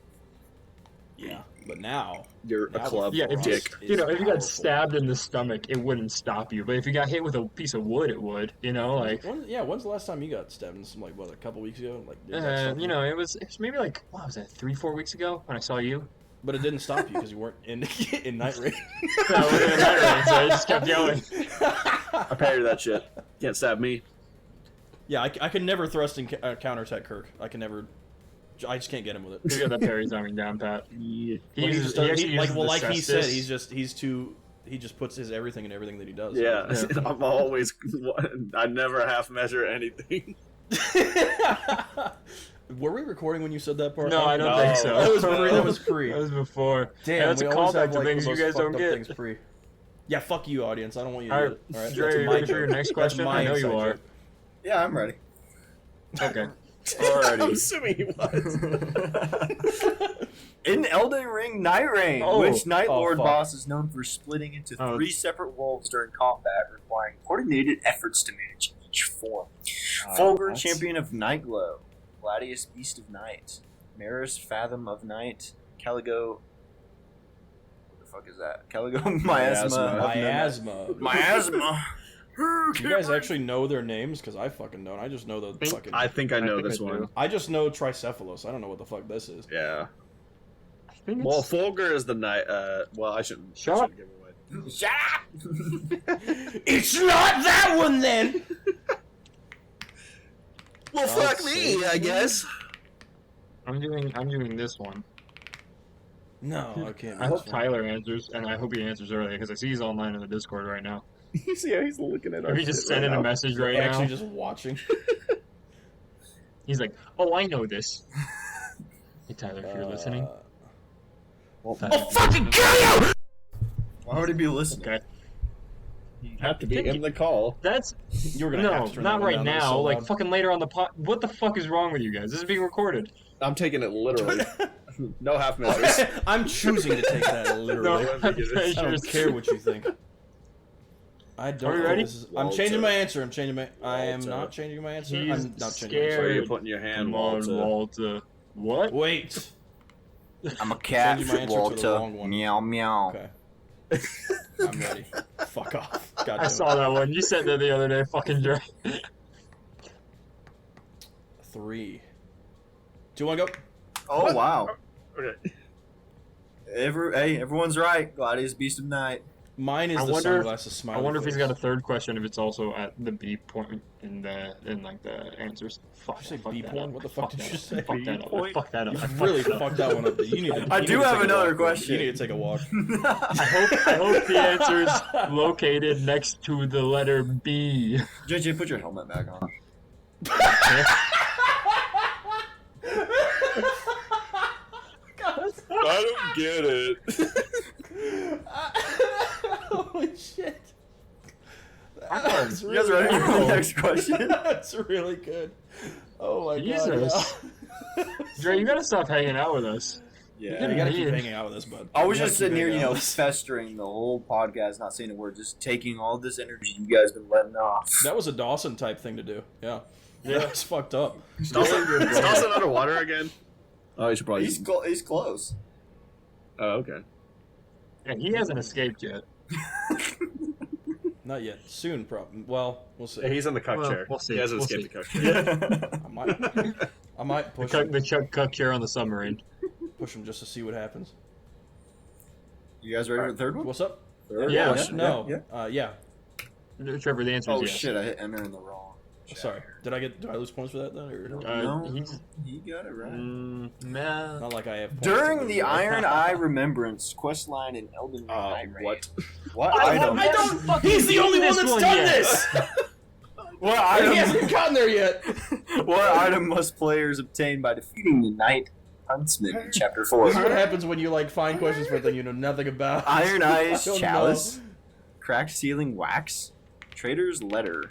Speaker 1: Yeah, but now
Speaker 6: You're a
Speaker 1: Now the
Speaker 6: club
Speaker 3: Yeah, if you,
Speaker 6: dick.
Speaker 3: you know, if you
Speaker 1: powerful.
Speaker 3: got stabbed in the stomach, it wouldn't stop you. But if you got hit with a piece of wood, it would. You know, like,
Speaker 1: when's the last time you got stabbed in some, like, what, a couple weeks ago? Like, did that stop
Speaker 3: you know, it was maybe like what was that, 3-4 weeks ago when I saw you.
Speaker 1: But it didn't stop you because you weren't in in Night Raid.
Speaker 3: No, it didn't matter, so I just kept yelling.
Speaker 6: I parry that shit. Can't stab me.
Speaker 1: Yeah, I can never thrust and counterattack Kirk. I can never. I just can't get him with it.
Speaker 3: You got that parry timing down, Pat. He
Speaker 1: Well, he
Speaker 3: uses,
Speaker 1: just does-
Speaker 3: actually
Speaker 1: he- like
Speaker 3: uses
Speaker 1: well,
Speaker 3: the
Speaker 1: like he said,
Speaker 3: cestus.
Speaker 1: he's too. He just puts his everything in everything that he does.
Speaker 6: Yeah,
Speaker 3: Yeah.
Speaker 6: I'm always. I never half measure anything.
Speaker 1: Were we recording when you said that part?
Speaker 3: No, I don't
Speaker 6: No.
Speaker 3: think so.
Speaker 1: That was pre. That was pre.
Speaker 3: That was before.
Speaker 1: Damn,
Speaker 3: that's
Speaker 1: we
Speaker 3: a
Speaker 1: always
Speaker 3: callback
Speaker 1: have,
Speaker 3: to
Speaker 1: like,
Speaker 3: things
Speaker 1: the
Speaker 3: you
Speaker 1: most
Speaker 3: guys don't
Speaker 1: fucked up
Speaker 3: get.
Speaker 1: things pre. Yeah, fuck you, audience. I don't want you to
Speaker 3: All
Speaker 1: get
Speaker 3: right,
Speaker 1: it. All right,
Speaker 3: Dre,
Speaker 1: that's
Speaker 3: are you
Speaker 1: my
Speaker 3: ready for your
Speaker 1: joke.
Speaker 3: next
Speaker 1: That's
Speaker 3: question?
Speaker 1: my
Speaker 3: I know you
Speaker 1: inside
Speaker 3: are.
Speaker 1: joke.
Speaker 7: Yeah, I'm ready.
Speaker 3: Okay.
Speaker 6: I'm
Speaker 7: Alrighty.
Speaker 6: assuming he was.
Speaker 7: In Elden Ring Night Rain,
Speaker 3: Oh.
Speaker 7: which Night
Speaker 1: Oh,
Speaker 7: Lord
Speaker 1: fuck.
Speaker 7: boss is known for splitting into
Speaker 3: Oh.
Speaker 7: 3 separate wolves during combat, requiring coordinated efforts to manage each form. Fulgur,
Speaker 3: that's-
Speaker 7: Champion of Nightglow, Gladius, Beast of Night, Maris, Fathom of Night, Caligo. What the fuck is that? Caligo, Miasma. of Night.
Speaker 1: Miasma.
Speaker 7: Miasma.
Speaker 1: Do you guys actually know their names? Because I fucking don't. I just know the fucking.
Speaker 6: I think I know
Speaker 3: think
Speaker 6: this
Speaker 3: I
Speaker 6: one.
Speaker 3: do.
Speaker 1: I just know Tricephalus. I don't know what the fuck this is.
Speaker 6: Yeah.
Speaker 3: I think
Speaker 6: Well,
Speaker 3: it's...
Speaker 6: Fulgur is the night. Well, I shouldn't.
Speaker 3: Shut
Speaker 6: I
Speaker 3: up.
Speaker 6: shouldn't give it away.
Speaker 7: Shut up!
Speaker 1: It's not that one then.
Speaker 6: Well,
Speaker 1: fuck me,
Speaker 6: I guess.
Speaker 3: I'm doing this one.
Speaker 1: No, I can't.
Speaker 3: I hope Tyler answers, and I hope he answers early because I see he's online in the Discord right now.
Speaker 6: You see how he's looking at
Speaker 3: Or he's just sending a message right
Speaker 1: actually
Speaker 3: now.
Speaker 1: just watching.
Speaker 3: He's like, "Oh, I know this." Hey Tyler, if you're listening.
Speaker 1: Oh,
Speaker 3: Tyler, if you're
Speaker 1: fucking
Speaker 3: listening-
Speaker 1: kill you!
Speaker 7: Why would he be listening?
Speaker 3: Okay.
Speaker 6: You have to be in the call.
Speaker 3: That's
Speaker 1: You were gonna have to turn that
Speaker 3: not
Speaker 1: one
Speaker 3: right
Speaker 1: down, that was
Speaker 3: now.
Speaker 1: so
Speaker 3: Like
Speaker 1: loud.
Speaker 3: fucking later on the pot. What the fuck is wrong with you guys? This is being recorded.
Speaker 6: I'm taking it literally. No half measures.
Speaker 1: I'm choosing to take that literally.
Speaker 3: No, I'm pretty
Speaker 1: I
Speaker 3: sure
Speaker 1: don't
Speaker 3: it's-
Speaker 1: care what you think. I don't.
Speaker 3: Are we
Speaker 1: know
Speaker 3: ready?
Speaker 1: this is- I'm changing my answer. I am
Speaker 6: Walter.
Speaker 1: not changing my answer.
Speaker 3: He's
Speaker 1: I'm not changing my
Speaker 3: scared.
Speaker 6: So
Speaker 1: answer.
Speaker 6: you're putting your hand,
Speaker 3: Come on,
Speaker 6: Walter.
Speaker 3: Walter. What?
Speaker 1: Wait.
Speaker 7: I'm a cat,
Speaker 1: Changing my answer to the
Speaker 7: Walter.
Speaker 1: wrong one.
Speaker 7: Meow meow.
Speaker 1: Okay. I'm ready. Fuck off. God damn
Speaker 3: I
Speaker 1: it.
Speaker 3: saw that one. You said that the other day. Fucking Dre.
Speaker 1: 3. 2, 1, go.
Speaker 7: Oh wow.
Speaker 6: Okay.
Speaker 7: Everyone's right. Gladius, Beast of Night.
Speaker 1: Mine is
Speaker 3: I
Speaker 1: the
Speaker 3: wonder-
Speaker 1: sunglasses smiley
Speaker 3: I wonder if he's
Speaker 1: face.
Speaker 3: got a third question. If it's also at the B point in like the answers. Fuck.
Speaker 1: Did you say
Speaker 3: fuck
Speaker 1: B
Speaker 3: that
Speaker 1: point?
Speaker 3: up.
Speaker 1: What the fuck did you just say?
Speaker 3: Fuck that up. I fucked that up.
Speaker 1: You
Speaker 3: I fucked
Speaker 1: really
Speaker 3: that up.
Speaker 1: fucked that one up. You need to,
Speaker 7: I
Speaker 1: you
Speaker 7: do
Speaker 1: need to
Speaker 7: have
Speaker 1: take a
Speaker 7: another
Speaker 1: walk, bro.
Speaker 7: question.
Speaker 1: You need to take a walk.
Speaker 3: I hope the answer's located next to the letter B.
Speaker 7: JJ, put your helmet back on.
Speaker 6: I don't get it.
Speaker 1: Holy shit. That's
Speaker 7: You guys ready for the next question?
Speaker 1: That's really good. Oh my
Speaker 3: Jesus.
Speaker 1: god.
Speaker 3: Dre, you gotta stop hanging out with us.
Speaker 1: Yeah, you gotta keep hanging out with us, bud.
Speaker 7: I was
Speaker 1: You
Speaker 7: just
Speaker 1: gotta
Speaker 7: sitting
Speaker 1: keep
Speaker 7: here,
Speaker 1: hanging
Speaker 7: you
Speaker 1: out
Speaker 7: know,
Speaker 1: with us.
Speaker 7: festering the whole podcast, not saying a word, just taking all this energy you guys been letting off.
Speaker 1: That was a Dawson type thing to do. Yeah. That's fucked up.
Speaker 6: Is Dawson underwater again?
Speaker 4: Oh, you should probably.
Speaker 7: He's close.
Speaker 6: Oh, okay.
Speaker 3: And he hasn't escaped yet.
Speaker 1: Not yet. Soon, probably. Well, we'll see.
Speaker 6: Yeah, he's in the cuck
Speaker 3: Well,
Speaker 6: chair.
Speaker 3: we'll see.
Speaker 6: He hasn't
Speaker 3: We'll
Speaker 6: escaped
Speaker 3: see.
Speaker 6: the cuck chair.
Speaker 1: I might
Speaker 3: The
Speaker 1: push him,
Speaker 3: Chuck Cuck chair on the submarine.
Speaker 1: just to see what happens.
Speaker 7: You guys ready for the third one?
Speaker 1: What's up?
Speaker 3: Yeah.
Speaker 7: question?
Speaker 1: No.
Speaker 7: Yeah.
Speaker 1: Yeah.
Speaker 3: Trevor, the answer is
Speaker 7: Oh
Speaker 3: yes.
Speaker 7: shit! I hit enter in the wrong.
Speaker 1: Sorry. Did I lose points for that then? Or
Speaker 7: No,
Speaker 3: he's-
Speaker 7: he got it right.
Speaker 3: nah.
Speaker 1: not like I have points
Speaker 7: During
Speaker 1: to
Speaker 7: the
Speaker 1: lose.
Speaker 7: Iron Eye Remembrance quest line in Elden Ring Night Rain,
Speaker 6: What?
Speaker 7: what item?
Speaker 1: I don't. He's the only one
Speaker 3: this
Speaker 1: that's
Speaker 3: one
Speaker 1: done
Speaker 3: yet.
Speaker 1: this.
Speaker 7: What
Speaker 1: He
Speaker 7: item?
Speaker 1: hasn't gotten there yet.
Speaker 7: What item must players obtain by defeating the Night Huntsman in Chapter 4?
Speaker 1: This is what happens when you like find questions for a thing you know nothing about.
Speaker 7: Iron Eyes
Speaker 1: I don't
Speaker 7: Chalice,
Speaker 1: know.
Speaker 7: Cracked Ceiling Wax, Trader's Letter,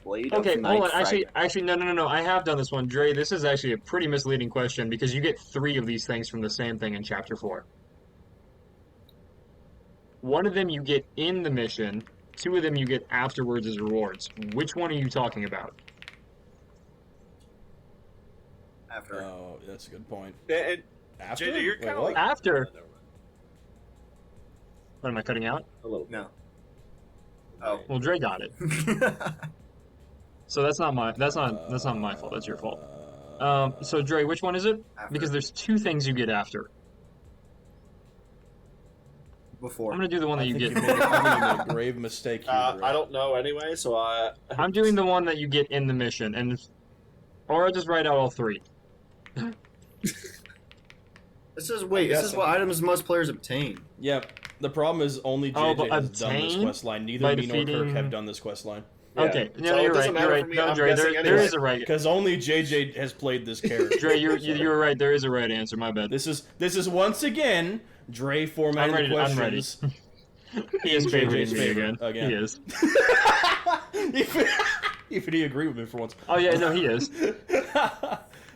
Speaker 7: Blade
Speaker 3: Okay,
Speaker 7: of Night
Speaker 3: hold on.
Speaker 7: Fragment.
Speaker 3: Actually, no. I have done this one, Dre. This is actually a pretty misleading question because you get 3 of these things from the same thing in Chapter 4. One of them you get in the mission. 2 of them you get afterwards as rewards. Which one are you talking about?
Speaker 7: After.
Speaker 1: Oh, that's a good point.
Speaker 6: And,
Speaker 1: After?
Speaker 6: JJ, you're
Speaker 1: Wait,
Speaker 6: kind of
Speaker 1: what?
Speaker 6: like
Speaker 3: After. What am I cutting out?
Speaker 6: a little.
Speaker 7: No. Oh.
Speaker 3: Well, Dre got it. So that's not my fault. That's your fault. So Dre, which one is it?
Speaker 7: After.
Speaker 3: Because there's 2 things you get after.
Speaker 7: Before.
Speaker 3: I'm gonna do the one
Speaker 1: I
Speaker 3: that you
Speaker 1: think
Speaker 3: get.
Speaker 1: you made a grave mistake here. Dre.
Speaker 6: I don't know anyway, so
Speaker 3: I'm doing the one that you get in the mission, or I'll just write out all 3.
Speaker 7: It says, wait, it says what items must players obtain?
Speaker 1: Yeah. The problem is only
Speaker 3: Oh,
Speaker 1: JJ
Speaker 3: but
Speaker 1: has done this
Speaker 3: obtain
Speaker 1: quest line. Neither
Speaker 3: by
Speaker 1: me nor Kirk
Speaker 3: defeating-
Speaker 1: have done this quest line.
Speaker 6: Yeah.
Speaker 3: Okay, no,
Speaker 6: So it
Speaker 3: you're
Speaker 6: doesn't
Speaker 3: right.
Speaker 6: matter
Speaker 3: You're
Speaker 6: for
Speaker 3: right.
Speaker 6: me,
Speaker 3: No,
Speaker 6: I'm
Speaker 3: Dre,
Speaker 6: guessing
Speaker 3: there
Speaker 6: anyway.
Speaker 3: is a right.
Speaker 1: Because only JJ has played this character.
Speaker 3: Dre, you were right. There is a right answer. My bad.
Speaker 1: This is once again Dre formatting
Speaker 3: I'm ready,
Speaker 1: the
Speaker 3: I'm
Speaker 1: questions.
Speaker 3: He is
Speaker 1: JJ's
Speaker 3: favoriting me
Speaker 1: favor
Speaker 3: again. He is.
Speaker 1: Even he agree with me for once.
Speaker 3: Oh yeah, no, he is.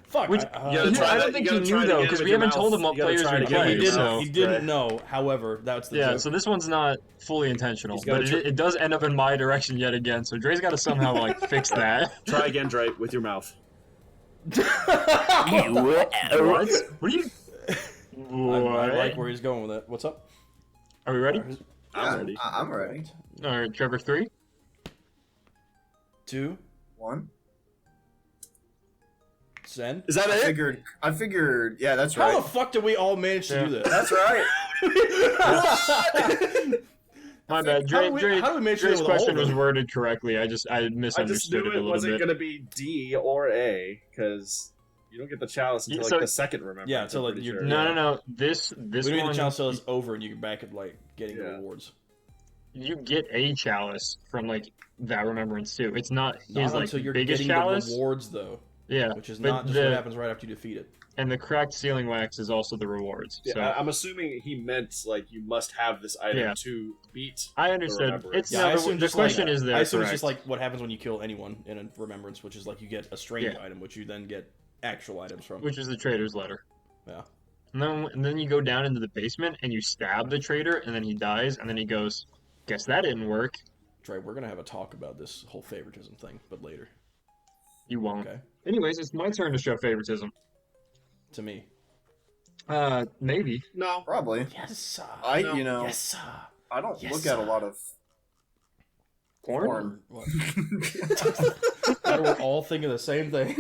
Speaker 1: Fuck.
Speaker 3: Which-
Speaker 6: You gotta try
Speaker 3: I
Speaker 6: that-
Speaker 3: don't
Speaker 6: you
Speaker 3: think
Speaker 6: gotta
Speaker 3: he
Speaker 6: try
Speaker 3: knew
Speaker 6: it
Speaker 3: though,
Speaker 6: again
Speaker 3: because
Speaker 6: with
Speaker 3: we
Speaker 6: your
Speaker 3: haven't told
Speaker 6: mouth.
Speaker 3: him what
Speaker 6: You gotta
Speaker 3: players
Speaker 6: try it
Speaker 3: we
Speaker 6: again
Speaker 1: yeah,
Speaker 6: with
Speaker 1: he
Speaker 3: play.
Speaker 6: your
Speaker 1: didn't.
Speaker 3: So
Speaker 1: He didn't know. However, that's the
Speaker 3: yeah,
Speaker 1: joke.
Speaker 3: so this one's not fully intentional,
Speaker 6: He's gotta
Speaker 3: but
Speaker 6: try-
Speaker 3: it does end up in my direction yet again. So Dre's got to somehow like fix that.
Speaker 6: Try again, Dre, with your mouth.
Speaker 3: What? What are you?
Speaker 1: I
Speaker 3: What?
Speaker 1: like where he's going with it. What's up?
Speaker 3: Are we ready?
Speaker 6: I'm ready.
Speaker 7: I'm ready.
Speaker 3: All right, Trevor, 3.
Speaker 1: 2.
Speaker 7: 1.
Speaker 1: Send.
Speaker 6: Is that
Speaker 7: I
Speaker 6: it?
Speaker 7: figured, yeah, that's
Speaker 1: How the
Speaker 7: right.
Speaker 1: fuck did we all manage to
Speaker 3: Yeah.
Speaker 1: do this?
Speaker 7: That's right.
Speaker 3: My bad.
Speaker 1: How do we make sure
Speaker 3: Dre's
Speaker 1: with all
Speaker 3: question
Speaker 1: of
Speaker 3: was
Speaker 1: them?
Speaker 3: worded correctly. I
Speaker 6: I just
Speaker 3: misunderstood
Speaker 6: knew
Speaker 3: it a
Speaker 6: it
Speaker 3: little
Speaker 6: wasn't
Speaker 3: bit.
Speaker 6: going to be D or A, because you don't get the chalice until
Speaker 3: So-
Speaker 6: like the second, remember?
Speaker 1: Yeah, until, like,
Speaker 6: pretty
Speaker 1: you're-
Speaker 6: sure.
Speaker 3: No. This
Speaker 1: We don't need
Speaker 3: one,
Speaker 1: the challenge till it's over and you can back at like getting the
Speaker 6: Yeah.
Speaker 1: rewards.
Speaker 3: you get a chalice from like that remembrance too. It's not his
Speaker 1: Not
Speaker 3: like
Speaker 1: until you're
Speaker 3: biggest
Speaker 1: getting
Speaker 3: chalice.
Speaker 1: the rewards though,
Speaker 3: Yeah,
Speaker 1: which is
Speaker 3: but
Speaker 1: not just what happens right after you defeat it.
Speaker 3: And the cracked ceiling wax is also the rewards.
Speaker 6: Yeah,
Speaker 3: So
Speaker 6: I'm assuming he meant like you must have this item
Speaker 3: Yeah.
Speaker 6: to beat.
Speaker 3: I understood.
Speaker 6: remembrance.
Speaker 3: It's
Speaker 1: Yeah,
Speaker 3: no,
Speaker 1: I
Speaker 3: the,
Speaker 1: assume
Speaker 3: the
Speaker 1: just
Speaker 3: question
Speaker 1: like,
Speaker 3: is there.
Speaker 1: I assume it's
Speaker 3: correct.
Speaker 1: just like what happens when you kill anyone in a remembrance, which is like you get a strange
Speaker 3: Yeah.
Speaker 1: item, which you then get actual items from.
Speaker 3: which is the trader's letter.
Speaker 1: Yeah.
Speaker 3: And then you go down into the basement and you stab the trader, and then he dies, and then he goes, "Guess that didn't work."
Speaker 1: Trey, we're gonna have a talk about this whole favoritism thing, but later.
Speaker 3: You won't.
Speaker 1: Okay.
Speaker 3: Anyways, it's my turn to show favoritism.
Speaker 1: To me.
Speaker 3: Maybe.
Speaker 6: No.
Speaker 7: Probably.
Speaker 1: Yes, sir.
Speaker 7: I,
Speaker 6: No.
Speaker 7: you know,
Speaker 1: Yes, sir.
Speaker 7: I don't
Speaker 1: Yes,
Speaker 7: look at a
Speaker 1: sir.
Speaker 7: lot of porn.
Speaker 1: What? Why do we all think of the same thing?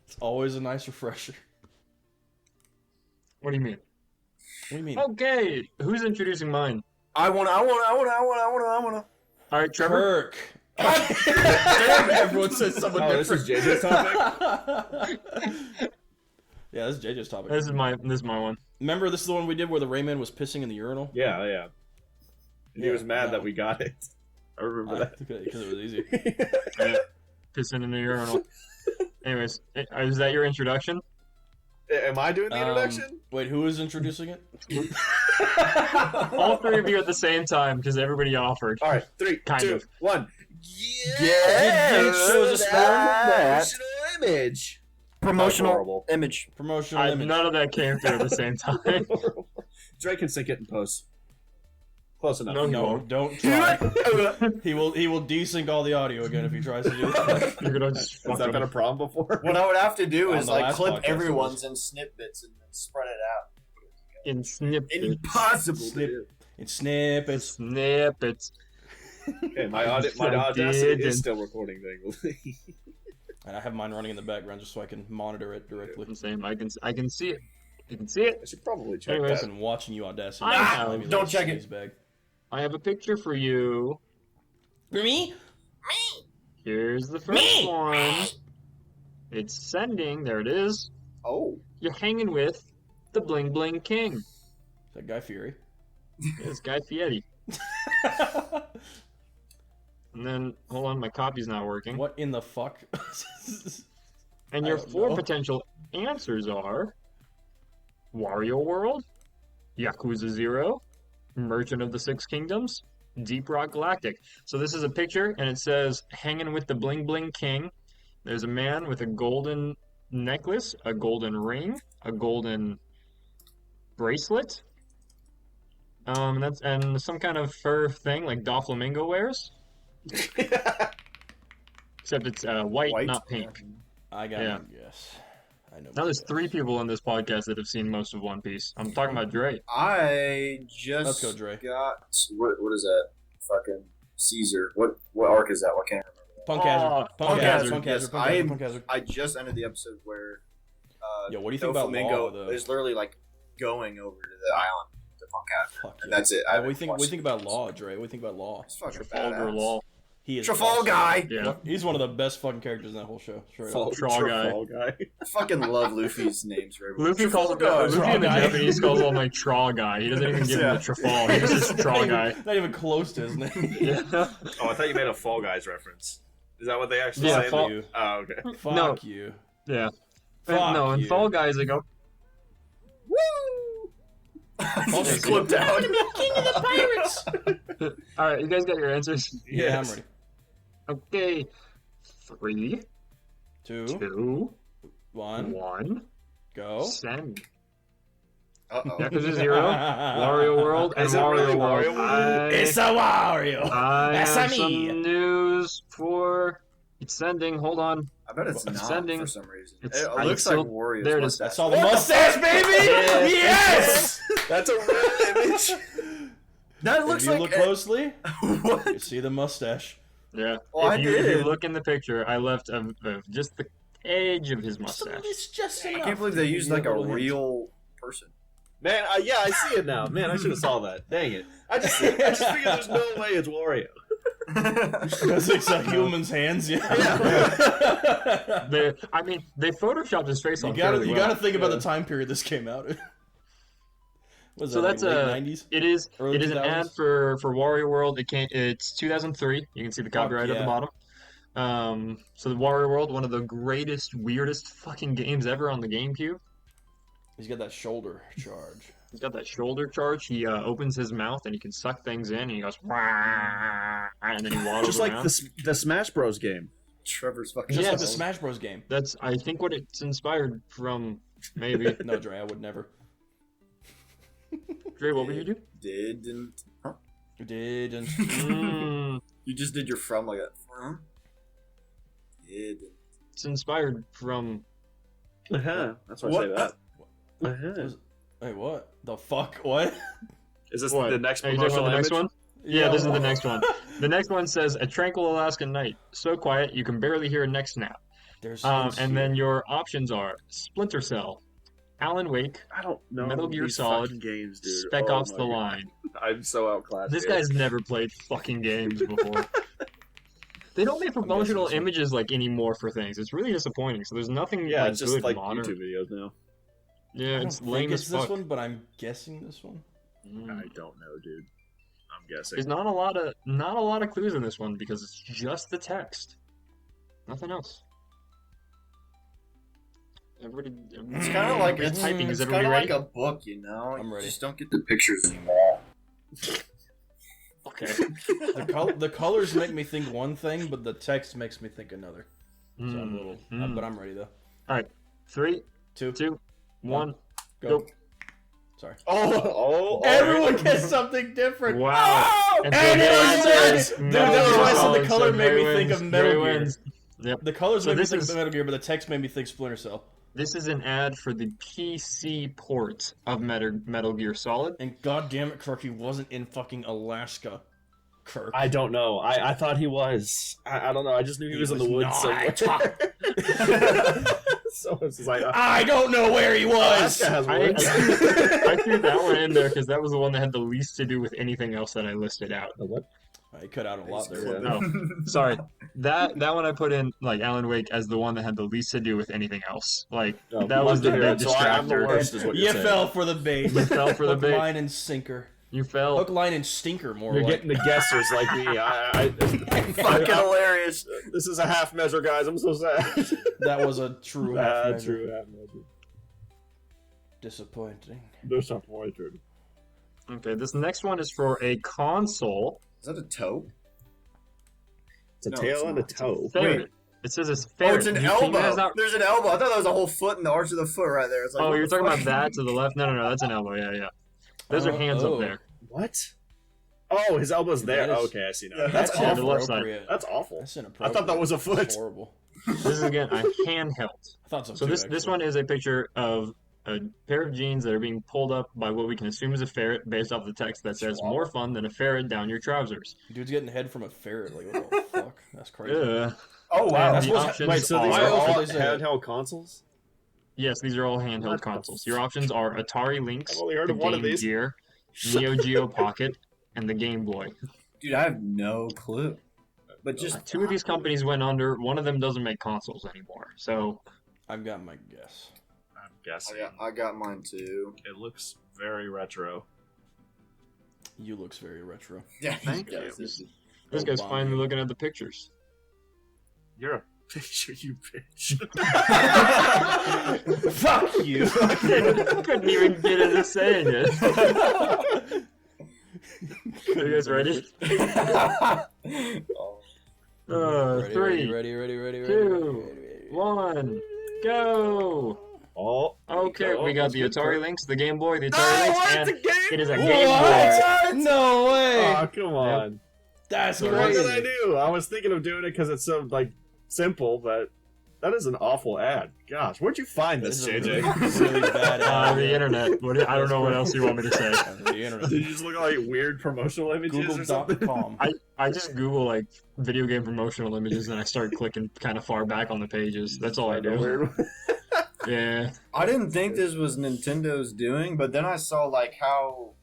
Speaker 1: It's always a nice refresher.
Speaker 3: What do you mean?
Speaker 1: do you mean?
Speaker 3: Okay, who's introducing mine?
Speaker 7: I wanna.
Speaker 3: All right, Trevor.
Speaker 1: Kirk. Damn, everyone says someone
Speaker 6: Oh, this
Speaker 1: different.
Speaker 6: is JJ's topic?
Speaker 1: Yeah, this is JJ's topic.
Speaker 3: This is my one.
Speaker 1: Remember, this is the one we did where the Rayman was pissing in the urinal?
Speaker 6: Yeah, yeah. And he was mad that we got it. I remember that.
Speaker 1: Because it was easy.
Speaker 3: Pissing in the urinal. Anyways, is that your introduction?
Speaker 6: Am I doing the introduction?
Speaker 1: Wait, who is introducing it?
Speaker 3: All three of you at the same time, because everybody offered.
Speaker 6: All right, 3,
Speaker 3: Kind
Speaker 6: 2,
Speaker 3: of.
Speaker 6: 1.
Speaker 7: Yeah.
Speaker 1: Shows a sperm.
Speaker 6: Promotional image.
Speaker 7: Promotional
Speaker 6: Horrible.
Speaker 7: image.
Speaker 1: Promotional image.
Speaker 3: None of that came through at the same time.
Speaker 6: Drake can sync it in post. Close enough.
Speaker 3: No,
Speaker 1: No,
Speaker 3: won't.
Speaker 1: don't try. He will desync all the audio again if he tries to do that.
Speaker 3: You're gonna just
Speaker 6: Has
Speaker 3: fuck
Speaker 6: that
Speaker 3: him.
Speaker 6: been a problem before?
Speaker 7: What I would have to do
Speaker 1: On
Speaker 7: is
Speaker 1: the
Speaker 7: like
Speaker 1: last
Speaker 7: clip
Speaker 1: podcast, it
Speaker 7: everyone's in snippets and then spread it out.
Speaker 3: in snippets.
Speaker 7: Impossible.
Speaker 1: Snip. It's snippets.
Speaker 3: Snippets.
Speaker 6: Okay, my
Speaker 3: I
Speaker 6: Audacity
Speaker 3: didn't.
Speaker 6: is still recording things.
Speaker 1: And I have mine running in the background just so I can monitor it directly.
Speaker 3: I'm saying I can see it. You can see it.
Speaker 6: I should probably check
Speaker 3: Anyways.
Speaker 1: I've
Speaker 6: that.
Speaker 1: been watching you, Audacity.
Speaker 3: I know.
Speaker 1: Let me
Speaker 7: Don't
Speaker 1: let
Speaker 7: check it.
Speaker 1: his bag.
Speaker 3: I have a picture for you.
Speaker 1: For me?
Speaker 3: Here's the first one. It's sending. There it is.
Speaker 7: Oh.
Speaker 3: You're hanging with the Bling Bling King.
Speaker 1: Is that Guy Fieri?
Speaker 3: It's Guy Fieri. And then, hold on, my copy's not working.
Speaker 1: What in the fuck?
Speaker 3: And
Speaker 1: I
Speaker 3: your
Speaker 1: don't
Speaker 3: 4
Speaker 1: know.
Speaker 3: potential answers are Wario World, Yakuza 0, Merchant of the Six Kingdoms, Deep Rock Galactic. So this is a picture, and it says, hanging with the Bling Bling King. There's a man with a golden necklace, a golden ring, a golden bracelet, and some kind of fur thing like Doflamingo wears. Except it's white, not pink.
Speaker 1: I got
Speaker 3: Yeah.
Speaker 1: one guess. I know.
Speaker 3: Now there's 3 people in this podcast that have seen most of One Piece. I'm talking about Dre.
Speaker 7: I just
Speaker 1: Let's go, Dre.
Speaker 7: got what is that? Fucking Caesar. What arc is that? What can't I remember?
Speaker 1: Punk
Speaker 3: Oh,
Speaker 1: hazard. Punk
Speaker 3: Punk
Speaker 1: hazard.
Speaker 3: Hazard.
Speaker 1: Punk
Speaker 7: Yes,
Speaker 1: hazard. Punk hazard. Punk hazard.
Speaker 7: I just ended the episode where
Speaker 1: Yo, what do you think about
Speaker 7: Flamingo
Speaker 1: Law, though?
Speaker 7: is literally like going over to the island to Punk Hazard.
Speaker 1: Fuck
Speaker 7: And
Speaker 1: yeah.
Speaker 7: that's it.
Speaker 1: What do you think about Law, Dre? What do you think about Law?
Speaker 7: It's fucking
Speaker 3: Trafalgar
Speaker 7: badass.
Speaker 3: Law.
Speaker 1: He is
Speaker 7: Trafalgar
Speaker 1: awesome.
Speaker 7: guy.
Speaker 3: Yeah.
Speaker 1: He's one of the best fucking characters in that whole show. Straight up.
Speaker 3: Traw guy.
Speaker 7: I fucking love Luffy's names. Right?
Speaker 3: Luffy calls him Luffy in the
Speaker 1: guy.
Speaker 3: Japanese calls him like Traw guy. He doesn't even give him the Trafal. He just says Traw guy.
Speaker 1: Not even close to his name.
Speaker 3: Yeah.
Speaker 6: Oh, I thought you made a Fall Guys reference. Is that what they actually
Speaker 3: Yeah,
Speaker 6: say?
Speaker 3: Fall-
Speaker 1: you.
Speaker 6: Oh, okay.
Speaker 1: Fuck
Speaker 3: No.
Speaker 1: you.
Speaker 3: Yeah.
Speaker 1: Fuck
Speaker 3: No, in
Speaker 1: you.
Speaker 3: Fall Guys they go,
Speaker 7: He just clipped out.
Speaker 1: King of the pirates.
Speaker 3: alright, you guys got your answers?
Speaker 1: Yeah, I'm ready.
Speaker 3: Okay. 3,
Speaker 1: 2,
Speaker 3: 2,
Speaker 1: 1,
Speaker 3: 1.
Speaker 1: go.
Speaker 3: Send.
Speaker 7: Uh-oh.
Speaker 3: Yakuza 0, Wario World, and
Speaker 6: Is it
Speaker 3: Wario
Speaker 6: really
Speaker 3: World.
Speaker 6: Wario
Speaker 1: It's a Wario.
Speaker 3: I
Speaker 1: That's
Speaker 3: have
Speaker 1: me.
Speaker 3: some news for... It's sending. Hold on.
Speaker 7: I bet it's not
Speaker 3: Sending.
Speaker 7: for some reason.
Speaker 3: It's-
Speaker 7: It
Speaker 3: I
Speaker 7: looks
Speaker 3: still-
Speaker 7: like Wario's
Speaker 3: there it is.
Speaker 7: mustache.
Speaker 1: I saw the mustache, baby. Yes.
Speaker 6: That's a real image.
Speaker 7: That looks
Speaker 1: If you
Speaker 7: like
Speaker 1: look closely, you
Speaker 7: what?
Speaker 1: see the mustache.
Speaker 3: Yeah.
Speaker 7: Oh, I
Speaker 3: if you
Speaker 7: did.
Speaker 3: look in the picture, I left just the edge of his mustache.
Speaker 1: It's just
Speaker 7: I can't believe they used like a real person.
Speaker 6: Man, yeah, I see it now. Man, I should have saw that. Dang it. I just figured there's no way it's Wario.
Speaker 1: Because it's a human's hands, yeah.
Speaker 3: They photoshopped his face
Speaker 1: You
Speaker 3: on
Speaker 1: gotta,
Speaker 3: fairly
Speaker 1: you
Speaker 3: well.
Speaker 1: gotta think about the time period this came out. Was
Speaker 3: So
Speaker 1: that
Speaker 3: that's
Speaker 1: like
Speaker 3: a.
Speaker 1: late 90s?
Speaker 3: It is.
Speaker 1: Early
Speaker 3: It is an
Speaker 1: 2000s?
Speaker 3: ad for Wario World. It's 2003. You can see the copyright at the
Speaker 1: yeah.
Speaker 3: bottom. So the Wario World, one of the greatest, weirdest fucking games ever on the GameCube.
Speaker 1: He's got that shoulder charge.
Speaker 3: He's got that shoulder charge. He opens his mouth and he can suck things in. And he goes, "Wah," and then he waddles
Speaker 6: Just like
Speaker 3: around.
Speaker 6: the Smash Bros game.
Speaker 7: Trevor's fucking.
Speaker 1: Just like
Speaker 3: Yes.
Speaker 1: the Smash Bros. game.
Speaker 3: That's, I think, what it's inspired from. Maybe.
Speaker 1: No, Dre, I would never.
Speaker 3: Dre, what would you do?
Speaker 7: Didn't. Huh?
Speaker 1: Didn't.
Speaker 3: Mm,
Speaker 7: You just did your from like that. Huh? Didn't.
Speaker 3: it's inspired from.
Speaker 6: Uh-huh. That's why
Speaker 7: What?
Speaker 6: I say that. Uh-huh.
Speaker 1: Wait, what? The fuck? What?
Speaker 6: Is this
Speaker 3: What?
Speaker 6: the next
Speaker 3: Are you talking
Speaker 6: promotional
Speaker 3: about the next
Speaker 6: image?
Speaker 3: one? Yeah, this is the next one. The next one says, a tranquil Alaskan night. So quiet, you can barely hear a neck snap.
Speaker 1: There's
Speaker 3: And then your options are Splinter Cell, Alan Wake,
Speaker 6: I don't know
Speaker 3: Metal Gear
Speaker 6: these
Speaker 3: Solid,
Speaker 6: fucking games, dude.
Speaker 3: Spec
Speaker 6: Oh
Speaker 3: Ops
Speaker 6: my
Speaker 3: The
Speaker 6: God.
Speaker 3: Line.
Speaker 6: I'm so outclassed.
Speaker 3: This
Speaker 6: here.
Speaker 3: guy's never played fucking games before. They don't make promotional
Speaker 1: this one.
Speaker 3: images like anymore for things. It's really disappointing. So there's nothing
Speaker 6: Yeah,
Speaker 3: like
Speaker 6: it's just
Speaker 3: good
Speaker 6: like
Speaker 3: modern.
Speaker 6: YouTube videos now.
Speaker 3: Yeah,
Speaker 1: I
Speaker 3: it's
Speaker 1: don't
Speaker 3: lame
Speaker 1: think
Speaker 3: as
Speaker 1: it's
Speaker 3: fuck.
Speaker 1: this one, but I'm guessing this one.
Speaker 6: I don't know, dude. I'm guessing.
Speaker 3: There's not a lot of clues in this one because it's just the text, nothing else. Everybody
Speaker 7: It's kind of like
Speaker 3: everybody's typing. Is
Speaker 7: it's
Speaker 3: everybody
Speaker 7: kind of
Speaker 3: ready?
Speaker 7: like a book, you know.
Speaker 1: I'm
Speaker 7: You
Speaker 1: ready.
Speaker 7: just don't get the pictures anymore.
Speaker 3: Okay.
Speaker 1: The colors make me think one thing, but the text makes me think another. So I'm a little, but I'm ready though.
Speaker 3: All right, 3,
Speaker 1: Two,
Speaker 3: 2, 1,
Speaker 1: go.
Speaker 3: go.
Speaker 1: Sorry.
Speaker 6: Oh,
Speaker 1: Everyone gets something different.
Speaker 3: Wow.
Speaker 1: Oh!
Speaker 3: And
Speaker 1: And
Speaker 3: so
Speaker 1: it
Speaker 3: the
Speaker 1: was
Speaker 3: answer
Speaker 1: good!
Speaker 3: is
Speaker 1: Dude,
Speaker 3: Metal
Speaker 1: that was
Speaker 3: Gear
Speaker 1: why I said
Speaker 3: Solid,
Speaker 1: the color
Speaker 3: so
Speaker 1: made me
Speaker 3: Gray
Speaker 1: think of
Speaker 3: wins,
Speaker 1: Metal
Speaker 3: Gray
Speaker 1: Gear.
Speaker 3: wins. Yep.
Speaker 1: The colors
Speaker 3: So
Speaker 1: made me
Speaker 3: this
Speaker 1: think
Speaker 3: is-
Speaker 1: of Metal Gear, but the text made me think Splinter Cell.
Speaker 3: This is an ad for the PC port of Metal Gear Solid.
Speaker 1: And goddamn it, Kirk, he wasn't in fucking Alaska. Kirk.
Speaker 6: I don't know. I thought he was. I don't know. I just knew he was in the woods
Speaker 1: not.
Speaker 6: somewhere. So it's just like
Speaker 1: I don't know where he was.
Speaker 6: Alaska has
Speaker 3: I
Speaker 6: woods.
Speaker 3: threw that one in there because that was the one that had the least to do with anything else that I listed out.
Speaker 6: What?
Speaker 1: I cut out a lot there.
Speaker 6: Yeah.
Speaker 3: Oh, sorry. That one I put in like Alan Wake as the one that had the least to do with anything else. Like
Speaker 6: Oh,
Speaker 3: that was the
Speaker 6: love to
Speaker 3: big
Speaker 6: hear it. So I'm the
Speaker 3: distractor.
Speaker 6: worst, is what you're
Speaker 1: You
Speaker 6: saying.
Speaker 1: fell for the bait.
Speaker 3: You fell for the
Speaker 1: Hook,
Speaker 3: bait.
Speaker 1: line, and sinker.
Speaker 3: You fell.
Speaker 1: Hook, line, and stinker, more
Speaker 6: You're
Speaker 1: like.
Speaker 6: getting the guessers like me.
Speaker 7: Fucking hilarious.
Speaker 6: This is a half measure, guys. I'm so sad.
Speaker 1: That was a true half measure.
Speaker 6: True half measure.
Speaker 1: Disappointing.
Speaker 6: Disappointed.
Speaker 3: Okay, this next one is for a console.
Speaker 7: Is that a toe?
Speaker 6: It's a
Speaker 7: No,
Speaker 6: tail
Speaker 7: it's
Speaker 6: and a
Speaker 7: not.
Speaker 6: toe.
Speaker 3: Ferret. It says it's
Speaker 7: Oh,
Speaker 3: ferret.
Speaker 7: it's an
Speaker 3: You think that's
Speaker 7: elbow.
Speaker 3: not-
Speaker 7: There's an elbow. I thought that was a whole foot in the arch of the foot right there. It's like,
Speaker 3: Oh,
Speaker 7: what
Speaker 3: you're
Speaker 7: the
Speaker 3: talking
Speaker 7: fuck?
Speaker 3: about that to the left? No, that's an elbow. Yeah. Those are hands
Speaker 1: oh.
Speaker 3: up there.
Speaker 6: What? Oh, his elbow's there.
Speaker 1: That is-
Speaker 6: Okay, I see now.
Speaker 7: Yeah,
Speaker 6: That's
Speaker 3: yeah, the
Speaker 6: awful.
Speaker 3: left side.
Speaker 1: inappropriate.
Speaker 6: That's awful.
Speaker 1: That's
Speaker 6: I
Speaker 1: inappropriate.
Speaker 6: thought that was a foot.
Speaker 1: That's horrible.
Speaker 3: This is again a handheld.
Speaker 1: I thought so,
Speaker 3: So
Speaker 1: too,
Speaker 3: this
Speaker 1: actually.
Speaker 3: one is a picture of a pair of jeans that are being pulled up by what we can assume is a ferret based off the text that says more fun than a ferret down your trousers.
Speaker 1: Dude's getting head from a ferret. Like, what the fuck? That's crazy.
Speaker 3: Ugh.
Speaker 7: Oh, wow.
Speaker 3: And
Speaker 1: That's
Speaker 3: the
Speaker 1: what's-
Speaker 3: options
Speaker 6: Wait, so these
Speaker 3: are-
Speaker 6: are all
Speaker 1: Why else would they say that?
Speaker 6: handheld consoles?
Speaker 3: Yes, these are all handheld
Speaker 6: What the
Speaker 3: consoles. Your options are Atari Lynx,
Speaker 6: I've only heard
Speaker 3: the
Speaker 6: of one of
Speaker 3: Game
Speaker 6: these.
Speaker 3: Gear, Neo Geo Pocket, and the Game Boy.
Speaker 7: Dude, I have no clue. But just
Speaker 3: Two of these companies went under. One of them doesn't make consoles anymore. So
Speaker 1: I've got my guess.
Speaker 6: I'm guessing.
Speaker 7: I got mine too.
Speaker 6: It looks very retro.
Speaker 1: You looks very retro.
Speaker 7: Yeah,
Speaker 3: Thank
Speaker 7: you.
Speaker 3: you. This guy's
Speaker 1: Obama.
Speaker 3: finally looking at the pictures.
Speaker 6: You're a picture, you bitch.
Speaker 1: Fuck you.
Speaker 3: Couldn't even get into saying it. Are you guys ready?
Speaker 1: Ready,
Speaker 3: Three,
Speaker 1: ready,
Speaker 3: two, 1, go!
Speaker 6: Oh,
Speaker 3: Okay, we got the Atari Lynx, the Game Boy, the Atari
Speaker 6: Oh,
Speaker 3: Lynx,
Speaker 6: it's
Speaker 3: and
Speaker 6: a Game
Speaker 3: it is a Game Boy.
Speaker 1: What? No way.
Speaker 6: Oh, come on.
Speaker 1: That's
Speaker 6: What
Speaker 1: crazy.
Speaker 6: did I do? I was thinking of doing it because it's so like simple, but that is an awful ad. Gosh, where'd you find this,
Speaker 1: This is a
Speaker 6: JJ?
Speaker 1: really bad ad.
Speaker 3: The internet. I don't know what else you want me to say.
Speaker 1: The internet.
Speaker 6: Did you just look at like weird promotional images or something?
Speaker 1: Google.com.
Speaker 3: I just Google like video game promotional images and I start clicking kind of far back on the pages. That's all I do.
Speaker 6: Weird.
Speaker 3: Yeah.
Speaker 7: I didn't think this was Nintendo's doing, but then I saw like how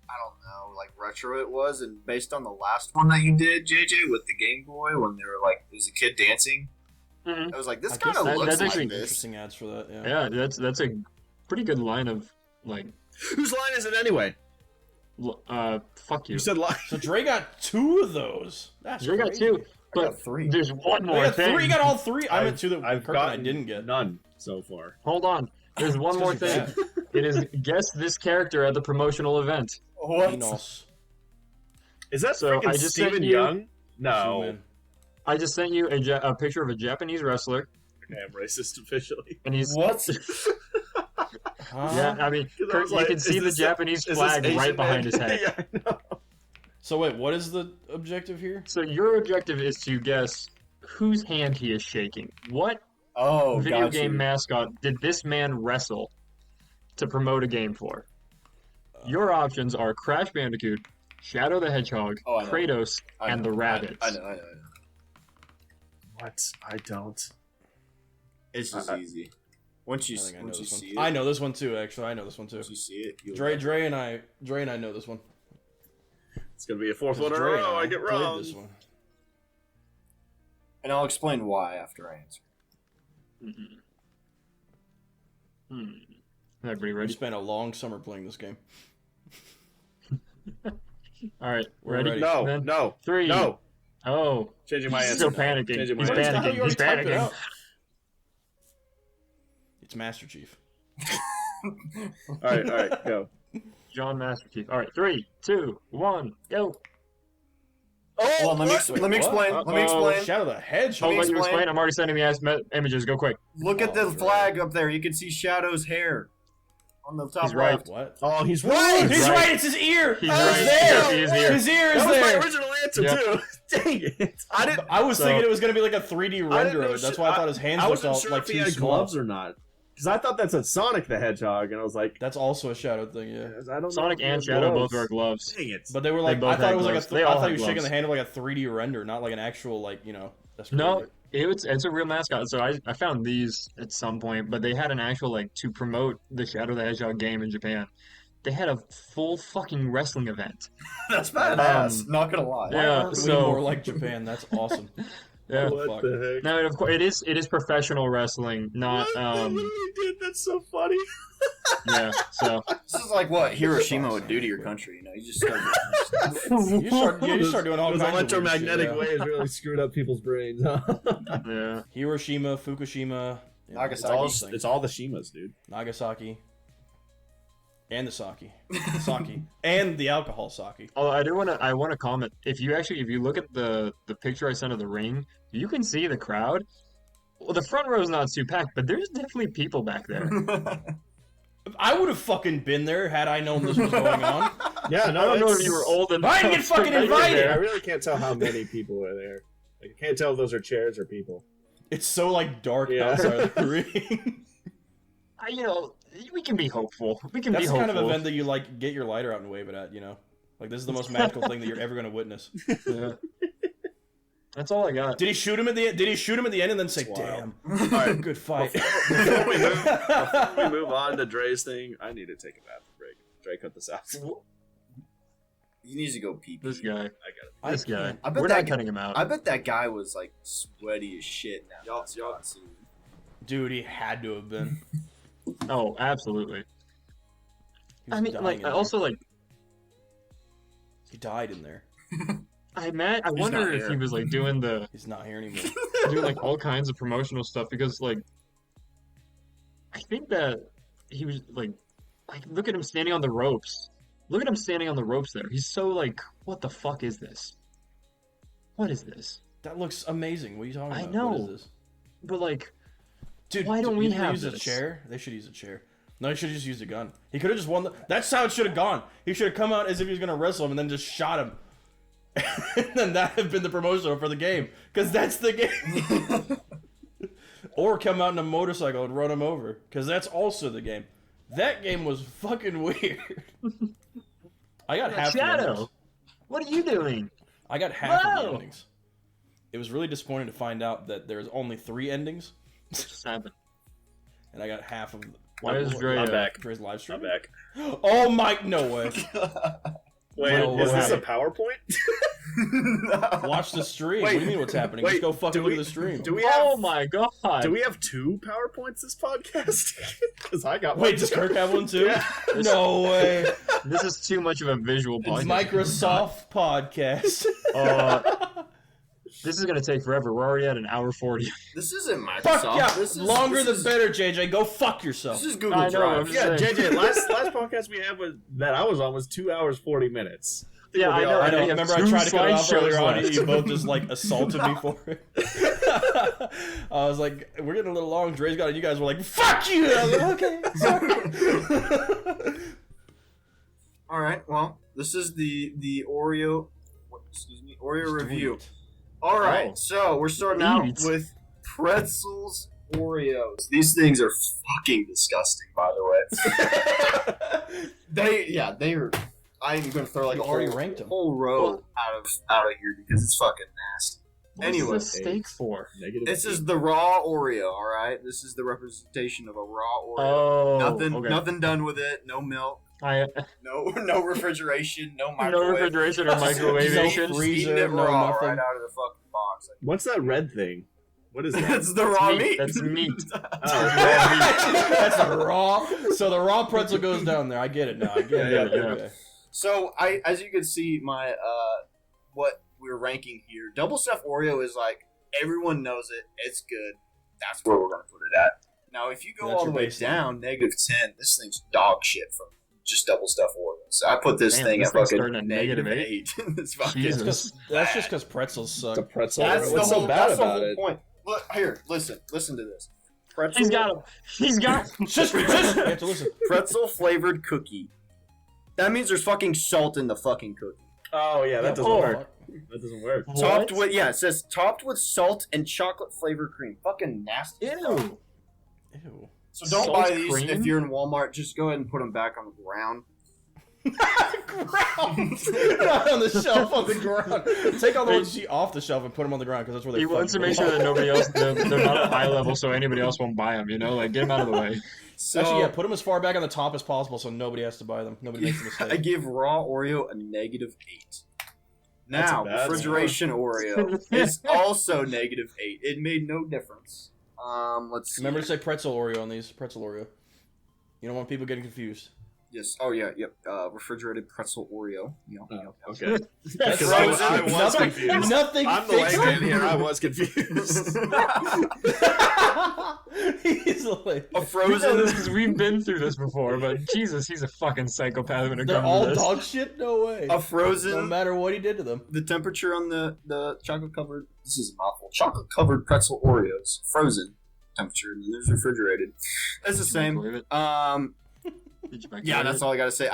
Speaker 7: I don't know, like retro it was, and based on the last one that you did, JJ, with the Game Boy, when they were like, there's a kid dancing.
Speaker 3: Mhm.
Speaker 7: I was like, this
Speaker 1: I
Speaker 7: kind
Speaker 1: guess
Speaker 7: of looks
Speaker 3: that's
Speaker 7: like
Speaker 3: actually
Speaker 7: this.
Speaker 1: Interesting ads for that. Yeah.
Speaker 3: Yeah, that's a pretty good line of like
Speaker 6: Whose line is it anyway?
Speaker 3: fuck you.
Speaker 6: You said line.
Speaker 1: So Dre got 2 of those. That's
Speaker 3: You got
Speaker 1: crazy.
Speaker 3: 2,
Speaker 7: I
Speaker 3: but
Speaker 7: got 3.
Speaker 3: there's one
Speaker 1: I
Speaker 3: more
Speaker 1: got
Speaker 3: thing.
Speaker 1: 3. You got all 3. I meant 2 that
Speaker 6: I've
Speaker 1: Kirk and I
Speaker 6: gotten
Speaker 1: didn't get.
Speaker 6: none so far.
Speaker 3: Hold on. There's one more
Speaker 1: It's 'cause
Speaker 3: thing.
Speaker 1: you're
Speaker 3: It is guess this character at the promotional event.
Speaker 7: What?
Speaker 1: Enos.
Speaker 6: Is that
Speaker 3: So,
Speaker 6: freaking
Speaker 3: I just sent
Speaker 6: Steven
Speaker 3: you-
Speaker 6: Young? No.
Speaker 1: Superman.
Speaker 3: I just sent you a picture of a Japanese wrestler,
Speaker 6: Okay, I'm racist officially.
Speaker 3: and he's
Speaker 7: What?
Speaker 1: Huh?
Speaker 3: yeah. I mean,
Speaker 6: 'Cause I
Speaker 3: Kurt,
Speaker 6: was
Speaker 3: you
Speaker 6: like,
Speaker 3: can
Speaker 6: is
Speaker 3: see the
Speaker 6: this a-
Speaker 3: Japanese
Speaker 6: Is this
Speaker 3: flag
Speaker 6: Asian
Speaker 3: right behind
Speaker 6: man?
Speaker 3: his head.
Speaker 6: Yeah, I know.
Speaker 1: So wait, what is the objective here?
Speaker 3: So your objective is to guess whose hand he is shaking. What
Speaker 7: Oh,
Speaker 3: video
Speaker 7: got
Speaker 3: game
Speaker 7: you.
Speaker 3: mascot did this man wrestle to promote a game for? Your options are Crash Bandicoot, Shadow the Hedgehog,
Speaker 7: Oh, I know.
Speaker 3: Kratos,
Speaker 7: I
Speaker 3: and
Speaker 7: know,
Speaker 3: the Rabbids.
Speaker 7: I know.
Speaker 6: What? I don't.
Speaker 7: It's just easy. Once you
Speaker 1: I think I know
Speaker 7: once you
Speaker 1: this one.
Speaker 7: see it,
Speaker 1: I know this one too. Actually, I know this one too.
Speaker 7: once you see it, you'll
Speaker 1: Dre and I know this one.
Speaker 6: It's gonna be a fourth one in a
Speaker 1: Dre and
Speaker 6: row. I get
Speaker 1: played
Speaker 6: wrong.
Speaker 1: this one.
Speaker 7: and I'll explain why after I answer.
Speaker 3: Everybody
Speaker 1: We
Speaker 3: ready?
Speaker 1: spent a long summer playing this game.
Speaker 3: All right,
Speaker 1: We're
Speaker 3: ready?
Speaker 1: ready.
Speaker 6: No,
Speaker 3: Then
Speaker 6: no,
Speaker 3: 3.
Speaker 6: no.
Speaker 3: Oh,
Speaker 6: Changing my
Speaker 3: he's
Speaker 6: answer.
Speaker 3: still panicking.
Speaker 6: Changing my
Speaker 3: He's
Speaker 6: answer.
Speaker 3: panicking.
Speaker 1: You
Speaker 3: He's
Speaker 1: already typed it
Speaker 3: panicking.
Speaker 1: out. It's Master Chief.
Speaker 6: All right, go.
Speaker 3: John Master Chief. All right, 3, 2, 1, go.
Speaker 7: Hold on, let me explain. Let me explain.
Speaker 1: Shadow the Hedgehog.
Speaker 3: I'll let you
Speaker 7: explain.
Speaker 3: explain. I'm already sending the images. Go quick.
Speaker 7: Look at the
Speaker 1: Oh,
Speaker 7: flag up there. You can see Shadow's hair on the top
Speaker 3: He's right.
Speaker 7: left.
Speaker 1: What?
Speaker 6: Oh, he's
Speaker 1: Right,
Speaker 6: right.
Speaker 1: he's
Speaker 3: right.
Speaker 1: right. It's his ear.
Speaker 3: He's
Speaker 1: It's
Speaker 3: right.
Speaker 1: there.
Speaker 3: He is here.
Speaker 1: His ear is
Speaker 6: That was my
Speaker 1: there.
Speaker 6: original answer
Speaker 3: Yeah.
Speaker 6: too. Dang it! I didn't.
Speaker 1: I was
Speaker 3: So-
Speaker 1: thinking it was gonna be like a 3D
Speaker 6: I didn't
Speaker 1: render
Speaker 6: know
Speaker 1: of it. That's
Speaker 6: shit-
Speaker 1: why I thought his hands
Speaker 6: I
Speaker 1: looked
Speaker 6: wasn't
Speaker 1: all
Speaker 6: sure
Speaker 1: like
Speaker 6: if he
Speaker 1: too
Speaker 6: had
Speaker 1: small.
Speaker 6: gloves or not. Because I thought that's a Sonic the Hedgehog, and I was like,
Speaker 1: That's also a Shadow thing, yeah.
Speaker 6: I don't know
Speaker 3: Sonic
Speaker 6: if he
Speaker 3: and
Speaker 6: has
Speaker 3: Shadow both
Speaker 6: gloves.
Speaker 3: wear gloves.
Speaker 6: Dang it!
Speaker 1: But they were
Speaker 3: They
Speaker 1: like,
Speaker 3: both
Speaker 1: I thought
Speaker 3: had
Speaker 1: it was like
Speaker 3: gloves.
Speaker 1: a,
Speaker 3: They all
Speaker 1: I thought
Speaker 3: had
Speaker 1: he was shaking
Speaker 3: gloves.
Speaker 1: the hand of like a 3D render, not like an actual like That's
Speaker 3: No,
Speaker 1: crazy.
Speaker 3: it's a real mascot. So I found these at some point, but they had an actual to promote the Shadow the Hedgehog game in Japan. They had a full fucking wrestling event.
Speaker 7: That's badass. Not gonna lie.
Speaker 3: Yeah,
Speaker 1: Aren't we
Speaker 3: so-
Speaker 1: more like Japan? That's awesome.
Speaker 3: Yeah.
Speaker 1: What the
Speaker 6: What
Speaker 1: fuck?
Speaker 6: the heck?
Speaker 3: No, of course it is professional wrestling, not
Speaker 6: What? They literally did. That's so funny.
Speaker 3: yeah. So
Speaker 7: This is like what Hiroshima would do to your country. You know, you just start.
Speaker 1: You start doing all
Speaker 6: Those
Speaker 1: kinds of weird shit,
Speaker 6: electromagnetic
Speaker 1: yeah.
Speaker 6: waves really screwed up people's brains. Huh?
Speaker 3: yeah.
Speaker 1: Hiroshima, Fukushima,
Speaker 7: Nagasaki.
Speaker 6: It's all the Shimas, dude.
Speaker 1: Nagasaki, and the sake, and the alcohol sake.
Speaker 3: Oh, I want to comment. If you look at the picture I sent of the ring, you can see the crowd. Well, the front row is not too packed, but there's definitely people back there.
Speaker 1: I would have fucking been there had I known this was going on.
Speaker 6: Yeah,
Speaker 3: I don't know if you were old enough.
Speaker 1: I didn't get fucking
Speaker 3: to make it
Speaker 1: invited.
Speaker 3: there.
Speaker 6: I really can't tell how many people were there. Like, I can't tell if those are chairs or people.
Speaker 1: It's so like dark
Speaker 6: Yeah.
Speaker 1: outside of the ring.
Speaker 3: We can be hopeful. We can
Speaker 1: That's
Speaker 3: be
Speaker 1: the
Speaker 3: hopeful.
Speaker 1: kind of event that you like get your lighter out and wave it at. Like this is the most magical thing that you're ever going to witness.
Speaker 3: Yeah. That's all I got.
Speaker 1: Did he shoot him at the end? Did he shoot him at the end and then say,
Speaker 6: That's wild.
Speaker 1: "Damn,
Speaker 6: Alright,
Speaker 1: good fight"?
Speaker 6: before we move on to Dre's thing, I need to take a bathroom break. Dre, cut this out.
Speaker 7: He needs to go pee.
Speaker 3: This guy.
Speaker 6: I got it.
Speaker 3: This guy.
Speaker 7: I bet
Speaker 3: We're
Speaker 7: that
Speaker 3: not
Speaker 7: guy-
Speaker 3: cutting him out.
Speaker 7: I bet that guy was like sweaty as shit. Now,
Speaker 1: Dude, he had to have been.
Speaker 3: Oh, absolutely.
Speaker 1: He was
Speaker 3: I mean,
Speaker 1: dying
Speaker 3: like,
Speaker 1: in there.
Speaker 3: also, like,
Speaker 1: he died in there.
Speaker 3: I
Speaker 7: not
Speaker 3: wonder if
Speaker 7: here.
Speaker 3: he was like doing
Speaker 1: He's not here anymore.
Speaker 3: like all kinds of promotional stuff because like I think that he was like look at him standing on the ropes. Look at him standing on the ropes there. He's so like, what the fuck is this? What is this?
Speaker 1: That looks amazing. What are you talking
Speaker 3: I
Speaker 1: about?
Speaker 3: know.
Speaker 1: What is this?
Speaker 3: But like,
Speaker 1: Dude,
Speaker 3: why don't we
Speaker 1: you
Speaker 3: have
Speaker 1: use a
Speaker 3: this?
Speaker 1: chair? They should use a chair. No, he should have just used a gun. He could have just won. That's how it should have gone. He should have come out as if he was gonna wrestle him and then just shot him. And then that have been the promotional for the game, because that's the game. Or come out in a motorcycle and run him over, because that's also the game. That game was fucking weird. I got half the endings.
Speaker 3: Shadow, what are you doing?
Speaker 1: I got half of the
Speaker 3: Whoa!
Speaker 1: endings. It was really disappointing to find out that there's only 3 endings,
Speaker 3: What just happened?
Speaker 1: and I got half of.
Speaker 3: Why is Dre?
Speaker 6: I'm back.
Speaker 1: Dre's live
Speaker 6: I'm
Speaker 1: stream?
Speaker 6: back.
Speaker 1: Oh my! No way.
Speaker 6: Wait,
Speaker 1: No
Speaker 6: is this a
Speaker 1: way.
Speaker 6: PowerPoint?
Speaker 1: Watch the stream.
Speaker 6: Wait,
Speaker 1: what do you mean what's happening?
Speaker 6: wait,
Speaker 1: Just go fucking
Speaker 6: do
Speaker 1: look
Speaker 6: we-
Speaker 1: at the stream.
Speaker 6: Do we have?
Speaker 3: Oh my god!
Speaker 6: Do we have 2 PowerPoints this podcast? Because I got one.
Speaker 1: Wait, does Kirk have one too?
Speaker 6: Yeah.
Speaker 1: No way.
Speaker 3: This is too much of a visual
Speaker 1: It's
Speaker 3: podcast.
Speaker 1: Microsoft podcast.
Speaker 3: This is gonna take forever. We're already at an hour 40.
Speaker 7: This isn't Microsoft.
Speaker 1: Fuck yeah.
Speaker 7: This is,
Speaker 1: Longer
Speaker 7: this
Speaker 1: the
Speaker 7: is,
Speaker 1: better, JJ. Go fuck yourself.
Speaker 7: This is Google
Speaker 3: I know,
Speaker 7: Drive.
Speaker 3: I'm just
Speaker 6: Yeah,
Speaker 3: saying.
Speaker 6: JJ. Last podcast we had that I was on was 2 hours 40 minutes.
Speaker 3: Yeah, I know.
Speaker 1: I
Speaker 3: and
Speaker 1: know.
Speaker 3: we have
Speaker 1: Remember, I
Speaker 3: 2
Speaker 1: tried to cut it off
Speaker 3: slideshows
Speaker 1: earlier on,
Speaker 3: left.
Speaker 1: and you both just like assaulted me for it. I was like, "We're getting a little long." Dre's got it. You guys were like, "Fuck you!" And I was like, "Okay, sorry."
Speaker 7: All right. Well, this is the Oreo. Oreo review. All right.
Speaker 6: Oh.
Speaker 7: So we're starting out
Speaker 3: Eat.
Speaker 7: with pretzels Oreos. These things are fucking disgusting, by the way. they are. I'm gonna throw like
Speaker 1: You
Speaker 7: a
Speaker 1: already
Speaker 7: whole,
Speaker 1: ranked 'em.
Speaker 7: whole row out of here because it's fucking nasty. Anyway,
Speaker 3: What's the steak for?
Speaker 6: Negative
Speaker 7: this is
Speaker 6: 8.
Speaker 7: the raw Oreo. All right, this is the representation of a raw Oreo.
Speaker 3: Oh,
Speaker 7: nothing,
Speaker 3: okay.
Speaker 7: nothing done with it. No milk.
Speaker 3: I
Speaker 7: No refrigeration. No
Speaker 3: no
Speaker 7: microwave.
Speaker 3: refrigeration or microwavation.
Speaker 7: Just
Speaker 1: freezer,
Speaker 7: eating it
Speaker 1: no
Speaker 7: raw
Speaker 1: nothing.
Speaker 7: right out of the fucking box.
Speaker 6: What's that red thing? What is that?
Speaker 7: That's the raw meat.
Speaker 3: That's meat.
Speaker 1: That's the raw. So the raw pretzel goes down there. I get it now. I get it.
Speaker 3: Yeah.
Speaker 1: Okay.
Speaker 7: So as you can see, my what we're ranking here, double stuffed Oreo is like everyone knows it. It's good. That's where we're gonna put it at. Now, if you go
Speaker 1: That's
Speaker 7: all the
Speaker 1: your
Speaker 7: way
Speaker 1: baseline.
Speaker 7: down, -10, this thing's dog shit from just double stuffed Oreo. So I put this
Speaker 3: Damn,
Speaker 7: thing
Speaker 3: this
Speaker 7: at
Speaker 3: thing's
Speaker 7: fucking
Speaker 3: starting at
Speaker 7: -8. It's fucking.
Speaker 3: Jesus.
Speaker 1: That's just because pretzels suck.
Speaker 6: The pretzel.
Speaker 7: That's the
Speaker 6: What's
Speaker 7: whole.
Speaker 6: so bad
Speaker 7: That's the
Speaker 6: about
Speaker 7: whole
Speaker 6: it?
Speaker 7: point. Look here. Listen to this. Pretzel.
Speaker 3: He's got him. He's got him.
Speaker 1: Just you have to listen.
Speaker 7: Pretzel flavored cookie. That means there's fucking salt in the fucking cookie.
Speaker 6: Oh yeah, that doesn't
Speaker 3: Oh.
Speaker 6: work. That doesn't work.
Speaker 7: Topped with it says topped with salt and chocolate flavored cream. Fucking nasty.
Speaker 3: Ew.
Speaker 1: Ew.
Speaker 7: So don't
Speaker 3: Salt
Speaker 7: buy these
Speaker 3: cream?
Speaker 7: if you're in Walmart. Just go ahead and put them back on the ground.
Speaker 1: Ground. Not on the shelf, on the ground. Take all the ones you see off the shelf and put them on the ground because that's where they.
Speaker 3: He wants to make sure that nobody else, they're not at eye level, so anybody else won't buy them. You know, like get them out of the way.
Speaker 7: So
Speaker 1: Actually, yeah, put them as far back on the top as possible so nobody has to buy them. Nobody makes a mistake.
Speaker 7: I give raw Oreo a -8.
Speaker 6: That's
Speaker 7: Now
Speaker 6: a bad
Speaker 7: refrigeration Oreo is also -8. It made no difference. Let's see.
Speaker 1: Remember to say pretzel Oreo on these. Pretzel Oreo. You don't want people getting confused.
Speaker 7: Yes. Oh yeah. Yep. Refrigerated pretzel Oreo. Yep.
Speaker 6: Oh, okay.
Speaker 1: That's
Speaker 6: Because I was
Speaker 1: nothing,
Speaker 6: confused.
Speaker 1: nothing
Speaker 6: I'm the
Speaker 1: fixed
Speaker 6: layman
Speaker 1: it.
Speaker 6: here. I was confused.
Speaker 1: Easily.
Speaker 7: A
Speaker 3: We know
Speaker 7: frozen.
Speaker 3: this because we've been through this before, but Jesus, he's a fucking psychopath when it
Speaker 1: They're
Speaker 3: comes
Speaker 1: all
Speaker 3: to this.
Speaker 1: dog shit? No way.
Speaker 7: A frozen.
Speaker 1: No matter what he did to them.
Speaker 7: The temperature on the chocolate covered. This is a mouthful. Chocolate covered pretzel Oreos, frozen temperature, and then there's refrigerated. It's the
Speaker 3: Did you
Speaker 7: same.
Speaker 3: believe it? Did you
Speaker 7: Yeah, that's all I gotta say.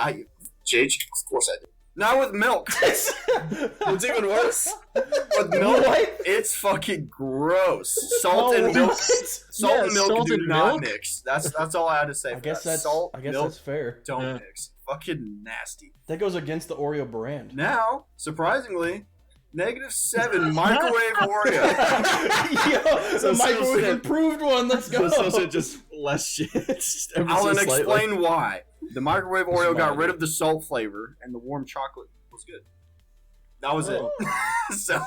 Speaker 7: JH, of course I did. Not with milk.
Speaker 6: It's even worse.
Speaker 7: With milk,
Speaker 1: What?
Speaker 7: it's fucking gross. Salt and
Speaker 1: Oh,
Speaker 7: milk.
Speaker 1: what?
Speaker 7: Salt
Speaker 3: Yeah,
Speaker 7: and milk
Speaker 3: salt
Speaker 7: do
Speaker 3: and
Speaker 7: not
Speaker 3: milk?
Speaker 7: mix. That's all I had to say.
Speaker 1: I
Speaker 7: for
Speaker 1: guess
Speaker 7: that.
Speaker 1: that's
Speaker 7: salt.
Speaker 1: I guess
Speaker 7: milk
Speaker 1: that's fair.
Speaker 7: don't
Speaker 3: Yeah.
Speaker 7: mix. Fucking nasty.
Speaker 1: That goes against the Oreo brand.
Speaker 7: Now, surprisingly, -7 microwave Oreo.
Speaker 1: Yo,
Speaker 6: So
Speaker 1: the microwave
Speaker 6: shit.
Speaker 1: improved one. Let's go.
Speaker 6: So just less shit. Just ever
Speaker 7: I'll
Speaker 6: so
Speaker 7: then
Speaker 6: slightly.
Speaker 7: explain why. The microwave Oreo got
Speaker 6: Small.
Speaker 7: rid of the salt flavor, and the warm chocolate was good. That was it. So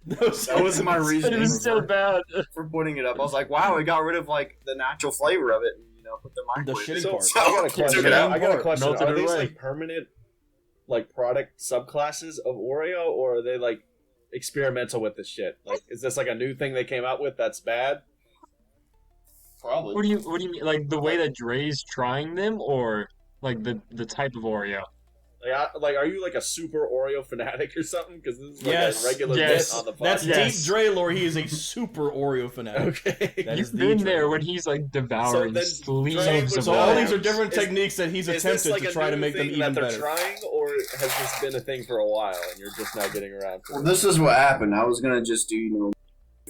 Speaker 7: that was my
Speaker 3: But
Speaker 7: reasoning
Speaker 3: it was so bad.
Speaker 7: for putting it up. I was like, wow, it got rid of like the natural flavor of it, and put the microwave.
Speaker 1: shitty
Speaker 6: So,
Speaker 1: part.
Speaker 7: So,
Speaker 6: I got a
Speaker 7: took
Speaker 6: question.
Speaker 7: it out.
Speaker 6: I got a question.
Speaker 3: Melted
Speaker 6: Are these
Speaker 3: away.
Speaker 6: like permanent, like product subclasses of Oreo, or are they like experimental with this shit? Like, is this like a new thing they came out with that's bad?
Speaker 7: Probably.
Speaker 3: What do you mean? Like the way that Dre's trying them, or like the type of Oreo?
Speaker 6: Like, are you like a super Oreo fanatic or something? Because this is like
Speaker 1: Yes.
Speaker 6: a regular
Speaker 3: Yes.
Speaker 6: bit on the podcast.
Speaker 1: That's
Speaker 3: Yes.
Speaker 1: deep Dre lore. He is a super Oreo fanatic.
Speaker 6: Okay.
Speaker 1: That is
Speaker 3: You've
Speaker 1: the
Speaker 3: been
Speaker 1: Dre.
Speaker 3: there when he's like devouring
Speaker 6: then
Speaker 3: sleeves
Speaker 6: Dre
Speaker 3: of
Speaker 6: was
Speaker 1: So all
Speaker 6: No.
Speaker 1: these are different
Speaker 6: Is-
Speaker 1: techniques that he's
Speaker 6: Is this
Speaker 1: attempted
Speaker 6: like
Speaker 1: to
Speaker 6: a
Speaker 1: try to
Speaker 6: new
Speaker 1: make them
Speaker 6: thing
Speaker 1: even
Speaker 6: that they're
Speaker 1: better.
Speaker 6: trying, or has this been a thing for a while and you're just now getting around to
Speaker 7: Well,
Speaker 6: it?
Speaker 7: this is what happened. I was gonna just do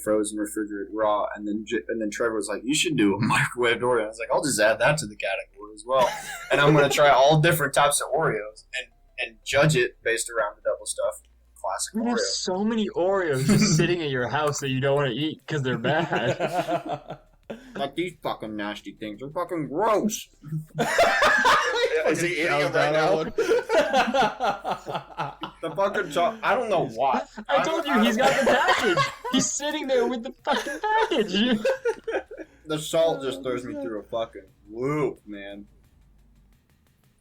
Speaker 7: frozen, refrigerated, raw, and then Trevor was like, "You should do a microwave Oreo." I was like, "I'll just add that to the category as well," and I'm gonna try all different types of Oreos and judge it based around the double stuff classic
Speaker 3: You
Speaker 7: Oreo.
Speaker 3: have so many Oreos just sitting at your house that you don't want to eat because they're bad.
Speaker 7: Like these fucking nasty things. They're fucking gross.
Speaker 6: Is he eating it right now?
Speaker 7: The fucking I don't know why.
Speaker 3: I told you he's got the package. He's sitting there with the fucking package.
Speaker 7: The salt just throws me through a fucking loop, man.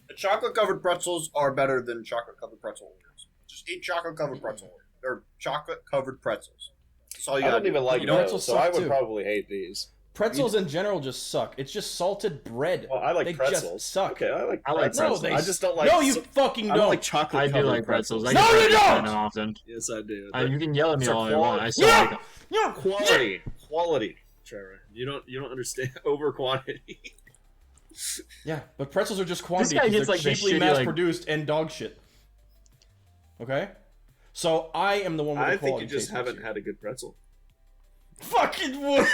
Speaker 7: The chocolate-covered pretzels are better than chocolate-covered pretzel Oreos. Just eat chocolate-covered pretzel Oreos. Or chocolate-covered pretzels. That's all you
Speaker 6: I
Speaker 7: gotta
Speaker 6: don't
Speaker 7: do.
Speaker 6: even like
Speaker 7: You don't-
Speaker 1: Pretzels
Speaker 6: those, so I
Speaker 1: suck,
Speaker 6: would
Speaker 1: too.
Speaker 6: probably hate these.
Speaker 1: Pretzels in general just suck. It's just salted bread.
Speaker 6: Well, I like
Speaker 1: they
Speaker 6: pretzels.
Speaker 1: just suck.
Speaker 6: Okay, I like
Speaker 3: I like
Speaker 6: pretzels.
Speaker 1: No, they
Speaker 6: I just don't like.
Speaker 1: No, you fucking
Speaker 6: I
Speaker 1: don't.
Speaker 6: don't like chocolate.
Speaker 3: I do
Speaker 6: covered
Speaker 3: like pretzels. I
Speaker 1: No,
Speaker 3: get
Speaker 1: you
Speaker 3: pretzels
Speaker 1: don't!
Speaker 3: kind of often.
Speaker 6: Yes, I do.
Speaker 3: You can yell at me
Speaker 6: They're
Speaker 3: all you want. I still
Speaker 1: Yeah!
Speaker 3: like them.
Speaker 1: Yeah.
Speaker 6: Quality, Trevor. You don't understand over quantity.
Speaker 1: Yeah, but pretzels are just quantity.
Speaker 3: guy
Speaker 1: 'cause
Speaker 3: gets,
Speaker 1: they're
Speaker 3: like, the
Speaker 1: cheaply
Speaker 3: shitty,
Speaker 1: mass-produced and dog shit. Okay, so I am the one with the
Speaker 6: I think
Speaker 1: quality
Speaker 6: you just
Speaker 1: taste
Speaker 6: haven't
Speaker 1: here.
Speaker 6: had a good pretzel.
Speaker 1: Fucking wood.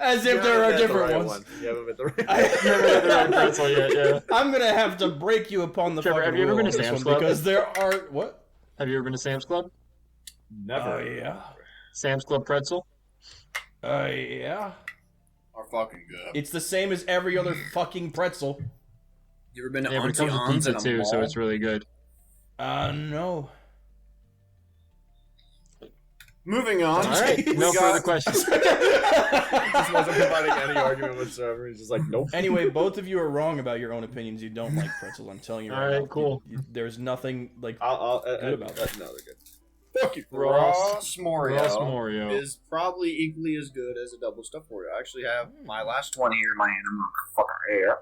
Speaker 1: As if there are different ones.
Speaker 6: You haven't met the right
Speaker 1: I-
Speaker 6: one.
Speaker 3: Never had the right pretzel yet. Yeah.
Speaker 1: I'm gonna have to break you upon the
Speaker 3: Trevor,
Speaker 1: fucking
Speaker 3: have you ever
Speaker 1: wheel
Speaker 3: been
Speaker 1: on
Speaker 3: to
Speaker 1: this
Speaker 3: Sam's
Speaker 1: one
Speaker 3: Club?
Speaker 1: because there are what?
Speaker 3: Have you ever been to Sam's Club?
Speaker 6: Never.
Speaker 1: Oh, yeah.
Speaker 3: Sam's Club pretzel.
Speaker 1: Yeah.
Speaker 7: Are fucking good.
Speaker 1: It's the same as every other fucking pretzel.
Speaker 7: You ever been to
Speaker 3: Yeah, but it
Speaker 7: Auntie
Speaker 3: comes with
Speaker 7: On's in
Speaker 3: pizza
Speaker 7: a
Speaker 3: too, so
Speaker 7: mall?
Speaker 3: it's really good.
Speaker 1: No.
Speaker 7: Moving on.
Speaker 3: All right, no further questions.
Speaker 6: Just wasn't providing any argument whatsoever. He's just like, nope.
Speaker 1: Anyway, both of you are wrong about your own opinions. You don't like pretzels. I'm telling you right
Speaker 3: All right,
Speaker 1: now.
Speaker 3: cool.
Speaker 1: There's nothing like
Speaker 6: I'll
Speaker 1: good about that.
Speaker 6: No, they're good.
Speaker 7: Fuck you.
Speaker 3: Ross
Speaker 7: Ross
Speaker 3: Oreo.
Speaker 7: is probably equally as good as a double stuffed Oreo. I actually have my last one here in my hand. I'm gonna fucking hair.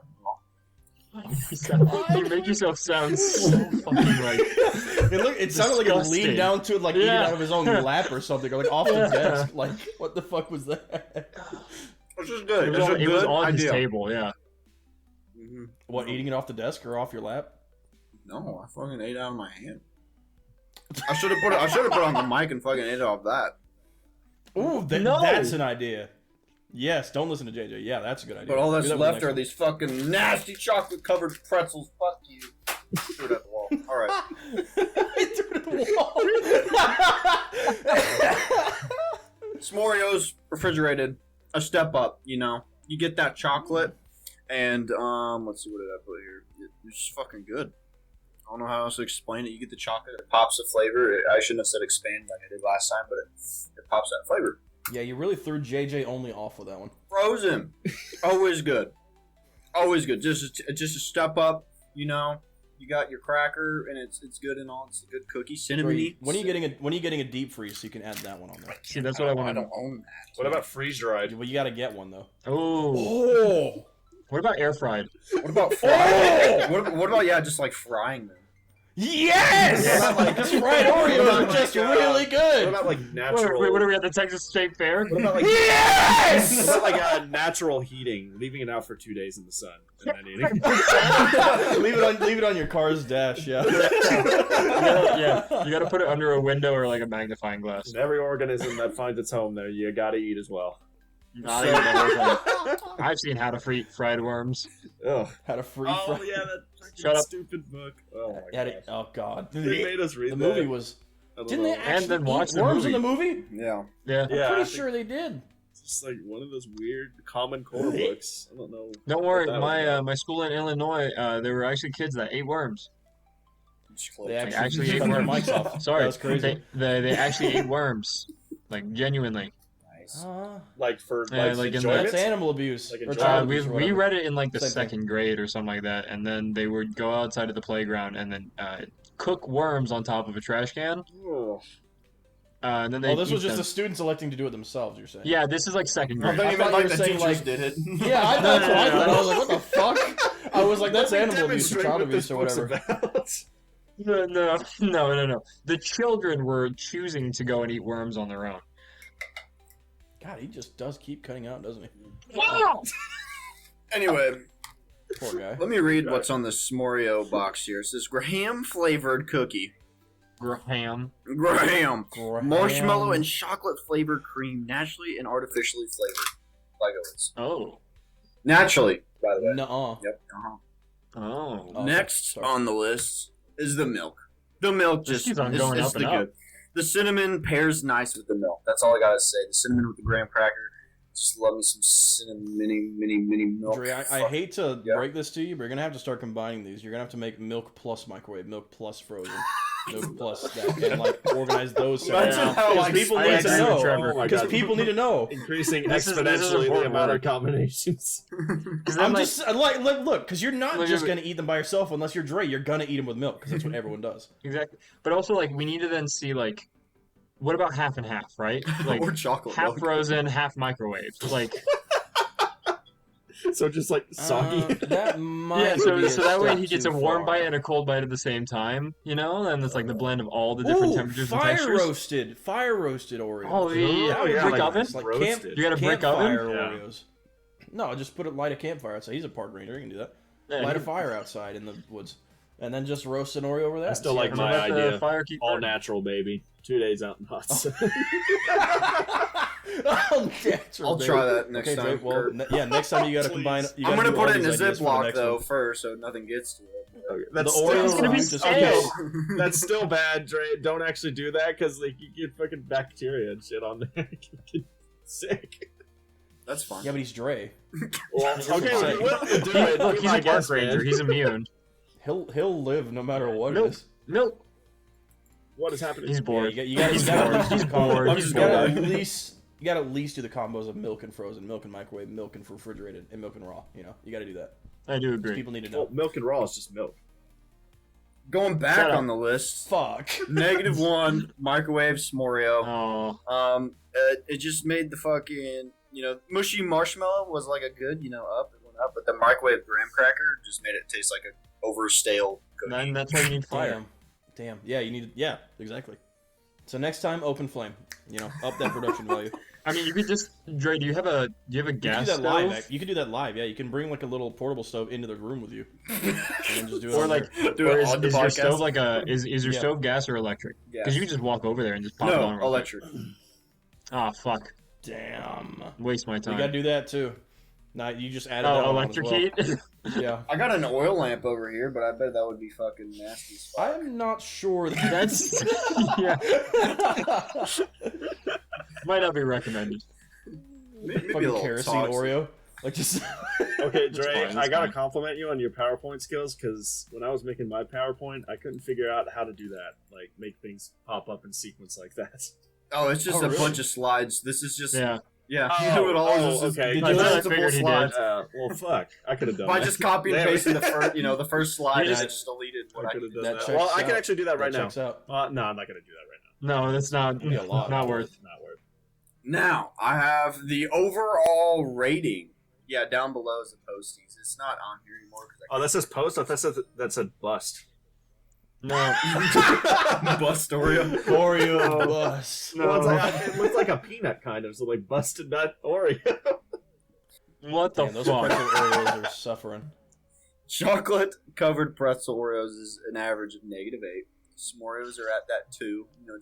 Speaker 3: You make yourself sound so fucking like.
Speaker 1: It sounded like he
Speaker 3: Disgusting.
Speaker 1: leaned down to it, like eating
Speaker 3: Yeah.
Speaker 1: out of his own lap or something, or like off the desk. Like, what the fuck was that?
Speaker 7: Which is good.
Speaker 3: It was,
Speaker 7: It's a
Speaker 3: it was
Speaker 7: good
Speaker 3: on his
Speaker 7: idea.
Speaker 3: table, yeah.
Speaker 7: Mhm.
Speaker 1: What, eating it off the desk or off your lap?
Speaker 7: No, I fucking ate out of my hand. I should have put it on the mic and fucking ate it off that.
Speaker 1: Ooh,
Speaker 3: No.
Speaker 1: that's an idea. Yes, don't listen to JJ. Yeah, that's a good idea.
Speaker 7: But all that's
Speaker 1: Do that with the
Speaker 7: left
Speaker 1: next
Speaker 7: are
Speaker 1: one.
Speaker 7: these fucking nasty chocolate covered pretzels. Fuck you. Threw it at the wall. All right.
Speaker 1: I threw it at the wall.
Speaker 7: S'moreos refrigerated. A step up, you know. You get that chocolate, and let's see, what did I put here? It's just fucking good. I don't know how else to explain it. You get the chocolate, it pops the flavor. I shouldn't have said expand like I did last time, but it pops that flavor.
Speaker 1: Yeah, you really threw JJ only off with that one.
Speaker 7: Frozen, always good, always good. Just a step up, you know. You got your cracker, and it's good and all. It's a good cookie, cinnamony.
Speaker 1: When are you getting a deep freeze so you can add that one on there?
Speaker 3: See, that's what I
Speaker 7: I
Speaker 3: want to
Speaker 7: don't own that.
Speaker 6: What about freeze dried?
Speaker 1: Well, you got to get one though.
Speaker 3: Oh.
Speaker 1: Oh,
Speaker 3: What about air fried?
Speaker 7: What about frying? what about just like frying them?
Speaker 1: yes! Because fried Oreos are just really
Speaker 6: What
Speaker 1: good.
Speaker 6: about like natural?
Speaker 3: Wait, what are we at the Texas State Fair?
Speaker 6: What about like
Speaker 1: Yes!
Speaker 6: what about like natural heating, leaving it out for 2 days in the sun and then eating?
Speaker 1: leave it on your car's dash. Yeah.
Speaker 3: Yeah, you gotta put it under a window or like a magnifying glass.
Speaker 6: And every organism that finds its home there, you gotta eat as well.
Speaker 3: Not even that. I've seen how to fried worms.
Speaker 6: Oh,
Speaker 1: How to free
Speaker 6: oh
Speaker 1: fry.
Speaker 6: yeah, that
Speaker 3: Shut up.
Speaker 6: stupid book. Oh my
Speaker 1: Had
Speaker 6: god.
Speaker 1: it, oh god.
Speaker 6: They made us read
Speaker 1: The
Speaker 6: that.
Speaker 1: movie was.
Speaker 6: I don't
Speaker 1: Didn't
Speaker 6: know.
Speaker 1: they actually
Speaker 3: then watch
Speaker 1: eat
Speaker 3: the
Speaker 1: worms
Speaker 3: movie.
Speaker 1: in the movie?
Speaker 7: Yeah.
Speaker 3: Yeah.
Speaker 1: I'm
Speaker 6: Yeah, I
Speaker 1: pretty
Speaker 6: think
Speaker 1: sure they did.
Speaker 6: it's just like one of those weird Common Core books. I don't know.
Speaker 3: Don't
Speaker 6: what
Speaker 3: worry,
Speaker 6: that was about.
Speaker 3: my school in Illinois, there were actually kids that ate worms.
Speaker 1: They
Speaker 3: actually ate
Speaker 1: cut their
Speaker 3: worms.
Speaker 1: mics off.
Speaker 3: Sorry,
Speaker 1: That was crazy.
Speaker 3: They actually ate worms, like genuinely.
Speaker 7: Nice.
Speaker 6: Like for
Speaker 3: Yeah,
Speaker 6: like,
Speaker 3: like in
Speaker 6: enjoyment.
Speaker 1: That's animal abuse.
Speaker 6: Like
Speaker 1: or
Speaker 6: enjoyment.
Speaker 1: child
Speaker 3: We
Speaker 1: abuse or
Speaker 3: we
Speaker 1: whatever.
Speaker 3: read it in like the
Speaker 1: Same thing.
Speaker 3: second grade or something like that, and then they would go outside of the playground and then cook worms on top of a trash can,
Speaker 6: Oh.
Speaker 3: and then they.
Speaker 1: Oh, this was
Speaker 3: eat
Speaker 1: just
Speaker 3: them.
Speaker 1: the students electing to do it themselves. You're saying?
Speaker 3: Yeah, this is like second
Speaker 7: I
Speaker 3: grade.
Speaker 7: thought you
Speaker 1: I
Speaker 7: meant
Speaker 1: thought
Speaker 7: like
Speaker 1: you
Speaker 7: the
Speaker 1: were saying,
Speaker 7: teachers
Speaker 1: like-
Speaker 7: did it.
Speaker 1: Yeah, I thought
Speaker 3: No,
Speaker 1: so. I
Speaker 3: no,
Speaker 1: thought.
Speaker 3: no.
Speaker 1: I was like, what the fuck? I was like, that's
Speaker 6: Let me
Speaker 1: animal abuse or
Speaker 6: demonstrate
Speaker 1: child
Speaker 6: what
Speaker 1: abuse
Speaker 6: this
Speaker 1: or
Speaker 6: book's
Speaker 1: whatever.
Speaker 6: about.
Speaker 3: No. The children were choosing to go and eat worms on their own.
Speaker 1: God, he just does keep cutting out, doesn't he?
Speaker 7: Anyway,
Speaker 1: Poor guy.
Speaker 7: let me read what's on the S'moreo box here. It says Graham flavored cookie.
Speaker 3: Graham.
Speaker 7: Graham.
Speaker 1: Graham.
Speaker 7: Marshmallow and chocolate flavored cream, naturally and artificially flavored. Like it was.
Speaker 3: Oh.
Speaker 7: Naturally, by the way.
Speaker 1: Nuh-uh.
Speaker 7: Yep. Uh-huh.
Speaker 3: Oh.
Speaker 1: Oh,
Speaker 7: Next
Speaker 1: sorry.
Speaker 7: on the list is the milk. The milk
Speaker 3: This
Speaker 7: just
Speaker 3: keeps on
Speaker 7: is
Speaker 3: going up
Speaker 7: the
Speaker 3: and up.
Speaker 7: good. The cinnamon pairs nice with the milk. That's all I gotta say. The cinnamon with the graham cracker. Just love me some cinnamon mini milk.
Speaker 1: Dre, I
Speaker 7: Fuck.
Speaker 1: hate to
Speaker 7: Yeah.
Speaker 1: break this to you, but you're gonna have to start combining these. You're gonna have to make milk plus microwave, milk plus frozen, milk plus that, and like organize those.
Speaker 7: Imagine
Speaker 1: separately.
Speaker 7: how,
Speaker 1: Because
Speaker 7: like,
Speaker 1: people
Speaker 3: I
Speaker 1: need to
Speaker 3: agree with
Speaker 1: know.
Speaker 3: Trevor.
Speaker 6: Oh my
Speaker 1: Because
Speaker 6: God.
Speaker 1: people need to know.
Speaker 6: Increasing
Speaker 3: This is
Speaker 6: exponentially the
Speaker 3: important
Speaker 6: amount
Speaker 3: work.
Speaker 6: of combinations.
Speaker 1: I'm just like look, because you're not
Speaker 3: Look,
Speaker 1: just
Speaker 3: but-
Speaker 1: gonna eat them by yourself unless you're Dre. You're gonna eat them with milk because that's what everyone does.
Speaker 3: Exactly. But also, like, we need to then see, like, what about half and half, right? Like,
Speaker 7: or chocolate
Speaker 3: half
Speaker 7: milk.
Speaker 3: frozen, half microwave. Like,
Speaker 6: So just like soggy.
Speaker 1: That might
Speaker 3: yeah, so
Speaker 1: be a
Speaker 3: that way
Speaker 1: step
Speaker 3: he gets
Speaker 1: too
Speaker 3: a warm
Speaker 1: far.
Speaker 3: bite and a cold bite at the same time, you know? And it's like the blend of all the different
Speaker 1: Ooh,
Speaker 3: temperatures and
Speaker 1: fire
Speaker 3: textures.
Speaker 1: fire roasted Oreos.
Speaker 3: Oh, yeah.
Speaker 6: Oh, yeah,
Speaker 3: Brick
Speaker 6: like
Speaker 3: oven?
Speaker 1: It's like
Speaker 6: roasted.
Speaker 3: You got a brick oven?
Speaker 1: campfire
Speaker 6: Yeah.
Speaker 1: Oreos. No, just light a campfire outside. He's a park ranger. He can do that.
Speaker 3: Yeah,
Speaker 1: Light a
Speaker 3: he-
Speaker 1: fire outside in the woods, and then just roast an Oreo over that.
Speaker 6: I still
Speaker 1: See
Speaker 6: like
Speaker 1: how it
Speaker 6: my
Speaker 1: goes.
Speaker 3: let the
Speaker 6: idea.
Speaker 3: fire keep
Speaker 6: All
Speaker 3: burning.
Speaker 6: natural, baby. 2 days out in hot sun.
Speaker 1: Oh, that's
Speaker 7: I'll try that next
Speaker 1: Okay,
Speaker 7: time.
Speaker 1: Drake, well, yeah, next time you gotta combine. You
Speaker 7: I'm
Speaker 1: gotta
Speaker 7: gonna
Speaker 1: do all
Speaker 7: put it in a
Speaker 1: these ideas for the
Speaker 7: Ziploc
Speaker 1: next
Speaker 7: though
Speaker 1: one.
Speaker 7: first, so nothing gets to it.
Speaker 6: Okay,
Speaker 1: The
Speaker 6: that's
Speaker 1: Oreo
Speaker 6: still,
Speaker 1: gonna be
Speaker 6: just
Speaker 1: stale.
Speaker 6: That's still bad, Dre. Don't actually do that because like you get fucking bacteria and shit on there. You get sick.
Speaker 7: That's fine.
Speaker 1: Yeah, but he's Dre.
Speaker 6: Well, okay,
Speaker 1: saying.
Speaker 6: we'll do it.
Speaker 3: Look,
Speaker 6: Be
Speaker 3: he's
Speaker 6: my
Speaker 3: a park
Speaker 6: guest,
Speaker 3: ranger.
Speaker 6: man.
Speaker 3: He's immune.
Speaker 1: He'll live no matter what
Speaker 3: Nope.
Speaker 1: it is.
Speaker 3: Nope.
Speaker 6: What is happening?
Speaker 3: He's
Speaker 1: Yeah,
Speaker 3: bored.
Speaker 1: you gotta
Speaker 3: He's
Speaker 1: at
Speaker 3: bored.
Speaker 1: least do
Speaker 3: He's
Speaker 1: the combos.
Speaker 3: bored.
Speaker 1: You
Speaker 3: He's
Speaker 1: gotta
Speaker 3: bored.
Speaker 1: at least do the combos of milk and frozen, milk and microwave, milk and refrigerated, and milk and raw. You know, you gotta do that.
Speaker 3: I do agree.
Speaker 1: People need to
Speaker 6: Well,
Speaker 1: know.
Speaker 6: milk and raw is just milk.
Speaker 7: Going back
Speaker 3: Shut up.
Speaker 7: on the list,
Speaker 1: Fuck.
Speaker 7: -1 microwave S'moreo.
Speaker 3: Oh,
Speaker 7: It just made the fucking mushy marshmallow was like a good up, it went up, but the microwave graham cracker just made it taste like a over stale cookie.
Speaker 3: then that's why you need fire.
Speaker 1: Damn. Yeah, you need. Yeah, exactly. So next time, open flame. Up that production value.
Speaker 3: I mean, you could just Dre. Do you have a gas
Speaker 1: You can do that live.
Speaker 3: stove?
Speaker 1: You can do that live. Yeah, you can bring like a little portable stove into the room with you, and then just do it.
Speaker 3: Or
Speaker 1: on
Speaker 3: like,
Speaker 7: Do
Speaker 3: or
Speaker 7: it
Speaker 3: is,
Speaker 7: on the
Speaker 3: is your
Speaker 7: podcast.
Speaker 3: stove like is your
Speaker 1: Yeah.
Speaker 3: stove gas or electric?
Speaker 7: Yes.
Speaker 3: Because you can just walk over there and just pop it on.
Speaker 7: No,
Speaker 3: real quick.
Speaker 7: electric.
Speaker 3: Ah, fuck.
Speaker 1: there. Damn.
Speaker 3: Waste my
Speaker 1: We
Speaker 3: time.
Speaker 1: gotta do that too. Now you just added that
Speaker 3: Oh,
Speaker 1: on
Speaker 3: electric
Speaker 1: as well.
Speaker 3: heat.
Speaker 1: Yeah.
Speaker 7: I got an oil lamp over here, but I bet that would be fucking nasty as fuck.
Speaker 1: I'm not sure. That
Speaker 3: That's yeah. Might not be recommended.
Speaker 7: Maybe a
Speaker 1: fucking
Speaker 7: little
Speaker 1: kerosene
Speaker 7: toxic.
Speaker 1: Oreo. Like just.
Speaker 6: Okay,
Speaker 3: It's
Speaker 6: Dre,
Speaker 3: fine, it's
Speaker 6: I gotta
Speaker 3: fine.
Speaker 6: compliment you on your PowerPoint skills because when I was making my PowerPoint, I couldn't figure out how to do that. Like, make things pop up in sequence like that.
Speaker 7: Oh, it's just
Speaker 1: Oh,
Speaker 7: a
Speaker 1: really?
Speaker 7: bunch of slides. This is just
Speaker 3: Yeah.
Speaker 7: you
Speaker 6: Oh,
Speaker 7: do it all.
Speaker 6: oh,
Speaker 7: It's just
Speaker 6: okay.
Speaker 1: Did
Speaker 3: I
Speaker 1: you
Speaker 3: thought I
Speaker 7: multiple
Speaker 3: figured he did.
Speaker 7: slides.
Speaker 6: Well, fuck. I could have done
Speaker 7: By
Speaker 6: that.
Speaker 7: just copy and
Speaker 6: There-
Speaker 7: pasting the first, the first slide,
Speaker 3: You
Speaker 7: and I
Speaker 3: just-
Speaker 7: just deleted what
Speaker 6: I
Speaker 7: I
Speaker 6: could have done
Speaker 1: That
Speaker 6: that.
Speaker 1: checks
Speaker 6: Well, I can
Speaker 1: out.
Speaker 6: actually do that right now.
Speaker 1: checks out.
Speaker 6: No, I'm not gonna do that right
Speaker 3: No, that's not
Speaker 1: Be a lot.
Speaker 3: not worth.
Speaker 6: now. Not worth.
Speaker 7: Now I have the overall rating. Yeah, down below is the posties. It's not on here anymore.
Speaker 6: Oh, that says post. I thought that's a bust.
Speaker 3: No.
Speaker 7: Bust Oreo.
Speaker 1: Oreo bus.
Speaker 3: No.
Speaker 6: Well, it's like, it looks like a peanut kind of, so like busted nut Oreo.
Speaker 3: What the
Speaker 1: Damn, those
Speaker 3: fuck?
Speaker 1: pretzel Oreos are suffering.
Speaker 7: Chocolate covered pretzel Oreos is an average of -8. S'moreos are at that 2. They're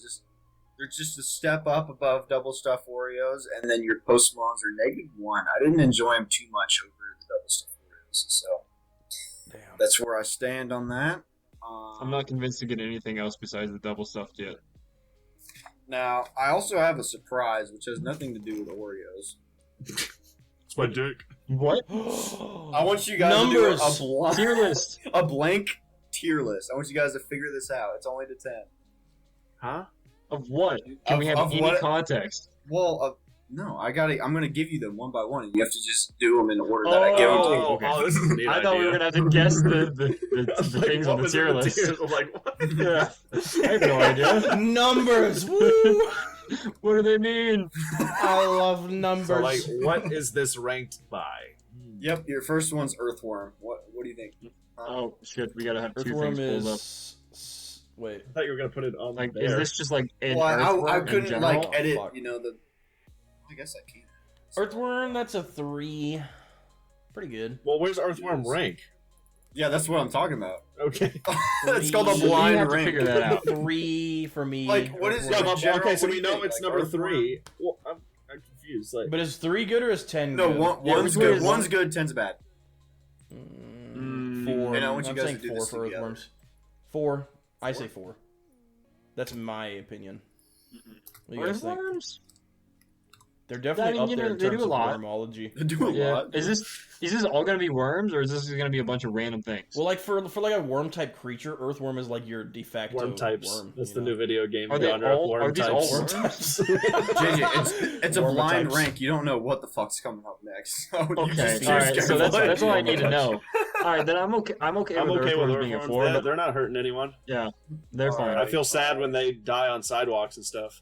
Speaker 7: just a step up above double stuffed Oreos, and then your Post Malones are -1. I didn't enjoy them too much over the double stuffed Oreos, so
Speaker 1: Damn.
Speaker 7: that's where I stand on that.
Speaker 3: I'm not convinced to get anything else besides the double stuffed yet.
Speaker 7: Now, I also have a surprise, which has nothing to do with Oreos.
Speaker 6: It's my dick.
Speaker 3: What?
Speaker 7: I want you guys
Speaker 1: Numbers.
Speaker 7: to do
Speaker 3: Tier list.
Speaker 7: a blank tier list. I want you guys to figure this out. It's only to 10.
Speaker 6: Huh?
Speaker 3: Of what? Can we have
Speaker 7: Of
Speaker 3: any
Speaker 7: what?
Speaker 3: context?
Speaker 7: Well, no, I'm gonna give you them one by one, and you have to just do them in the order that I give them to you.
Speaker 3: okay.
Speaker 6: Oh, this is a neat
Speaker 3: I thought we
Speaker 6: idea.
Speaker 3: were gonna have to guess the
Speaker 6: I was like,
Speaker 3: things
Speaker 6: what
Speaker 3: on the
Speaker 6: was in
Speaker 3: tier list.
Speaker 6: tiers? I'm like, what?
Speaker 3: Yeah. I have no idea.
Speaker 1: Numbers. Woo!
Speaker 3: What do they mean?
Speaker 1: I love numbers.
Speaker 6: So, like, what is this ranked by?
Speaker 7: Yep, your first one's Earthworm. What do you think?
Speaker 3: Oh shit, we gotta have two
Speaker 1: Earthworm
Speaker 3: things pulled up.
Speaker 1: Wait.
Speaker 6: I thought you were gonna put it on
Speaker 3: Like,
Speaker 6: there.
Speaker 3: is this just like an
Speaker 7: Well,
Speaker 3: earthworm
Speaker 7: I
Speaker 3: in
Speaker 7: couldn't
Speaker 3: general?
Speaker 7: like edit.
Speaker 1: Fuck.
Speaker 7: I guess I can.
Speaker 1: Earthworm, that's a 3. Pretty good.
Speaker 6: Well, where's Earthworm rank?
Speaker 7: Yeah, that's what I'm talking about.
Speaker 6: Okay.
Speaker 7: It's called a
Speaker 1: So
Speaker 3: you
Speaker 7: blind
Speaker 3: have to
Speaker 7: rank.
Speaker 3: figure that out.
Speaker 1: 3 for me.
Speaker 7: Like, what is
Speaker 1: Earthworm.
Speaker 6: Yeah,
Speaker 7: In
Speaker 6: but,
Speaker 7: general,
Speaker 6: okay, so
Speaker 7: what do
Speaker 6: we
Speaker 7: you
Speaker 6: know
Speaker 7: think?
Speaker 6: it's
Speaker 7: Like,
Speaker 6: number
Speaker 7: Earthworm?
Speaker 6: 3. Well, I'm confused. Like,
Speaker 1: But is 3 good or is 10
Speaker 7: No,
Speaker 1: good?
Speaker 7: one's
Speaker 3: Earthworm
Speaker 7: good.
Speaker 3: is-
Speaker 7: One's good. 10's bad.
Speaker 1: 4.
Speaker 7: And I want you
Speaker 1: I'm
Speaker 7: guys
Speaker 1: saying
Speaker 7: to do
Speaker 1: 4
Speaker 7: this
Speaker 1: for
Speaker 7: together.
Speaker 1: Earthworms. 4. I say 4. That's my opinion. What do you guys think?
Speaker 3: Earthworms?
Speaker 1: They're definitely up
Speaker 3: you
Speaker 1: there
Speaker 3: know,
Speaker 1: in
Speaker 3: they
Speaker 1: terms
Speaker 3: do a
Speaker 1: of
Speaker 3: lot.
Speaker 1: wormology.
Speaker 7: They do a
Speaker 3: Yeah.
Speaker 7: lot.
Speaker 3: Is this all gonna be worms, or is this gonna be a bunch of random things?
Speaker 1: Well, like for like a worm type creature, Earthworm is like your de facto
Speaker 6: worm types.
Speaker 1: worm.
Speaker 6: That's
Speaker 1: you
Speaker 6: the
Speaker 1: know?
Speaker 6: new video game
Speaker 3: Are they
Speaker 6: genre.
Speaker 3: all-
Speaker 6: Worm
Speaker 3: are these all
Speaker 6: types.
Speaker 3: worms?
Speaker 7: JJ, it's a
Speaker 1: Worm
Speaker 7: blind
Speaker 1: types.
Speaker 7: rank. You don't know what the fuck's coming up next. So you
Speaker 3: Okay,
Speaker 7: just
Speaker 3: all
Speaker 7: choose
Speaker 3: right. So
Speaker 7: carefully.
Speaker 3: that's all I need to know. All right, then I'm okay. I'm okay
Speaker 6: I'm
Speaker 3: with
Speaker 6: okay with
Speaker 3: earthworms being a
Speaker 6: Earthworms.
Speaker 3: 4,
Speaker 6: Yeah,
Speaker 3: but
Speaker 6: they're not hurting anyone.
Speaker 3: yeah, they're
Speaker 7: All
Speaker 3: fine.
Speaker 6: I feel sad when they die on sidewalks and stuff.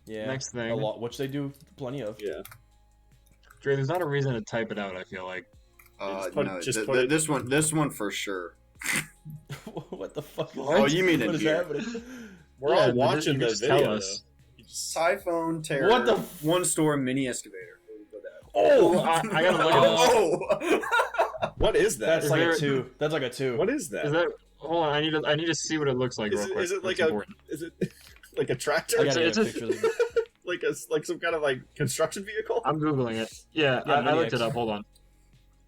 Speaker 1: Yeah.
Speaker 3: Next thing.
Speaker 1: A lot, which they do plenty of.
Speaker 6: Yeah.
Speaker 3: Dre, there's not a reason to type it out. I feel like.
Speaker 6: Just put it-
Speaker 7: This one for sure.
Speaker 1: What the fuck? Is
Speaker 7: Oh, you mean
Speaker 1: what
Speaker 7: it
Speaker 1: is
Speaker 7: here.
Speaker 1: happening?
Speaker 6: We're
Speaker 3: Yeah,
Speaker 6: all
Speaker 3: but
Speaker 6: watching
Speaker 3: you
Speaker 6: the
Speaker 3: just tell
Speaker 6: video.
Speaker 3: us.
Speaker 6: Though. You just-
Speaker 7: Typhoon Terror.
Speaker 1: What the
Speaker 7: one store mini excavator. Where we put that?
Speaker 3: Oh, I gotta look at this.
Speaker 7: Oh.
Speaker 6: What is that?
Speaker 1: That's
Speaker 3: Is
Speaker 1: like
Speaker 3: there-
Speaker 1: a 2. That's like a 2.
Speaker 6: What is that?
Speaker 3: Is that? Hold on, I need to see what it looks like real quick.
Speaker 6: Is it like
Speaker 3: That's
Speaker 6: a?
Speaker 3: important.
Speaker 6: Is it? Like a tractor?
Speaker 1: I gotta
Speaker 3: It's
Speaker 1: get a
Speaker 3: a-
Speaker 1: picture of them.
Speaker 6: like some kind of like construction vehicle?
Speaker 3: I'm googling it. Yeah,
Speaker 1: Yeah,
Speaker 3: I looked
Speaker 1: Mini
Speaker 3: it up. Hold on.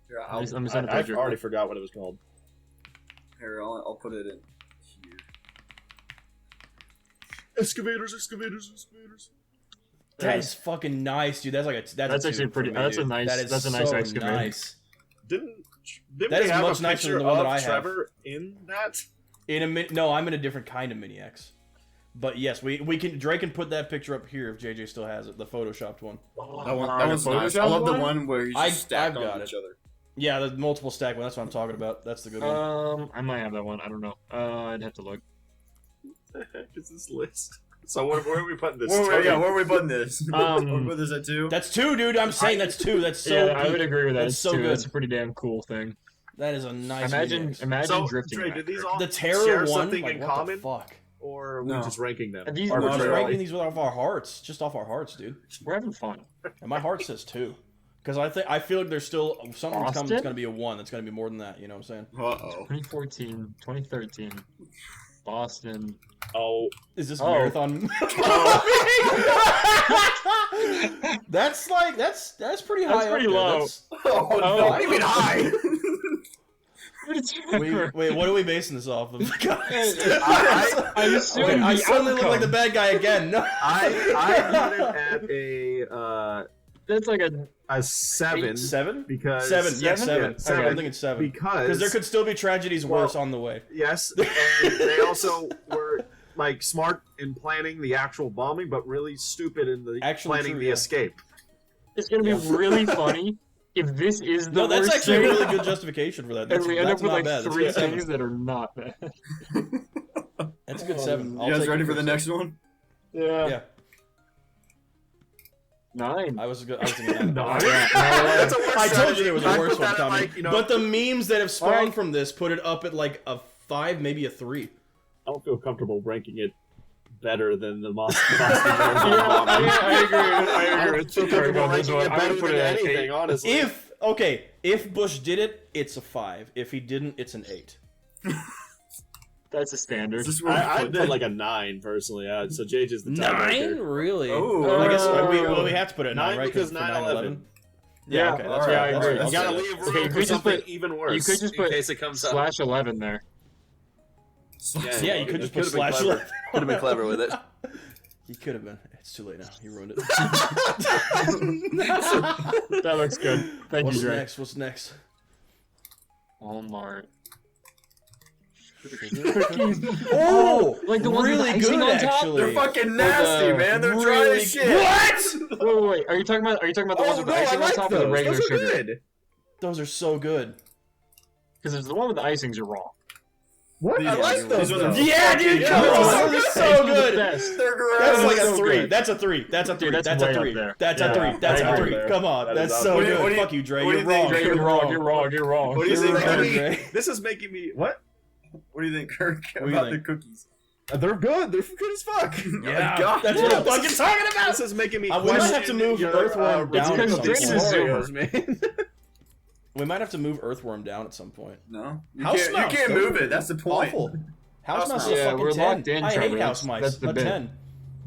Speaker 7: Here,
Speaker 3: Let me send a
Speaker 6: I
Speaker 3: picture.
Speaker 6: already forgot what it was called.
Speaker 7: I'll put it in here.
Speaker 6: Excavators.
Speaker 1: That is fucking nice, dude. That's like a
Speaker 3: That's
Speaker 1: a
Speaker 3: actually
Speaker 1: two
Speaker 3: pretty.
Speaker 1: for me,
Speaker 3: That's a
Speaker 1: dude.
Speaker 3: nice.
Speaker 1: That is
Speaker 3: That's a nice
Speaker 1: so
Speaker 3: excavator.
Speaker 1: nice.
Speaker 6: Didn't
Speaker 1: That
Speaker 6: we
Speaker 1: is
Speaker 6: have
Speaker 1: much
Speaker 6: a
Speaker 1: nicer
Speaker 6: picture
Speaker 1: than the one that
Speaker 6: of
Speaker 1: I have.
Speaker 6: Trevor in that?
Speaker 1: No, I'm in a different kind of mini X. But yes, we can. Drake can put that picture up here if JJ still has it, the photoshopped one.
Speaker 7: That one's nice. I love the one where you just stack
Speaker 1: I've got
Speaker 7: on
Speaker 1: it.
Speaker 7: each other.
Speaker 1: Yeah, the multiple stack one. That's what I'm talking about. That's the good one.
Speaker 3: I might have that one. I don't know. I'd have to look.
Speaker 6: What the heck is this list? So where are we putting this?
Speaker 7: Where are we putting this? What is that too?
Speaker 1: That's two, dude. I'm saying that's two. That's so.
Speaker 3: Yeah, I would agree with that.
Speaker 1: That's
Speaker 3: It's
Speaker 1: so
Speaker 3: too.
Speaker 1: good.
Speaker 3: That's a pretty damn cool thing.
Speaker 1: That is a nice.
Speaker 3: Imagine
Speaker 1: mini X.
Speaker 3: imagine drifting.
Speaker 6: Dre,
Speaker 3: back
Speaker 6: did these
Speaker 3: there.
Speaker 6: all
Speaker 1: The terror
Speaker 6: share
Speaker 1: one.
Speaker 6: something
Speaker 1: Like,
Speaker 6: in
Speaker 1: what
Speaker 6: common?
Speaker 1: the fuck?
Speaker 6: Or are we
Speaker 7: No.
Speaker 6: just ranking them?
Speaker 3: Are these
Speaker 1: I'm just
Speaker 6: arbitrarily?
Speaker 1: ranking these off our hearts, just off our hearts, dude.
Speaker 3: We're having fun.
Speaker 1: And my heart says two, because I feel like there's still something that's
Speaker 3: Austin?
Speaker 1: gonna be a one. That's gonna be more than that. You know what I'm saying?
Speaker 7: Uh-oh.
Speaker 3: 2014, 2013, Boston.
Speaker 6: Oh,
Speaker 1: Is this
Speaker 3: Oh.
Speaker 1: marathon? That's pretty high.
Speaker 3: That's
Speaker 1: up
Speaker 3: pretty
Speaker 1: there.
Speaker 3: low.
Speaker 1: That's-
Speaker 7: Oh,
Speaker 3: no,
Speaker 7: not even high.
Speaker 1: wait, what are we basing this off of?
Speaker 3: I assume
Speaker 1: Wait, I
Speaker 3: the
Speaker 1: suddenly look like the
Speaker 3: outcome.
Speaker 1: bad guy again. No.
Speaker 6: I had it at a
Speaker 3: That's like
Speaker 6: a 7
Speaker 1: Seven?
Speaker 6: because
Speaker 1: Seven. Yes, seven.
Speaker 6: Yeah, seven.
Speaker 1: I'm thinking seven.
Speaker 6: Because
Speaker 1: there could still be tragedies worse on the way.
Speaker 6: yes, and they also were like smart in planning the actual bombing, but really stupid in the
Speaker 1: Actually
Speaker 6: planning
Speaker 1: true,
Speaker 6: the
Speaker 1: yeah.
Speaker 6: escape.
Speaker 3: it's gonna be really funny if this is the
Speaker 1: No, that's
Speaker 3: worst
Speaker 1: actually a
Speaker 3: thing,
Speaker 1: really good justification for that.
Speaker 3: and
Speaker 1: That's,
Speaker 3: we end
Speaker 1: that's
Speaker 3: up with
Speaker 1: not
Speaker 3: like
Speaker 1: bad. That's a
Speaker 3: three
Speaker 1: good seven.
Speaker 3: things that are not bad.
Speaker 1: That's a good seven.
Speaker 7: You
Speaker 1: I'll
Speaker 7: guys
Speaker 1: take
Speaker 7: ready
Speaker 1: it
Speaker 7: for the
Speaker 1: a
Speaker 7: next one?
Speaker 1: Yeah,
Speaker 3: 9.
Speaker 1: I was thinking that.
Speaker 3: No,
Speaker 6: That's a worse
Speaker 1: I told you
Speaker 6: strategy.
Speaker 1: there was
Speaker 6: I
Speaker 1: a
Speaker 6: put
Speaker 1: worse one
Speaker 6: that at,
Speaker 1: coming.
Speaker 6: like, you know,
Speaker 1: But the memes that have spawned
Speaker 3: Alright.
Speaker 1: from this put it up at like a 5, maybe a 3.
Speaker 6: I don't feel comfortable ranking it better than the Moscow.
Speaker 3: I agree. I agree. It's
Speaker 6: feel
Speaker 3: okay
Speaker 6: comfortable
Speaker 3: on this
Speaker 6: ranking
Speaker 3: one.
Speaker 6: it
Speaker 3: I'm
Speaker 6: better
Speaker 3: gonna put
Speaker 6: than
Speaker 3: it at
Speaker 6: anything,
Speaker 3: 8.
Speaker 6: honestly.
Speaker 1: If Bush did it, it's a 5. If he didn't, it's an 8.
Speaker 3: That's a standard.
Speaker 7: Is this where we
Speaker 6: I'd
Speaker 7: put
Speaker 6: put
Speaker 7: that?
Speaker 6: like a 9 personally. So JJ's the
Speaker 1: 9?
Speaker 6: tiebreaker.
Speaker 1: Really?
Speaker 7: Oh,
Speaker 1: Well, I guess
Speaker 3: oh.
Speaker 1: we have to put it at 9,
Speaker 6: 9
Speaker 1: right?
Speaker 6: because
Speaker 1: for
Speaker 6: 9/11.
Speaker 1: Yeah, okay, that's
Speaker 7: alright,
Speaker 1: right.
Speaker 3: I
Speaker 1: That's
Speaker 3: agree.
Speaker 1: right.
Speaker 6: You gotta
Speaker 1: I'll say
Speaker 6: leave
Speaker 1: that.
Speaker 6: room
Speaker 3: Okay, you
Speaker 6: for
Speaker 3: could just
Speaker 6: something
Speaker 3: put-
Speaker 6: even worse.
Speaker 3: you could just
Speaker 6: in
Speaker 3: put
Speaker 6: case it comes up.
Speaker 3: /11 there.
Speaker 1: Yeah, you could just put
Speaker 6: could've been
Speaker 1: slash
Speaker 6: clever.
Speaker 1: 11.
Speaker 6: Could have been clever with it.
Speaker 1: He could have been. It's too late now. He ruined it.
Speaker 3: That looks good. Thank
Speaker 1: What's
Speaker 3: you, Dre.
Speaker 1: next? What's next?
Speaker 3: Walmart.
Speaker 1: Oh,
Speaker 3: Like the ones with
Speaker 1: really
Speaker 3: icing
Speaker 1: good
Speaker 3: on top?
Speaker 1: actually.
Speaker 7: They're fucking nasty, man. They're dry
Speaker 1: really
Speaker 7: as shit.
Speaker 1: What?
Speaker 3: Wait. Are you talking about the ones with the icing on top or the regular
Speaker 6: Those are
Speaker 3: sugar?
Speaker 6: good.
Speaker 1: Those are so good.
Speaker 3: Because it's the one with the icings are wrong.
Speaker 6: What?
Speaker 7: I like those, though.
Speaker 1: Yeah, dude.
Speaker 6: Yeah,
Speaker 1: those are so
Speaker 3: The
Speaker 1: good.
Speaker 3: best.
Speaker 7: They're gross.
Speaker 1: That's like
Speaker 3: so
Speaker 1: a 3.
Speaker 3: good.
Speaker 1: That's a 3. That's a 3.
Speaker 3: Dude, that's
Speaker 1: That's a
Speaker 3: way up
Speaker 1: 3.
Speaker 3: there.
Speaker 1: That's a
Speaker 3: Yeah,
Speaker 1: 3. That's
Speaker 3: I
Speaker 1: a
Speaker 3: agree.
Speaker 1: 3. Come on.
Speaker 6: That is
Speaker 1: That's
Speaker 6: up
Speaker 1: so
Speaker 6: there.
Speaker 1: good. Fuck you, Dre.
Speaker 7: what do
Speaker 1: You're
Speaker 7: you think,
Speaker 1: wrong.
Speaker 7: Dre?
Speaker 3: You're
Speaker 1: You're
Speaker 3: wrong.
Speaker 1: wrong.
Speaker 3: You're wrong. You're wrong.
Speaker 7: What do you
Speaker 1: You're
Speaker 7: think,
Speaker 1: wrong,
Speaker 7: Kirk?
Speaker 1: Dre.
Speaker 6: This is making me what?
Speaker 7: What do you think, Kirk,
Speaker 1: do you
Speaker 7: about the
Speaker 1: think?
Speaker 7: cookies?
Speaker 6: They're good. They're good as fuck.
Speaker 1: Yeah,
Speaker 7: God.
Speaker 1: that's what I'm fucking talking about.
Speaker 6: This is making me.
Speaker 1: We might have to
Speaker 6: question
Speaker 1: move
Speaker 6: your,
Speaker 1: Earthworm down
Speaker 3: at
Speaker 6: routine
Speaker 3: some
Speaker 6: of
Speaker 3: point.
Speaker 6: these
Speaker 3: Oreos,
Speaker 6: man.
Speaker 1: We might have to move Earthworm down at some point.
Speaker 7: No.
Speaker 1: House
Speaker 7: You
Speaker 1: mouse,
Speaker 7: can't
Speaker 1: don't
Speaker 7: move
Speaker 1: you?
Speaker 7: it. That's the point.
Speaker 1: Awful. House
Speaker 7: House
Speaker 1: mouse
Speaker 7: mouse.
Speaker 1: is a
Speaker 3: Yeah,
Speaker 1: fucking
Speaker 3: we're
Speaker 1: 10.
Speaker 3: locked in,
Speaker 1: I hate
Speaker 3: Trevor.
Speaker 1: house mice.
Speaker 3: That's the
Speaker 1: a
Speaker 3: bit.
Speaker 1: 10.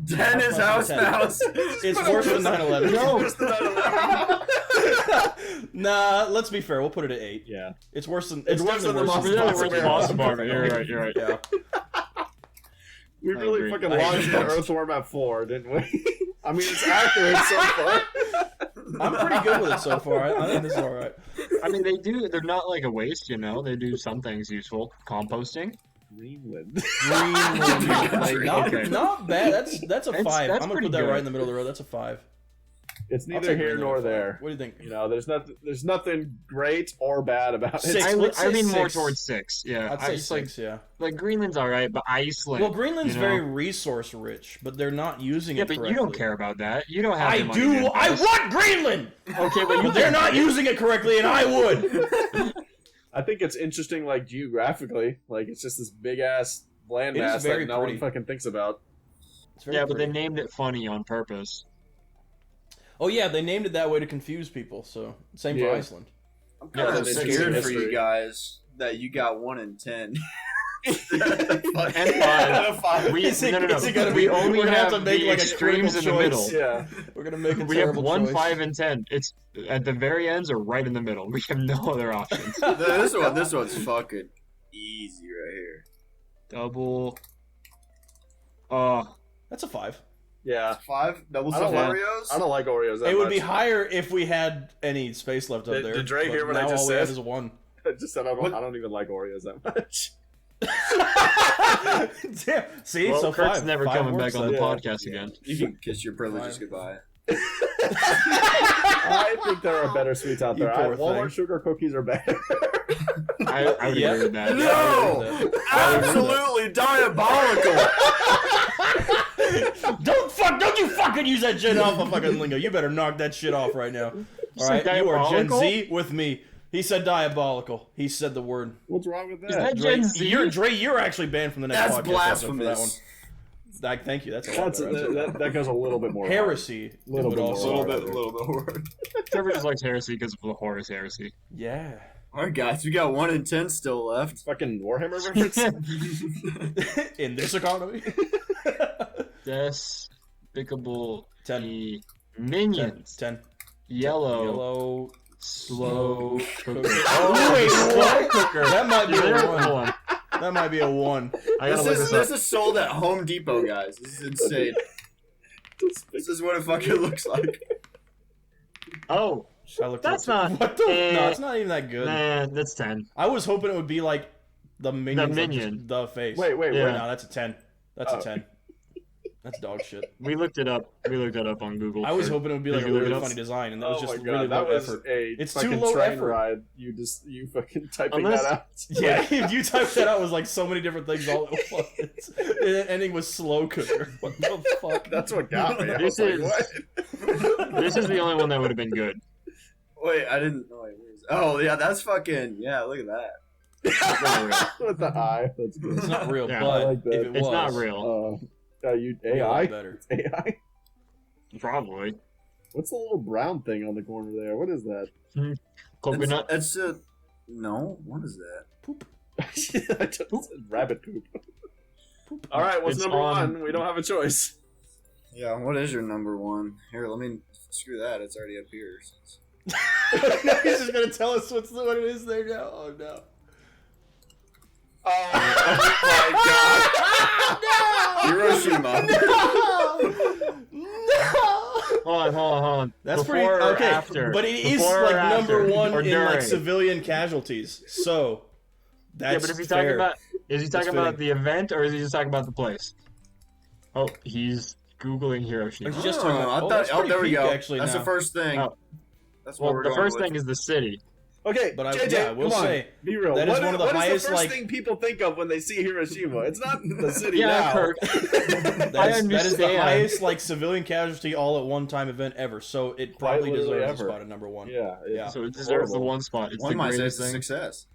Speaker 7: 10 is house mouse.
Speaker 1: It's worse than 9/11.
Speaker 3: No.
Speaker 1: Nah, let's be fair. We'll put it at 8.
Speaker 6: Yeah.
Speaker 1: It's worse than.
Speaker 6: It's worse than the
Speaker 1: definitely
Speaker 6: Monster
Speaker 1: worse than
Speaker 3: Boston
Speaker 6: Bar.
Speaker 3: Bar. You're right. You're right.
Speaker 1: Yeah.
Speaker 6: We
Speaker 3: I
Speaker 6: really
Speaker 3: agree.
Speaker 6: fucking
Speaker 1: I
Speaker 6: launched
Speaker 1: agree.
Speaker 6: the Earthworm at 4, didn't we? I mean, it's accurate so far.
Speaker 1: I'm pretty good with it so far. I think this is all right.
Speaker 3: I mean, they're not like a waste, you know? They do some things useful. Composting.
Speaker 6: Greenland.
Speaker 1: Greenland. Not bad. That's a 5.
Speaker 3: That's
Speaker 1: I'm gonna
Speaker 3: pretty
Speaker 1: put that
Speaker 3: good.
Speaker 1: right in the middle of the road. That's a 5.
Speaker 6: It's
Speaker 1: I'll
Speaker 6: neither
Speaker 1: take
Speaker 6: here
Speaker 1: Greenland
Speaker 6: nor
Speaker 1: at 5.
Speaker 6: there.
Speaker 1: What do you think?
Speaker 6: You know, there's nothing great or bad about it.
Speaker 1: 6.
Speaker 3: I
Speaker 1: Let's say
Speaker 3: lean more
Speaker 1: 6.
Speaker 3: towards 6. Yeah,
Speaker 1: I'd say
Speaker 3: just
Speaker 1: 6. Yeah.
Speaker 3: like Greenland's all right, but Iceland.
Speaker 1: Well, Greenland's
Speaker 3: you know?
Speaker 1: very resource rich, but they're not using
Speaker 3: Yeah,
Speaker 1: it
Speaker 3: but
Speaker 1: correctly.
Speaker 3: you don't care about that. You don't have.
Speaker 1: I
Speaker 3: the money
Speaker 1: do.
Speaker 3: to
Speaker 1: I
Speaker 3: invest.
Speaker 1: want Greenland.
Speaker 3: Okay,
Speaker 1: But they're not using it correctly, and I would.
Speaker 6: I think it's interesting, like geographically, like it's just this big ass landmass
Speaker 1: It is very
Speaker 6: that no
Speaker 1: pretty.
Speaker 6: one fucking thinks about.
Speaker 1: It's very
Speaker 3: Yeah, but they
Speaker 1: pretty.
Speaker 3: named it funny on purpose.
Speaker 1: Oh yeah, they named it that way to confuse people. So same for
Speaker 6: Yeah.
Speaker 1: Iceland.
Speaker 7: I'm kind
Speaker 6: Yeah,
Speaker 7: of
Speaker 6: that's
Speaker 7: scared for
Speaker 6: history.
Speaker 7: you guys that you got 1 in 10. but
Speaker 3: And five. We,
Speaker 1: Is it-
Speaker 3: no.
Speaker 1: is it gonna
Speaker 3: We
Speaker 1: be-
Speaker 3: only
Speaker 1: we're gonna have
Speaker 3: have
Speaker 1: to make
Speaker 3: the
Speaker 1: like a
Speaker 3: extremes in the
Speaker 1: critical
Speaker 3: middle.
Speaker 1: choice.
Speaker 6: Yeah.
Speaker 1: We're gonna make a
Speaker 3: We have
Speaker 1: terrible
Speaker 3: 1,
Speaker 1: choice.
Speaker 3: 5, and 10. It's at the very ends or right in the middle. We have no other options.
Speaker 7: this one's fucking easy right here.
Speaker 3: Double.
Speaker 1: That's a 5.
Speaker 6: Yeah.
Speaker 7: 5 double
Speaker 6: I don't
Speaker 7: stuffed
Speaker 6: like-
Speaker 7: Oreos.
Speaker 6: I don't like Oreos that
Speaker 1: It would
Speaker 6: much.
Speaker 1: be higher if we had any space left up
Speaker 6: Did-
Speaker 1: there.
Speaker 6: did Dre
Speaker 1: but
Speaker 6: hear what I
Speaker 1: now
Speaker 6: just
Speaker 1: all we have
Speaker 6: said?
Speaker 1: is a 1.
Speaker 6: I just said I don't even like Oreos that much.
Speaker 1: Damn. See,
Speaker 3: Well,
Speaker 1: so
Speaker 3: Kurt's
Speaker 1: 5.
Speaker 3: never
Speaker 1: 5
Speaker 3: coming
Speaker 1: works
Speaker 3: back on the
Speaker 1: then.
Speaker 3: podcast again.
Speaker 7: You can kiss your privileges goodbye.
Speaker 6: I think there are better sweets out
Speaker 1: You
Speaker 6: there.
Speaker 1: poor
Speaker 6: Walmart
Speaker 1: thing.
Speaker 6: sugar cookies are better.
Speaker 3: I would
Speaker 1: Yeah.
Speaker 3: agree with that.
Speaker 7: No! Absolutely diabolical!
Speaker 1: Don't you fucking use that Gen Alpha fucking lingo. You better knock that shit off right now. All right,
Speaker 3: said
Speaker 1: you are Gen
Speaker 3: diabolical?
Speaker 1: Z with me. He said diabolical. He said the word.
Speaker 6: What's wrong with that?
Speaker 3: Is that
Speaker 1: Dre,
Speaker 3: Gen Z?
Speaker 1: you're actually banned from the next
Speaker 7: That's
Speaker 1: podcast episode for that one.
Speaker 7: blasphemous.
Speaker 1: Thank you. That's a lot
Speaker 6: That's,
Speaker 1: better.
Speaker 6: that goes a little bit more.
Speaker 1: Heresy.
Speaker 6: Little
Speaker 1: would
Speaker 6: bit
Speaker 1: also-
Speaker 6: more.
Speaker 7: little bit word.
Speaker 3: Trevor just likes heresy because of the Horus heresy.
Speaker 1: Yeah.
Speaker 7: Alright, guys, we got 1 and 10 still left.
Speaker 6: Fucking Warhammer reference.
Speaker 1: In this economy.
Speaker 3: Despicable
Speaker 1: 10.
Speaker 3: Me Minions.
Speaker 1: 10.
Speaker 3: Yellow.
Speaker 1: Yellow.
Speaker 3: Slow cooker.
Speaker 1: Oh, wait,
Speaker 3: slow
Speaker 1: what?
Speaker 3: cooker.
Speaker 1: That might be
Speaker 3: There-
Speaker 1: a
Speaker 3: hold
Speaker 1: 1.
Speaker 3: on.
Speaker 1: That might be a 1.
Speaker 3: I gotta look this
Speaker 7: This
Speaker 3: up.
Speaker 7: is sold at Home Depot, guys. This is insane. This is what it fucking looks like.
Speaker 3: Oh,
Speaker 1: I looked
Speaker 3: That's
Speaker 1: it up.
Speaker 3: not-
Speaker 1: What the? No, it's not even that good.
Speaker 3: nah, that's 10.
Speaker 1: I was hoping it would be like the minions, like just
Speaker 3: minion.
Speaker 1: the face.
Speaker 6: Wait,
Speaker 3: Yeah.
Speaker 1: No, that's a 10. That's
Speaker 6: Oh.
Speaker 1: a 10. That's dog shit.
Speaker 3: We looked it up. We looked it up on Google.
Speaker 1: I was
Speaker 3: for-
Speaker 1: hoping it would be
Speaker 3: Did
Speaker 1: like a
Speaker 3: you look
Speaker 1: really
Speaker 3: it up?
Speaker 1: funny design, and that was
Speaker 6: Oh
Speaker 1: just
Speaker 6: my
Speaker 1: really
Speaker 6: god, that
Speaker 1: low
Speaker 6: was
Speaker 1: effort.
Speaker 6: a
Speaker 1: It's too
Speaker 6: fucking
Speaker 1: low
Speaker 6: train
Speaker 1: effort.
Speaker 6: ride. You fucking typing
Speaker 3: Unless-
Speaker 6: that out.
Speaker 1: Yeah, if you typed that out, it was like so many different things all at once. And the ending was slow cooker. What the fuck?
Speaker 6: That's what got me. I
Speaker 3: This
Speaker 6: was like,
Speaker 3: is-
Speaker 6: what?
Speaker 3: This is the only one that would have been good.
Speaker 7: Wait, I didn't. Oh, wait, where is it? Oh, yeah, that's fucking. Yeah, look at that.
Speaker 6: With the eye. That's good.
Speaker 1: It's not real,
Speaker 3: Yeah,
Speaker 1: but
Speaker 6: I like that.
Speaker 1: if it
Speaker 3: It's
Speaker 1: was,
Speaker 3: not real.
Speaker 6: You
Speaker 1: it'd be a lot
Speaker 6: AI?
Speaker 1: better.
Speaker 6: AI?
Speaker 3: Probably.
Speaker 6: What's the little brown thing on the corner there? What is that?
Speaker 3: Coconut.
Speaker 7: It's a. No, what is that?
Speaker 6: I just said rabbit poop. All right, what's
Speaker 3: It's
Speaker 6: number
Speaker 3: on-
Speaker 6: 1? We don't have a choice.
Speaker 7: Yeah, what is your number 1? Here, let me. Screw that, it's already up here.
Speaker 1: He's just gonna tell us what it is there now. Oh no.
Speaker 6: Oh my
Speaker 7: Hiroshima.
Speaker 3: Hold on.
Speaker 1: That's
Speaker 3: Before
Speaker 1: pretty
Speaker 3: or
Speaker 1: okay,
Speaker 3: After?
Speaker 1: but it is
Speaker 3: Before or
Speaker 1: like
Speaker 3: after?
Speaker 1: number 1
Speaker 3: Or
Speaker 1: in like
Speaker 3: during?
Speaker 1: civilian casualties. So that's
Speaker 3: Yeah, but if he's
Speaker 1: fair.
Speaker 3: talking about, is he talking
Speaker 1: That's
Speaker 3: about
Speaker 1: fitting.
Speaker 3: the event or is he just talking about the place? Oh, he's googling Hiroshima.
Speaker 1: He's just talking about-
Speaker 7: I
Speaker 1: that's
Speaker 7: thought. Oh,
Speaker 1: pretty
Speaker 7: there we
Speaker 1: peak,
Speaker 7: go.
Speaker 1: actually,
Speaker 7: That's
Speaker 1: now.
Speaker 7: the first thing.
Speaker 3: Oh.
Speaker 7: That's what
Speaker 3: Well,
Speaker 7: we're
Speaker 3: the
Speaker 7: going
Speaker 3: first
Speaker 7: with.
Speaker 3: thing is the city.
Speaker 6: Okay,
Speaker 1: But
Speaker 6: JJ,
Speaker 1: will
Speaker 6: come on.
Speaker 1: say
Speaker 6: Be real.
Speaker 1: that is
Speaker 6: What
Speaker 1: one of the
Speaker 6: what is
Speaker 1: highest,
Speaker 6: the first
Speaker 1: like-
Speaker 6: thing people think of when they see Hiroshima? It's not the city
Speaker 3: Yeah,
Speaker 6: now.
Speaker 3: Kirk.
Speaker 1: that is the
Speaker 3: understand.
Speaker 1: highest like civilian casualty all at one time event ever. So it probably
Speaker 6: literally
Speaker 1: deserves a
Speaker 6: ever.
Speaker 1: spot at number 1.
Speaker 6: Yeah,
Speaker 1: Yeah.
Speaker 3: So it deserves the
Speaker 6: horrible.
Speaker 3: one spot. It's
Speaker 7: One
Speaker 3: the
Speaker 7: might say
Speaker 3: greatest
Speaker 7: it's a
Speaker 3: thing.
Speaker 7: success.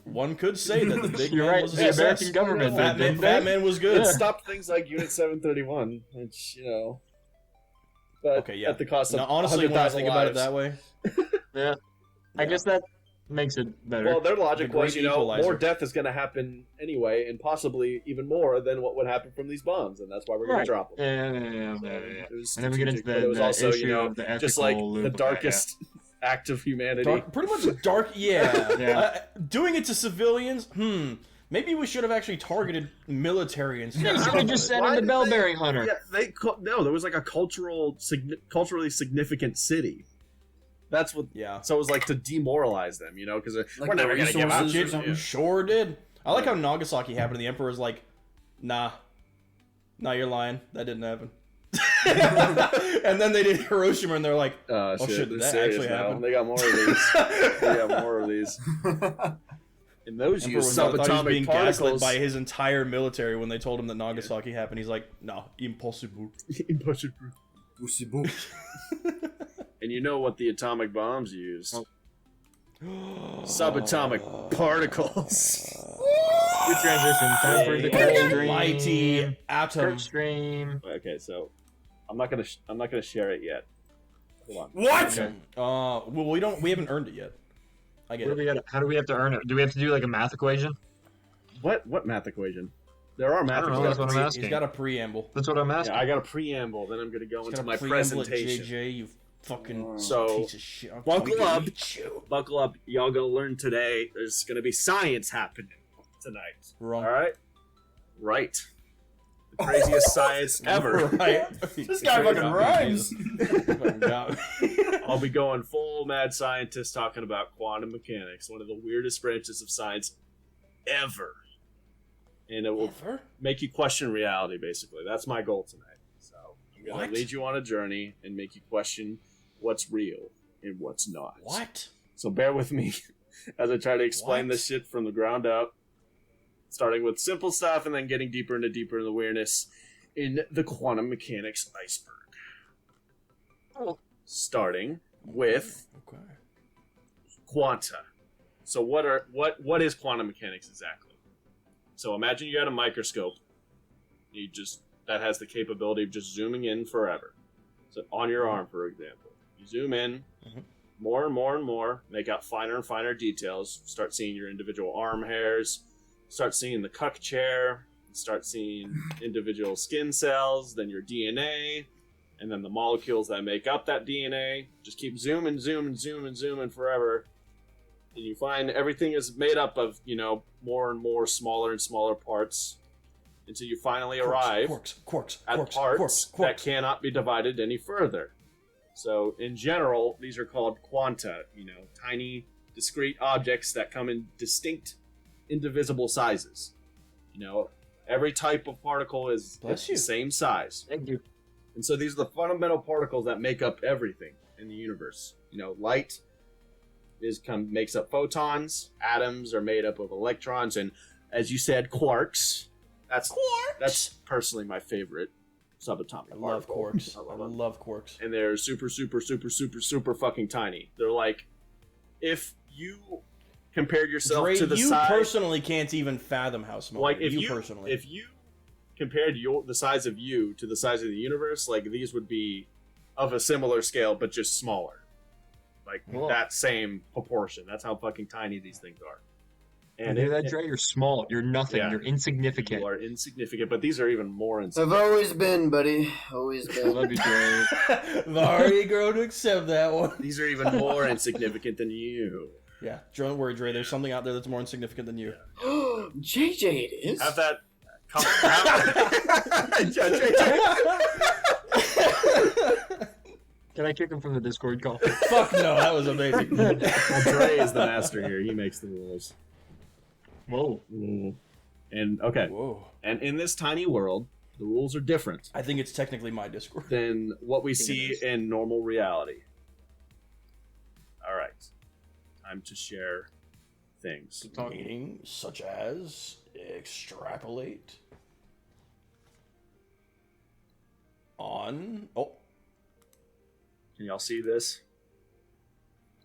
Speaker 1: One could say that the big
Speaker 3: You're
Speaker 1: man
Speaker 3: right.
Speaker 1: was a
Speaker 3: The
Speaker 1: success.
Speaker 3: American government
Speaker 1: Fat
Speaker 3: did,
Speaker 1: man,
Speaker 3: didn't
Speaker 1: Fat
Speaker 3: they?
Speaker 1: Man was good.
Speaker 6: It stopped things like Unit 731, which but
Speaker 1: Okay, yeah.
Speaker 6: at the cost of
Speaker 1: Now, honestly, when I
Speaker 6: 100,000
Speaker 1: think about it
Speaker 6: lives.
Speaker 1: that way,
Speaker 3: Yeah. I guess that makes it better.
Speaker 6: Well, their logic
Speaker 1: The
Speaker 6: was,
Speaker 1: great equalizer.
Speaker 6: more death is going to happen anyway, and possibly even more than what would happen from these bombs, and that's why we're going
Speaker 3: Right.
Speaker 6: to drop them.
Speaker 3: yeah.
Speaker 6: It was
Speaker 3: And then we get into
Speaker 6: strategic, but it was
Speaker 3: the
Speaker 6: also,
Speaker 3: issue of the
Speaker 6: just
Speaker 3: ethical
Speaker 6: like
Speaker 3: loop
Speaker 6: the
Speaker 3: of that,
Speaker 6: darkest act of humanity.
Speaker 1: pretty much dark. Yeah,
Speaker 3: Yeah.
Speaker 1: doing it to civilians. Maybe we should have actually targeted military
Speaker 3: Yeah,
Speaker 1: instead.
Speaker 3: you should have just sent
Speaker 6: Why
Speaker 3: in the
Speaker 6: did
Speaker 3: bell
Speaker 6: they-
Speaker 3: bearing hunter.
Speaker 6: Yeah, no, there was like a culturally significant city. That's what.
Speaker 1: Yeah.
Speaker 6: So it was like to demoralize them, because
Speaker 7: Like
Speaker 6: we're
Speaker 7: the
Speaker 6: never going to give up.
Speaker 7: resources or something?
Speaker 1: Sure did. I like how Nagasaki happened. The Emperor's like, nah, you're lying. That didn't happen. And then they did Hiroshima, and they're like,
Speaker 6: Oh
Speaker 1: shit,
Speaker 6: they're
Speaker 1: that
Speaker 6: serious
Speaker 1: actually
Speaker 6: now.
Speaker 1: happened.
Speaker 6: They got more of these. They got more of these. And those
Speaker 1: Emperor
Speaker 6: use
Speaker 1: was, thought he was
Speaker 6: subatomic
Speaker 1: being gaslit
Speaker 6: particles.
Speaker 1: by his entire military when they told him that Nagasaki happened. He's like, no, impossible.
Speaker 6: And you know what the atomic bombs used?
Speaker 3: Oh.
Speaker 6: Subatomic particles.
Speaker 3: Good transition. Time for the Kurt stream.
Speaker 1: Mighty atom.
Speaker 3: Kurt stream.
Speaker 6: Okay, so I'm not gonna share it yet. Hold on.
Speaker 7: What?
Speaker 3: Okay.
Speaker 1: Well, we haven't earned it yet. I get
Speaker 3: What do
Speaker 1: it.
Speaker 3: we gotta, how do we have to earn it? Do we have to do like a math equation?
Speaker 6: What math equation? There are math
Speaker 3: I don't know,
Speaker 6: equations.
Speaker 3: that's what I'm asking.
Speaker 1: He's got a preamble.
Speaker 3: That's what I'm asking.
Speaker 6: Yeah, I got a preamble. Then I'm gonna go
Speaker 1: He's
Speaker 6: into
Speaker 1: got a
Speaker 6: my
Speaker 1: preamble at
Speaker 6: presentation.
Speaker 1: JJ, you fucking
Speaker 6: So,
Speaker 1: piece of shit. I'm
Speaker 6: buckle
Speaker 1: gonna
Speaker 6: up.
Speaker 1: eat you.
Speaker 6: Buckle up, y'all gonna learn today. There's gonna be science happening tonight.
Speaker 1: Wrong.
Speaker 6: All right. Right. The craziest science ever.
Speaker 1: Right.
Speaker 7: This guy fucking rhymes.
Speaker 1: Fucking got me.
Speaker 6: I'll be going full mad scientist talking about quantum mechanics, one of the weirdest branches of science ever. And it will
Speaker 1: Ever?
Speaker 6: make you question reality, basically. That's my goal tonight. So I'm going
Speaker 1: What?
Speaker 6: to lead you on a journey and make you question what's real and what's not.
Speaker 1: What?
Speaker 6: So bear with me as I try to explain
Speaker 1: What?
Speaker 6: this shit from the ground up, starting with simple stuff and then getting deeper into the weirdness in the quantum mechanics iceberg. Starting with
Speaker 1: Okay.
Speaker 6: quanta. So what is quantum mechanics exactly? So imagine you got a microscope. That has the capability of just zooming in forever. So on your arm, for example, you zoom in more and more and more, make out finer and finer details. Start seeing your individual arm hairs. Start seeing the cuck chair. Start seeing individual skin cells. Then your DNA, and then the molecules that make up that DNA. Just keep zooming forever. And you find everything is made up of, more and more smaller and smaller parts until you finally arrive at parts that cannot be divided any further. So, in general, these are called quanta, tiny, discrete objects that come in distinct, indivisible sizes. Every type of particle is the same size.
Speaker 3: Thank you.
Speaker 6: And so these are the fundamental particles that make up everything in the universe. Light makes up photons. Atoms are made up of electrons, and as you said, quarks. That's personally my favorite subatomic particle.
Speaker 1: I love quarks.
Speaker 6: I
Speaker 1: I
Speaker 6: love them.
Speaker 1: love quarks.
Speaker 6: And they're super, super, super, super, super fucking tiny. They're like, if you compared yourself
Speaker 1: Dre,
Speaker 6: to the
Speaker 1: you
Speaker 6: size,
Speaker 1: personally can't even fathom how small.
Speaker 6: like if
Speaker 1: personally,
Speaker 6: you compared the size of you to the size of the universe, like these would be of a similar scale, but just smaller. Like that same proportion. That's how fucking tiny these things are.
Speaker 3: And hear that, Dre? You're small. You're nothing.
Speaker 6: Yeah.
Speaker 3: You're insignificant.
Speaker 6: You are insignificant, but these are even more
Speaker 7: I've
Speaker 6: insignificant.
Speaker 7: always been, buddy. Always
Speaker 3: I
Speaker 7: been.
Speaker 3: love you, Dre.
Speaker 1: I've already grown to accept that one.
Speaker 6: These are even more insignificant than you.
Speaker 1: Yeah, don't worry, Dre. There's something out there that's more insignificant than you.
Speaker 7: JJ, it is.
Speaker 6: Have that.
Speaker 3: Can I kick him from the Discord call?
Speaker 1: Fuck no, that was amazing.
Speaker 6: Well, Dre is the master here. He makes the rules.
Speaker 3: Whoa.
Speaker 6: And okay.
Speaker 1: Whoa.
Speaker 6: And in this tiny world, the rules are different
Speaker 1: I think it's technically my Discord.
Speaker 6: than what we see in normal reality. All right. Time to share things.
Speaker 1: Meaning, such as extrapolate on. Oh,
Speaker 6: Can y'all see this?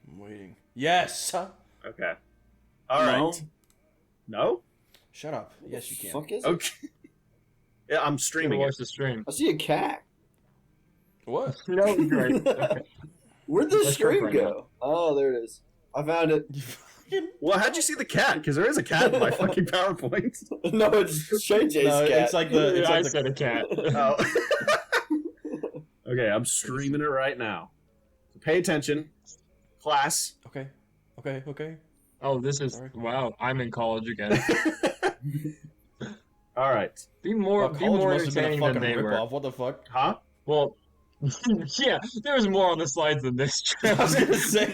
Speaker 1: I'm waiting. Yes.
Speaker 6: Okay. All right. No?
Speaker 1: Shut up. Yes, you can.
Speaker 7: Fuck is it?
Speaker 6: Okay. Yeah, I'm streaming
Speaker 3: Watch
Speaker 6: it.
Speaker 3: the stream.
Speaker 7: I see a cat.
Speaker 1: What?
Speaker 3: No, Dre. Okay.
Speaker 7: Where'd the
Speaker 3: Let's go
Speaker 7: stream
Speaker 3: right
Speaker 7: go? Oh, there it is. I found it.
Speaker 1: You fucking-
Speaker 6: Well, how'd you see the cat? Because there is a cat in my fucking PowerPoint.
Speaker 7: No, it's JJ's
Speaker 1: No,
Speaker 7: cat.
Speaker 1: it's like the. It's
Speaker 3: I
Speaker 1: like the
Speaker 3: said a cat.
Speaker 6: Oh. Okay, I'm streaming it right now. So pay attention. Class.
Speaker 1: okay. Okay.
Speaker 3: Oh, this is
Speaker 1: Sorry.
Speaker 3: wow. I'm in college again.
Speaker 6: All right.
Speaker 3: Be more,
Speaker 1: Well,
Speaker 3: be
Speaker 1: college
Speaker 3: more
Speaker 1: must have been a
Speaker 3: entertaining than
Speaker 1: fucking
Speaker 3: they were.
Speaker 1: ripoff. What the fuck?
Speaker 6: Huh?
Speaker 3: Well, yeah, there was more on the slides than this.
Speaker 1: I was gonna say.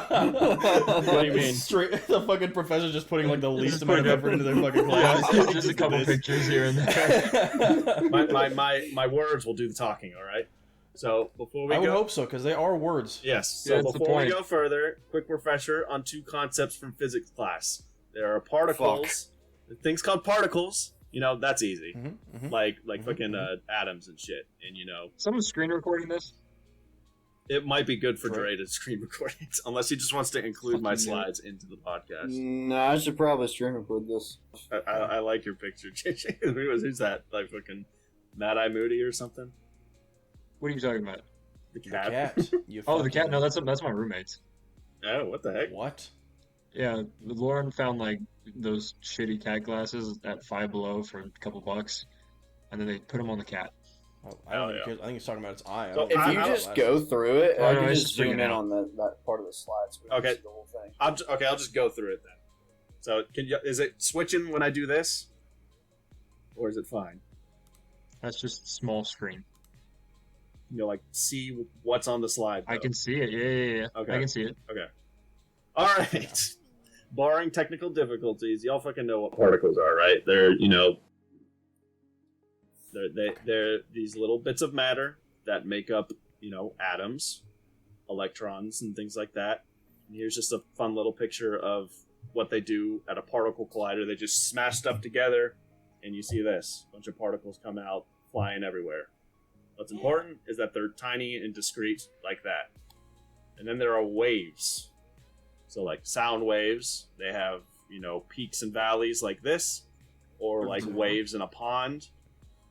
Speaker 6: What do you mean?
Speaker 1: The fucking professor just putting like the least
Speaker 3: Just
Speaker 1: amount of
Speaker 3: putting
Speaker 1: effort into their fucking class.
Speaker 3: Just a couple pictures here and there.
Speaker 6: My words will do the talking, all right? So before we
Speaker 1: I would
Speaker 6: go.
Speaker 1: hope so, because they are words.
Speaker 6: Yes. So
Speaker 3: Yeah, that's the
Speaker 6: before we
Speaker 3: point.
Speaker 6: go further, quick refresher on two concepts from physics class. There are particles. Things called particles. That's easy. Like fucking atoms and shit. And
Speaker 3: Someone's screen recording this.
Speaker 6: it might be good for Dre to screen record it, unless he just wants to include my slides into the podcast.
Speaker 7: Nah, I should probably stream record this.
Speaker 6: I like your picture, JJ. Who's that? Like fucking Mad Eye Moody or something?
Speaker 3: What are you talking about?
Speaker 6: The
Speaker 1: The
Speaker 6: cat.
Speaker 1: cat. You
Speaker 3: Oh, the
Speaker 1: fucking-
Speaker 3: cat. No, that's my roommates.
Speaker 6: Oh, what the heck?
Speaker 1: What?
Speaker 3: Yeah, Lauren found like those shitty cat glasses at Five Below for a couple bucks, and then they put them on the cat.
Speaker 1: I don't think I think he's talking about its eye. I
Speaker 6: So
Speaker 1: don't
Speaker 8: If
Speaker 1: know
Speaker 8: you
Speaker 1: about
Speaker 8: just
Speaker 1: glasses.
Speaker 8: go through it,
Speaker 3: Oh,
Speaker 8: I
Speaker 3: no,
Speaker 8: can
Speaker 3: it's
Speaker 8: just
Speaker 3: just freaking
Speaker 8: zoom in
Speaker 3: out.
Speaker 8: on that part of the slide so we can
Speaker 6: Okay.
Speaker 8: see the whole thing.
Speaker 6: I'll just go through it then. So is it switching when I do this, or is it fine?
Speaker 3: That's just small screen.
Speaker 6: Like see what's on the slide.
Speaker 3: I
Speaker 6: though.
Speaker 3: can see it. Yeah.
Speaker 6: Okay.
Speaker 3: I can see it.
Speaker 6: All right. Barring technical difficulties, y'all fucking know what particles are, right? They're they're these little bits of matter that make up atoms, electrons, and things like that. And here's just a fun little picture of what they do at a particle collider. They just smash stuff together, and you see this bunch of particles come out flying everywhere. What's important is that they're tiny and discrete like that. And then there are waves. So like sound waves, they have, peaks and valleys like this, or like waves in a pond.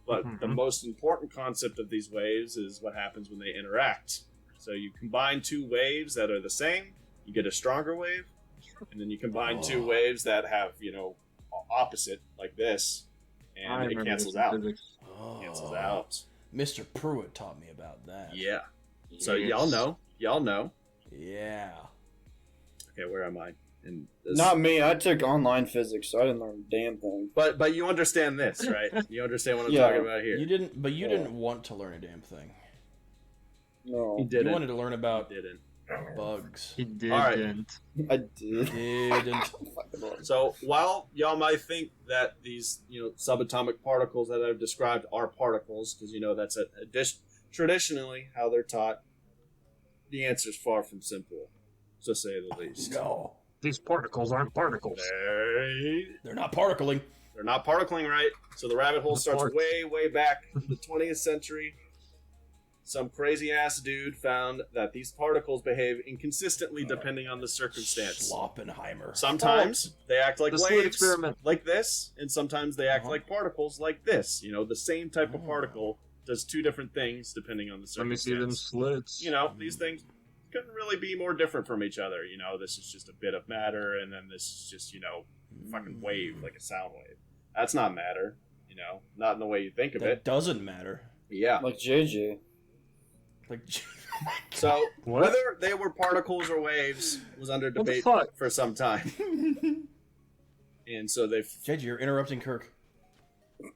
Speaker 6: But the most important concept of these waves is what happens when they interact. So you combine two waves that are the same, you get a stronger wave, and then you combine two waves that have, opposite like this,
Speaker 3: I
Speaker 6: and it
Speaker 3: remember
Speaker 6: cancels
Speaker 3: this in
Speaker 6: out.
Speaker 3: physics.
Speaker 6: Cancels out.
Speaker 1: Mr. Pruitt taught me about that.
Speaker 6: Yeah. So
Speaker 3: Yes.
Speaker 6: y'all know.
Speaker 1: Yeah.
Speaker 6: Okay, where am I? In this?
Speaker 8: Not me. I took online physics, so I didn't learn a damn thing.
Speaker 6: But you understand this, right? You understand what I'm
Speaker 8: Yeah.
Speaker 6: talking about here.
Speaker 1: You didn't, but you
Speaker 8: Yeah.
Speaker 1: didn't want to learn a damn thing.
Speaker 8: No,
Speaker 6: He
Speaker 1: You
Speaker 6: didn't.
Speaker 1: wanted to learn about
Speaker 6: Didn't.
Speaker 1: bugs.
Speaker 3: He didn't.
Speaker 6: All right.
Speaker 8: I did.
Speaker 1: Didn't.
Speaker 6: So while y'all might think that these, subatomic particles that I've described are particles, because that's traditionally how they're taught, the answer is far from simple, to say the least.
Speaker 1: No,
Speaker 3: These particles aren't particles.
Speaker 1: they're not particling.
Speaker 6: They're not particling right. So the rabbit hole
Speaker 3: The
Speaker 6: starts
Speaker 3: parts.
Speaker 6: way back in the 20th century. Some crazy ass dude found that these particles behave inconsistently depending on the circumstance.
Speaker 1: Sloppenheimer.
Speaker 6: Sometimes they act like
Speaker 3: The slit
Speaker 6: waves,
Speaker 3: experiment.
Speaker 6: like this, and sometimes they act like particles, like this. The same type of particle does two different things depending on the
Speaker 3: Let me
Speaker 6: circumstance.
Speaker 3: see them slits.
Speaker 6: These things couldn't really be more different from each other. This is just a bit of matter, and then this is just, fucking wave, like a sound wave. That's not matter, not in the way you think of
Speaker 1: That
Speaker 6: it.
Speaker 1: doesn't matter.
Speaker 6: Yeah.
Speaker 8: Like JJ.
Speaker 1: Like,
Speaker 6: So
Speaker 3: What?
Speaker 6: whether they were particles or waves was under
Speaker 3: What the
Speaker 6: debate
Speaker 3: fuck?
Speaker 6: for some time. And so they
Speaker 1: JJ, you're interrupting Kirk.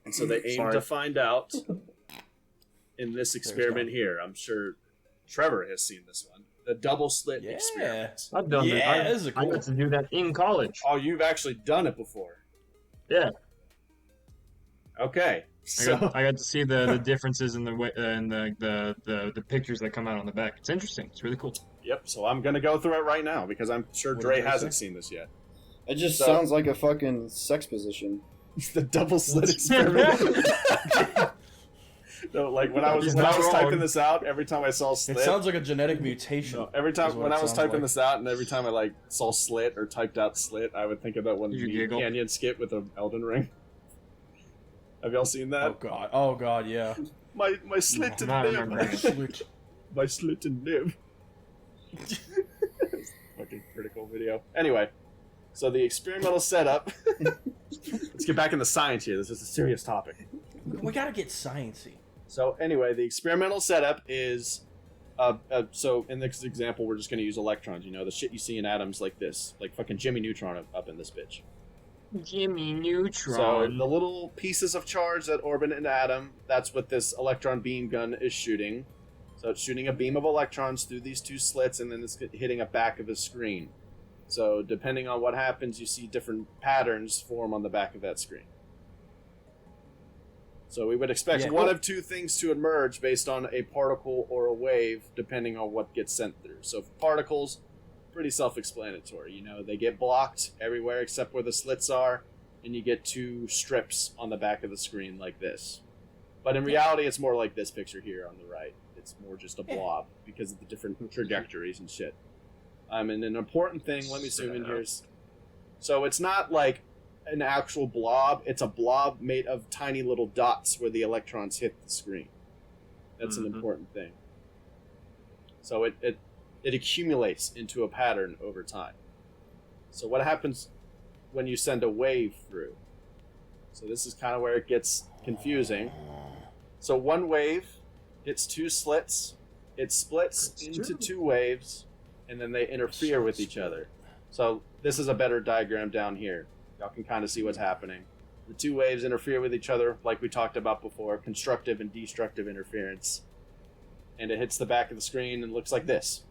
Speaker 6: aim
Speaker 3: Sorry.
Speaker 6: to find out in this experiment here. I'm sure Trevor has seen this one. The double slit
Speaker 1: Yeah.
Speaker 6: experiment.
Speaker 3: I've done
Speaker 1: Yeah,
Speaker 3: that.
Speaker 1: this is
Speaker 3: I
Speaker 1: cool.
Speaker 3: got to do that in college.
Speaker 6: Oh, you've actually done it before.
Speaker 3: Yeah.
Speaker 6: Okay. So
Speaker 3: I got to see the differences in the pictures that come out on the back. It's interesting. It's really cool.
Speaker 6: yep, so I'm gonna go through it right now because I'm sure
Speaker 1: What
Speaker 6: Dre
Speaker 1: did Dre
Speaker 6: hasn't
Speaker 1: say?
Speaker 6: seen this yet.
Speaker 8: It just
Speaker 6: So-
Speaker 8: sounds like a fucking sex position.
Speaker 6: The double slit experiment. No, like when I was
Speaker 3: He's
Speaker 6: when I
Speaker 3: not
Speaker 6: was
Speaker 3: wrong.
Speaker 6: typing this out, every time I saw slit,
Speaker 1: It sounds like a genetic mutation.
Speaker 6: no, every
Speaker 1: is
Speaker 6: time
Speaker 1: what
Speaker 6: when
Speaker 1: it
Speaker 6: I was
Speaker 1: sounds
Speaker 6: typing
Speaker 1: like.
Speaker 6: this out, and every time I saw slit or typed out slit, I would think about when
Speaker 3: Did you
Speaker 6: the
Speaker 3: giggle?
Speaker 6: Canyon skit with the Elden Ring. Have y'all seen that?
Speaker 1: Oh god, yeah.
Speaker 6: My slit and
Speaker 3: I
Speaker 6: nib.
Speaker 3: remember that.
Speaker 6: My slit and nib. Fucking critical video. Anyway, so the experimental setup. Let's get back into science here. This is a serious topic.
Speaker 1: We gotta get sciencey.
Speaker 6: So anyway, the experimental setup is, so in this example, we're just going to use electrons. The shit you see in atoms like this, like fucking Jimmy Neutron up in this bitch.
Speaker 3: Jimmy
Speaker 6: So
Speaker 3: Neutron.
Speaker 6: the little pieces of charge that orbit an atom, that's what this electron beam gun is shooting. So it's shooting a beam of electrons through these two slits, and then it's hitting a back of a screen. So depending on what happens, you see different patterns form on the back of that screen. So we would expect
Speaker 1: Yeah.
Speaker 6: one of two things to emerge based on a particle or a wave, depending on what gets sent through. So for particles, pretty self-explanatory. They get blocked everywhere except where the slits are, and you get two strips on the back of the screen like this. But in reality, it's more like this picture here on the right. It's more just a blob because of the different trajectories and shit. And an important thing, let me zoom in here. So it's not like an actual blob, it's a blob made of tiny little dots where the electrons hit the screen. That's an important thing. So it accumulates into a pattern over time. So what happens when you send a wave through. So this is kind of where it gets confusing. So one wave hits two slits, it splits into two waves, and then they interfere with each other. So this is a better diagram down here. Y'all can kind of see what's happening. The two waves interfere with each other, like we talked about before, constructive and destructive interference. And it hits the back of the screen and looks like this.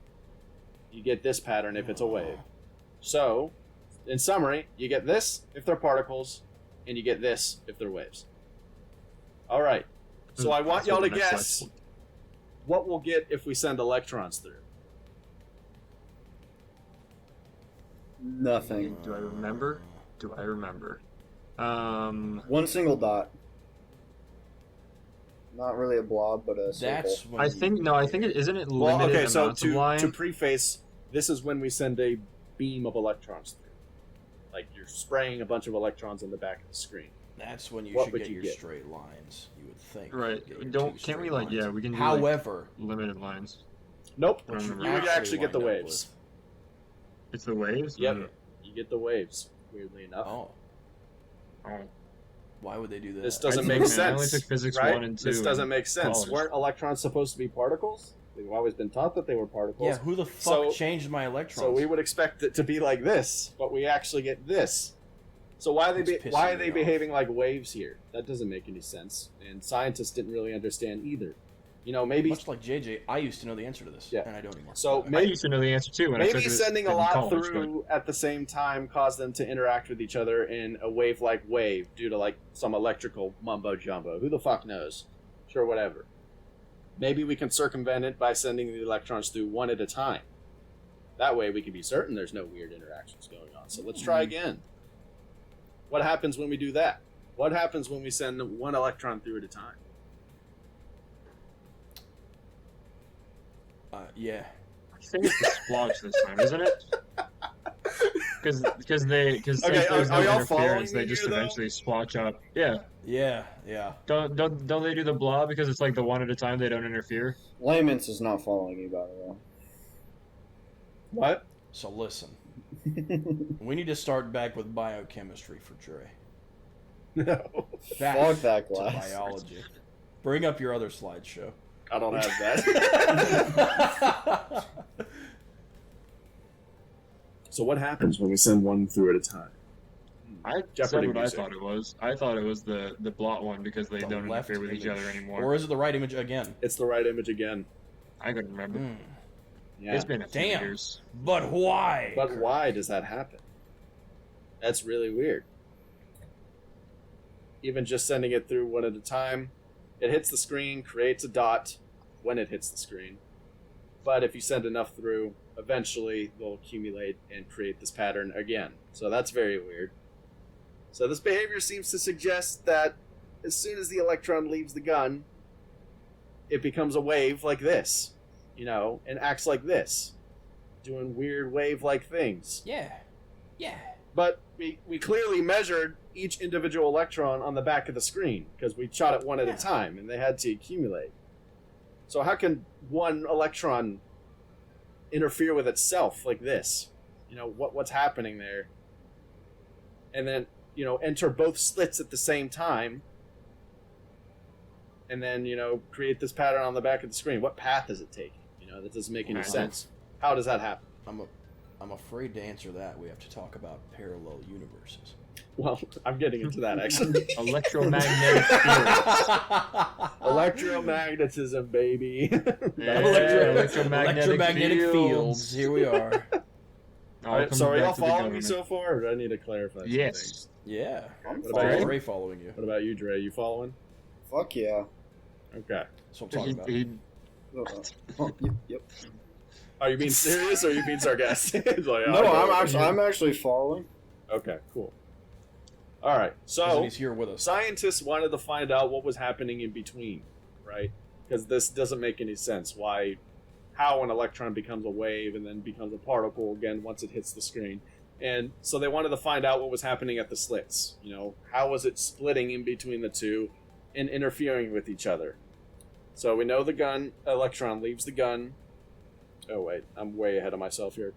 Speaker 6: You get this pattern if it's a wave. So, in summary, you get this if they're particles, and you get this if they're waves. All right. So I want y'all to guess what we'll get if we send electrons through.
Speaker 8: Nothing.
Speaker 3: Do I remember?
Speaker 8: One single dot. Not really a blob, but a circle.
Speaker 1: That's when
Speaker 3: I think it isn't it
Speaker 6: Well,
Speaker 3: limited
Speaker 6: okay, so
Speaker 3: amounts of line?
Speaker 6: to preface, this is when we send a beam of electrons through. Like you're spraying a bunch of electrons in the back of the screen.
Speaker 1: That's when you
Speaker 6: What
Speaker 1: should
Speaker 6: would
Speaker 1: get
Speaker 6: you
Speaker 1: your
Speaker 6: get?
Speaker 1: straight lines. You would think.
Speaker 3: Right.
Speaker 1: You'd get your
Speaker 3: Don't
Speaker 1: two
Speaker 3: can't we
Speaker 1: straight
Speaker 3: like
Speaker 1: lines.
Speaker 3: yeah we can do
Speaker 1: However,
Speaker 3: like limited lines.
Speaker 6: Nope.
Speaker 3: I don't
Speaker 6: You
Speaker 3: remember.
Speaker 6: would actually get the
Speaker 1: wind up
Speaker 6: waves.
Speaker 3: It's the waves.
Speaker 6: Yep.
Speaker 3: Or-
Speaker 6: You get the waves, weirdly enough.
Speaker 1: Oh,
Speaker 3: Oh.
Speaker 1: why would they do that?
Speaker 6: This doesn't
Speaker 3: I
Speaker 6: make
Speaker 3: think, man, I only
Speaker 6: sense.
Speaker 3: took physics
Speaker 6: right?
Speaker 3: 1 and 2
Speaker 6: This doesn't
Speaker 3: in
Speaker 6: make sense.
Speaker 3: college.
Speaker 6: Weren't electrons supposed to be particles? We've always been taught that they were particles.
Speaker 1: Yeah, who the fuck
Speaker 6: So-
Speaker 1: changed my electrons?
Speaker 6: So we would expect it to be like this, but we actually get this. So why are
Speaker 1: It's
Speaker 6: they
Speaker 1: pissing
Speaker 6: why are
Speaker 1: me
Speaker 6: they
Speaker 1: off.
Speaker 6: behaving like waves here? That doesn't make any sense, and scientists didn't really understand either. You know, maybe
Speaker 1: Much like JJ, I used to know the answer to this,
Speaker 6: Yeah.
Speaker 1: and I don't anymore.
Speaker 6: so.
Speaker 3: I
Speaker 6: Maybe
Speaker 3: used to know the answer too when I
Speaker 6: maybe
Speaker 3: took it
Speaker 6: sending a
Speaker 3: in
Speaker 6: lot
Speaker 3: college,
Speaker 6: through at the same time caused them to interact with each other in a wave-like wave due to like some electrical mumbo jumbo. Who the fuck knows? Sure, whatever. Maybe we can circumvent it by sending the electrons through one at a time. That way we can be certain there's no weird interactions going on. So let's try again. What happens when we do that? What happens when we send one electron through at a time?
Speaker 1: Yeah.
Speaker 3: I think it's the splodge this time, isn't it? Because
Speaker 6: Okay,
Speaker 3: since
Speaker 6: are
Speaker 3: there's no
Speaker 6: y'all following
Speaker 3: interference,
Speaker 6: me
Speaker 3: they just
Speaker 6: here, though?
Speaker 3: eventually splotch up. Yeah.
Speaker 1: Yeah, yeah.
Speaker 3: Don't they do the blob because it's like the one at a time they don't interfere?
Speaker 8: Layman's is not following you, by the
Speaker 6: What?
Speaker 1: So listen,
Speaker 8: way.
Speaker 1: we need to start back with biochemistry for Dre.
Speaker 6: No,
Speaker 8: Fuck that
Speaker 1: to
Speaker 8: glass.
Speaker 1: biology. Bring up your other slideshow.
Speaker 6: I don't have that. So what happens when we send one through at a time?
Speaker 3: I
Speaker 6: Jeopardy
Speaker 3: said what
Speaker 6: music.
Speaker 3: I thought it was. I thought it was the blot one because they
Speaker 1: The
Speaker 3: don't
Speaker 1: left
Speaker 3: interfere with each
Speaker 1: image.
Speaker 3: other anymore.
Speaker 1: Or is it the right image again?
Speaker 6: It's the right image again.
Speaker 3: I couldn't remember.
Speaker 1: Hmm.
Speaker 6: Yeah.
Speaker 3: It's been a few
Speaker 1: Damn.
Speaker 3: years.
Speaker 1: But why?
Speaker 6: But why does that happen? That's really weird. Even just sending it through one at a time, it hits the screen, creates a dot when it hits the screen. But if you send enough through, eventually they'll accumulate and create this pattern again. So that's very weird. So this behavior seems to suggest that as soon as the electron leaves the gun, it becomes a wave like this, you know, and acts like this, doing weird wave-like things.
Speaker 1: Yeah. Yeah.
Speaker 6: But we clearly measured each individual electron on the back of the screen because we shot it one at a time and they had to accumulate. So how can one electron interfere with itself like this? You know, what's happening there? And then, you know, enter both slits at the same time and then, you know, create this pattern on the back of the screen. What path is it taking? You know, that doesn't make any sense. How does that happen?
Speaker 1: I'm afraid to answer that. We have to talk about parallel universes.
Speaker 6: Well, I'm getting into that actually.
Speaker 3: Electromagnetic fields.
Speaker 6: Electromagnetism, baby.
Speaker 3: Yeah,
Speaker 1: Electromagnetic fields. Here we are.
Speaker 6: So are y'all
Speaker 3: back to the
Speaker 6: following me
Speaker 3: government.
Speaker 6: so far, or do I need to clarify some
Speaker 3: Yes.
Speaker 6: things?
Speaker 1: Yeah.
Speaker 8: I'm
Speaker 6: What about
Speaker 1: How's
Speaker 6: you?
Speaker 1: Ray following you?
Speaker 6: What about you, Dre? You following?
Speaker 8: Fuck yeah.
Speaker 6: Okay.
Speaker 1: That's what I'm talking about.
Speaker 8: Yep.
Speaker 6: Are you being serious or are you being sarcastic? It's like,
Speaker 8: No,
Speaker 6: oh,
Speaker 8: I'm actually following.
Speaker 6: Okay, cool. All right.
Speaker 1: Because
Speaker 6: So
Speaker 1: he's here with us.
Speaker 6: scientists wanted to find out what was happening in between, right? Because this doesn't make any sense. How an electron becomes a wave and then becomes a particle again once it hits the screen. And so they wanted to find out what was happening at the slits. You know, how was it splitting in between the two and interfering with each other? So we know the electron leaves the gun. Oh wait, I'm way ahead of myself here.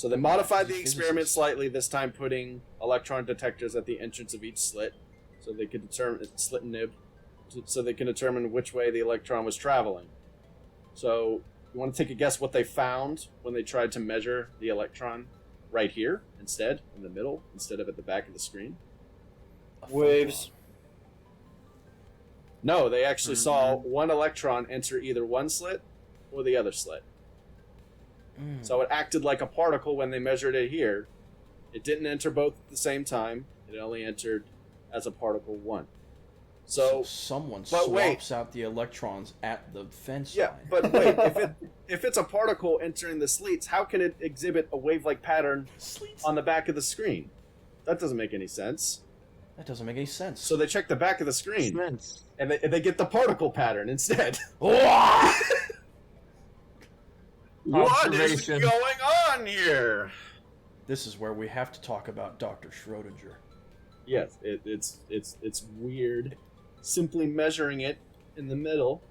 Speaker 6: So they modified the experiment slightly, this time putting electron detectors at the entrance of each slit, so they could determine slit and nib, so they can determine which way the electron was traveling. So you want to take a guess what they found when they tried to measure the electron right here instead, in the middle, instead of at the back of the screen?
Speaker 8: Waves.
Speaker 6: No, they actually saw one electron enter either one slit or the other slit. So it acted like a particle when they measured it here. It didn't enter both at the same time. It only entered as a particle one. So
Speaker 1: someone
Speaker 6: but
Speaker 1: swaps out the electrons at the fence
Speaker 6: yeah,
Speaker 1: line.
Speaker 6: but wait, if it's a particle entering the slits, how can it exhibit a wave-like pattern on the back of the screen? That doesn't make any sense.
Speaker 1: That doesn't make any sense.
Speaker 6: So they check the back of the screen,
Speaker 3: Sense.
Speaker 6: and they get the particle pattern instead.
Speaker 7: What is
Speaker 3: Observation.
Speaker 7: going on here?
Speaker 1: This is where we have to talk about Dr. Schrodinger.
Speaker 6: Yes, it's weird. Simply measuring it in the middle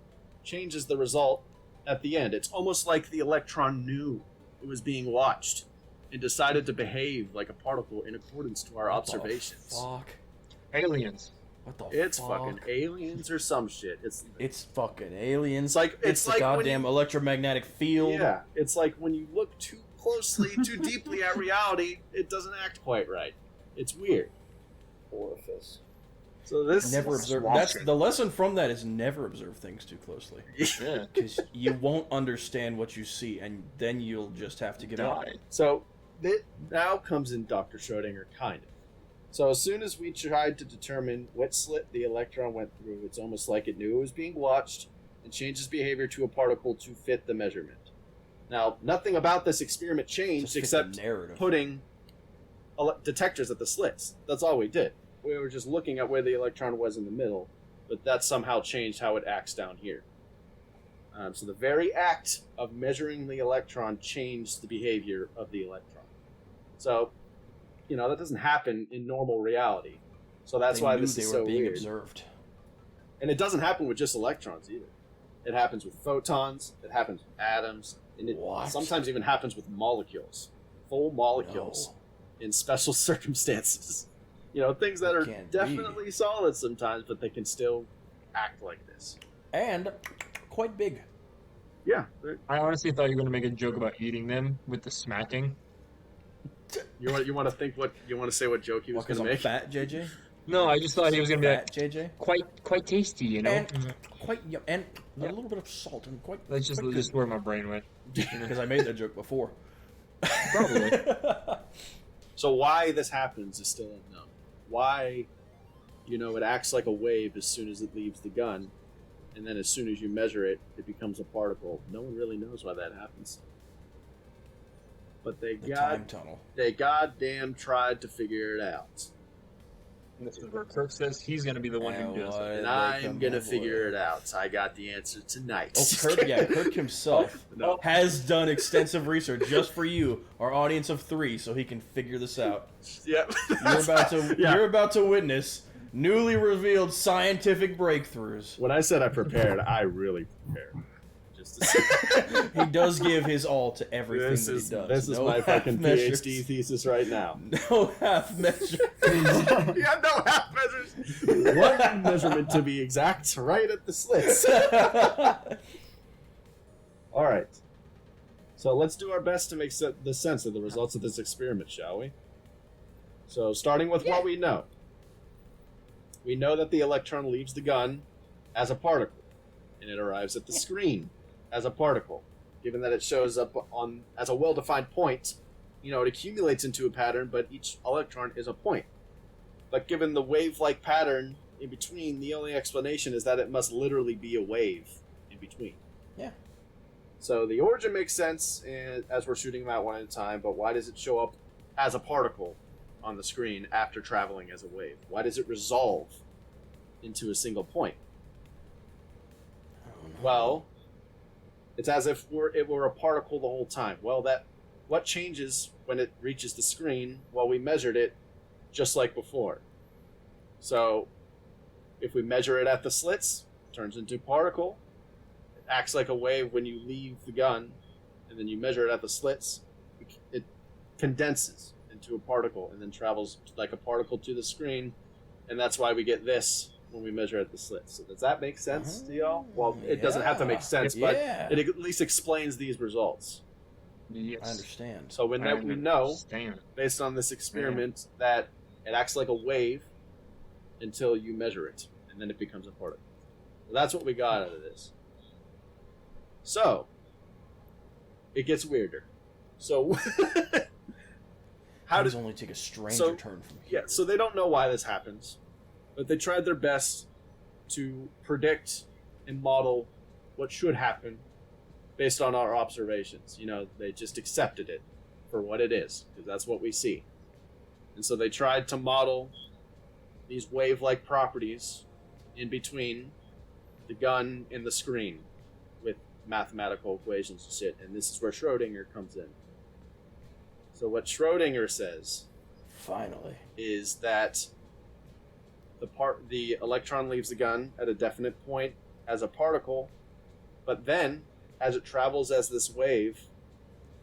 Speaker 6: changes the result at the end. It's almost like the electron knew it was being watched and decided to behave like a particle in accordance to our observations.
Speaker 1: Fuck.
Speaker 3: Aliens.
Speaker 1: What the
Speaker 6: It's
Speaker 1: fuck?
Speaker 6: fucking aliens or some shit.
Speaker 1: It's fucking aliens.
Speaker 6: It's like- it's
Speaker 1: the
Speaker 6: like when
Speaker 1: goddamn electromagnetic field.
Speaker 6: Yeah, it's like when you look too closely, too deeply at reality, it doesn't act quite right. It's weird.
Speaker 8: Orifice.
Speaker 6: So this
Speaker 1: Never observe. That's the lesson from that is never observe things too closely,
Speaker 3: Yeah.
Speaker 1: because you won't understand what you see, and then you'll just have to give up.
Speaker 3: Die.
Speaker 6: So it now comes in Dr. Schrodinger, kind of. So as soon as we tried to determine what slit the electron went through, it's almost like it knew it was being watched and changes behavior to a particle to fit the measurement. Now, nothing about this experiment changed
Speaker 1: Just fit the
Speaker 6: except
Speaker 1: narrative.
Speaker 6: putting detectors at the slits. That's all we did. We were just looking at where the electron was in the middle, but that somehow changed how it acts down here. So the very act of measuring the electron changed the behavior of the electron. So, that doesn't happen in normal reality. So that's
Speaker 1: They
Speaker 6: why
Speaker 1: knew
Speaker 6: this
Speaker 1: they
Speaker 6: is
Speaker 1: were
Speaker 6: so
Speaker 1: being
Speaker 6: weird.
Speaker 1: observed.
Speaker 6: And it doesn't happen with just electrons either. It happens with photons, it happens with atoms, and it
Speaker 1: What?
Speaker 6: sometimes even happens with molecules. Full molecules
Speaker 1: No.
Speaker 6: in special circumstances. Things that are
Speaker 1: Can't
Speaker 6: definitely solid sometimes, but they can still act like this.
Speaker 1: And quite big.
Speaker 6: Yeah.
Speaker 3: I honestly thought you were going to make a joke about eating them with the smacking.
Speaker 6: You want to say what joke he was
Speaker 1: Because
Speaker 6: going to
Speaker 1: I'm
Speaker 6: make?
Speaker 1: fat, JJ.
Speaker 3: No, I just thought he was going to be
Speaker 1: Fat,
Speaker 3: like,
Speaker 1: JJ.
Speaker 3: quite tasty, you know?
Speaker 1: And quite and
Speaker 3: Yeah.
Speaker 1: a little bit of salt and quite.
Speaker 3: That's just where my brain went.
Speaker 1: Because I made that joke before.
Speaker 3: Probably.
Speaker 6: So why this happens is still unknown. Why, it acts like a wave as soon as it leaves the gun, and then as soon as you measure it, it becomes a particle. No one really knows why that happens. But
Speaker 1: The time tunnel.
Speaker 6: they goddamn tried to figure it out.
Speaker 3: And this is where Kirk says he's going to be the one who does it.
Speaker 6: And I'm gonna figure it out. I got the answer tonight.
Speaker 1: Oh, Kirk himself
Speaker 6: No.
Speaker 1: has done extensive research just for you, our audience of 3, so he can figure this out.
Speaker 6: Yep.
Speaker 1: You're about to witness newly revealed scientific breakthroughs.
Speaker 6: When I said I prepared, I really prepared. Just to say.
Speaker 1: He does give his all to everything
Speaker 6: This
Speaker 1: that he
Speaker 6: is
Speaker 1: does.
Speaker 6: this is
Speaker 1: No
Speaker 6: my
Speaker 1: half
Speaker 6: fucking
Speaker 1: measures.
Speaker 6: PhD thesis right now.
Speaker 1: No half measure.
Speaker 6: Yeah, no half measures. One measurement to be exact, right at the slits. All right. So let's do our best to make the sense of the results of this experiment, shall we? So starting with what we know. We know that the electron leaves the gun as a particle, and it arrives at the screen as a particle. Given that it shows up as a well-defined point, it accumulates into a pattern, but each electron is a point. But given the wave-like pattern in between, the only explanation is that it must literally be a wave in between.
Speaker 1: Yeah.
Speaker 6: So the origin makes sense as we're shooting them out one at a time, but why does it show up as a particle on the screen after traveling as a wave? Why does it resolve into a single point? Well, it's as if it were a particle the whole time. Well, what changes when it reaches the screen? Well, we measured it just like before. So, if we measure it at the slits, it turns into a particle. It acts like a wave when you leave the gun, and then you measure it at the slits. condenses into a particle and then travels like a particle to the screen, and that's why we get this when we measure at the slit. So does that make sense to y'all? Well, it doesn't have to make sense, but it at least explains these results.
Speaker 3: Yes.
Speaker 1: I understand.
Speaker 6: So we know, based on this experiment, that it acts like a wave until you measure it, and then it becomes a particle. So that's what we got out of this. So, it gets weirder. So,
Speaker 1: how does only take a stranger turn from here?
Speaker 6: Yeah, so they don't know why this happens, but they tried their best to predict and model what should happen based on our observations. You know, they just accepted it for what it is, because that's what we see. And so they tried to model these wave-like properties in between the gun and the screen with mathematical equations and shit, and this is where Schrodinger comes in. So what Schrodinger says,
Speaker 1: finally,
Speaker 6: is that the electron leaves the gun at a definite point as a particle, but then as it travels as this wave,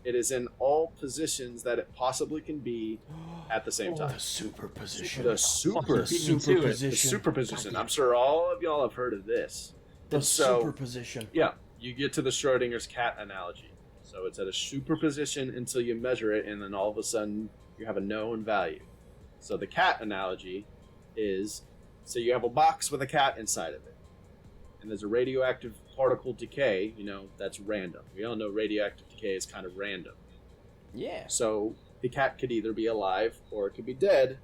Speaker 6: it is in all positions that it possibly can be at the same time.
Speaker 1: The superposition.
Speaker 6: The superposition. I'm sure all of y'all have heard of this.
Speaker 1: The superposition.
Speaker 6: Yeah, you get to the Schrodinger's cat analogy. So it's at a superposition until you measure it, and then all of a sudden you have a known value. So the cat analogy is, so you have a box with a cat inside of it, and there's a radioactive particle decay, that's random. We all know radioactive decay is kind of random.
Speaker 1: Yeah.
Speaker 6: So the cat could either be alive or it could be dead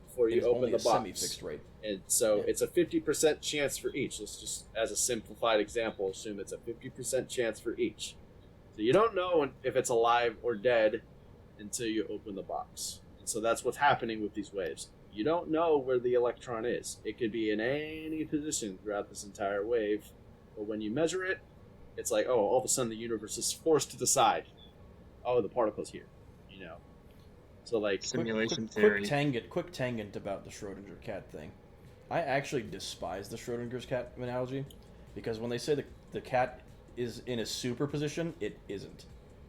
Speaker 6: before you open the box.
Speaker 1: Semi-fixed rate.
Speaker 6: And so it's a 50% chance for each. Let's just, as a simplified example, assume it's a 50% chance for each. So you don't know if it's alive or dead until you open the box. And so that's what's happening with these waves. You don't know where the electron is. It could be in any position throughout this entire wave. But when you measure it, it's like, oh, all of a sudden the universe is forced to decide, oh, the particle's here, So like
Speaker 3: simulation theory.
Speaker 1: Quick tangent about the Schrodinger cat thing. I actually despise the Schrodinger's cat analogy, because when they say the cat is in a superposition, it isn't.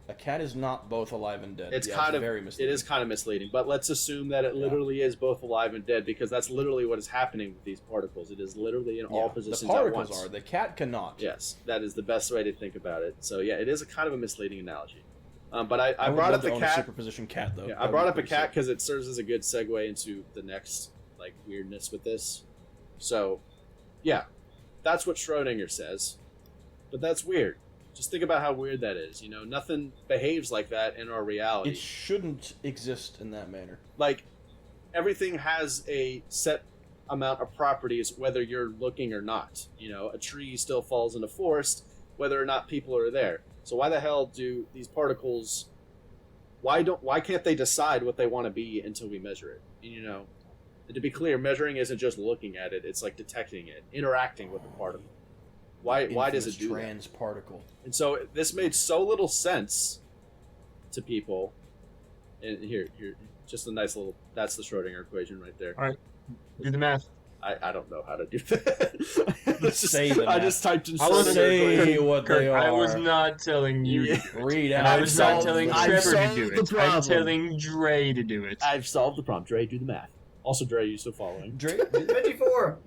Speaker 1: A cat is not both alive and dead.
Speaker 6: It's
Speaker 1: very misleading.
Speaker 6: It is kind of misleading, but let's assume that it literally is both alive and dead, because that's literally what is happening with these particles. It is literally in all positions
Speaker 1: at once. The particles
Speaker 6: are.
Speaker 1: The cat cannot.
Speaker 6: Yes, that is the best way to think about it. So yeah, it is a kind of a misleading analogy. But I brought up the cat.
Speaker 1: Superposition cat though.
Speaker 6: Yeah, I brought up a cat because it serves as a good segue into the next weirdness with this. So, yeah, that's what Schrodinger says, but that's weird. Just think about how weird that is. Nothing behaves like that in our reality.
Speaker 1: It shouldn't exist in that manner.
Speaker 6: Like, everything has a set amount of properties, whether you're looking or not. A tree still falls in a forest, whether or not people are there. So why the hell do these particles? Why can't they decide what they want to be until we measure it? And to be clear, measuring isn't just looking at it; it's like detecting it, interacting with the particle. Why does it do
Speaker 1: trans particle?
Speaker 6: And so this made so little sense to people. And here, just a nice little. That's the Schrodinger equation right there.
Speaker 3: All right, do the math.
Speaker 6: I don't know how to do that.
Speaker 1: Say the math.
Speaker 6: I just typed in.
Speaker 1: I will say what
Speaker 3: Kurt,
Speaker 1: they are.
Speaker 3: I was not telling you.
Speaker 6: Yeah.
Speaker 1: Read out.
Speaker 3: And I was not telling Trevor to do it. I'm
Speaker 6: problem.
Speaker 3: telling Dre to do it.
Speaker 6: I've solved the problem. Dre, do the math. Also, Dre, you still following?
Speaker 1: Dre,
Speaker 8: 54.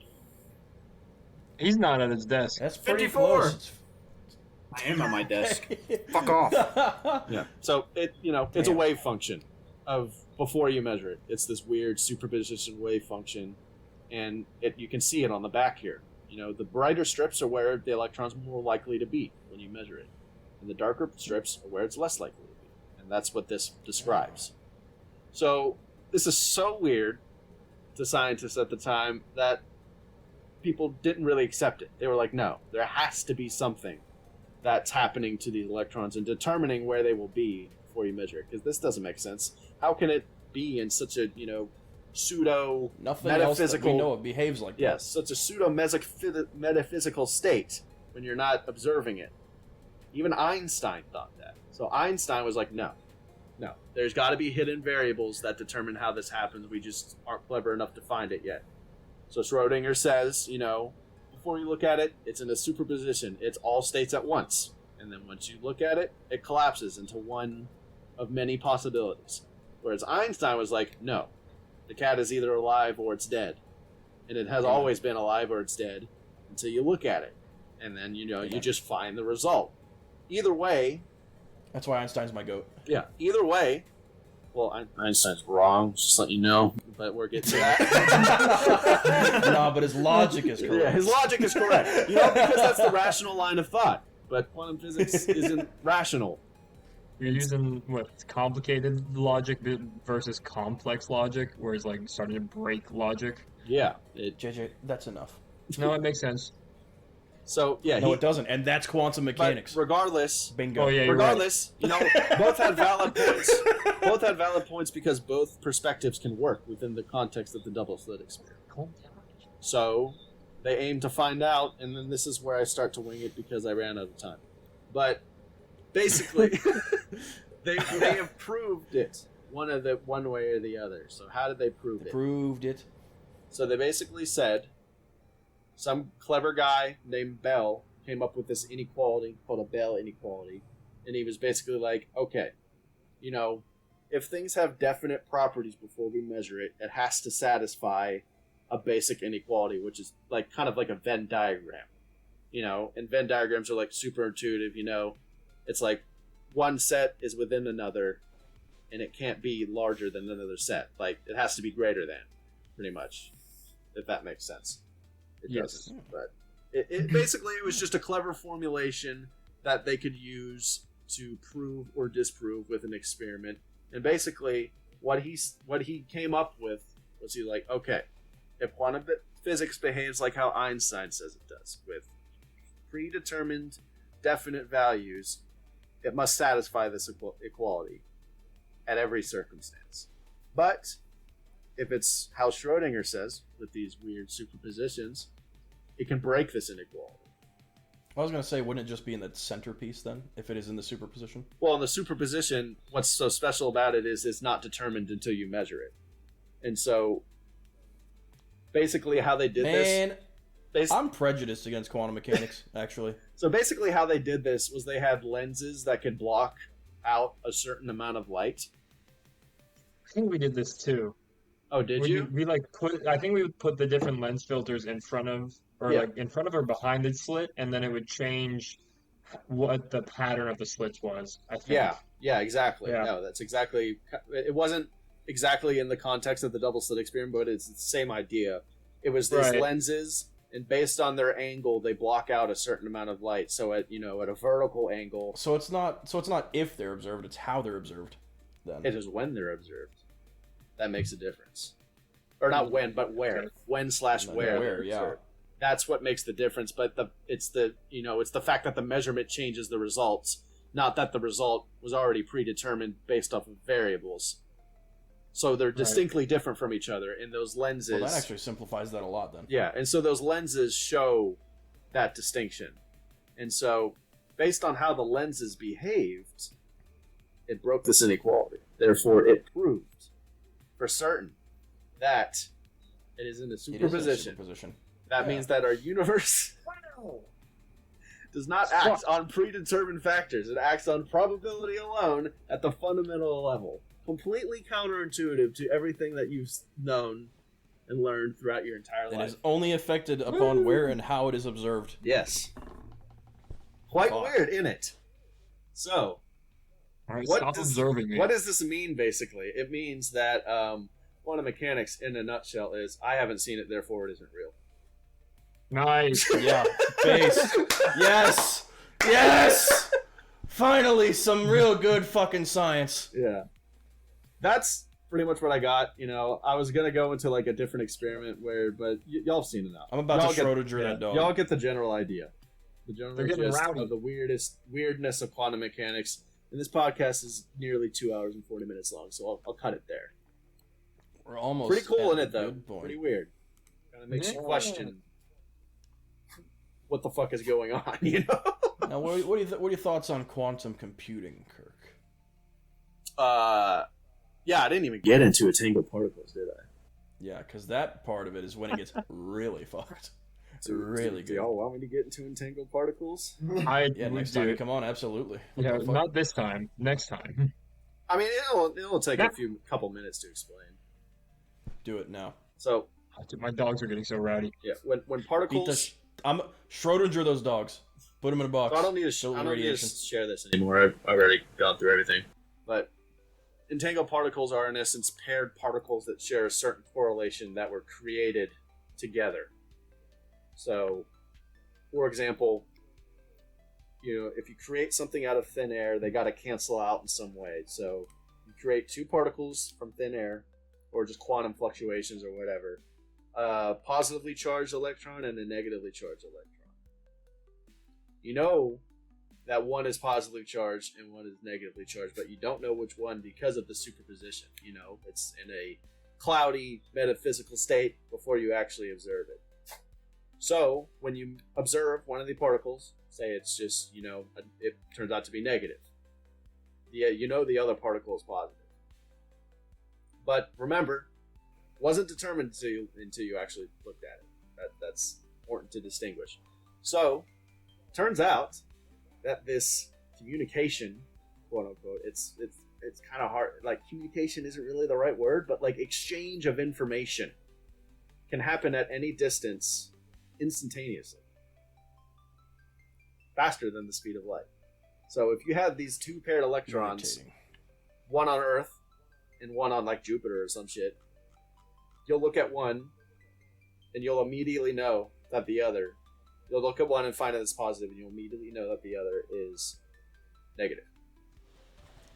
Speaker 3: He's not at his desk.
Speaker 1: that's pretty
Speaker 8: 54.
Speaker 1: close.
Speaker 8: I am on my desk. Fuck off.
Speaker 6: Yeah. So it's a wave function of before you measure it. It's this weird superposition wave function, and you can see it on the back here. The brighter strips are where the electron's more likely to be when you measure it, and the darker strips are where it's less likely to be, and that's what this describes. So this is so weird to scientists at the time that people didn't really accept it. They were like, no, there has to be something that's happening to these electrons and determining where they will be before you measure it, because this doesn't make sense. How can it be in such a pseudo
Speaker 1: Nothing
Speaker 6: metaphysical?
Speaker 1: else that we know it behaves like that.
Speaker 6: Yes, such a pseudo metaphysical state when you're not observing it. Even Einstein thought that. So Einstein was like, no, there's got to be hidden variables that determine how this happens. We just aren't clever enough to find it yet. So Schrodinger says, before you look at it, it's in a superposition. It's all states at once. And then once you look at it, it collapses into one of many possibilities. Whereas Einstein was like, no, the cat is either alive or it's dead. And it has always been alive or it's dead until you look at it. And then, you just find the result. Either way.
Speaker 1: That's why Einstein's my goat.
Speaker 6: Yeah, either way. Well, Einstein's wrong, just let you know. But we're getting to that.
Speaker 1: No, but his logic is correct.
Speaker 6: Yeah, his logic is correct. Because that's the rational line of thought. But quantum physics isn't rational.
Speaker 3: You're using complicated logic versus complex logic, where it's like starting to break logic.
Speaker 6: Yeah.
Speaker 1: JJ, that's enough.
Speaker 3: No, it makes sense.
Speaker 6: So yeah,
Speaker 1: no, it doesn't, and that's quantum mechanics.
Speaker 6: But regardless,
Speaker 1: bingo.
Speaker 3: Oh yeah,
Speaker 6: regardless, both had valid points. Both had valid points because both perspectives can work within the context of the double slit experiment. So they aim to find out, and then this is where I start to wing it because I ran out of time. But basically, they have proved it one way or the other. So how did they prove it?
Speaker 1: Proved it.
Speaker 6: So they basically said some clever guy named Bell came up with this inequality called a Bell inequality, and he was basically like, okay, if things have definite properties before we measure it, it has to satisfy a basic inequality, which is like kind of like a Venn diagram, and Venn diagrams are like super intuitive, it's like one set is within another, and it can't be larger than another set. Like it has to be greater than, pretty much, if that makes sense. It doesn't, but it basically it was just a clever formulation that they could use to prove or disprove with an experiment. And basically, what he came up with was okay, if quantum physics behaves like how Einstein says it does, with predetermined, definite values, it must satisfy this equality at every circumstance. But if it's how Schrodinger says, with these weird superpositions, it can break this inequality.
Speaker 1: I was going to say, wouldn't it just be in the centerpiece then, if it is in the superposition?
Speaker 6: Well, in the superposition, what's so special about it is it's not determined until you measure it. And so, basically how they did this...
Speaker 1: I'm prejudiced against quantum mechanics, actually.
Speaker 6: So basically how they did this was they had lenses that could block out a certain amount of light.
Speaker 3: I think we did this too.
Speaker 6: Oh, did you?
Speaker 3: I think we would put the different lens filters in front of, in front of or behind the slit, and then it would change what the pattern of the slits was. I think.
Speaker 6: Yeah, exactly.
Speaker 3: Yeah.
Speaker 6: No, that's exactly. It wasn't exactly in the context of the double slit experiment, but it's the same idea. It was these lenses, and based on their angle, they block out a certain amount of light. So at a vertical angle.
Speaker 1: So it's not if they're observed; it's how they're observed. Then
Speaker 6: it is when they're observed. That makes a difference. Or not when, but where. When/where.
Speaker 1: Yeah.
Speaker 6: That's what makes the difference. But it's the fact that the measurement changes the results, not that the result was already predetermined based off of variables. So they're distinctly different from each other. And those lenses.
Speaker 1: Well, that actually simplifies that a lot then.
Speaker 6: Yeah, and so those lenses show that distinction. And so, based on how the lenses behaved, it broke this inequality. Therefore, it proved for certain that it is in a superposition. That means that our universe does not act on predetermined factors. It acts on probability alone at the fundamental level. Completely counterintuitive to everything that you've known and learned throughout your entire life.
Speaker 1: It is only affected upon where and how it is observed.
Speaker 6: Yes. Quite weird, isn't it? So,
Speaker 3: stop observing me.
Speaker 6: What does this mean, basically? It means that quantum mechanics, in a nutshell, is I haven't seen it, therefore it isn't real.
Speaker 3: Nice.
Speaker 1: Yeah. Base. Yes. Yes. Finally, some real good fucking science.
Speaker 6: Yeah. That's pretty much what I got. I was going to go into like a different experiment but y'all have seen it now.
Speaker 1: I'm about to Schrodinger that dog.
Speaker 6: Y'all get the general idea. The general gist of the weirdness of quantum mechanics. And this podcast is nearly 2 hours and 40 minutes long, so I'll cut it there.
Speaker 1: We're almost
Speaker 6: pretty cool in it, though.
Speaker 1: Good point.
Speaker 6: Pretty weird. Kind of makes you question what the fuck is going on,
Speaker 1: Now, what are your thoughts on quantum computing, Kirk?
Speaker 6: Yeah, I didn't even get into Untitled Particles, did I?
Speaker 1: Yeah, because that part of it is when it gets really fucked. It's really good.
Speaker 6: Do y'all want me to get into Untangled Particles?
Speaker 1: Next time you come on, absolutely.
Speaker 3: Yeah, not this time. Next time.
Speaker 6: I mean, it'll take a couple minutes to explain.
Speaker 1: Do it now.
Speaker 6: So,
Speaker 3: Dude, my dogs are getting so rowdy.
Speaker 6: yeah, when particles.
Speaker 1: I'm Schrodinger those dogs. Put them in a box.
Speaker 6: So I don't need to.
Speaker 1: Fill
Speaker 6: I
Speaker 1: with
Speaker 6: don't need to
Speaker 1: radiation.
Speaker 6: share this anymore. I've already gone through everything. But entangled particles are, in essence, paired particles that share a certain correlation that were created together. So, for example, if you create something out of thin air, they got to cancel out in some way. So, you create two particles from thin air, or just quantum fluctuations or whatever. A positively charged electron and a negatively charged electron. You know that one is positively charged and one is negatively charged, but you don't know which one because of the superposition. It's in a cloudy metaphysical state before you actually observe it. So, when you observe one of the particles, say it's just, it turns out to be negative. The other particle is positive. But remember, wasn't determined until you actually looked at it. That's important to distinguish. So, turns out that this communication, quote unquote, it's kind of hard. Like, communication isn't really the right word, but like exchange of information can happen at any distance instantaneously, faster than the speed of light. So if you have these two paired electrons, one on Earth and one on like Jupiter or some shit, you'll look at one and you'll immediately know that the other. You'll look at one and find that it's positive, and you'll immediately know that the other is negative.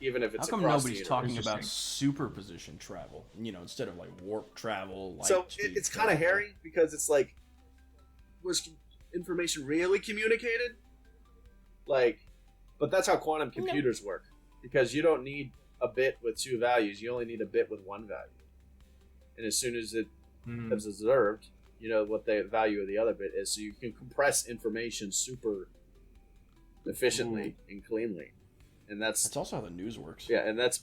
Speaker 6: Even if it's
Speaker 1: how come
Speaker 6: across
Speaker 1: nobody's
Speaker 6: the
Speaker 1: talking
Speaker 6: universe.
Speaker 1: about superposition travel? Instead of like warp travel. Light
Speaker 6: So
Speaker 1: speed
Speaker 6: it's kind of
Speaker 1: travel.
Speaker 6: hairy because it's like, was information really communicated? But that's how quantum computers work. Because you don't need a bit with two values; you only need a bit with one value. And as soon as it is observed, you know what the value of the other bit is, so you can compress information super efficiently and cleanly. And that's
Speaker 1: also how the news works.
Speaker 6: Yeah, and that's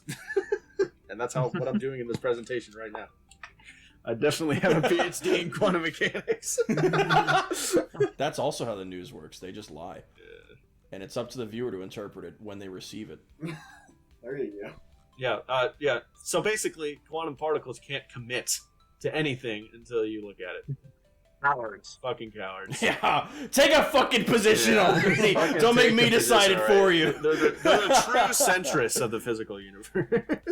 Speaker 6: how what I'm doing in this presentation right now. I definitely have a PhD in quantum mechanics.
Speaker 1: That's also how the news works. They just lie. Yeah. And it's up to the viewer to interpret it when they receive it.
Speaker 4: There you go.
Speaker 6: Yeah. So basically, quantum particles can't commit to anything until you look at it.
Speaker 3: Cowards.
Speaker 6: Fucking cowards.
Speaker 1: Yeah, take a fucking position already.
Speaker 6: Fucking
Speaker 1: Don't make
Speaker 6: take
Speaker 1: me
Speaker 6: a
Speaker 1: decide it
Speaker 6: position,
Speaker 1: for
Speaker 6: right?
Speaker 1: you.
Speaker 6: They're the true centrists of the physical universe.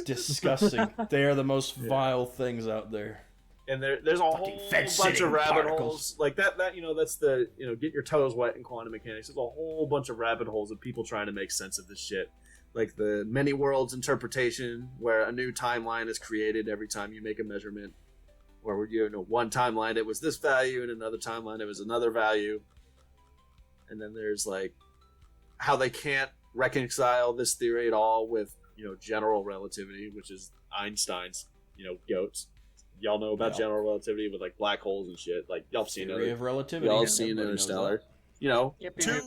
Speaker 1: Disgusting. They are the most vile things out there.
Speaker 6: And there's a whole bunch of rabbit holes like that. That's the get your toes wet in quantum mechanics. There's a whole bunch of rabbit holes of people trying to make sense of this shit. Like the many worlds interpretation, where a new timeline is created every time you make a measurement. Where one timeline it was this value, and another timeline it was another value. And then there's like how they can't reconcile this theory at all with general relativity, which is Einstein's goats. Y'all know about general relativity with like black holes and shit. Like y'all seen
Speaker 1: Theory of relativity.
Speaker 6: Y'all seen Interstellar. Two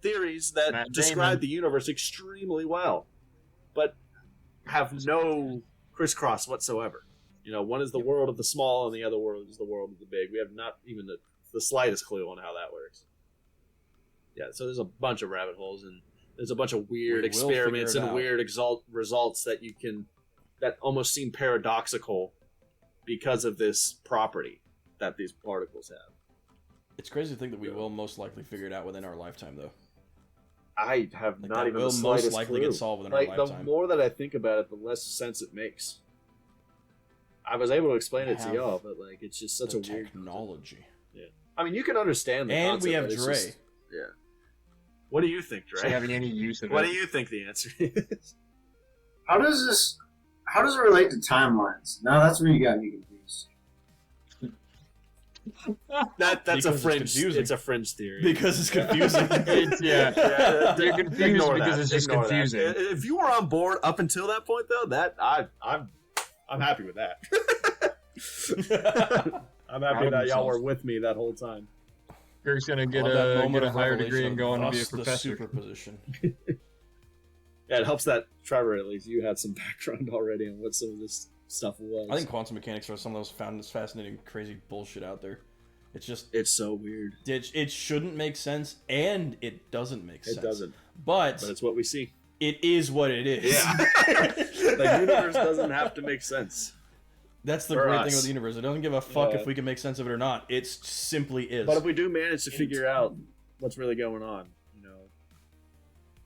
Speaker 6: theories that describe the universe extremely well, but have no crisscross whatsoever. One is the world of the small, and the other world is the world of the big. We have not even the slightest clue on how that works. Yeah, so there's a bunch of rabbit holes, and there's a bunch of weird experiments and weird results that almost seem paradoxical because of this property that these particles have.
Speaker 1: It's crazy to think that we will most likely figure it out within our lifetime, though.
Speaker 6: I have
Speaker 1: like
Speaker 6: not even
Speaker 1: will
Speaker 6: the slightest
Speaker 1: most likely
Speaker 6: clue.
Speaker 1: get solved within our lifetime.
Speaker 6: The more that I think about it, the less sense it makes. I was able to explain it to y'all, but it's just such a weird
Speaker 1: technology.
Speaker 6: Yeah, I mean you can understand the
Speaker 1: and
Speaker 6: concept,
Speaker 1: we have
Speaker 6: but it's
Speaker 1: Dre.
Speaker 6: just- yeah. What do you think, Dre?
Speaker 3: Is it having any use of
Speaker 6: What
Speaker 3: it?
Speaker 6: do you think the answer is?
Speaker 4: How does it relate to timelines? Now that's where you got me confused.
Speaker 6: That's
Speaker 1: Because
Speaker 6: a
Speaker 1: it's
Speaker 6: fringe.
Speaker 1: confusing.
Speaker 6: It's a fringe theory.
Speaker 1: Because it's confusing.
Speaker 3: You're confused
Speaker 6: Ignore
Speaker 3: because
Speaker 6: that.
Speaker 3: it's just
Speaker 6: Ignore that.
Speaker 3: confusing.
Speaker 6: If you were on board up until that point, though, I'm happy with that. I'm happy that y'all were with me that whole time.
Speaker 3: Kirk's gonna get
Speaker 1: Love that
Speaker 3: a
Speaker 1: moment of
Speaker 3: higher
Speaker 1: revelation
Speaker 3: degree and
Speaker 1: of
Speaker 3: go on to be a
Speaker 1: us, the
Speaker 3: professor.
Speaker 1: superposition.
Speaker 6: Yeah, it helps that Trevor, at least you had some background already on what some of this stuff was.
Speaker 1: I think quantum mechanics are some of those fascinating, crazy bullshit out there. It's
Speaker 6: so weird.
Speaker 1: It shouldn't make sense, and it doesn't make sense.
Speaker 6: It doesn't.
Speaker 1: But
Speaker 6: it's what we see.
Speaker 1: it is what it is.
Speaker 6: Yeah. The universe doesn't have to make sense.
Speaker 1: That's the
Speaker 6: For
Speaker 1: great
Speaker 6: us.
Speaker 1: thing with the universe. It doesn't give a fuck
Speaker 6: Yeah.
Speaker 1: if we can make sense of it or not. It simply is.
Speaker 6: But if we do manage to figure out what's really going on,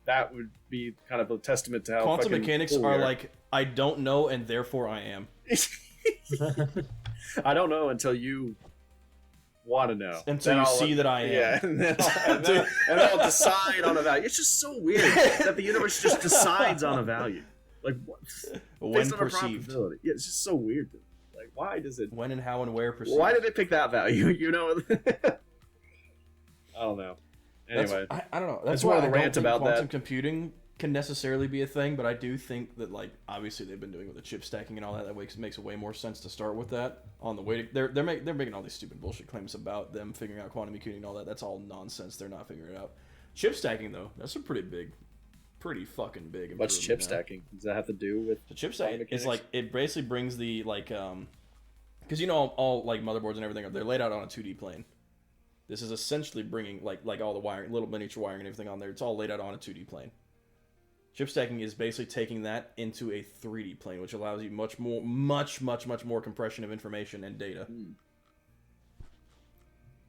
Speaker 6: that would be kind of a testament to how
Speaker 1: quantum
Speaker 6: fucking
Speaker 1: mechanics
Speaker 6: cool
Speaker 1: are
Speaker 6: we are.
Speaker 1: like, I don't know and therefore I am.
Speaker 6: I don't know until you want to know.
Speaker 1: Until you see that I am.
Speaker 6: Yeah, and then I'll decide on a value. It's just so weird that the universe just decides on a value. Like, what?
Speaker 1: When
Speaker 6: Based on a
Speaker 1: perceived.
Speaker 6: probability. Yeah, it's just so weird. Like, why does it...
Speaker 1: When and how and where perceived.
Speaker 6: Why did they pick that value? I don't know. Anyway.
Speaker 1: I don't know.
Speaker 6: That's
Speaker 1: That's why
Speaker 6: more
Speaker 1: I
Speaker 6: of a
Speaker 1: don't
Speaker 6: rant
Speaker 1: think
Speaker 6: about
Speaker 1: quantum
Speaker 6: that.
Speaker 1: computing can necessarily be a thing, but I do think that, like, obviously they've been doing with the chip stacking and all that. That makes way more sense to start with that on the way. They're making all these stupid bullshit claims about them figuring out quantum computing and all that. That's all nonsense. They're not figuring it out. Chip stacking though, that's a pretty fucking big.
Speaker 6: What's chip
Speaker 1: improvement,
Speaker 6: stacking? Does that have to do with
Speaker 1: the chip stacking?
Speaker 6: quantum
Speaker 1: It's
Speaker 6: mechanics?
Speaker 1: like it basically brings the like because all like motherboards and everything they're laid out on a 2D plane. This is essentially bringing like all the wiring, little miniature wiring and everything on there. It's all laid out on a 2D plane. Chip stacking is basically taking that into a 3D plane, which allows you much more compression of information and data.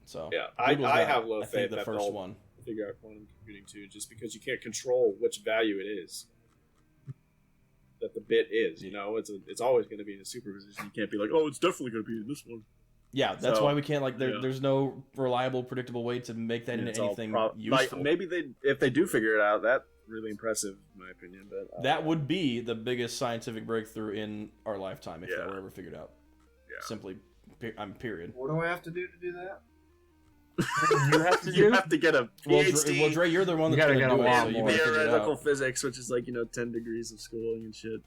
Speaker 1: So
Speaker 6: Yeah,
Speaker 1: Google's
Speaker 6: I
Speaker 1: got,
Speaker 6: have low
Speaker 1: I
Speaker 6: faith
Speaker 1: think the
Speaker 6: that
Speaker 1: first
Speaker 6: they'll
Speaker 1: one.
Speaker 6: figure out quantum computing too, just because you can't control which value it is. That the bit is, it's always going to be in a superposition. You can't be like, oh, it's definitely going to be in this one.
Speaker 1: Yeah, that's
Speaker 6: So,
Speaker 1: why we can't like.
Speaker 6: yeah.
Speaker 1: There's no reliable, predictable way to make that into
Speaker 6: It's all
Speaker 1: anything
Speaker 6: like
Speaker 1: useful.
Speaker 6: maybe if they do figure it out, that's really impressive in my opinion. But
Speaker 1: That would be the biggest scientific breakthrough in our lifetime if that
Speaker 6: Yeah.
Speaker 1: were ever figured out.
Speaker 6: Yeah.
Speaker 1: Simply, period.
Speaker 4: What do I have to do that?
Speaker 3: You have to
Speaker 6: you
Speaker 3: do.
Speaker 6: have to get a
Speaker 1: Well,
Speaker 6: PhD.
Speaker 1: Dre, you're the one
Speaker 3: You
Speaker 1: that's
Speaker 3: gotta
Speaker 1: going to
Speaker 3: get
Speaker 1: do
Speaker 3: a
Speaker 1: it,
Speaker 3: lot
Speaker 1: so you
Speaker 3: more.
Speaker 1: better figure it
Speaker 6: Theoretical
Speaker 1: out.
Speaker 6: physics, which is like 10 degrees of schooling and shit.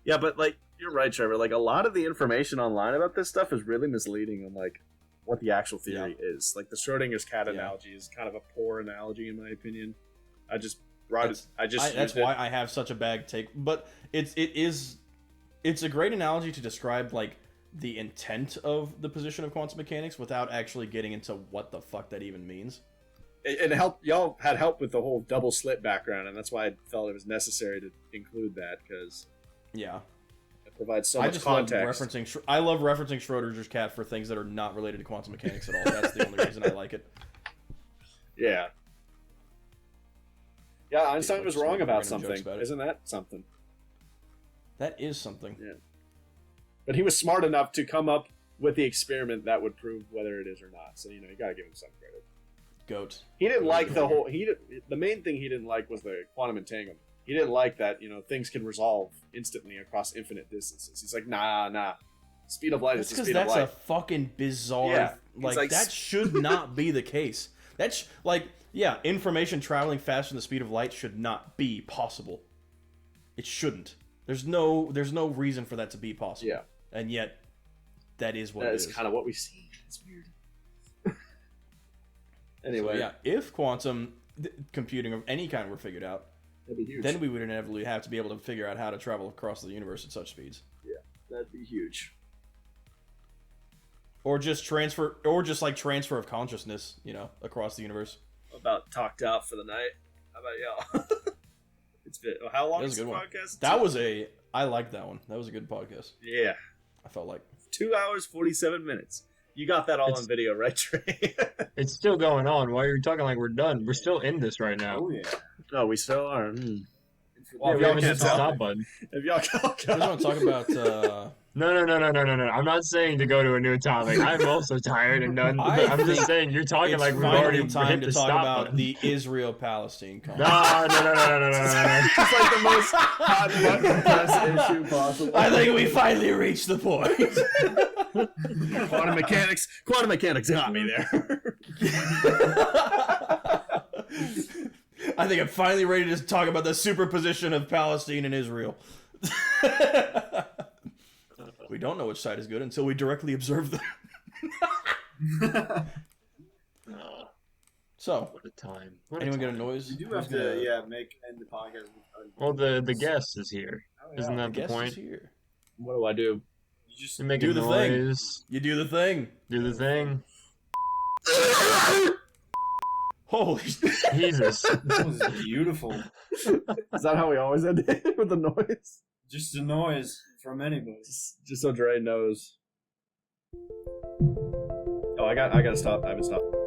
Speaker 6: Yeah, but like you're right, Trevor. Like a lot of the information online about this stuff is really misleading on like what the actual theory is. Like the Schrodinger's cat
Speaker 1: Yeah.
Speaker 6: analogy is kind of a poor analogy in my opinion. I just brought it.
Speaker 1: That's
Speaker 6: used
Speaker 1: why
Speaker 6: it.
Speaker 1: I have such a bad take. But it's a great analogy to describe like the intent of the position of quantum mechanics without actually getting into what the fuck that even means.
Speaker 6: It helped. Y'all had help with the whole double slit background, and that's why I felt it was necessary to include that because
Speaker 1: Yeah.
Speaker 6: it provides so
Speaker 1: I
Speaker 6: much
Speaker 1: just
Speaker 6: context.
Speaker 1: love referencing. I love referencing Schrodinger's cat for things that are not related to quantum mechanics at all. That's the only reason I like it.
Speaker 6: Yeah. Yeah, Einstein
Speaker 1: People
Speaker 6: was
Speaker 1: just
Speaker 6: wrong
Speaker 1: make
Speaker 6: about
Speaker 1: random jokes
Speaker 6: something.
Speaker 1: about it.
Speaker 6: Isn't that something?
Speaker 1: That is something.
Speaker 6: Yeah. But he was smart enough to come up with the experiment that would prove whether it is or not. So you gotta give him some credit.
Speaker 1: Goat.
Speaker 6: He didn't like the whole. The main thing he didn't like was the quantum entanglement. He didn't like that things can resolve instantly across infinite distances. He's like, nah. Speed of light
Speaker 1: That's
Speaker 6: is the
Speaker 1: because
Speaker 6: speed of
Speaker 1: that's a
Speaker 6: light.
Speaker 1: fucking bizarre.
Speaker 6: Yeah,
Speaker 1: Like,
Speaker 6: it's like-
Speaker 1: that should not be the case. That's like, yeah, information traveling faster than the speed of light should not be possible. It shouldn't. There's no reason for that to be possible.
Speaker 6: Yeah,
Speaker 1: And yet, that is what
Speaker 6: that
Speaker 1: it
Speaker 6: is
Speaker 1: is.
Speaker 6: kind of what we see. It's weird.
Speaker 1: So,
Speaker 6: Anyway,
Speaker 1: yeah, if quantum computing of any kind were figured out,
Speaker 6: that'd be huge.
Speaker 1: then we would inevitably have to be able to figure out how to travel across the universe at such speeds.
Speaker 6: That'd be huge.
Speaker 1: Or just transfer of consciousness, across the universe.
Speaker 6: About talked out for the night. How about y'all? It's been how long
Speaker 1: That was
Speaker 6: is
Speaker 1: a
Speaker 6: the
Speaker 1: good one.
Speaker 6: podcast?
Speaker 1: I liked that one. That was a good podcast.
Speaker 6: Yeah,
Speaker 1: I felt like.
Speaker 6: 2 hours 47 minutes. You got that all on video, right, Trey?
Speaker 3: It's still going on. Why are you talking like we're done? We're still in this right now.
Speaker 4: Oh yeah.
Speaker 6: No, we still are.
Speaker 3: Well,
Speaker 6: if
Speaker 3: we
Speaker 6: y'all
Speaker 3: haven't hit
Speaker 6: can't
Speaker 3: the
Speaker 6: tell,
Speaker 3: stop button.
Speaker 6: if y'all
Speaker 1: I just want to talk about.
Speaker 3: No. I'm not saying to go to a new topic. I'm also tired and done.
Speaker 1: I
Speaker 3: I'm just
Speaker 1: think
Speaker 3: saying you're talking
Speaker 1: It's
Speaker 3: like we've
Speaker 1: finally
Speaker 3: already
Speaker 1: time
Speaker 3: hit
Speaker 1: to
Speaker 3: the
Speaker 1: talk
Speaker 3: stop
Speaker 1: about
Speaker 3: button.
Speaker 1: the Israel-Palestine conflict.
Speaker 3: No.
Speaker 6: It's like the most hot button press issue possible.
Speaker 1: I think we finally reached the point.
Speaker 6: Quantum mechanics got me there.
Speaker 1: I think I'm finally ready to talk about the superposition of Palestine and Israel. We don't know which side is good until we directly observe them. So,
Speaker 3: What a time. What a
Speaker 1: anyone
Speaker 3: time.
Speaker 1: get a noise?
Speaker 4: You do
Speaker 1: Who's
Speaker 4: have
Speaker 1: gonna-
Speaker 4: to end the podcast.
Speaker 3: Well, the guest is here.
Speaker 4: Oh,
Speaker 3: Isn't
Speaker 1: The
Speaker 3: that the
Speaker 1: guest
Speaker 3: point?
Speaker 1: is here.
Speaker 6: What do I do?
Speaker 4: You just
Speaker 3: You make
Speaker 1: Do
Speaker 3: a
Speaker 1: the thing.
Speaker 3: noise.
Speaker 1: You do the thing.
Speaker 3: Do the thing.
Speaker 1: Holy shit.
Speaker 3: Jesus.
Speaker 8: This was beautiful.
Speaker 6: Is that how we always end it with the noise?
Speaker 8: Just a noise from anybody.
Speaker 6: Just so Dre knows. Oh, I gotta stop. I haven't stopped.